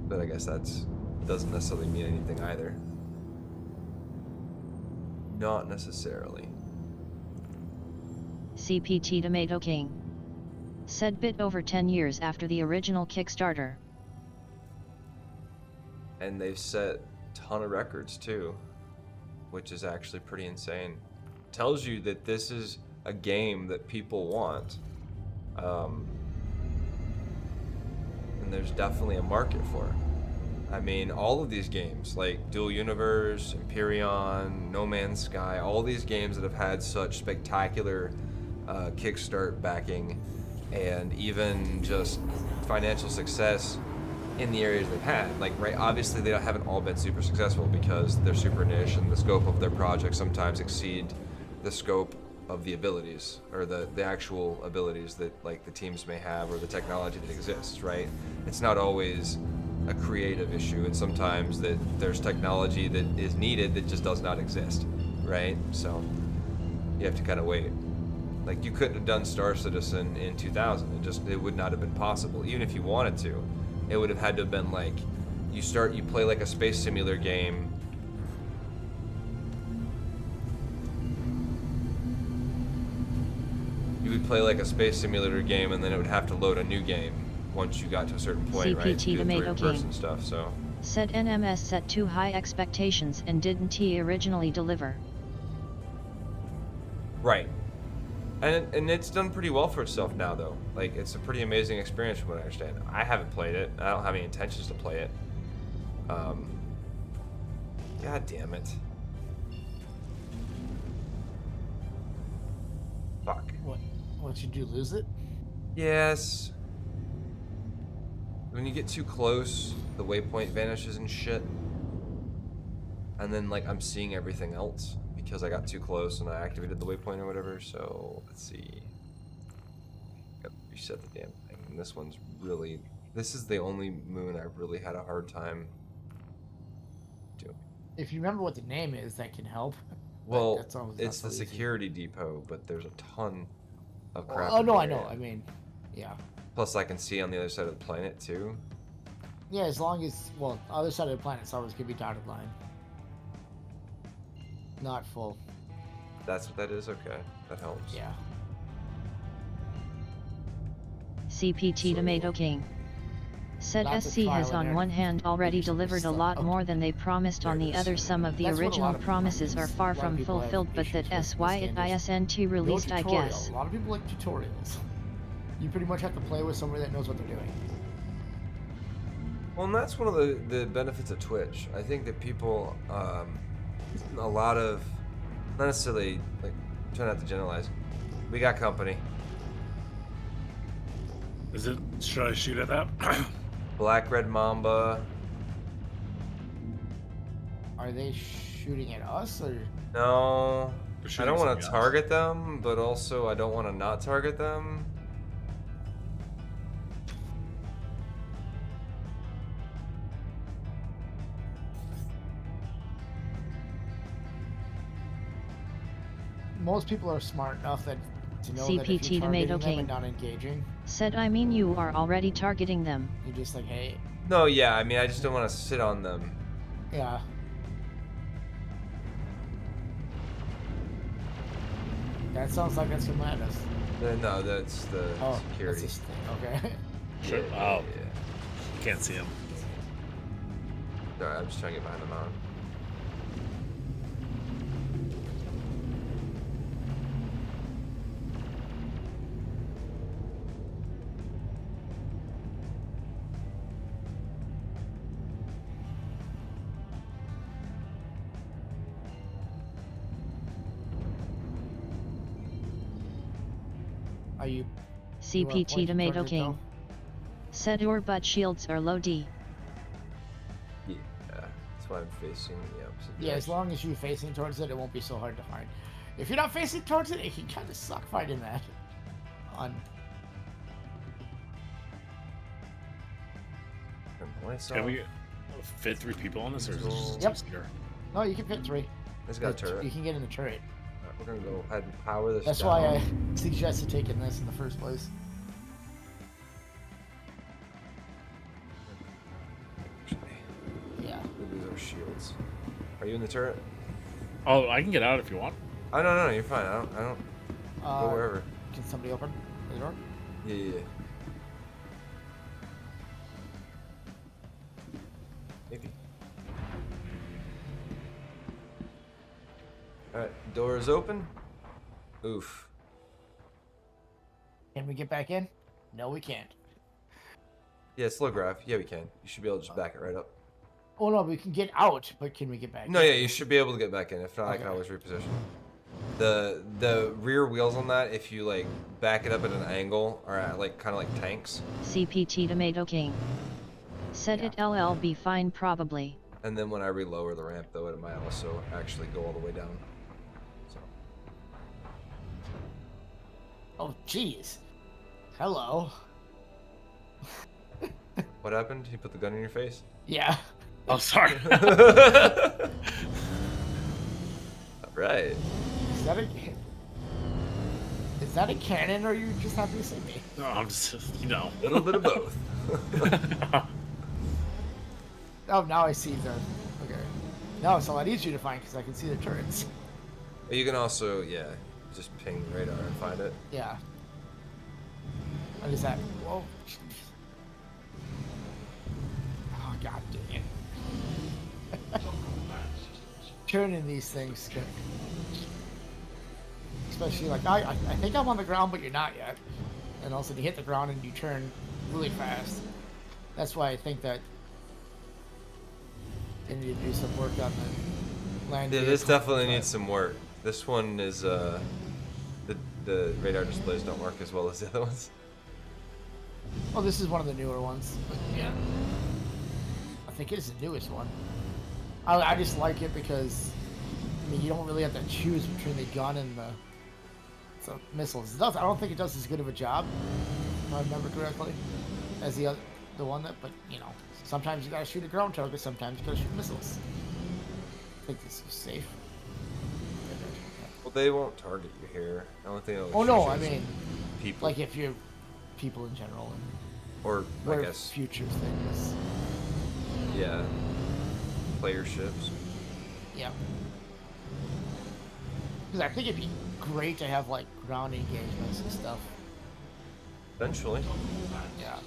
Speaker 1: But I guess doesn't necessarily mean anything either. Not necessarily.
Speaker 3: CPT Tomato King said bit over 10 years after the original Kickstarter.
Speaker 1: And they've set a ton of records too, which is actually pretty insane. Tells you that this is a game that people want. And there's definitely a market for it. I mean, all of these games, like Dual Universe, Empyrean, No Man's Sky, all these games that have had such spectacular Kickstart backing and even just financial success in the areas they've had. Like, right, obviously they haven't all been super successful because they're super niche and the scope of their projects sometimes exceed the scope of the abilities or the actual abilities that like the teams may have or the technology that exists, right? It's not always a creative issue. It's sometimes that there's technology that is needed that just does not exist, right? So you have to kind of wait. Like, you couldn't have done Star Citizen in 2000. It would not have been possible. Even if you wanted to, it would have had to have been like, you play like a space simulator game. You would play like a space simulator game, and then it would have to load a new game once you got to a certain point, right?
Speaker 3: CPT Tomato King
Speaker 1: stuff, so.
Speaker 3: Said NMS set too high expectations and didn't originally deliver.
Speaker 1: Right. And it's done pretty well for itself now, though. Like, it's a pretty amazing experience from what I understand. I haven't played it. I don't have any intentions to play it. God damn it. Fuck.
Speaker 15: What you do, lose it?
Speaker 1: Yes. When you get too close, the waypoint vanishes and shit. And then, like, I'm seeing everything else because I got too close and I activated the waypoint or whatever. So, let's see. Gotta reset the damn thing. And this one's really... This is the only moon I've really had a hard time doing.
Speaker 15: If you remember what the name is, that can help.
Speaker 1: Well, it's the security depot, but there's a ton of crap.
Speaker 15: Oh, no, I know. I mean, yeah.
Speaker 1: Plus, I can see on the other side of the planet, too.
Speaker 15: Yeah, as long as, well, other side of the planet, always can be dotted line. Not full.
Speaker 1: That's what that is? Okay. That helps.
Speaker 15: Yeah.
Speaker 3: CPT Tomato King said SC has on one hand already delivered a lot more than they promised, on the other some of the original promises are far from fulfilled, but that SY at ISNT released, I guess.
Speaker 15: A lot of people like tutorials. You pretty much have to play with somebody that knows what they're doing.
Speaker 1: Well, and that's one of the benefits of Twitch. I think that people, a lot of, not necessarily, like, try not to generalize. We got company.
Speaker 17: Should I shoot at that?
Speaker 1: Black Red Mamba.
Speaker 15: Are they shooting at us, or?
Speaker 1: No. I don't want to target them, but also I don't want to not target them.
Speaker 15: most people are smart enough that to know that if
Speaker 3: CPT
Speaker 15: you're targeting
Speaker 3: Tomato
Speaker 15: them
Speaker 3: King
Speaker 15: and not engaging,
Speaker 3: said, I mean, you are already targeting them.
Speaker 15: you're just like, hey.
Speaker 1: No, yeah, I mean, I just don't want to sit on them.
Speaker 15: Yeah. That sounds like that's Atlantis.
Speaker 1: No, that's the security.
Speaker 15: That's okay.
Speaker 14: Sure. Oh. Yeah. Can't see him.
Speaker 1: Sorry, I'm just trying to get behind the mountain.
Speaker 15: Are you
Speaker 3: CPT Tomato King said your butt shields are low D.
Speaker 1: Yeah, that's why I'm facing the opposite
Speaker 15: Yeah, as
Speaker 1: direction.
Speaker 15: long as you're facing towards it, it won't be so hard to find. If you're not facing towards it, it can kind of suck finding that.
Speaker 14: Can we fit 3 people on this, or is it just
Speaker 15: Yep.
Speaker 14: easier?
Speaker 15: No, you can fit 3.
Speaker 1: It's got a turret.
Speaker 15: You can get in the turret.
Speaker 1: Alright, we're gonna go ahead and power this
Speaker 15: That's
Speaker 1: down.
Speaker 15: why I suggested taking this in the first place. Yeah.
Speaker 1: We lose our shields. Are you in the turret?
Speaker 14: Oh, I can get out if you want.
Speaker 1: Oh no, you're fine. I don't. Go wherever.
Speaker 15: Can somebody open the door?
Speaker 1: Yeah. Maybe. Alright, door is open. Oof.
Speaker 15: Can we get back in? No, we can't.
Speaker 1: Yeah, slow graph. Yeah, we can. You should be able to just back it right up.
Speaker 15: Oh no, we can get out, but can we get back in?
Speaker 1: No, yeah, you should be able to get back in. If not, I can always reposition. The rear wheels on that, if you like back it up at an angle, are at like kind of like tanks.
Speaker 3: CPT Tomato King said it LL be fine probably.
Speaker 1: And then when I relower the ramp, though, it might also actually go all the way down. So.
Speaker 15: Oh, jeez. Hello.
Speaker 1: What happened? He put the gun in your face?
Speaker 15: Yeah.
Speaker 14: Oh, sorry.
Speaker 1: Right.
Speaker 15: Is that a cannon, or are you just happy to see me?
Speaker 14: No, I'm just, you know.
Speaker 1: A little bit of both.
Speaker 15: Oh, now I see the... Okay. Now it's a lot easier to find because I can see the turrets.
Speaker 1: You can also, yeah, just ping radar and find it.
Speaker 15: Yeah. What is that? Whoa. Oh, god dang it. Turning these things can... Especially like, I think I'm on the ground, but you're not yet. And also you hit the ground and you turn really fast. That's why I think that they need to do some work on the land.
Speaker 1: Yeah, this definitely needs some work. This one is, the radar displays don't work as well as the other ones.
Speaker 15: Oh, this is one of the newer ones. But yeah. I think it is the newest one. I just like it because, I mean, you don't really have to choose between the gun and the missiles. I don't think it does as good of a job, if I remember correctly, as the one that, but, you know, sometimes you gotta shoot a ground target, sometimes you gotta shoot missiles. I think this is safe.
Speaker 1: Well, they won't target you here. I don't think they'll
Speaker 15: Oh no, I mean,
Speaker 1: people.
Speaker 15: like if you're people in general, and
Speaker 1: or
Speaker 15: where
Speaker 1: I guess
Speaker 15: future things.
Speaker 1: Yeah, player ships.
Speaker 15: Yeah. Because I think it'd be great to have like ground engagements and stuff.
Speaker 1: Eventually.
Speaker 15: Yeah.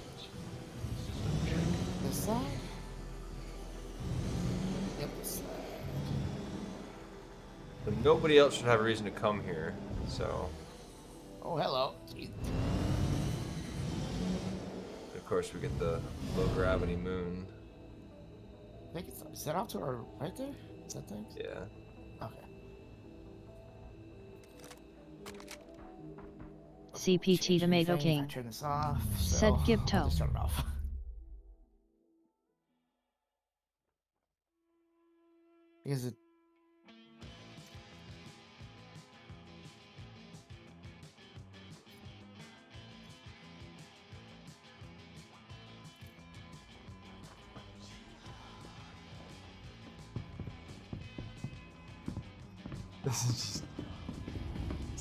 Speaker 15: This side? Yep, this side.
Speaker 1: But nobody else should have a reason to come here, so.
Speaker 15: Oh, hello. Jeez.
Speaker 1: Of course, we get the low gravity moon.
Speaker 15: I think it's, is that out to our right there? Is that things?
Speaker 1: Yeah.
Speaker 15: Okay.
Speaker 3: CPT Tomato King
Speaker 15: Turn this off.
Speaker 3: said
Speaker 15: So
Speaker 3: give
Speaker 15: I'll
Speaker 3: toe.
Speaker 15: just turn it off. Because it.
Speaker 1: This is just.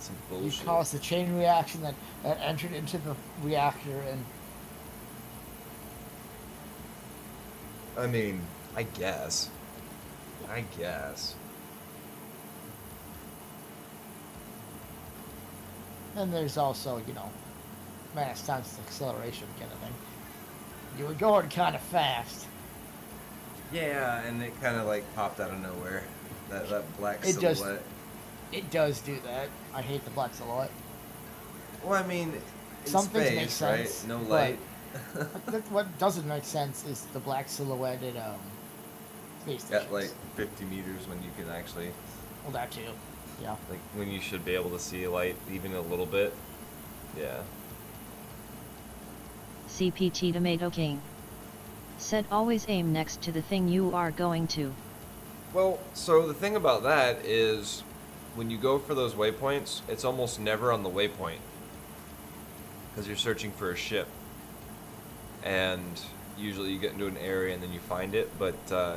Speaker 1: Some
Speaker 15: You
Speaker 1: bullshit.
Speaker 15: caused a chain reaction that entered into the reactor and...
Speaker 1: I mean, I guess. I guess.
Speaker 15: And there's also, you know, mass times acceleration kind of thing. You were going kind of fast.
Speaker 1: Yeah, and it kind of like popped out of nowhere. That black
Speaker 15: It
Speaker 1: silhouette.
Speaker 15: It does do that. I hate the black silhouette.
Speaker 1: Well, I mean, in
Speaker 15: Some
Speaker 1: space,
Speaker 15: things make sense.
Speaker 1: right? No
Speaker 15: but
Speaker 1: light.
Speaker 15: what doesn't make sense is the black silhouette at space stations.
Speaker 1: At like 50 meters when you can actually.
Speaker 15: Well, that too. Yeah.
Speaker 1: Like when you should be able to see light even a little bit. Yeah.
Speaker 3: CPT Tomato King. Said always aim next to the thing you are going to.
Speaker 1: Well, so the thing about that is when you go for those waypoints, it's almost never on the waypoint. Because you're searching for a ship. And usually you get into an area and then you find it, but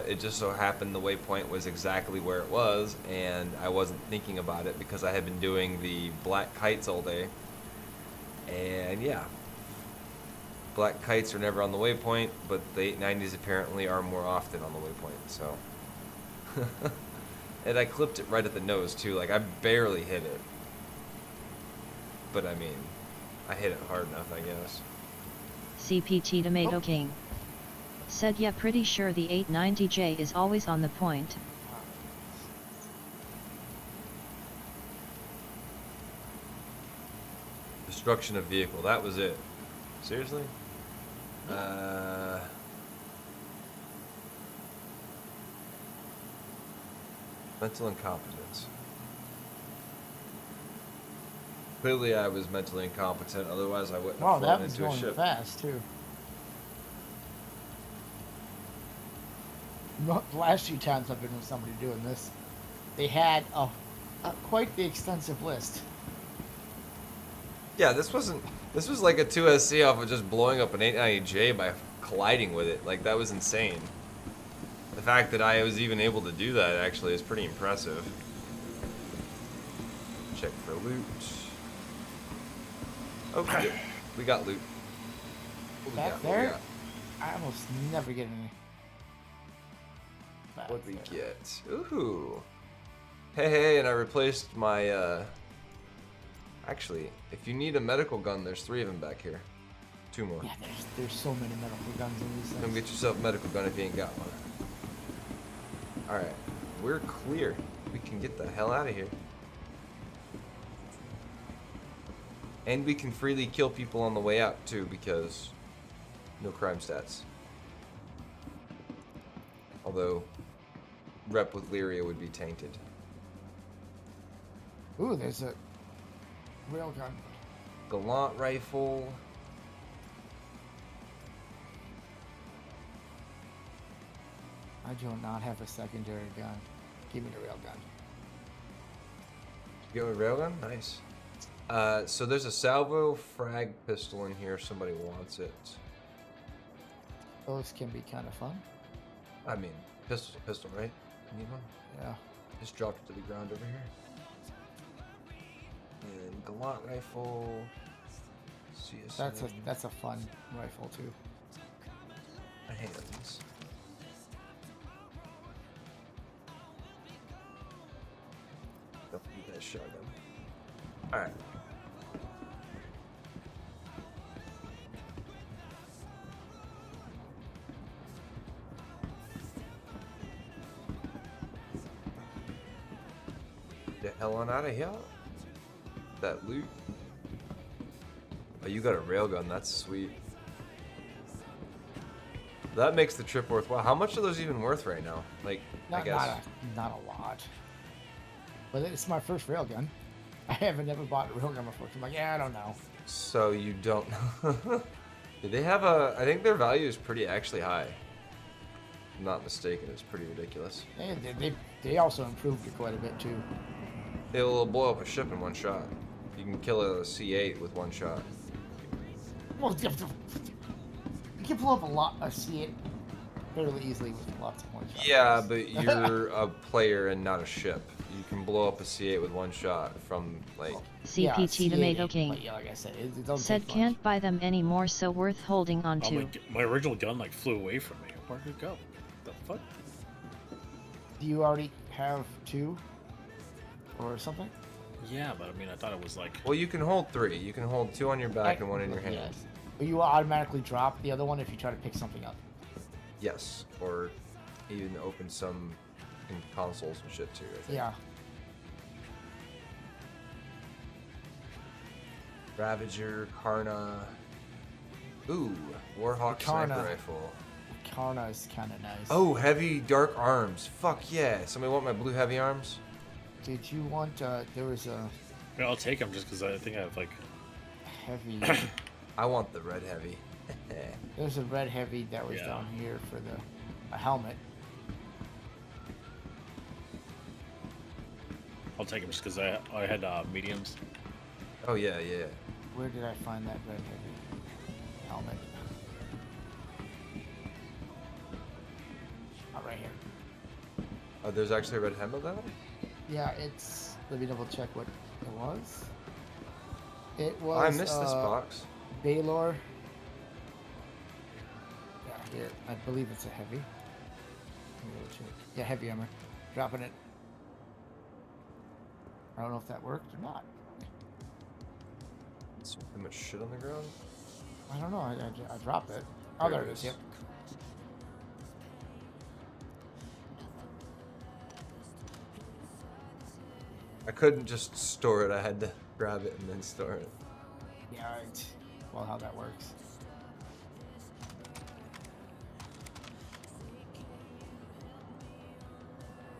Speaker 1: it just so happened the waypoint was exactly where it was, and I wasn't thinking about it because I had been doing the black kites all day. And yeah. Black kites are never on the waypoint, but the 890s apparently are more often on the waypoint, so. And I clipped it right at the nose too, like I barely hit it. But I mean, I hit it hard enough, I guess.
Speaker 3: CPT Tomato King. Said yeah, pretty sure the 890J is always on the point.
Speaker 1: Destruction of vehicle, that was it. Seriously? Mental incompetence. Clearly I was mentally incompetent, otherwise I wouldn't
Speaker 15: Wow,
Speaker 1: have
Speaker 15: that
Speaker 1: fallen
Speaker 15: was
Speaker 1: into a
Speaker 15: going
Speaker 1: ship.
Speaker 15: fast too. The last few times I've been with somebody doing this, they had quite the extensive list.
Speaker 1: Yeah, this was like a 2SC off of just blowing up an 890J by colliding with it. Like, that was insane. The fact that I was even able to do that actually is pretty impressive. Check for loot. Oh, we got loot. What we
Speaker 15: Back
Speaker 1: got? What we
Speaker 15: there,
Speaker 1: got?
Speaker 15: I almost never get any.
Speaker 1: What'd we get? Ooh. Hey, and I replaced my, Actually, if you need a medical gun, there's 3 of them back here. 2 more.
Speaker 15: Yeah, there's so many medical guns in these things.
Speaker 1: Come get yourself a medical gun if you ain't got one. Alright, we're clear. We can get the hell out of here. And we can freely kill people on the way out, too, because no crime stats. Although, rep with Lyria would be tainted.
Speaker 15: Ooh, there's a railgun.
Speaker 1: Gallant rifle.
Speaker 15: I do not have a secondary gun. Give me the railgun.
Speaker 1: You go with railgun? Nice. So there's a salvo frag pistol in here if somebody wants it.
Speaker 15: Those can be kind of fun.
Speaker 1: I mean, pistol's a pistol, right? You need one?
Speaker 15: Yeah.
Speaker 1: Just dropped it to the ground over here. And Gallant rifle. CSM.
Speaker 15: That's a fun rifle too.
Speaker 1: Hands. Don't need that shotgun. Alright. The hell on out of here. That loot. Oh, you got a railgun. That's sweet. That makes the trip worthwhile. How much are those even worth right now? Like, I guess.
Speaker 15: Not a lot. But it's my first railgun. I haven't ever bought a railgun before. So I'm like, yeah, I don't know.
Speaker 1: So you don't know. Do they have a... I think their value is pretty actually high. If I'm not mistaken. It's pretty ridiculous.
Speaker 15: They also improved it quite a bit too.
Speaker 1: It'll blow up a ship in one shot. You can kill a C8 with one shot.
Speaker 15: Well, you can blow up a lot of C8. fairly easily with lots of one-shot.
Speaker 1: Yeah, but you're a player and not a ship. You can blow up a C8 with one shot from, like...
Speaker 3: CPT Tomato King.
Speaker 15: Yeah, like I said, it doesn't
Speaker 3: Said
Speaker 15: take much.
Speaker 3: can't buy them anymore, so worth holding on
Speaker 14: Oh,
Speaker 3: to.
Speaker 14: my original gun like flew away from me. Where'd it go? The fuck?
Speaker 15: Do you already have 2 or something?
Speaker 14: Yeah, but I mean, I thought it was like...
Speaker 1: Well, you can hold 3. You can hold 2 on your back and 1 in your hand.
Speaker 15: Yes. But you will automatically drop the other one if you try to pick something up.
Speaker 1: Yes, or even open some in consoles and shit too, I think.
Speaker 15: Yeah.
Speaker 1: Ravager, Karna. Ooh, Warhawk
Speaker 15: Karna.
Speaker 1: sniper rifle.
Speaker 15: Karna is kind of nice.
Speaker 1: Oh, heavy dark arms. Fuck yeah. Somebody want my blue heavy arms?
Speaker 15: Did you want, there was a...
Speaker 14: Yeah, I'll take them just because I think I have like...
Speaker 15: heavy...
Speaker 1: I want the red heavy.
Speaker 15: There's a red heavy that was down here for a helmet.
Speaker 14: I'll take them just because I had mediums.
Speaker 1: Oh yeah, yeah.
Speaker 15: Where did I find that red heavy helmet? Oh, right here.
Speaker 1: Oh, there's actually a red helmet though?
Speaker 15: Yeah, it's... Let me double check what it was. It was...
Speaker 1: I missed this box.
Speaker 15: Baylor. Yeah, here. I believe it's a heavy. Yeah, heavy armor. Dropping it. I don't know if that worked or not.
Speaker 1: So much shit on the ground?
Speaker 15: I don't know. I dropped it. Oh, there it is. Yep.
Speaker 1: I couldn't just store it. I had to grab it and then store it.
Speaker 15: Yeah, right. Well, how that works.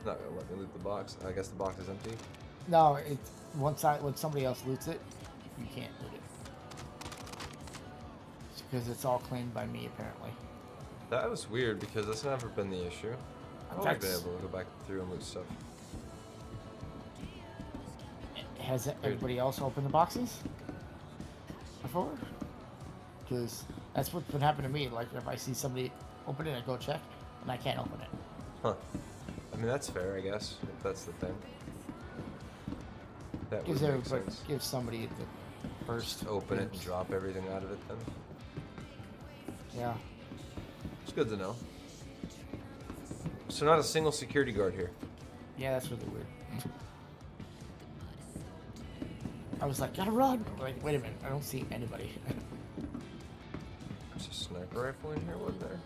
Speaker 1: Not gonna let me loot the box. I guess the box is empty.
Speaker 15: No, it's when somebody else loots it, you can't loot it. It's because it's all claimed by me, apparently.
Speaker 1: That was weird because that's never been the issue. I've always been able to go back through and loot stuff.
Speaker 15: Has everybody else opened the boxes before? Because that's what's been happening to me. Like, if I see somebody open it, I go check, and I can't open it.
Speaker 1: Huh. I mean, that's fair, I guess, if that's the thing. That would make sense.
Speaker 15: Gives somebody the first...
Speaker 1: Just open it and drop everything out of it then.
Speaker 15: Yeah.
Speaker 1: It's good to know. So not a single security guard here.
Speaker 15: Yeah, that's really weird. I was like, gotta run! Like, wait a minute, I don't see anybody.
Speaker 1: There's a sniper rifle in here, wasn't there?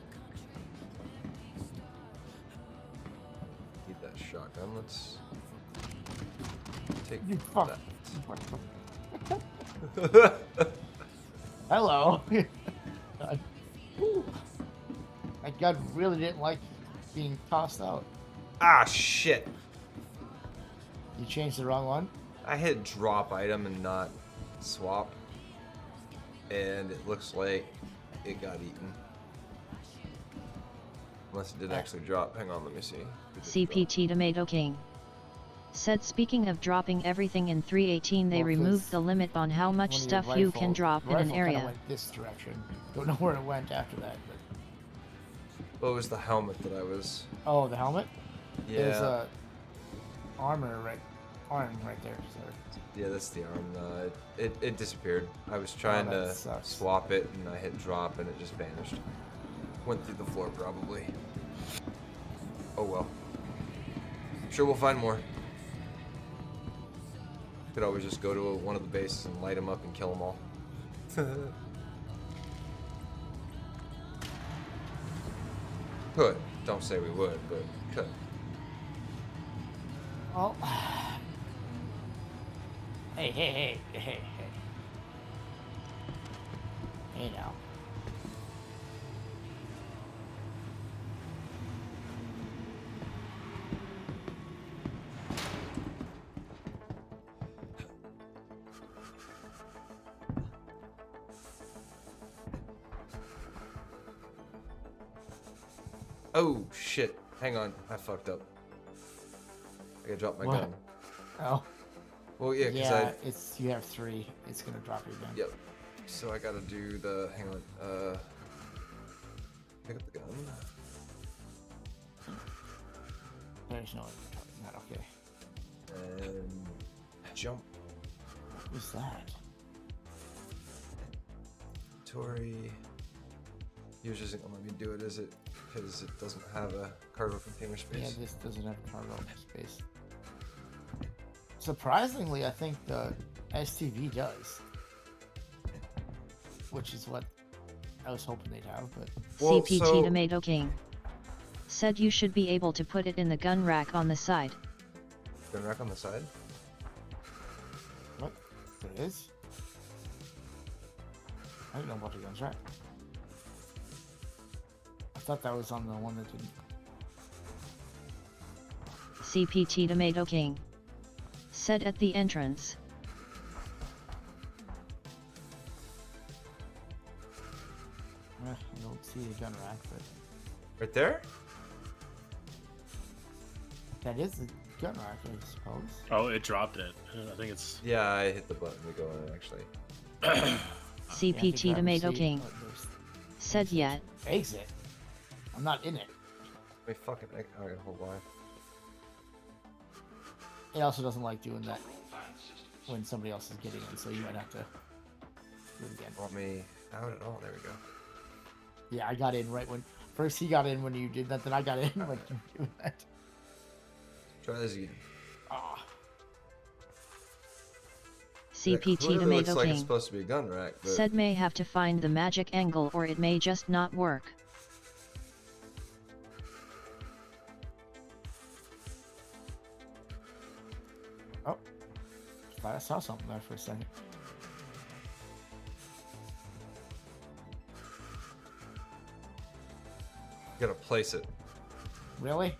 Speaker 1: Need that shotgun, let's take that.
Speaker 15: Hello! My gun really didn't like being tossed out.
Speaker 1: Ah, shit!
Speaker 15: You changed the wrong one?
Speaker 1: I hit drop item and not swap. And it looks like it got eaten. Unless it did actually drop. Hang on, let me see.
Speaker 3: CPT Tomato King. Said speaking of dropping everything in 318 they removed the limit on how much stuff you can drop in an area.
Speaker 15: Went this direction. Don't know where it went after that. But...
Speaker 1: What was the helmet that I was...
Speaker 15: Oh, the helmet?
Speaker 1: Yeah.
Speaker 15: There's a armor arm right there. So.
Speaker 1: Yeah, that's the arm. It disappeared. I was trying to swap it and I hit drop and it just vanished. Went through the floor probably. Oh well. I'm sure we'll find more. Could always just go to one of the bases and light them up and kill them all. Could. Don't say we would, but could.
Speaker 15: Oh. Hey. Hey now.
Speaker 1: Oh shit. Hang on. I fucked up. I gotta drop my gun.
Speaker 15: Oh.
Speaker 1: Well, yeah, because
Speaker 15: it's you have 3. It's gonna drop your gun.
Speaker 1: Yep. So I gotta do the. Hang on. Pick up the gun.
Speaker 15: There's no inventory. Not okay.
Speaker 1: And jump.
Speaker 15: What was that?
Speaker 1: Inventory. Yours isn't gonna let me do it, is it? Because it doesn't have a cargo container space.
Speaker 15: Yeah, this doesn't have cargo space. Surprisingly, I think the STV does. Which is what I was hoping they'd have, but...
Speaker 3: CPT Tomato King said you should be able to put it in the gun rack on the side.
Speaker 1: Gun rack on the side?
Speaker 15: What? There is? I didn't know about the guns rack. I thought that was on the one that didn't.
Speaker 3: CPT Tomato King said at the entrance.
Speaker 15: I don't see a gun rack, but...
Speaker 1: Right there?
Speaker 15: That is the gun rack, I suppose.
Speaker 16: Oh, it dropped it. I think it's...
Speaker 1: Yeah, I hit the button to go in, actually.
Speaker 3: CPT Tomato King said yet.
Speaker 15: Exit. I'm not in it.
Speaker 1: Wait, fucking... Alright, hold on.
Speaker 15: It also doesn't like doing that when somebody else is getting in, so you might have to do it again.
Speaker 1: Want me out at all? There we go.
Speaker 15: Yeah, I got in right when... First he got in when you did that, then I got in when you did that.
Speaker 1: Try this again.
Speaker 15: Ah.
Speaker 3: CPT Tomato
Speaker 1: like
Speaker 3: King
Speaker 1: it's supposed to be a gun rack, but...
Speaker 3: said may have to find the magic angle or it may just not work.
Speaker 15: Oh. Thought I saw something there for a second.
Speaker 1: You gotta place it.
Speaker 15: Really?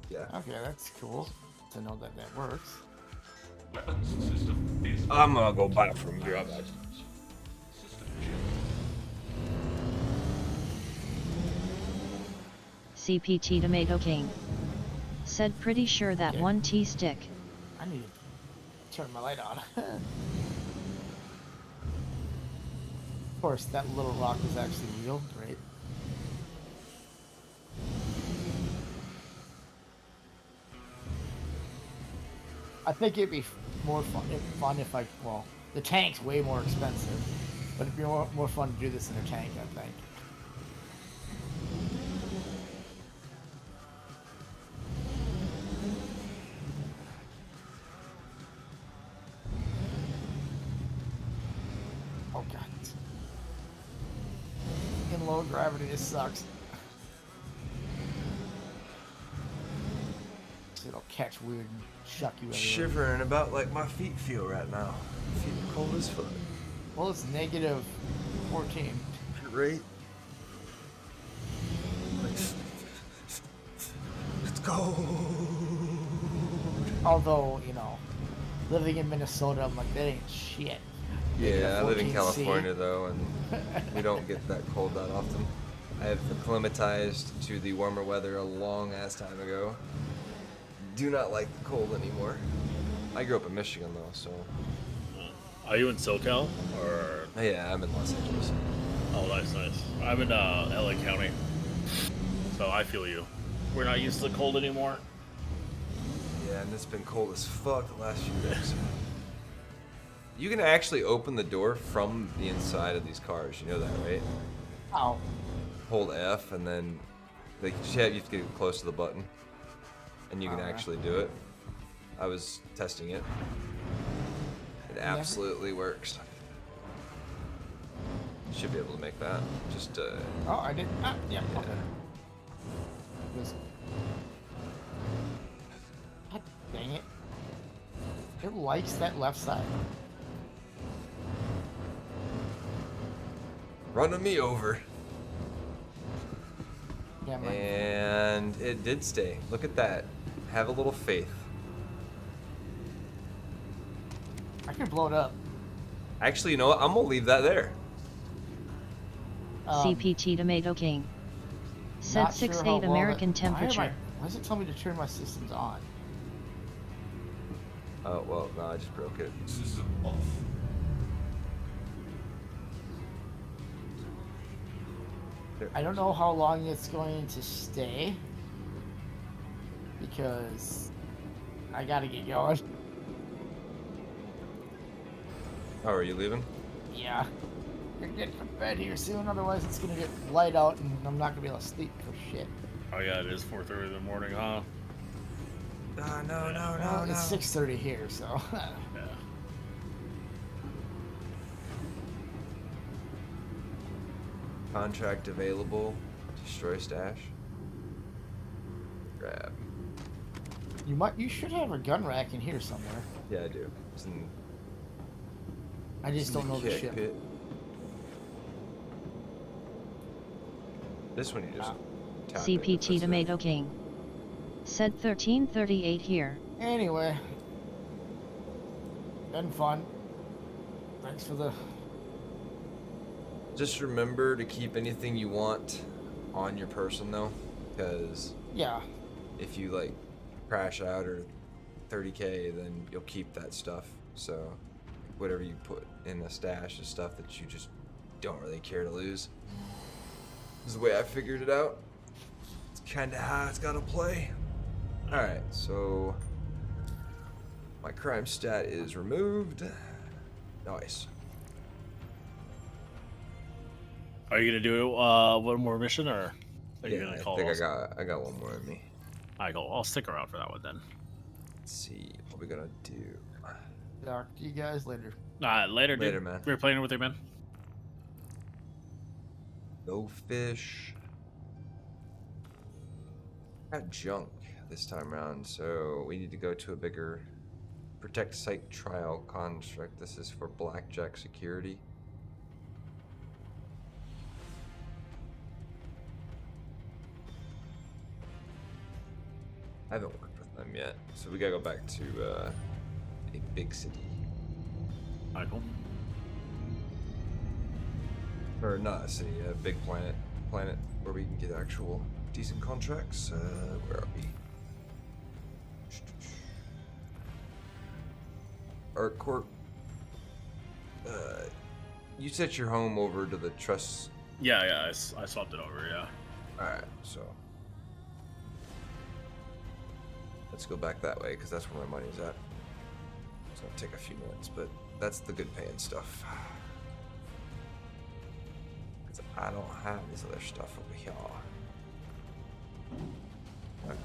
Speaker 1: Yeah.
Speaker 15: Okay, that's cool to know that that works.
Speaker 1: I'm gonna go buy it from you. I'll buy
Speaker 3: CPT Tomato King said pretty sure that one T-stick.
Speaker 15: I need to turn my light on. Of course, that little rock is actually real. Great. I think it'd be more fun if I... Well, the tank's way more expensive. But it'd be more fun to do this in a tank, I think. Oh god. In low gravity, this sucks. It'll catch weird and shuck you everywhere.
Speaker 1: Shivering about like my feet feel right now. Feet are cold as fuck.
Speaker 15: Well, it's negative 14.
Speaker 1: Great. Let's go.
Speaker 15: Although, you know, living in Minnesota, I'm like, that ain't shit.
Speaker 1: Yeah, I live in
Speaker 15: 14C.
Speaker 1: California though, and we don't get that cold that often. I have acclimatized to the warmer weather a long ass time ago. Do not like the cold anymore. I grew up in Michigan though, so.
Speaker 16: Are you in SoCal or?
Speaker 1: Yeah, I'm in Los Angeles.
Speaker 16: Oh, nice. I'm in LA County, so I feel you. We're not used to the cold anymore.
Speaker 1: Yeah, and it's been cold as fuck the last few days. You can actually open the door from the inside of these cars. You know that, right?
Speaker 15: Oh.
Speaker 1: Hold F and then you have to get close to the button. And you can actually do it. I was testing it. It absolutely works. Should be able to make that. Just
Speaker 15: Oh, I did. Ah, yeah. Okay. God dang it! It likes that left side.
Speaker 1: Running me over.
Speaker 15: Yeah,
Speaker 1: and it did stay. Look at that. Have a little faith.
Speaker 15: I can blow it up.
Speaker 1: Actually, you know what? I'm gonna leave that there.
Speaker 3: CPT Tomato King said 6'8" American temperature.
Speaker 15: Why does it tell me to turn my systems on?
Speaker 1: Oh, well, no, I just broke it.
Speaker 11: System off.
Speaker 15: I don't know how long it's going to stay. because I gotta get going.
Speaker 1: Oh, are you leaving?
Speaker 15: Yeah. Gonna get to bed here soon, otherwise it's gonna get light out and I'm not gonna be able to sleep for shit.
Speaker 14: Oh yeah, it is 4:30 in the morning, huh?
Speaker 15: Well, it's 6:30 here, so.
Speaker 14: Yeah.
Speaker 1: Contract available. Destroy stash. Grab.
Speaker 15: You should have a gun rack in here somewhere.
Speaker 1: Yeah, I do. It's in,
Speaker 15: I just don't know the
Speaker 1: kick
Speaker 15: ship.
Speaker 1: pit. This one you just tap it,
Speaker 3: CPT
Speaker 1: that's it.
Speaker 3: Tomato King. Said 1338 here.
Speaker 15: Anyway. Been fun. Thanks for the...
Speaker 1: Just remember to keep anything you want on your person though, because
Speaker 15: yeah,
Speaker 1: if you like crash out or 30k, then you'll keep that stuff. So whatever you put in a stash is stuff that you just don't really care to lose. This is the way I figured it out. It's kind of how it's gotta play. All right, so my crime stat is removed. Nice.
Speaker 14: Are you gonna do one more mission, or are you
Speaker 1: Yeah,
Speaker 14: gonna call?
Speaker 1: I think
Speaker 14: us?
Speaker 1: I got one more in me.
Speaker 14: Alright, cool. I'll stick around for that one then.
Speaker 1: Let's see what we gonna do.
Speaker 15: Talk to you guys later.
Speaker 14: Later, dude.
Speaker 1: Later, man.
Speaker 14: We were playing with you, man.
Speaker 1: No fish. Got junk this time around, so we need to go to a bigger protect site trial construct. This is for blackjack security. I haven't worked with them yet, so we gotta go back to a big city.
Speaker 14: Alright, cool.
Speaker 1: Or not a city, a big planet where we can get actual decent contracts. Where are we? ArtCorp. You set your home over to the trust.
Speaker 14: Yeah, I swapped it over, yeah.
Speaker 1: Alright, so let's go back that way, because that's where my money's at. It's gonna take a few minutes, but that's the good paying stuff. Because I don't have this other stuff over here. Okay.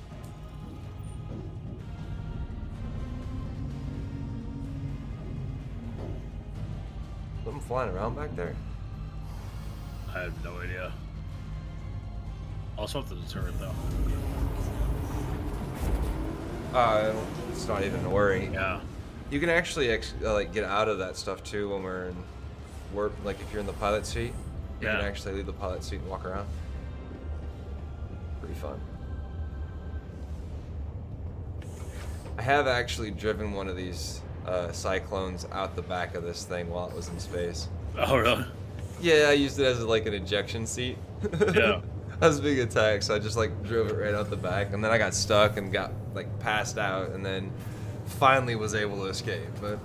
Speaker 1: Something flying around back there?
Speaker 14: I have no idea. I'll swap the turret though.
Speaker 1: It's not even a worry.
Speaker 14: Yeah.
Speaker 1: You can actually like get out of that stuff too when we're in warp. Like if you're in the pilot seat, you can actually leave the pilot seat and walk around. Pretty fun. I have actually driven one of these cyclones out the back of this thing while it was in space.
Speaker 14: Oh really?
Speaker 1: Yeah, I used it as like an ejection seat.
Speaker 14: Yeah.
Speaker 1: That was a big attack, so I just like drove it right out the back, and then I got stuck and got like passed out, and then finally was able to escape, but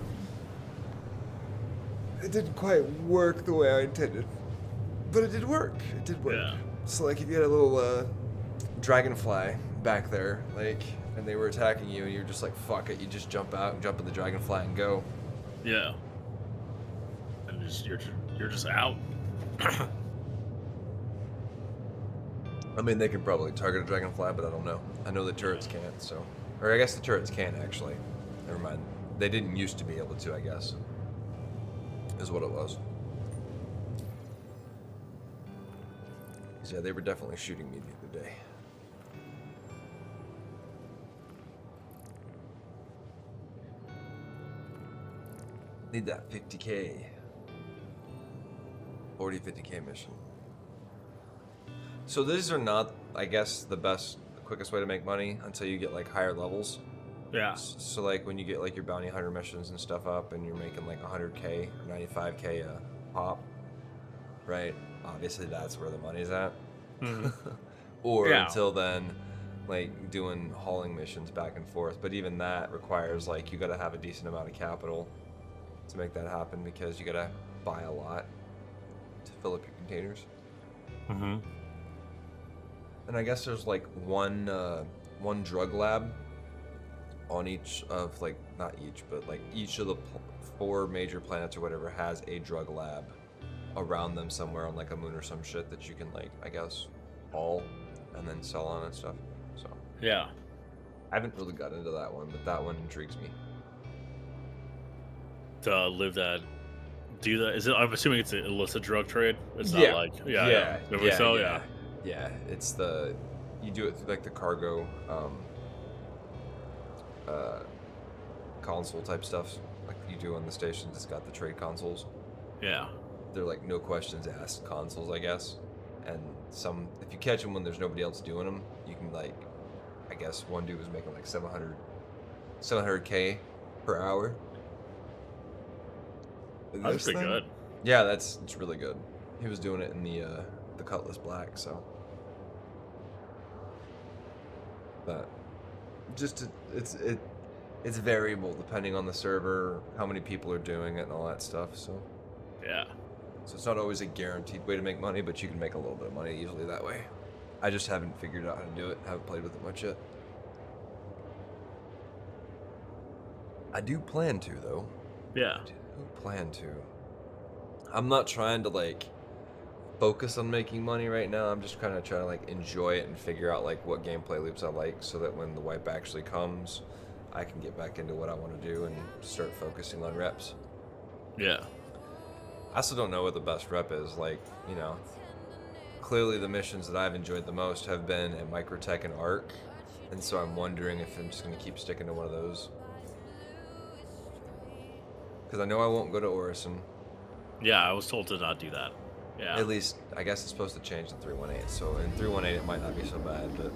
Speaker 1: it didn't quite work the way I intended. But it did work. It did work.
Speaker 14: Yeah.
Speaker 1: So like if you had a little dragonfly back there, like, and they were attacking you, and you're just like, fuck it, you just jump out and jump in the dragonfly and go.
Speaker 14: Yeah. And you're just out.
Speaker 1: I mean, they could probably target a dragonfly, but I don't know. I know the turrets can't, so. Or I guess the turrets can, actually. Never mind. They didn't used to be able to, I guess. Is what it was. 'Cause, yeah, they were definitely shooting me the other day. Need that 50k. 50k mission. So these are not, I guess, the quickest way to make money until you get like higher levels.
Speaker 14: Yeah.
Speaker 1: So like when you get like your bounty hunter missions and stuff up, and you're making like 100k or 95k a pop, right? Obviously that's where the money's at.
Speaker 14: Mm-hmm.
Speaker 1: Or until then, like doing hauling missions back and forth. But even that requires like you got to have a decent amount of capital to make that happen, because you got to buy a lot to fill up your containers.
Speaker 14: Mm-hmm.
Speaker 1: And I guess there's like one one drug lab on each of, like, not each, but like each of the 4 major planets or whatever has a drug lab around them somewhere on like a moon or some shit that you can, like, I guess, haul and then sell on and stuff. So
Speaker 16: Yeah.
Speaker 1: I haven't really got into that one, but that one intrigues me.
Speaker 16: To live that, do that. Is it? I'm assuming it's an illicit drug trade. It's not like yeah.
Speaker 1: It's the you do it through like the cargo console type stuff like you do on the stations. It's got the trade consoles.
Speaker 16: Yeah.
Speaker 1: They're like no questions asked consoles, I guess. And some, if you catch them when there's nobody else doing them, you can, like, I guess one dude was making like 700K per hour.
Speaker 16: That's pretty good.
Speaker 1: Yeah, it's really good. He was doing it in the Cutlass Black, so. But just it's variable depending on the server, how many people are doing it, and all that stuff. So
Speaker 16: yeah.
Speaker 1: So it's not always a guaranteed way to make money, but you can make a little bit of money easily that way. I just haven't figured out how to do it. Haven't played with it much yet. I do plan to, though.
Speaker 16: Yeah.
Speaker 1: I do plan to. I'm not trying to, like, focus on making money right now. I'm just kind of trying to, like, enjoy it and figure out, like, what gameplay loops I like so that when the wipe actually comes, I can get back into what I want to do and start focusing on reps.
Speaker 16: Yeah.
Speaker 1: I still don't know what the best rep is. Like, you know, clearly the missions that I've enjoyed the most have been at Microtech and Arc, and so I'm wondering if I'm just going to keep sticking to one of those. Because I know I won't go to Orison.
Speaker 16: Yeah, I was told to not do that. Yeah.
Speaker 1: At least, I guess it's supposed to change in 318, so in 318 it might not be so bad, but...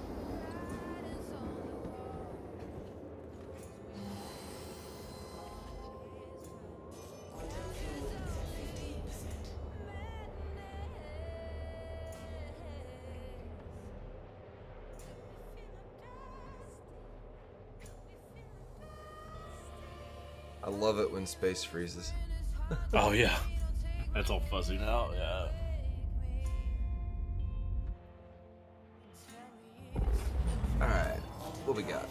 Speaker 1: I love it when space freezes.
Speaker 16: Oh yeah, that's all fuzzy now. Yeah.
Speaker 1: All right, what we got?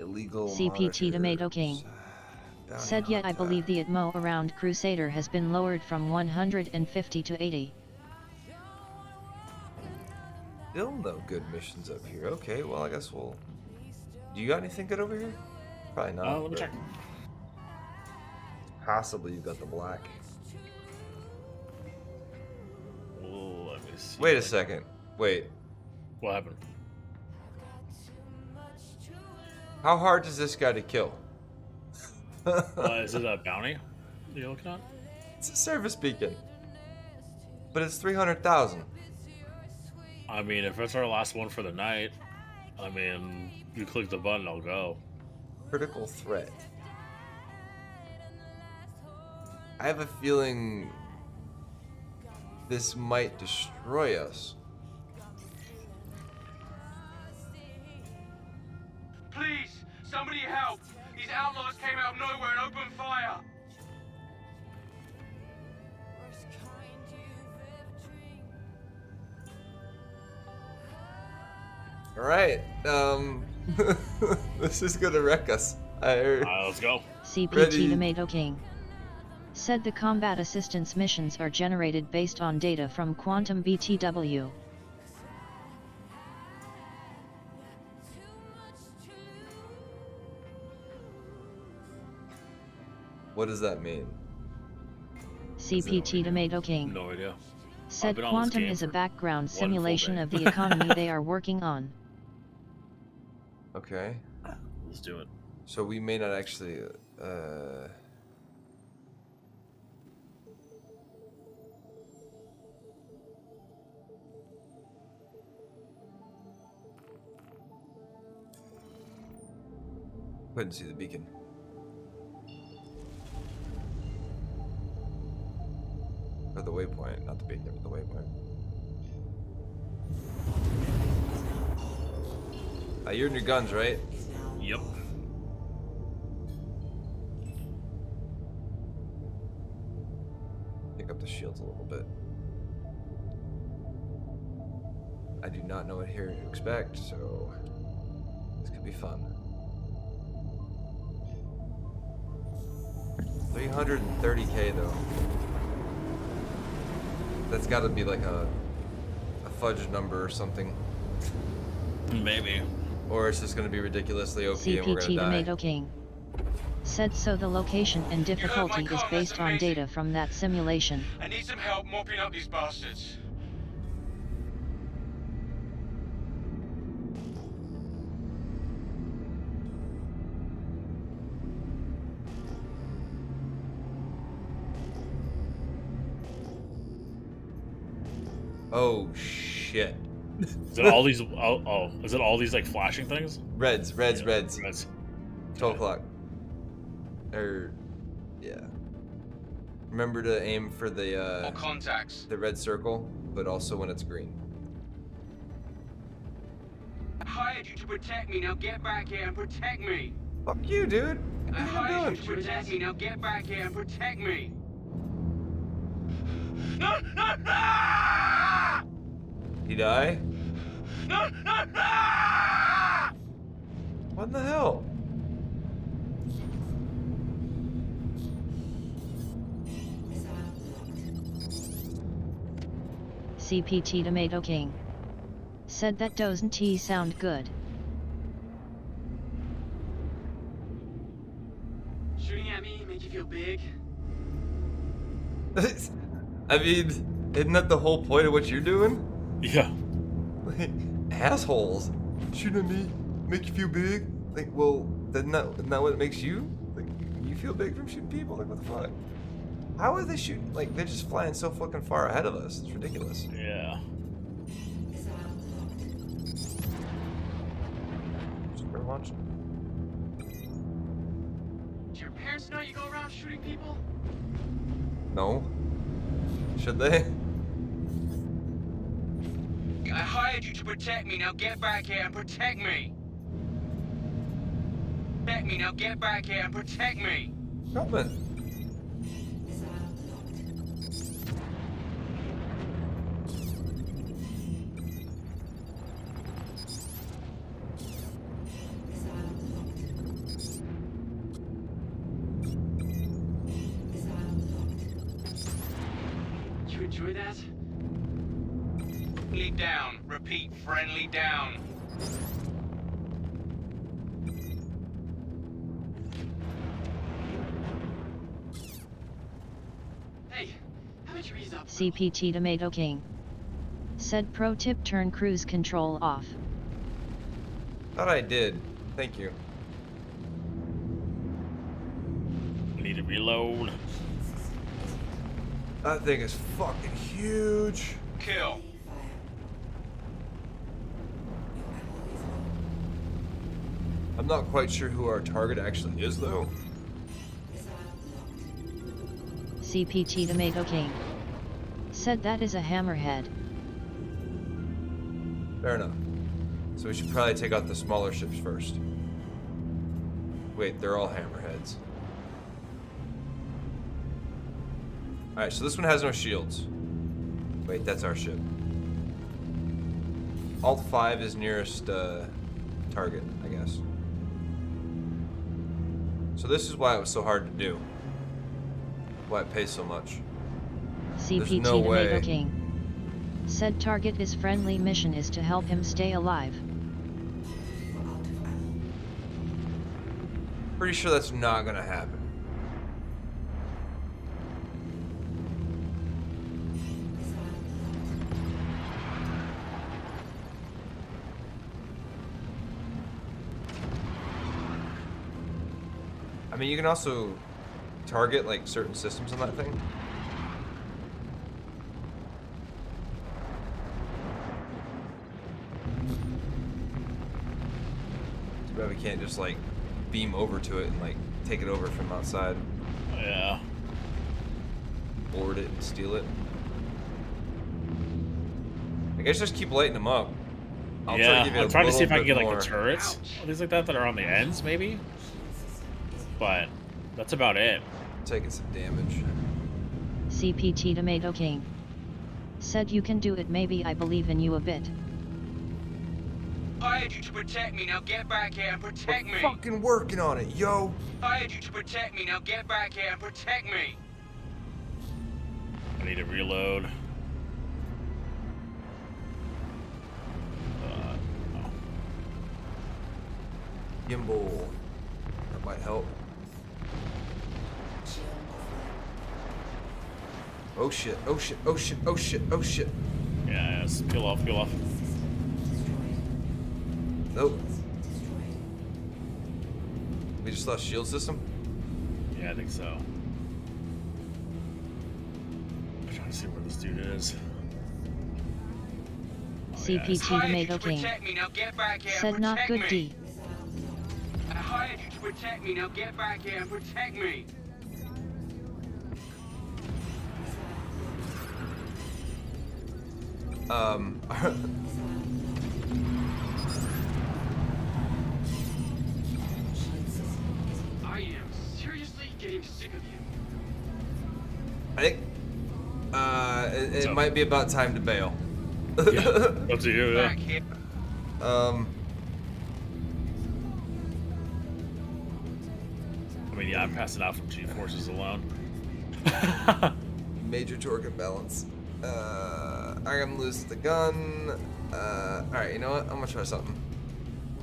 Speaker 1: Illegal.
Speaker 3: CPT Tomato King said, "Yeah, I believe the ATMO around Crusader has been lowered from 150 to 80."
Speaker 1: Still no good missions up here. Okay, well, I guess we'll... Do you got anything good over here? Probably not.
Speaker 16: Let me check.
Speaker 1: Possibly you got the black.
Speaker 16: Oh, let me see.
Speaker 1: Wait a second. Wait.
Speaker 16: What happened?
Speaker 1: How hard is this guy to kill?
Speaker 16: Is it a bounty you're looking at?
Speaker 1: It's a service beacon. But it's 300,000.
Speaker 16: I mean, if it's our last one for the night, I mean, you click the button, I'll go.
Speaker 1: Critical threat. I have a feeling this might destroy us.
Speaker 18: Please, somebody help! These outlaws came out of nowhere and opened fire!
Speaker 1: Alright, this is gonna wreck us. I heard.
Speaker 16: Let's go.
Speaker 3: CPT Tomato King said the combat assistance missions are generated based on data from Quantum BTW.
Speaker 1: What does that mean?
Speaker 3: CPT Tomato King
Speaker 16: No idea.
Speaker 3: said Quantum is a background simulation of the economy they are working on.
Speaker 1: Okay.
Speaker 16: Let's do it.
Speaker 1: So we may not actually, couldn't see the beacon. Or the waypoint, not the beacon, but the waypoint. You're in your guns, right?
Speaker 16: Yep.
Speaker 1: Pick up the shields a little bit. I do not know what here to expect, so this could be fun. 330k though. That's got to be like a fudge number or something.
Speaker 14: Maybe.
Speaker 1: Or it's just going to be ridiculously OP and we're going
Speaker 3: CPT
Speaker 1: to die.
Speaker 3: Tomato King said so. The location and difficulty is based on data from that simulation.
Speaker 18: I need some help mopping up these bastards.
Speaker 1: Oh shit.
Speaker 14: Is it all these? Oh, is it all these like flashing things?
Speaker 1: Reds.
Speaker 14: 12
Speaker 1: o'clock. Yeah. Remember to aim for the
Speaker 18: All contacts.
Speaker 1: the red circle, but also when it's green.
Speaker 18: I hired you to protect me. Now get back here and protect me.
Speaker 1: Fuck you, dude. What
Speaker 18: I
Speaker 1: are you
Speaker 18: hired you
Speaker 1: doing?
Speaker 18: to protect me. Now get back here and protect me. No! No! No!
Speaker 1: He die?
Speaker 18: No! No! No!
Speaker 1: What in the hell?
Speaker 3: CPT Tomato King said that doesn't he sound good?
Speaker 18: Shooting at me make you feel big?
Speaker 1: I mean, isn't that the whole point of what you're doing?
Speaker 14: Yeah.
Speaker 1: Assholes. Shoot at me, make you feel big? Like, well, isn't that what makes you? Like, you feel big from shooting people? Like, what the fuck? How are they shooting? Like, they're just flying so fucking far ahead of us. It's ridiculous.
Speaker 14: Yeah.
Speaker 1: Super launch.
Speaker 18: Do your parents know you go around shooting people?
Speaker 1: No. Should they?
Speaker 18: I hired you to protect me. Now get back here and protect me. Protect me. Now get back here and protect me.
Speaker 1: Coming.
Speaker 18: Did you enjoy that? Friendly down. Repeat, friendly down. Hey, how about you ease up?
Speaker 3: CPT Tomato King said pro tip turn cruise control off.
Speaker 1: Thought I did. Thank you.
Speaker 14: Need to reload.
Speaker 1: That thing is fucking huge.
Speaker 18: Kill.
Speaker 1: I'm not quite sure who our target actually is, though.
Speaker 3: CPT Tomato King said that is a hammerhead.
Speaker 1: Fair enough. So we should probably take out the smaller ships first. Wait, they're all hammerheads. Alright, so this one has no shields. Wait, that's our ship. Alt 5 is nearest target, I guess. So this is why it was so hard to do. Why it pays so much.
Speaker 3: CPT
Speaker 1: no way.
Speaker 3: Tomato King said target his friendly mission is to help him stay alive.
Speaker 1: Pretty sure that's not gonna happen. I mean, you can also target like certain systems on that thing. Too bad we can't just like beam over to it and like take it over from outside.
Speaker 14: Yeah.
Speaker 1: Board it and steal it. I guess just keep lighting them up. I'll try to give you
Speaker 14: I'm trying to see if I can get like
Speaker 1: more.
Speaker 14: the turrets, things like that that are on the ends, maybe. But that's about it.
Speaker 1: Taking some damage.
Speaker 3: CPT Tomato King said you can do it. Maybe I believe in you a bit.
Speaker 18: I had you to protect me, now get back here and protect me!
Speaker 1: Fucking working on it, yo!
Speaker 18: I had you to protect me, now get back here and protect me!
Speaker 14: I need to reload. Oh.
Speaker 1: Gimbal. That might help. Oh shit, oh shit, oh shit, oh shit, oh shit.
Speaker 14: Yeah, yes. Peel off, peel off.
Speaker 1: Nope. We just lost shield system?
Speaker 14: Yeah, I think so. I'm trying to see where this dude is.
Speaker 3: CPT Tomato King. Said not good D.
Speaker 18: I hired you to protect me, now get back here and protect me! I am seriously getting sick of you.
Speaker 1: I think it might be about time to bail.
Speaker 14: Yeah, up to you, yeah. I mean, yeah, I'm passing out from G-forces alone.
Speaker 1: Major torque imbalance. I'm losing the gun. Alright, you know what? I'm gonna try something.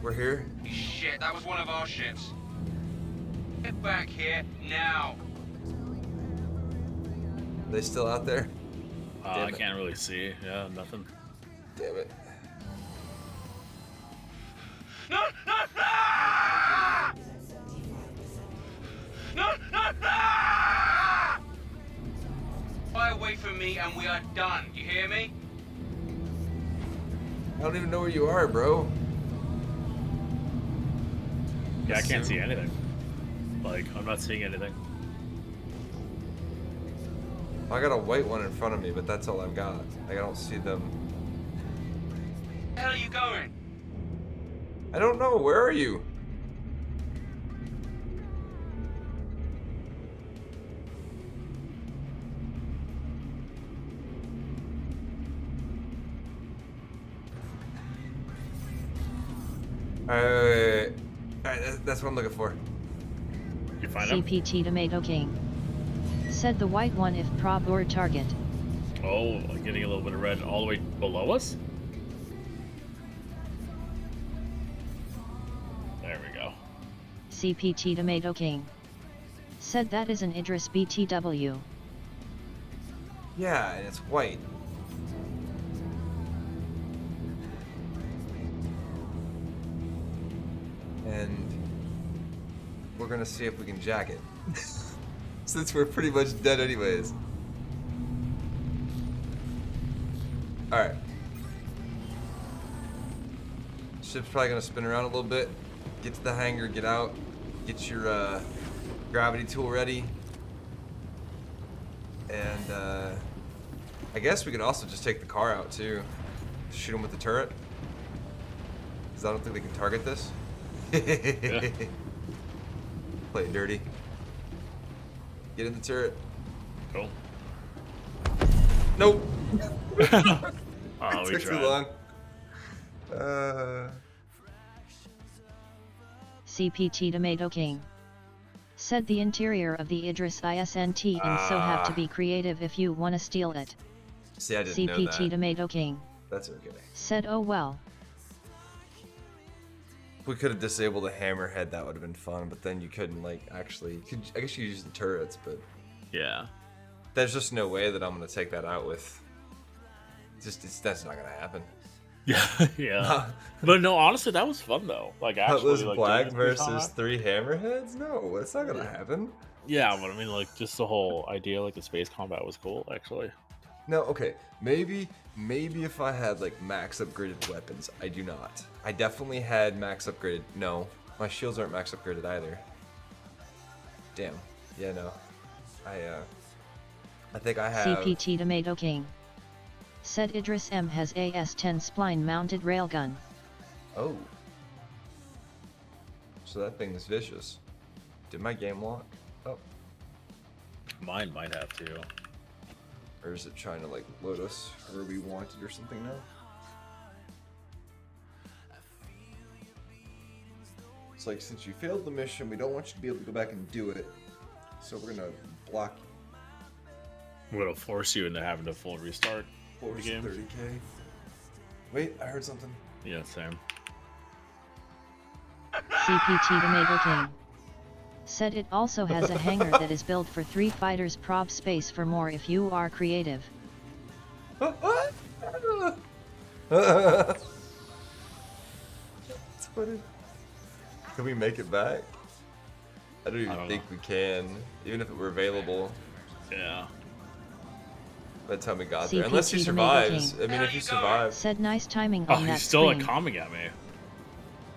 Speaker 1: We're here.
Speaker 18: Shit, that was one of our ships. Get back here now.
Speaker 1: Are they still out there?
Speaker 14: I can't really see. Yeah, nothing.
Speaker 1: Damn it.
Speaker 18: No, no, no! No, no, no! Fly away from me and we are done. You hear me?
Speaker 1: I don't even know where you are, bro.
Speaker 14: Yeah, I can't see anything. Like, I'm not seeing anything.
Speaker 1: I got a white one in front of me, but that's all I've got. Like, I don't see them.
Speaker 18: Where the hell are you going?
Speaker 1: I don't know. Where are you? Alright, that's what I'm looking for.
Speaker 14: You find him?
Speaker 3: CPT Tomato King. Said the white one if prob or target.
Speaker 14: Oh, getting a little bit of red all the way below us? There we go.
Speaker 3: CPT Tomato King. Said that is an Idris BTW.
Speaker 1: Yeah, and it's white. And we're gonna see if we can jack it. Since we're pretty much dead anyways. Alright. Ship's probably gonna spin around a little bit. Get to the hangar, get out. Get your gravity tool ready. And I guess we could also just take the car out too. Shoot them with the turret. Because I don't think they can target this.
Speaker 14: Yeah.
Speaker 1: Play it dirty. Get in the turret.
Speaker 14: Cool.
Speaker 1: Nope.
Speaker 14: Oh, we
Speaker 1: took
Speaker 14: tried.
Speaker 1: too long.
Speaker 3: CPT Tomato King. Said the interior of the Idris ISNT and so have to be creative if you wanna steal it.
Speaker 1: See, I didn't know
Speaker 3: CPT
Speaker 1: that.
Speaker 3: Tomato King.
Speaker 1: That's okay.
Speaker 3: Said oh well.
Speaker 1: If we could have disabled a hammerhead, that would have been fun, but then you couldn't, like, actually... I guess you could use the turrets, but...
Speaker 14: Yeah.
Speaker 1: There's just no way that I'm going to take that out with... that's not going to happen.
Speaker 14: Yeah, yeah. But no, honestly, that was fun, though. Like, actually,
Speaker 1: Atlas
Speaker 14: like,
Speaker 1: Black
Speaker 14: doing it
Speaker 1: versus 3 hammerheads? No, that's not going to happen.
Speaker 14: Yeah, but I mean, like, just the whole idea, like, the space combat was cool, actually.
Speaker 1: No, okay. Maybe if I had, like, max upgraded weapons. I do not. I definitely had max upgraded... No. My shields aren't max upgraded either. Damn. Yeah, no. I think I have...
Speaker 3: CPT Tomato King. Said Idris M has AS-10 spline mounted railgun.
Speaker 1: Oh. So that thing is vicious. Did my game lock? Oh.
Speaker 14: Mine might have to.
Speaker 1: Or is it trying to, like, load us where we wanted or something now? like, since you failed the mission, we don't want you to be able to go back and do it. So we're gonna block you.
Speaker 16: We're gonna force you into having to full restart the game.
Speaker 1: 30k. Wait, I heard something.
Speaker 16: Yeah, same.
Speaker 3: CPT Tomato King said it also has a hangar that is built for 3 fighters prob space for more if you are creative.
Speaker 1: That's funny. Can we make it back? I don't even think we can, even if it were available.
Speaker 16: Yeah.
Speaker 1: By the time we got there, unless he survives. I mean, if he survives.
Speaker 3: Said nice timing
Speaker 16: Oh,
Speaker 3: on that
Speaker 16: he's still
Speaker 3: screen.
Speaker 16: like coming at me.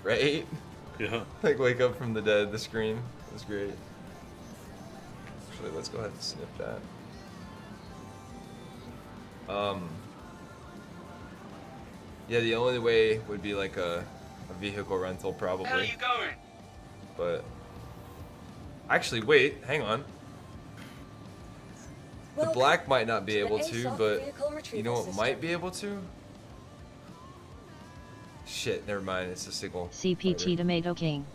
Speaker 1: Right?
Speaker 16: Yeah.
Speaker 1: Like wake up from the dead. The scream was great. Actually, let's go ahead and snip that. Yeah, the only way would be like a vehicle rental, probably.
Speaker 18: Where are you going?
Speaker 1: But actually, wait, hang on. The black might not be able to, but you know what might be able to? Shit, never mind. It's a single.
Speaker 3: CPT Tomato King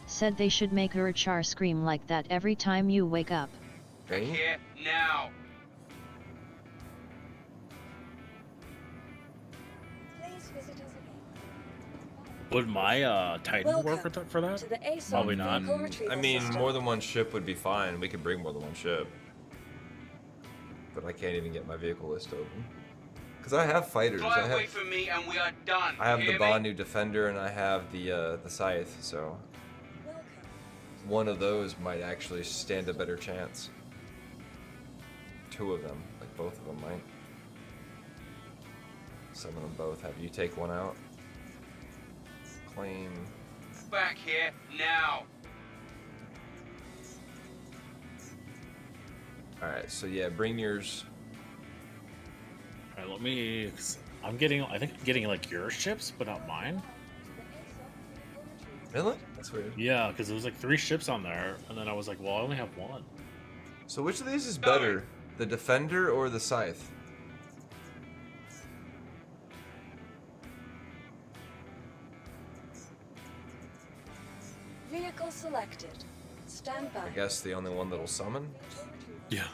Speaker 3: said they should make her char scream like that every time you wake up.
Speaker 1: Okay.
Speaker 18: Here now.
Speaker 16: Would my Titan work for that? Probably not.
Speaker 1: I mean, more than one ship would be fine. We could bring more than one ship. But I can't even get my vehicle list open. Because I have fighters.
Speaker 18: Fly away from me and we are done.
Speaker 1: I have
Speaker 18: You
Speaker 1: the
Speaker 18: hear me?
Speaker 1: Banu Defender and I have the Scythe, so one of those might actually stand a better chance. 2 of them, like both of them might. Some of them both have you take one out. Claim.
Speaker 18: Back here now.
Speaker 1: Alright, so yeah, bring yours.
Speaker 16: Alright, let me. I'm getting. I think I'm getting like your ships, but not mine.
Speaker 1: Really? That's weird.
Speaker 16: Yeah, because there was like 3 ships on there, and then I was like, well, I only have 1.
Speaker 1: So which of these is better? The Defender or the Scythe?
Speaker 5: Vehicle selected. Stand by.
Speaker 1: I guess the only one that'll summon?
Speaker 16: Yeah.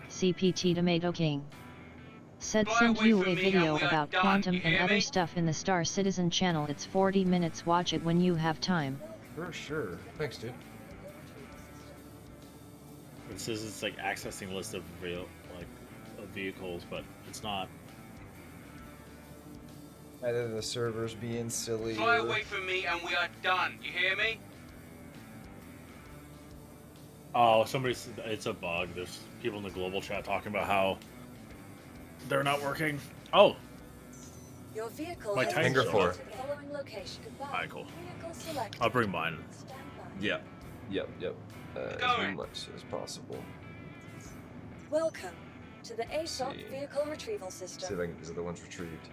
Speaker 3: CPT Tomato King said sent you a video about quantum and other stuff in the Star Citizen channel. It's 40 minutes. Watch it when you have time.
Speaker 1: For sure. Thanks, dude.
Speaker 16: It says it's like accessing list of vehicles, but it's not.
Speaker 1: Either the servers being silly.
Speaker 18: Fly away from me and we are done. You hear me?
Speaker 16: Oh, it's a bug. There's people in the global chat talking about how they're not working. Oh,
Speaker 5: Your vehicle
Speaker 16: my
Speaker 5: has
Speaker 16: Titan's
Speaker 5: been
Speaker 16: still
Speaker 5: to
Speaker 16: up.
Speaker 5: the following location. Goodbye.
Speaker 16: Alright, cool.
Speaker 5: Vehicle selected.
Speaker 16: I'll bring mine.
Speaker 1: Yep. As much as possible.
Speaker 5: Welcome to the ASOP
Speaker 1: See.
Speaker 5: vehicle retrieval system.
Speaker 1: See if I can get the other ones retrieved.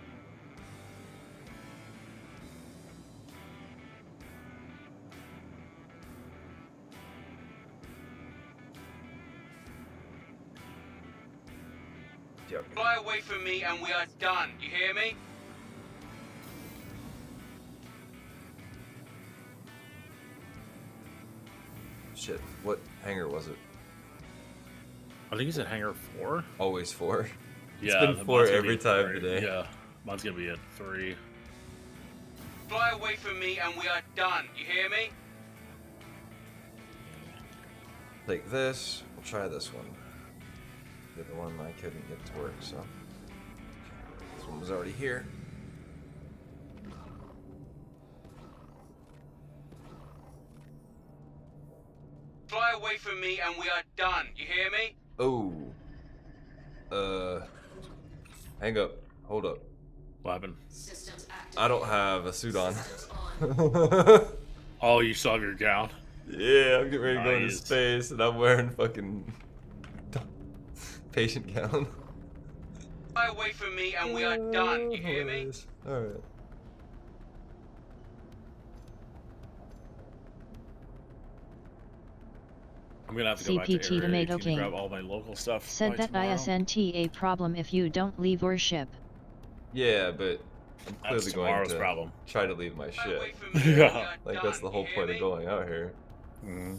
Speaker 1: Yep.
Speaker 18: Fly away from me and we are done. You hear me?
Speaker 1: Shit. What hangar was it?
Speaker 16: I think he said hangar 4.
Speaker 1: Always 4. It's
Speaker 16: Yeah,
Speaker 1: been 4
Speaker 16: mine's gonna
Speaker 1: every
Speaker 16: be
Speaker 1: time
Speaker 16: 3.
Speaker 1: today.
Speaker 16: Yeah, mine's gonna be at 3.
Speaker 18: Fly away from me and we are done. You hear me?
Speaker 1: Take this. We'll try this one. The other one I couldn't get to work, so this one was already here.
Speaker 18: Fly away from me and we are done. You hear me?
Speaker 1: Oh. Hang up. Hold up.
Speaker 16: What happened?
Speaker 1: I don't have a suit on.
Speaker 16: Oh, you still have your gown?
Speaker 1: Yeah, I'm getting ready to go into
Speaker 16: Nice.
Speaker 1: space, and I'm wearing fucking patient gown.
Speaker 18: Fly away from me and we are done. You hear me?
Speaker 1: Alright.
Speaker 16: I'm gonna have to go back to
Speaker 3: CPT
Speaker 16: Area
Speaker 3: Tomato
Speaker 16: 18 to
Speaker 3: King
Speaker 16: grab all my local stuff.
Speaker 3: said
Speaker 16: by
Speaker 3: that
Speaker 16: tomorrow.
Speaker 3: isn't a problem if you don't leave your ship.
Speaker 1: Yeah, but I'm
Speaker 14: That's
Speaker 1: clearly going
Speaker 14: tomorrow's
Speaker 1: to
Speaker 14: problem.
Speaker 1: try to leave my shit.
Speaker 14: Yeah.
Speaker 1: Like, that's the whole point of going out here.
Speaker 14: Mm-hmm.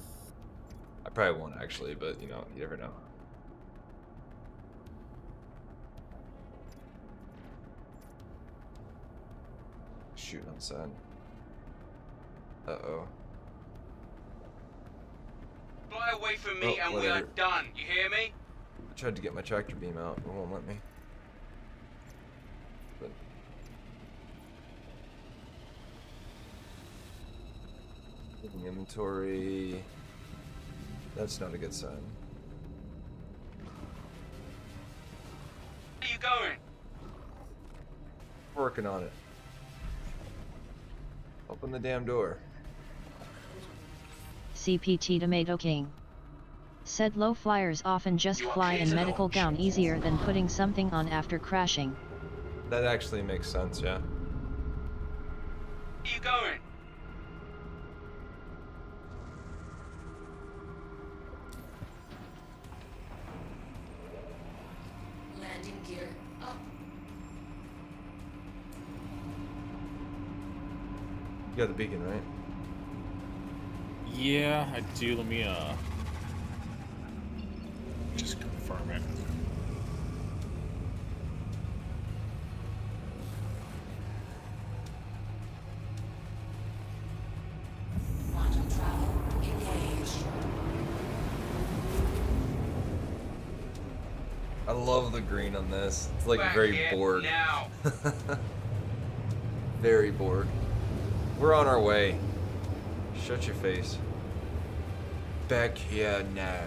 Speaker 1: I probably won't actually, but you know, you never know. Shooting on sun. Uh-oh.
Speaker 18: Fly away from me and we are
Speaker 1: whatever.
Speaker 18: done. You hear me?
Speaker 1: I tried to get my tractor beam out, but it won't let me. But inventory. That's not a good sign.
Speaker 18: Where are you going?
Speaker 1: Working on it. Open the damn door.
Speaker 3: CPT Tomato King. Said low flyers often just fly in medical gown easier than putting something on after crashing.
Speaker 1: That actually makes sense, yeah.
Speaker 18: Where are you going?
Speaker 4: Landing gear up.
Speaker 1: You got the beacon, right?
Speaker 16: Yeah, I do. Let me just confirm it.
Speaker 4: Quantum travel engaged.
Speaker 1: I love the green on this. It's like
Speaker 18: Back
Speaker 1: very
Speaker 18: here
Speaker 1: bored.
Speaker 18: now.
Speaker 1: Very bored. We're on our way. Shut your face. Back here now.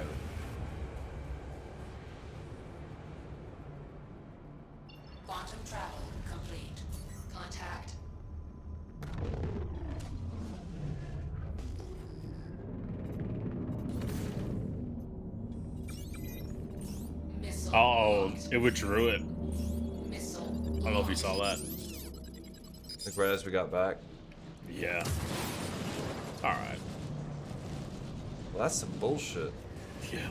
Speaker 4: Quantum travel complete. Contact. Missile.
Speaker 16: Oh, it withdrew it.
Speaker 4: Missile.
Speaker 16: I don't know if you saw that.
Speaker 1: Like right as we got back.
Speaker 16: Yeah. Alright.
Speaker 1: Well, that's some bullshit.
Speaker 16: Yeah.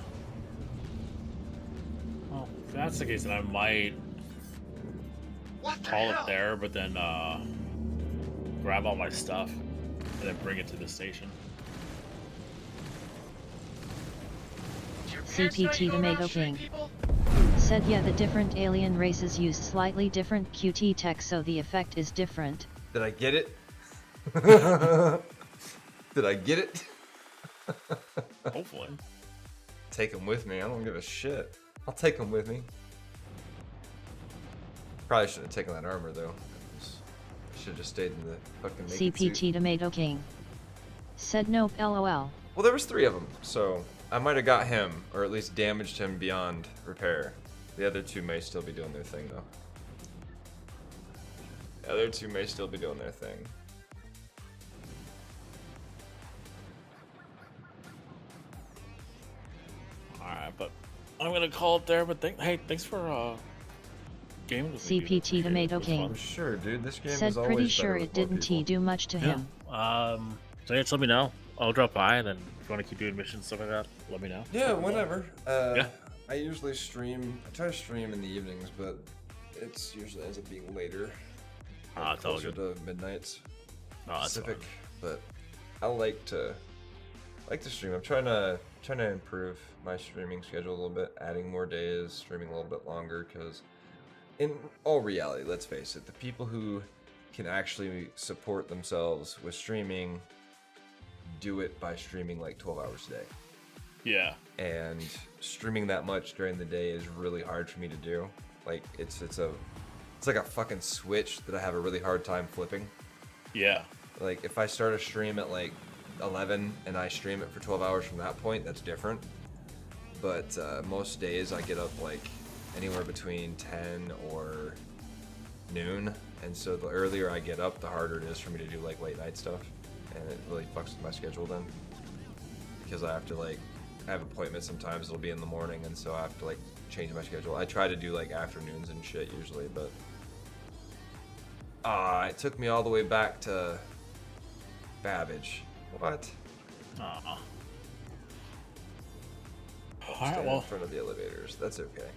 Speaker 16: Well, if that's the case, then I might call it there, but then grab all my stuff and then bring it to the station.
Speaker 3: CPT Tomato King. Said yeah, the different alien races use slightly different QT tech, so the effect is different.
Speaker 1: Did I get it? Did I get it?
Speaker 16: Hopefully.
Speaker 1: Take them with me. I don't give a shit. I'll take them with me. Probably should have taken that armor though. Should have just stayed in the fucking naked
Speaker 3: CPT
Speaker 1: suit.
Speaker 3: Tomato King. Said nope, lol.
Speaker 1: Well, there was 3 of them, so I might have got him, or at least damaged him beyond repair. The other 2 may still be doing their thing though. The other 2 may still be doing their thing.
Speaker 16: Alright, but I'm gonna call it there, but hey, thanks for gaming with me.
Speaker 3: CPT Tomato King.
Speaker 1: Sure, dude. This game
Speaker 3: Said
Speaker 1: is always
Speaker 3: pretty
Speaker 1: better
Speaker 3: sure
Speaker 1: with
Speaker 3: it
Speaker 1: more
Speaker 3: didn't
Speaker 1: people.
Speaker 3: do much to him.
Speaker 16: So yeah, just let me know. I'll drop by, and then if you want to keep doing missions stuff like that, let me know.
Speaker 1: Yeah, whenever.
Speaker 16: Yeah.
Speaker 1: I usually stream. I try to stream in the evenings, but it's usually ends up being later.
Speaker 16: It's all
Speaker 1: closer
Speaker 16: good.
Speaker 1: to midnights
Speaker 16: that's
Speaker 1: Pacific. But I like to stream. I'm trying to improve my streaming schedule a little bit, adding more days, streaming a little bit longer. Because in all reality, let's face it, the people who can actually support themselves with streaming do it by streaming like 12 hours a day.
Speaker 16: Yeah.
Speaker 1: And streaming that much during the day is really hard for me to do. Like it's like a fucking switch that I have a really hard time flipping.
Speaker 16: Yeah.
Speaker 1: Like if I start a stream at like 11 and I stream it for 12 hours from that point, that's different. But most days I get up like anywhere between 10 or noon, and so the earlier I get up, the harder it is for me to do like late night stuff, and it really fucks with my schedule then, because I have to like I have appointments sometimes it'll be in the morning, and so I have to like change my schedule. I try to do like afternoons and shit usually, but it took me all the way back to Babbage. What?
Speaker 16: Alright,
Speaker 1: Stand
Speaker 16: well.
Speaker 1: in front of the elevators. That's okay.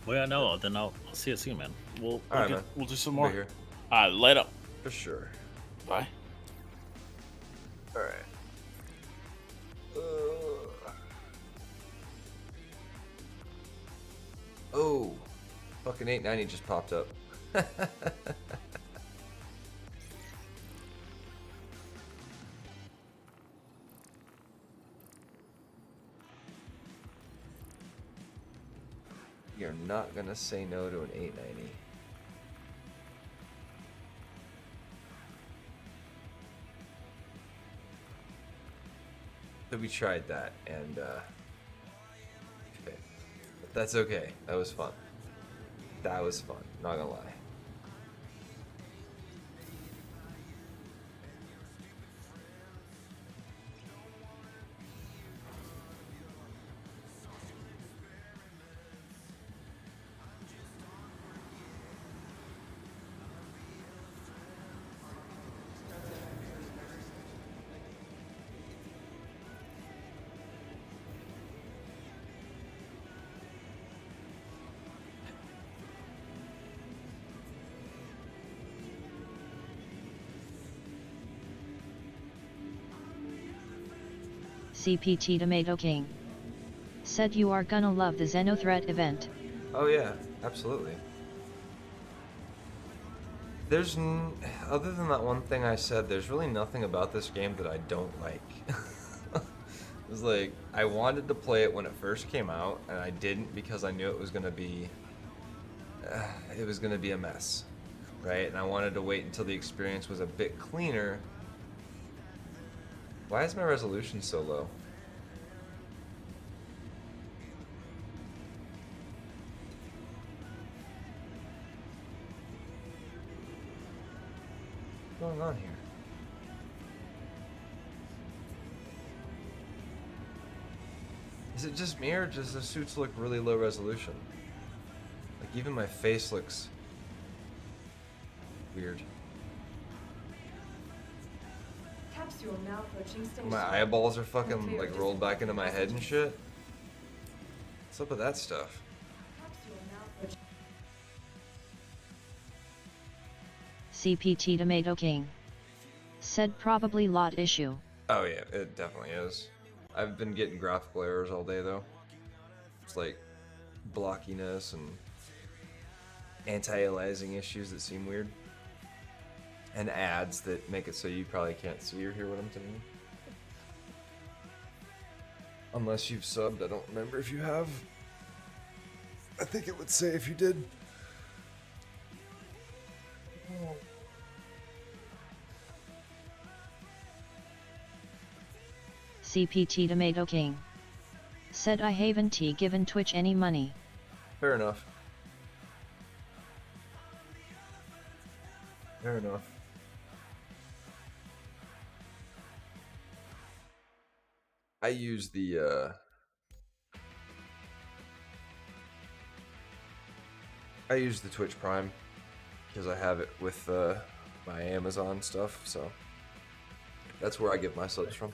Speaker 14: Well, yeah, no, then I'll see you soon, man. We'll
Speaker 1: Alright, man.
Speaker 14: we'll do some
Speaker 1: I'll
Speaker 14: more.
Speaker 1: be here.
Speaker 14: Alright, later.
Speaker 1: For sure.
Speaker 14: Bye.
Speaker 1: Alright. Oh, fucking 890 just popped up. You're not gonna say no to an 890. So we tried that, and okay. But that's okay. That was fun. That was fun. Not gonna lie.
Speaker 3: CPT Tomato King. Said you are gonna love the Xenothreat event.
Speaker 1: Oh yeah, absolutely. There's other than that one thing I said, there's really nothing about this game that I don't like. It's like, I wanted to play it when it first came out, and I didn't because I knew it was gonna be a mess, right? And I wanted to wait until the experience was a bit cleaner. Why is my resolution so low? What's going on here? Is it just me, or does the suits look really low resolution? Like, even my face looks weird.
Speaker 5: Capsule now approaching station.
Speaker 1: My eyeballs are fucking like rolled back into my head and shit. What's up with that stuff?
Speaker 3: CPT Tomato King. Said probably lot issue.
Speaker 1: Oh yeah, it definitely is. I've been getting graphical errors all day though. It's like blockiness and anti-aliasing issues that seem weird. And ads that make it so you probably can't see or hear what I'm saying. Unless you've subbed, I don't remember if you have. I think it would say if you did.
Speaker 3: CPT Tomato King. Said I haven't given Twitch any money.
Speaker 1: Fair enough. Fair enough. I use the Twitch Prime because I have it with my Amazon stuff, so that's where I get my subs from.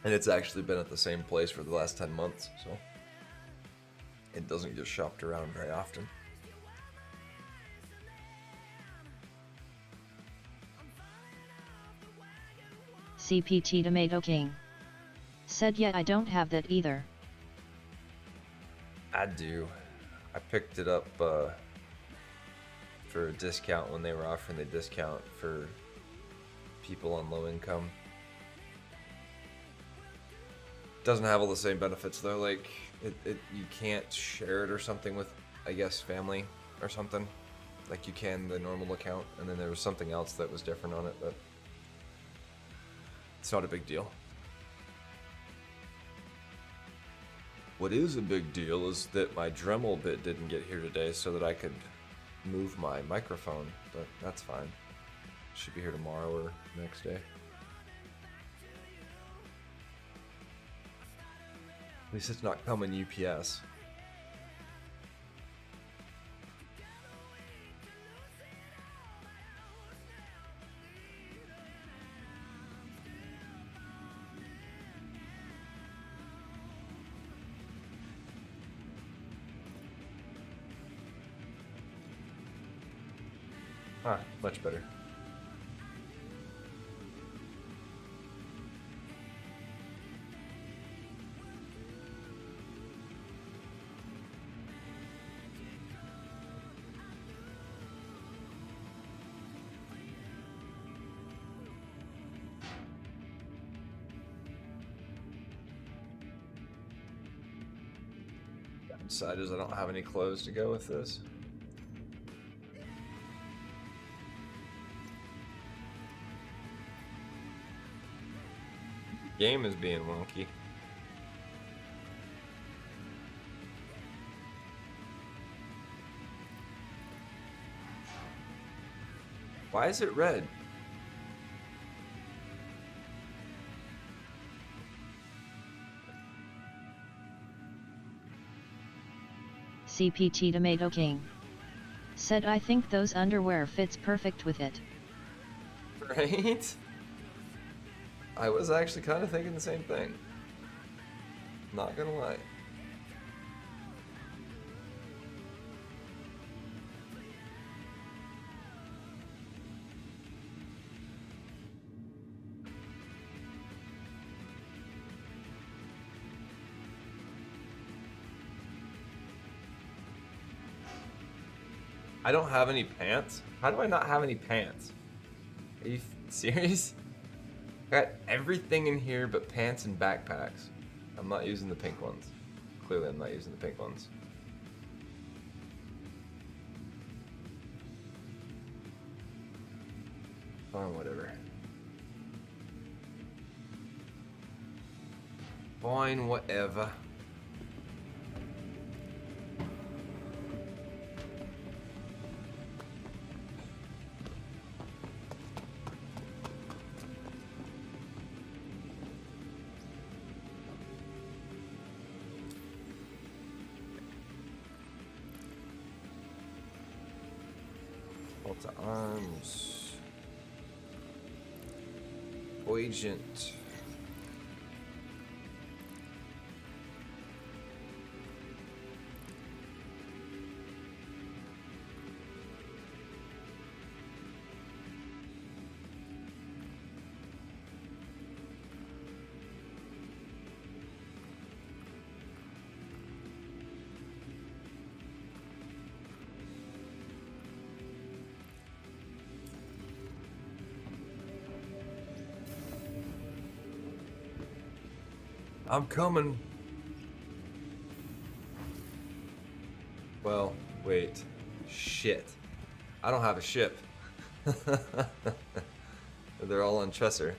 Speaker 1: And it's actually been at the same place for the last 10 months, so it doesn't get shopped around very often.
Speaker 3: CPT Tomato King. Said yeah, I don't have that either.
Speaker 1: I do. I picked it up for a discount when they were offering the discount for people on low income. Doesn't have all the same benefits though, like you can't share it or something with, I guess, family or something like you can the normal account, and then there was something else that was different on it, but it's not a big deal. What is a big deal is that my Dremel bit didn't get here today so that I could move my microphone, but that's fine. Should be here tomorrow or next day. At least it's not coming UPS. Ah, much better. Downside is I don't have any clothes to go with this. Game is being wonky. Why is it red?
Speaker 3: CPT Tomato King said, I think those underwear fits perfect with it.
Speaker 1: Right? I was actually kind of thinking the same thing. Not gonna lie. I don't have any pants? How do I not have any pants? Are you serious? I got everything in here but pants and backpacks. I'm not using the pink ones. Clearly I'm not using the pink ones. Fine, whatever. Fine, whatever. To arms. Agent. I'm coming. Well, wait. Shit. I don't have a ship. They're all on Tresser.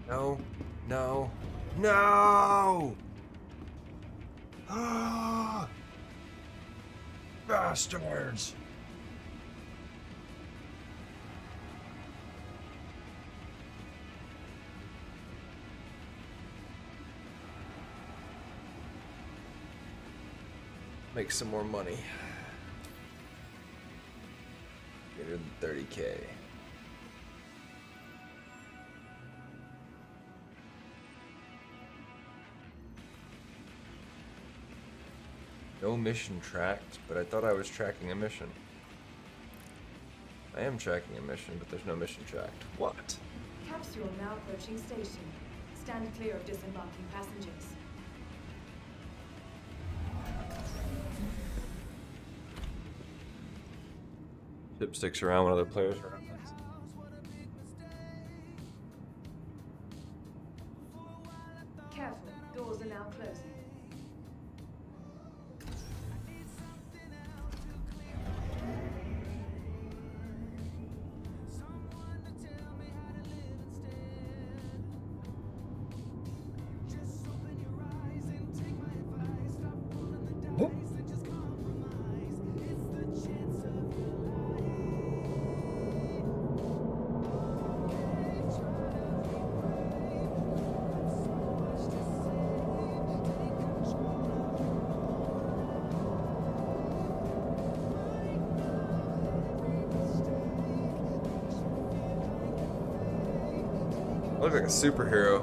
Speaker 1: No, no, no! Ah! Bastards! Make some more money. Greater than 30K. No mission tracked, but I thought I was tracking a mission. I am tracking a mission, but there's no mission tracked. What?
Speaker 19: Capsule now approaching station. Stand clear of disembarking passengers.
Speaker 1: Ship sticks around when other players are around.
Speaker 19: Careful, doors are now closing.
Speaker 1: Look like a superhero.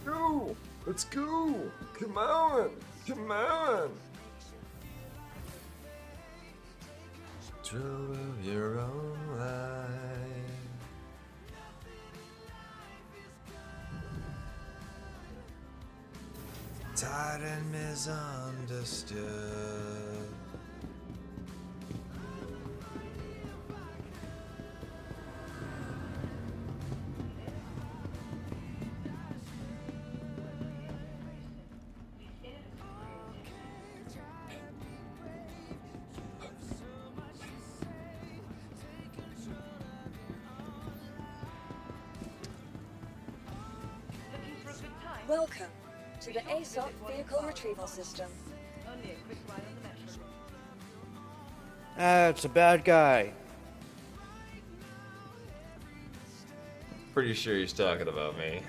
Speaker 1: Go! Let's go! Come on! Come on! Control of your own life. Tired and misunderstood.
Speaker 5: Welcome to the ASOP Vehicle Retrieval System.
Speaker 10: Ah, it's a bad guy.
Speaker 1: Pretty sure he's talking about me.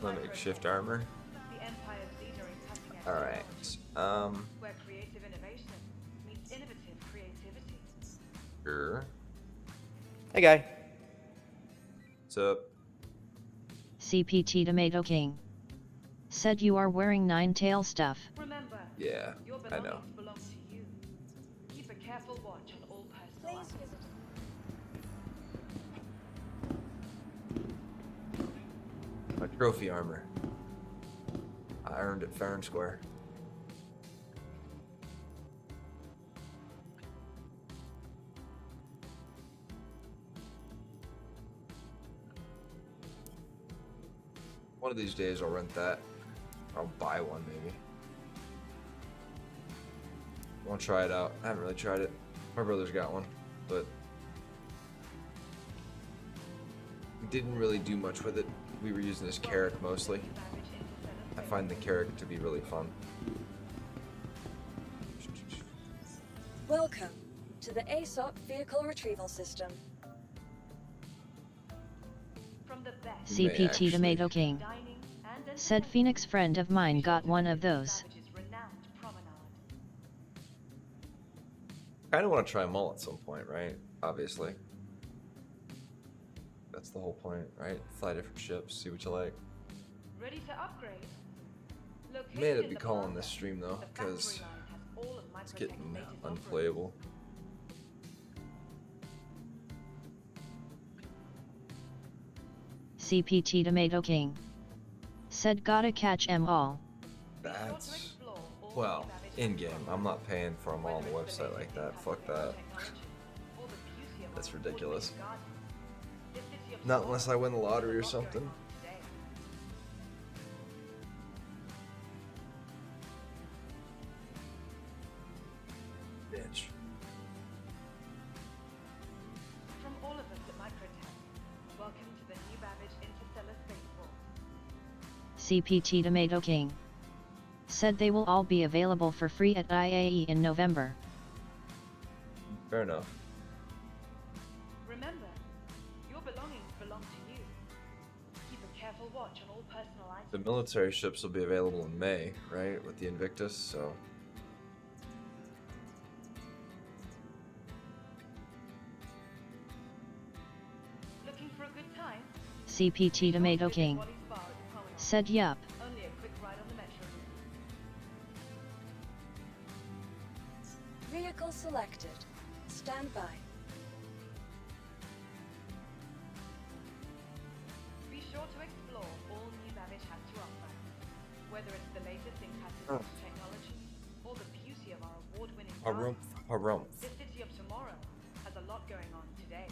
Speaker 1: My makeshift armor. Alright.
Speaker 19: Where creative innovation meets innovative creativity.
Speaker 1: Sure.
Speaker 10: Hey, guy.
Speaker 1: What's up?
Speaker 3: CPT Tomato King. Said you are wearing nine-tail stuff.
Speaker 19: Remember,
Speaker 1: Yeah,
Speaker 19: your
Speaker 1: I know.
Speaker 19: belongings belong to you. Keep a careful watch on all personal
Speaker 5: Please visit.
Speaker 1: My trophy armor. I earned it fair and square. One of these days I'll rent that. Or I'll buy one maybe. I want to try it out. I haven't really tried it. My brother's got one, but we didn't really do much with it. We were using this Carrack mostly. I find the Carrack to be really fun.
Speaker 5: Welcome to the ASOP Vehicle Retrieval System.
Speaker 19: from the best.
Speaker 3: CPT Tomato King. Said Phoenix friend of mine got one of those.
Speaker 1: I kind of want to try them all at some point, right? Obviously. That's the whole point, right? Fly different ships, see what you like.
Speaker 19: Ready to upgrade?
Speaker 1: May end up be calling this stream though, because it's getting unplayable.
Speaker 3: CPT Tomato King. Said gotta catch 'em all.
Speaker 1: That's, well, in-game. I'm not paying for them all on the website like that. Fuck that. That's ridiculous. Not unless I win the lottery or something. Bitch.
Speaker 19: From all of us at Microtech, welcome to the new Babbage Interstellar Spaceport.
Speaker 3: CPT Tomato King. Said they will all be available for free at IAE in November.
Speaker 1: Fair enough.
Speaker 19: Remember, your belongings belong to you. Keep a careful watch on all personal items.
Speaker 1: The military ships will be available in May, right? With the Invictus, so.
Speaker 19: Looking for a good time?
Speaker 3: CPT Tomato King. Said yup.
Speaker 19: Only a quick ride on the metro.
Speaker 5: Vehicle selected. Stand by.
Speaker 19: Be sure to explore all new Babbage has to offer. Whether it's the latest
Speaker 1: Harumph, harumph.
Speaker 19: This city of tomorrow has a lot going on today.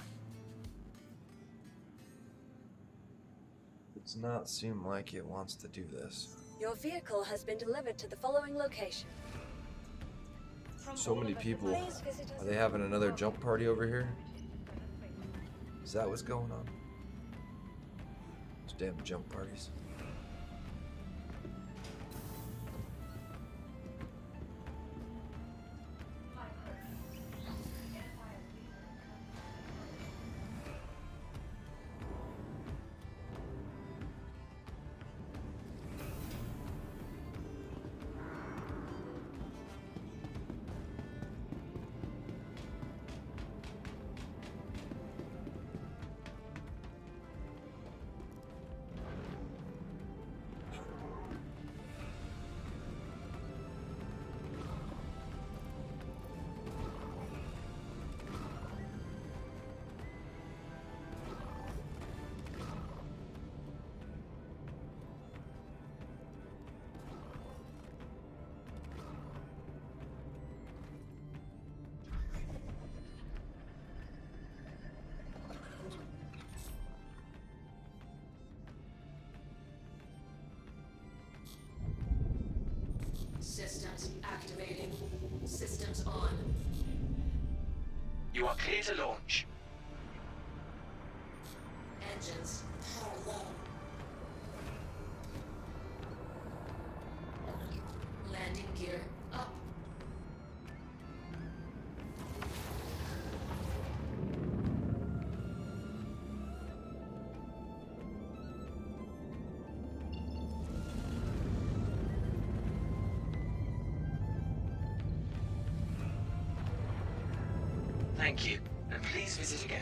Speaker 1: Does not seem like it wants to do this.
Speaker 5: Your vehicle has been delivered to the following location.
Speaker 1: So many people. Are they having another jump party over here? Is that what's going on? Those damn jump parties.
Speaker 20: Systems activating. Systems on.
Speaker 6: You are clear to launch.
Speaker 20: Engines power low. Landing gear up.
Speaker 6: Thank you, and please visit again.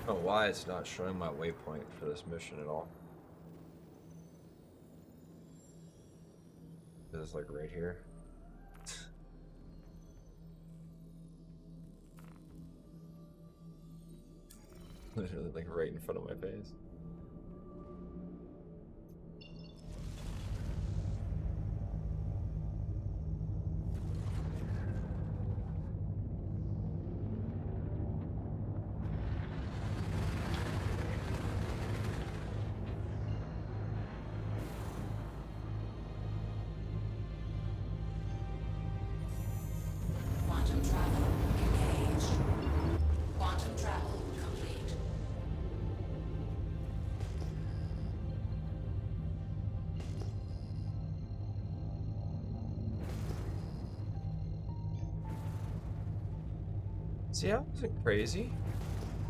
Speaker 1: I don't know why it's not showing my waypoint for this mission at all. It's like right here. Literally like right in front of my face.
Speaker 20: Quantum travel engaged. Quantum travel complete.
Speaker 1: See, I wasn't crazy.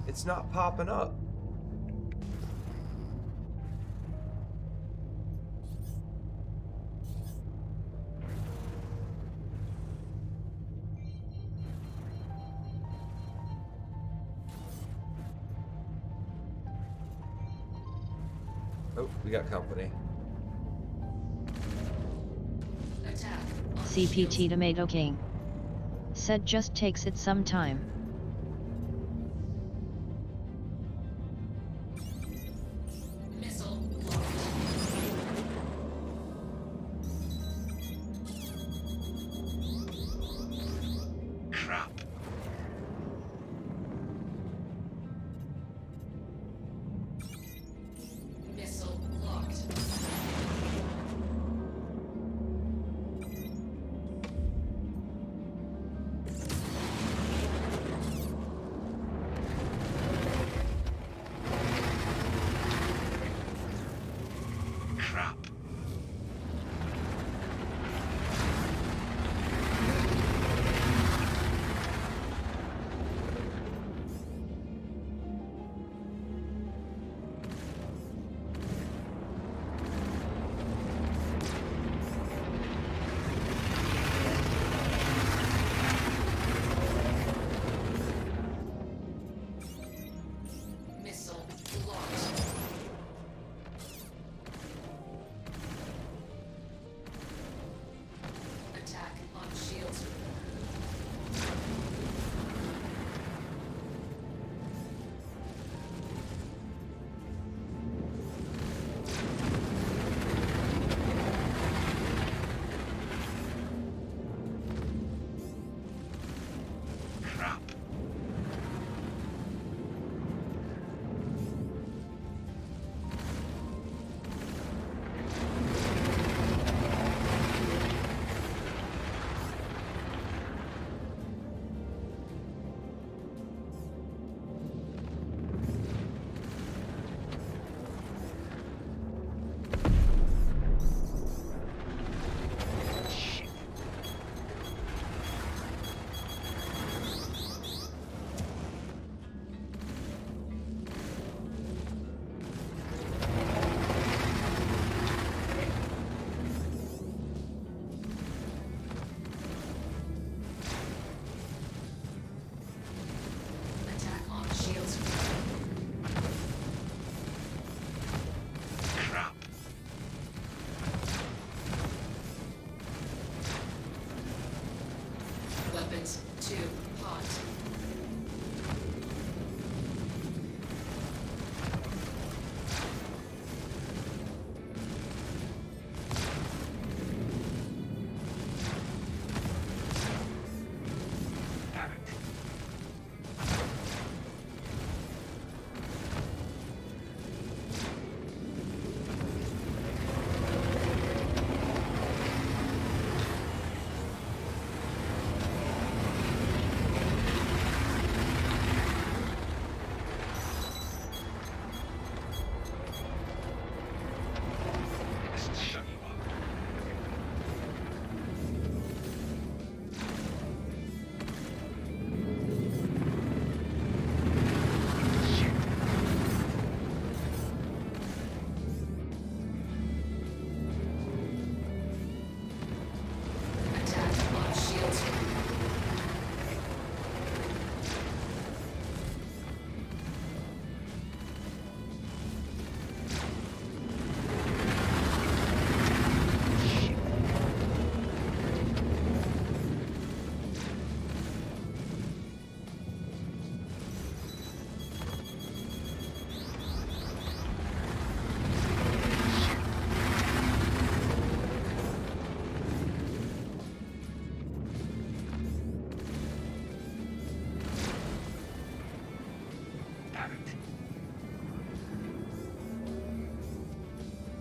Speaker 1: It's not popping up. Oh, we got company.
Speaker 20: Attack.
Speaker 3: CPT Tomato King. Said just takes it some time.
Speaker 20: Missile launched.
Speaker 6: Crap.
Speaker 20: Missile locked.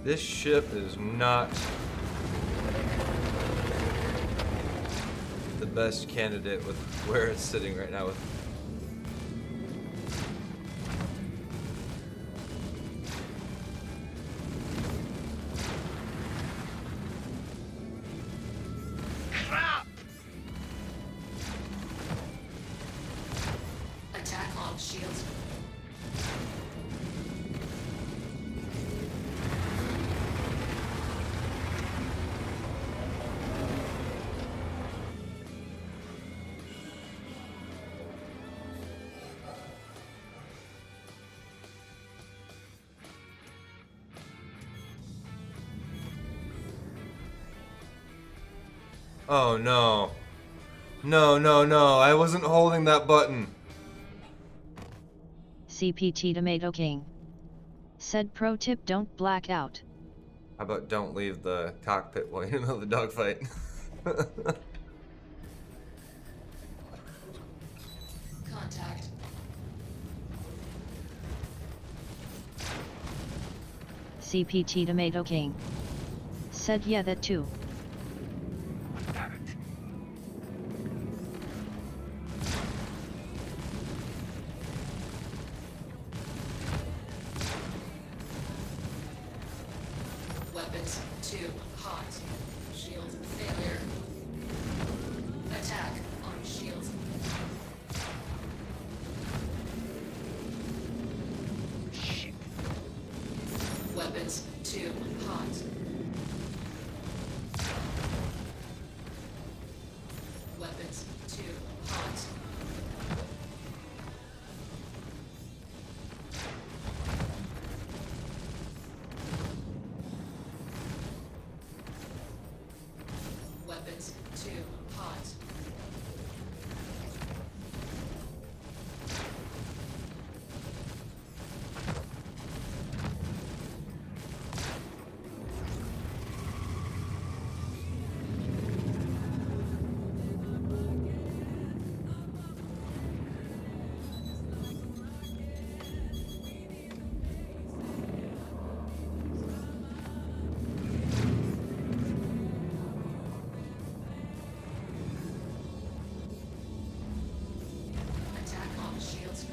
Speaker 1: This ship is not the best candidate with where it's sitting right now.
Speaker 11: Crap!
Speaker 20: Attack on shields.
Speaker 1: Oh no. No, no, no. I wasn't holding that button.
Speaker 3: CPT Tomato King said, pro tip, don't black out.
Speaker 1: How about don't leave the cockpit while you're in the middle of the dogfight?
Speaker 20: Contact.
Speaker 3: CPT Tomato King said, yeah, that too.
Speaker 20: Weapons too hot. Shield failure. Attack on shields.
Speaker 11: Shit.
Speaker 20: Weapons too hot. Weapons too hot. Weapons too hot. Attack on shields.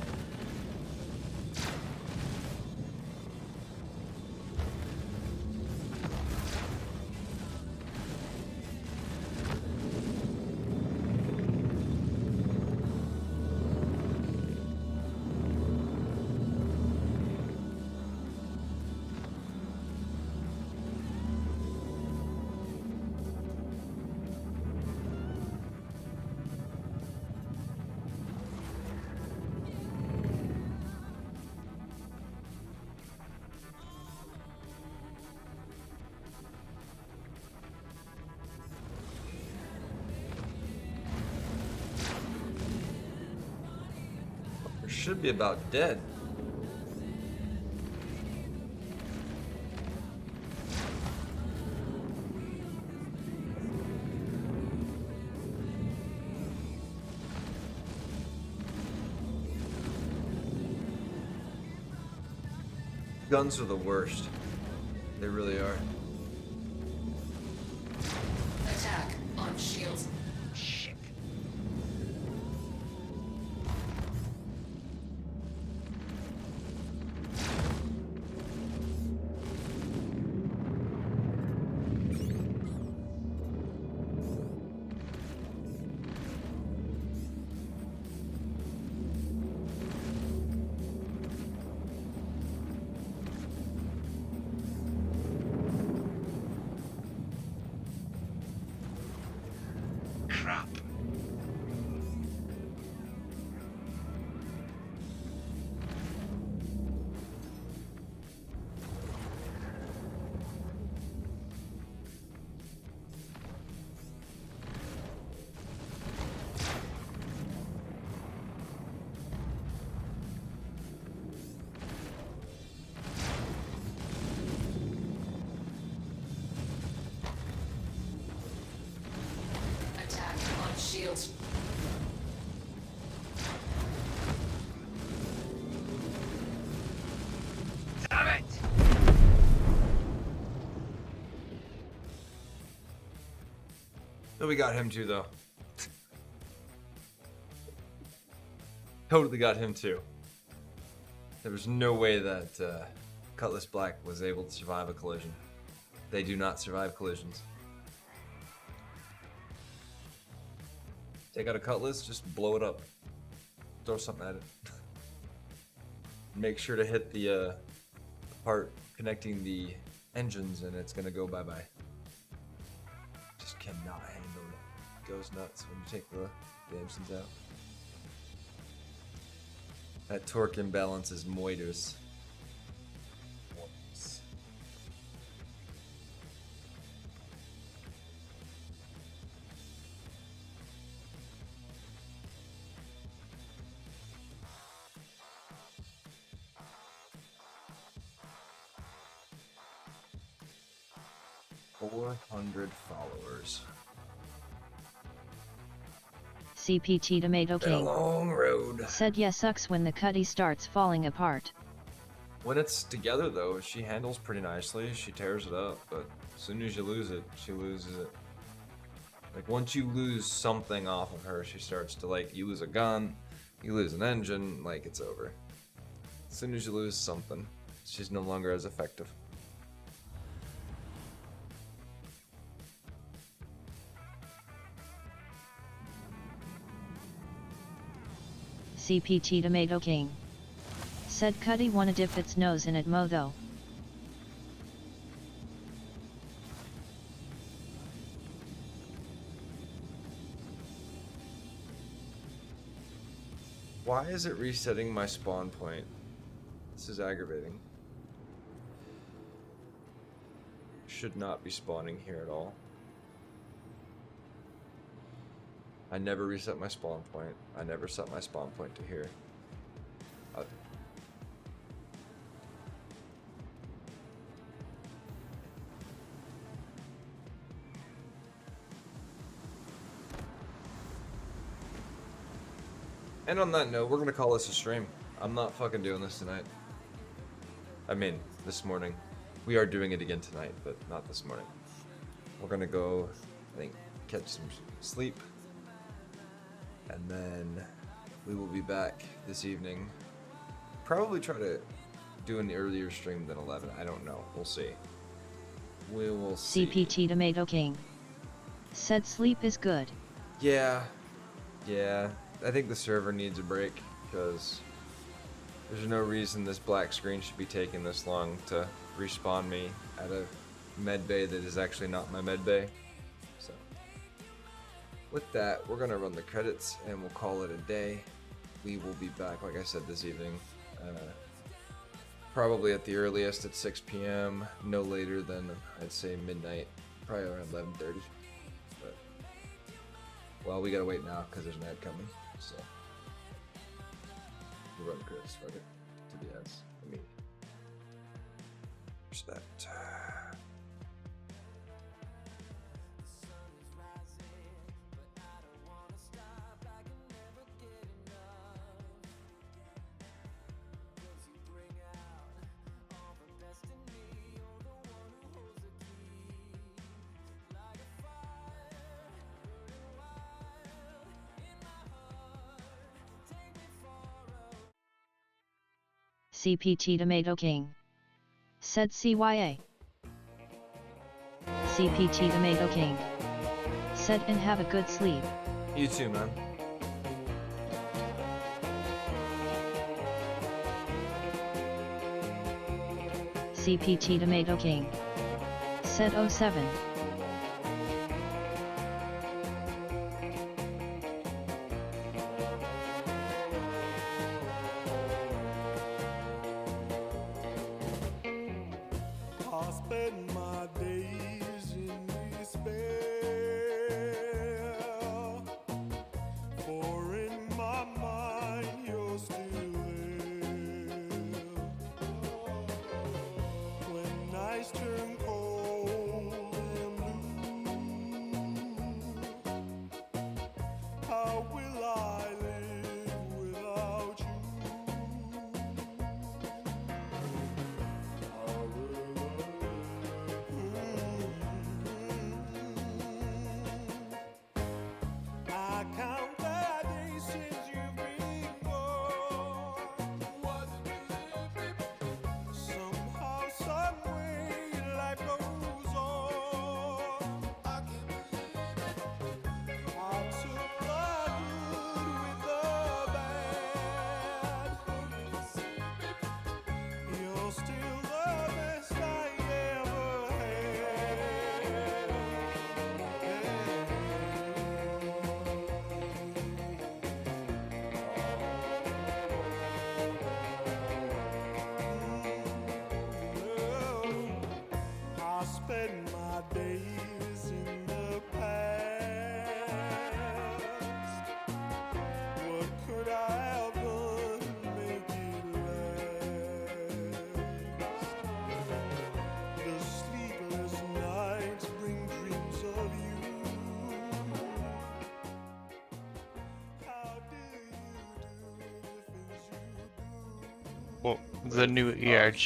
Speaker 1: It should be about dead. Guns are the worst. They really are.
Speaker 20: Attack on shields.
Speaker 11: Shit.
Speaker 1: So we got him too, though. Totally got him too. There was no way that Cutlass Black was able to survive a collision. They do not survive collisions. Take out a Cutlass, just blow it up. Throw something at it. Make sure to hit the part connecting the engines and it's gonna go bye-bye. Just cannot handle it. It goes nuts when you take the engines out. That torque imbalance is moiters. $400 followers.
Speaker 3: CPT Tomato
Speaker 1: Been a
Speaker 3: King
Speaker 1: long road.
Speaker 3: said yeah sucks when the cutty starts falling apart.
Speaker 1: When it's together though, she handles pretty nicely. She tears it up, but as soon as you lose it, she loses it. Like once you lose something off of her, she starts to like, you lose a gun, you lose an engine, like it's over. As soon as you lose something, she's no longer as effective.
Speaker 3: CPT Tomato King said Cuddy wanna dip its nose in it mo though.
Speaker 1: Why is it resetting my spawn point? This is aggravating. Should not be spawning here at all. I never reset my spawn point. I never set my spawn point to here. And on that note, we're gonna call this a stream. I'm not fucking doing this tonight. I mean, this morning. We are doing it again tonight, but not this morning. We're gonna go, I think, catch some sleep. And then we will be back this evening. Probably try to do an earlier stream than 11. I don't know. We'll see. We will see.
Speaker 3: CPT Tomato King said sleep is good.
Speaker 1: Yeah. I think the server needs a break because there's no reason this black screen should be taking this long to respawn me at a med bay that is actually not my med bay. So with that, we're gonna run the credits and we'll call it a day. We will be back, like I said, this evening. Probably at the earliest at 6 p.m. No later than, I'd say, midnight. Probably around 11:30. But, well, we gotta wait now because there's an ad coming. So we'll run credits. Fuck it. To the ads. I mean, where's that?
Speaker 3: CPT Tomato King said CYA. CPT Tomato King said and have a good sleep.
Speaker 1: You too, man.
Speaker 3: CPT Tomato King said 07.
Speaker 21: I spend my days in despair, for in my mind you're still there. When nights turn cold and
Speaker 7: Well, the new ERG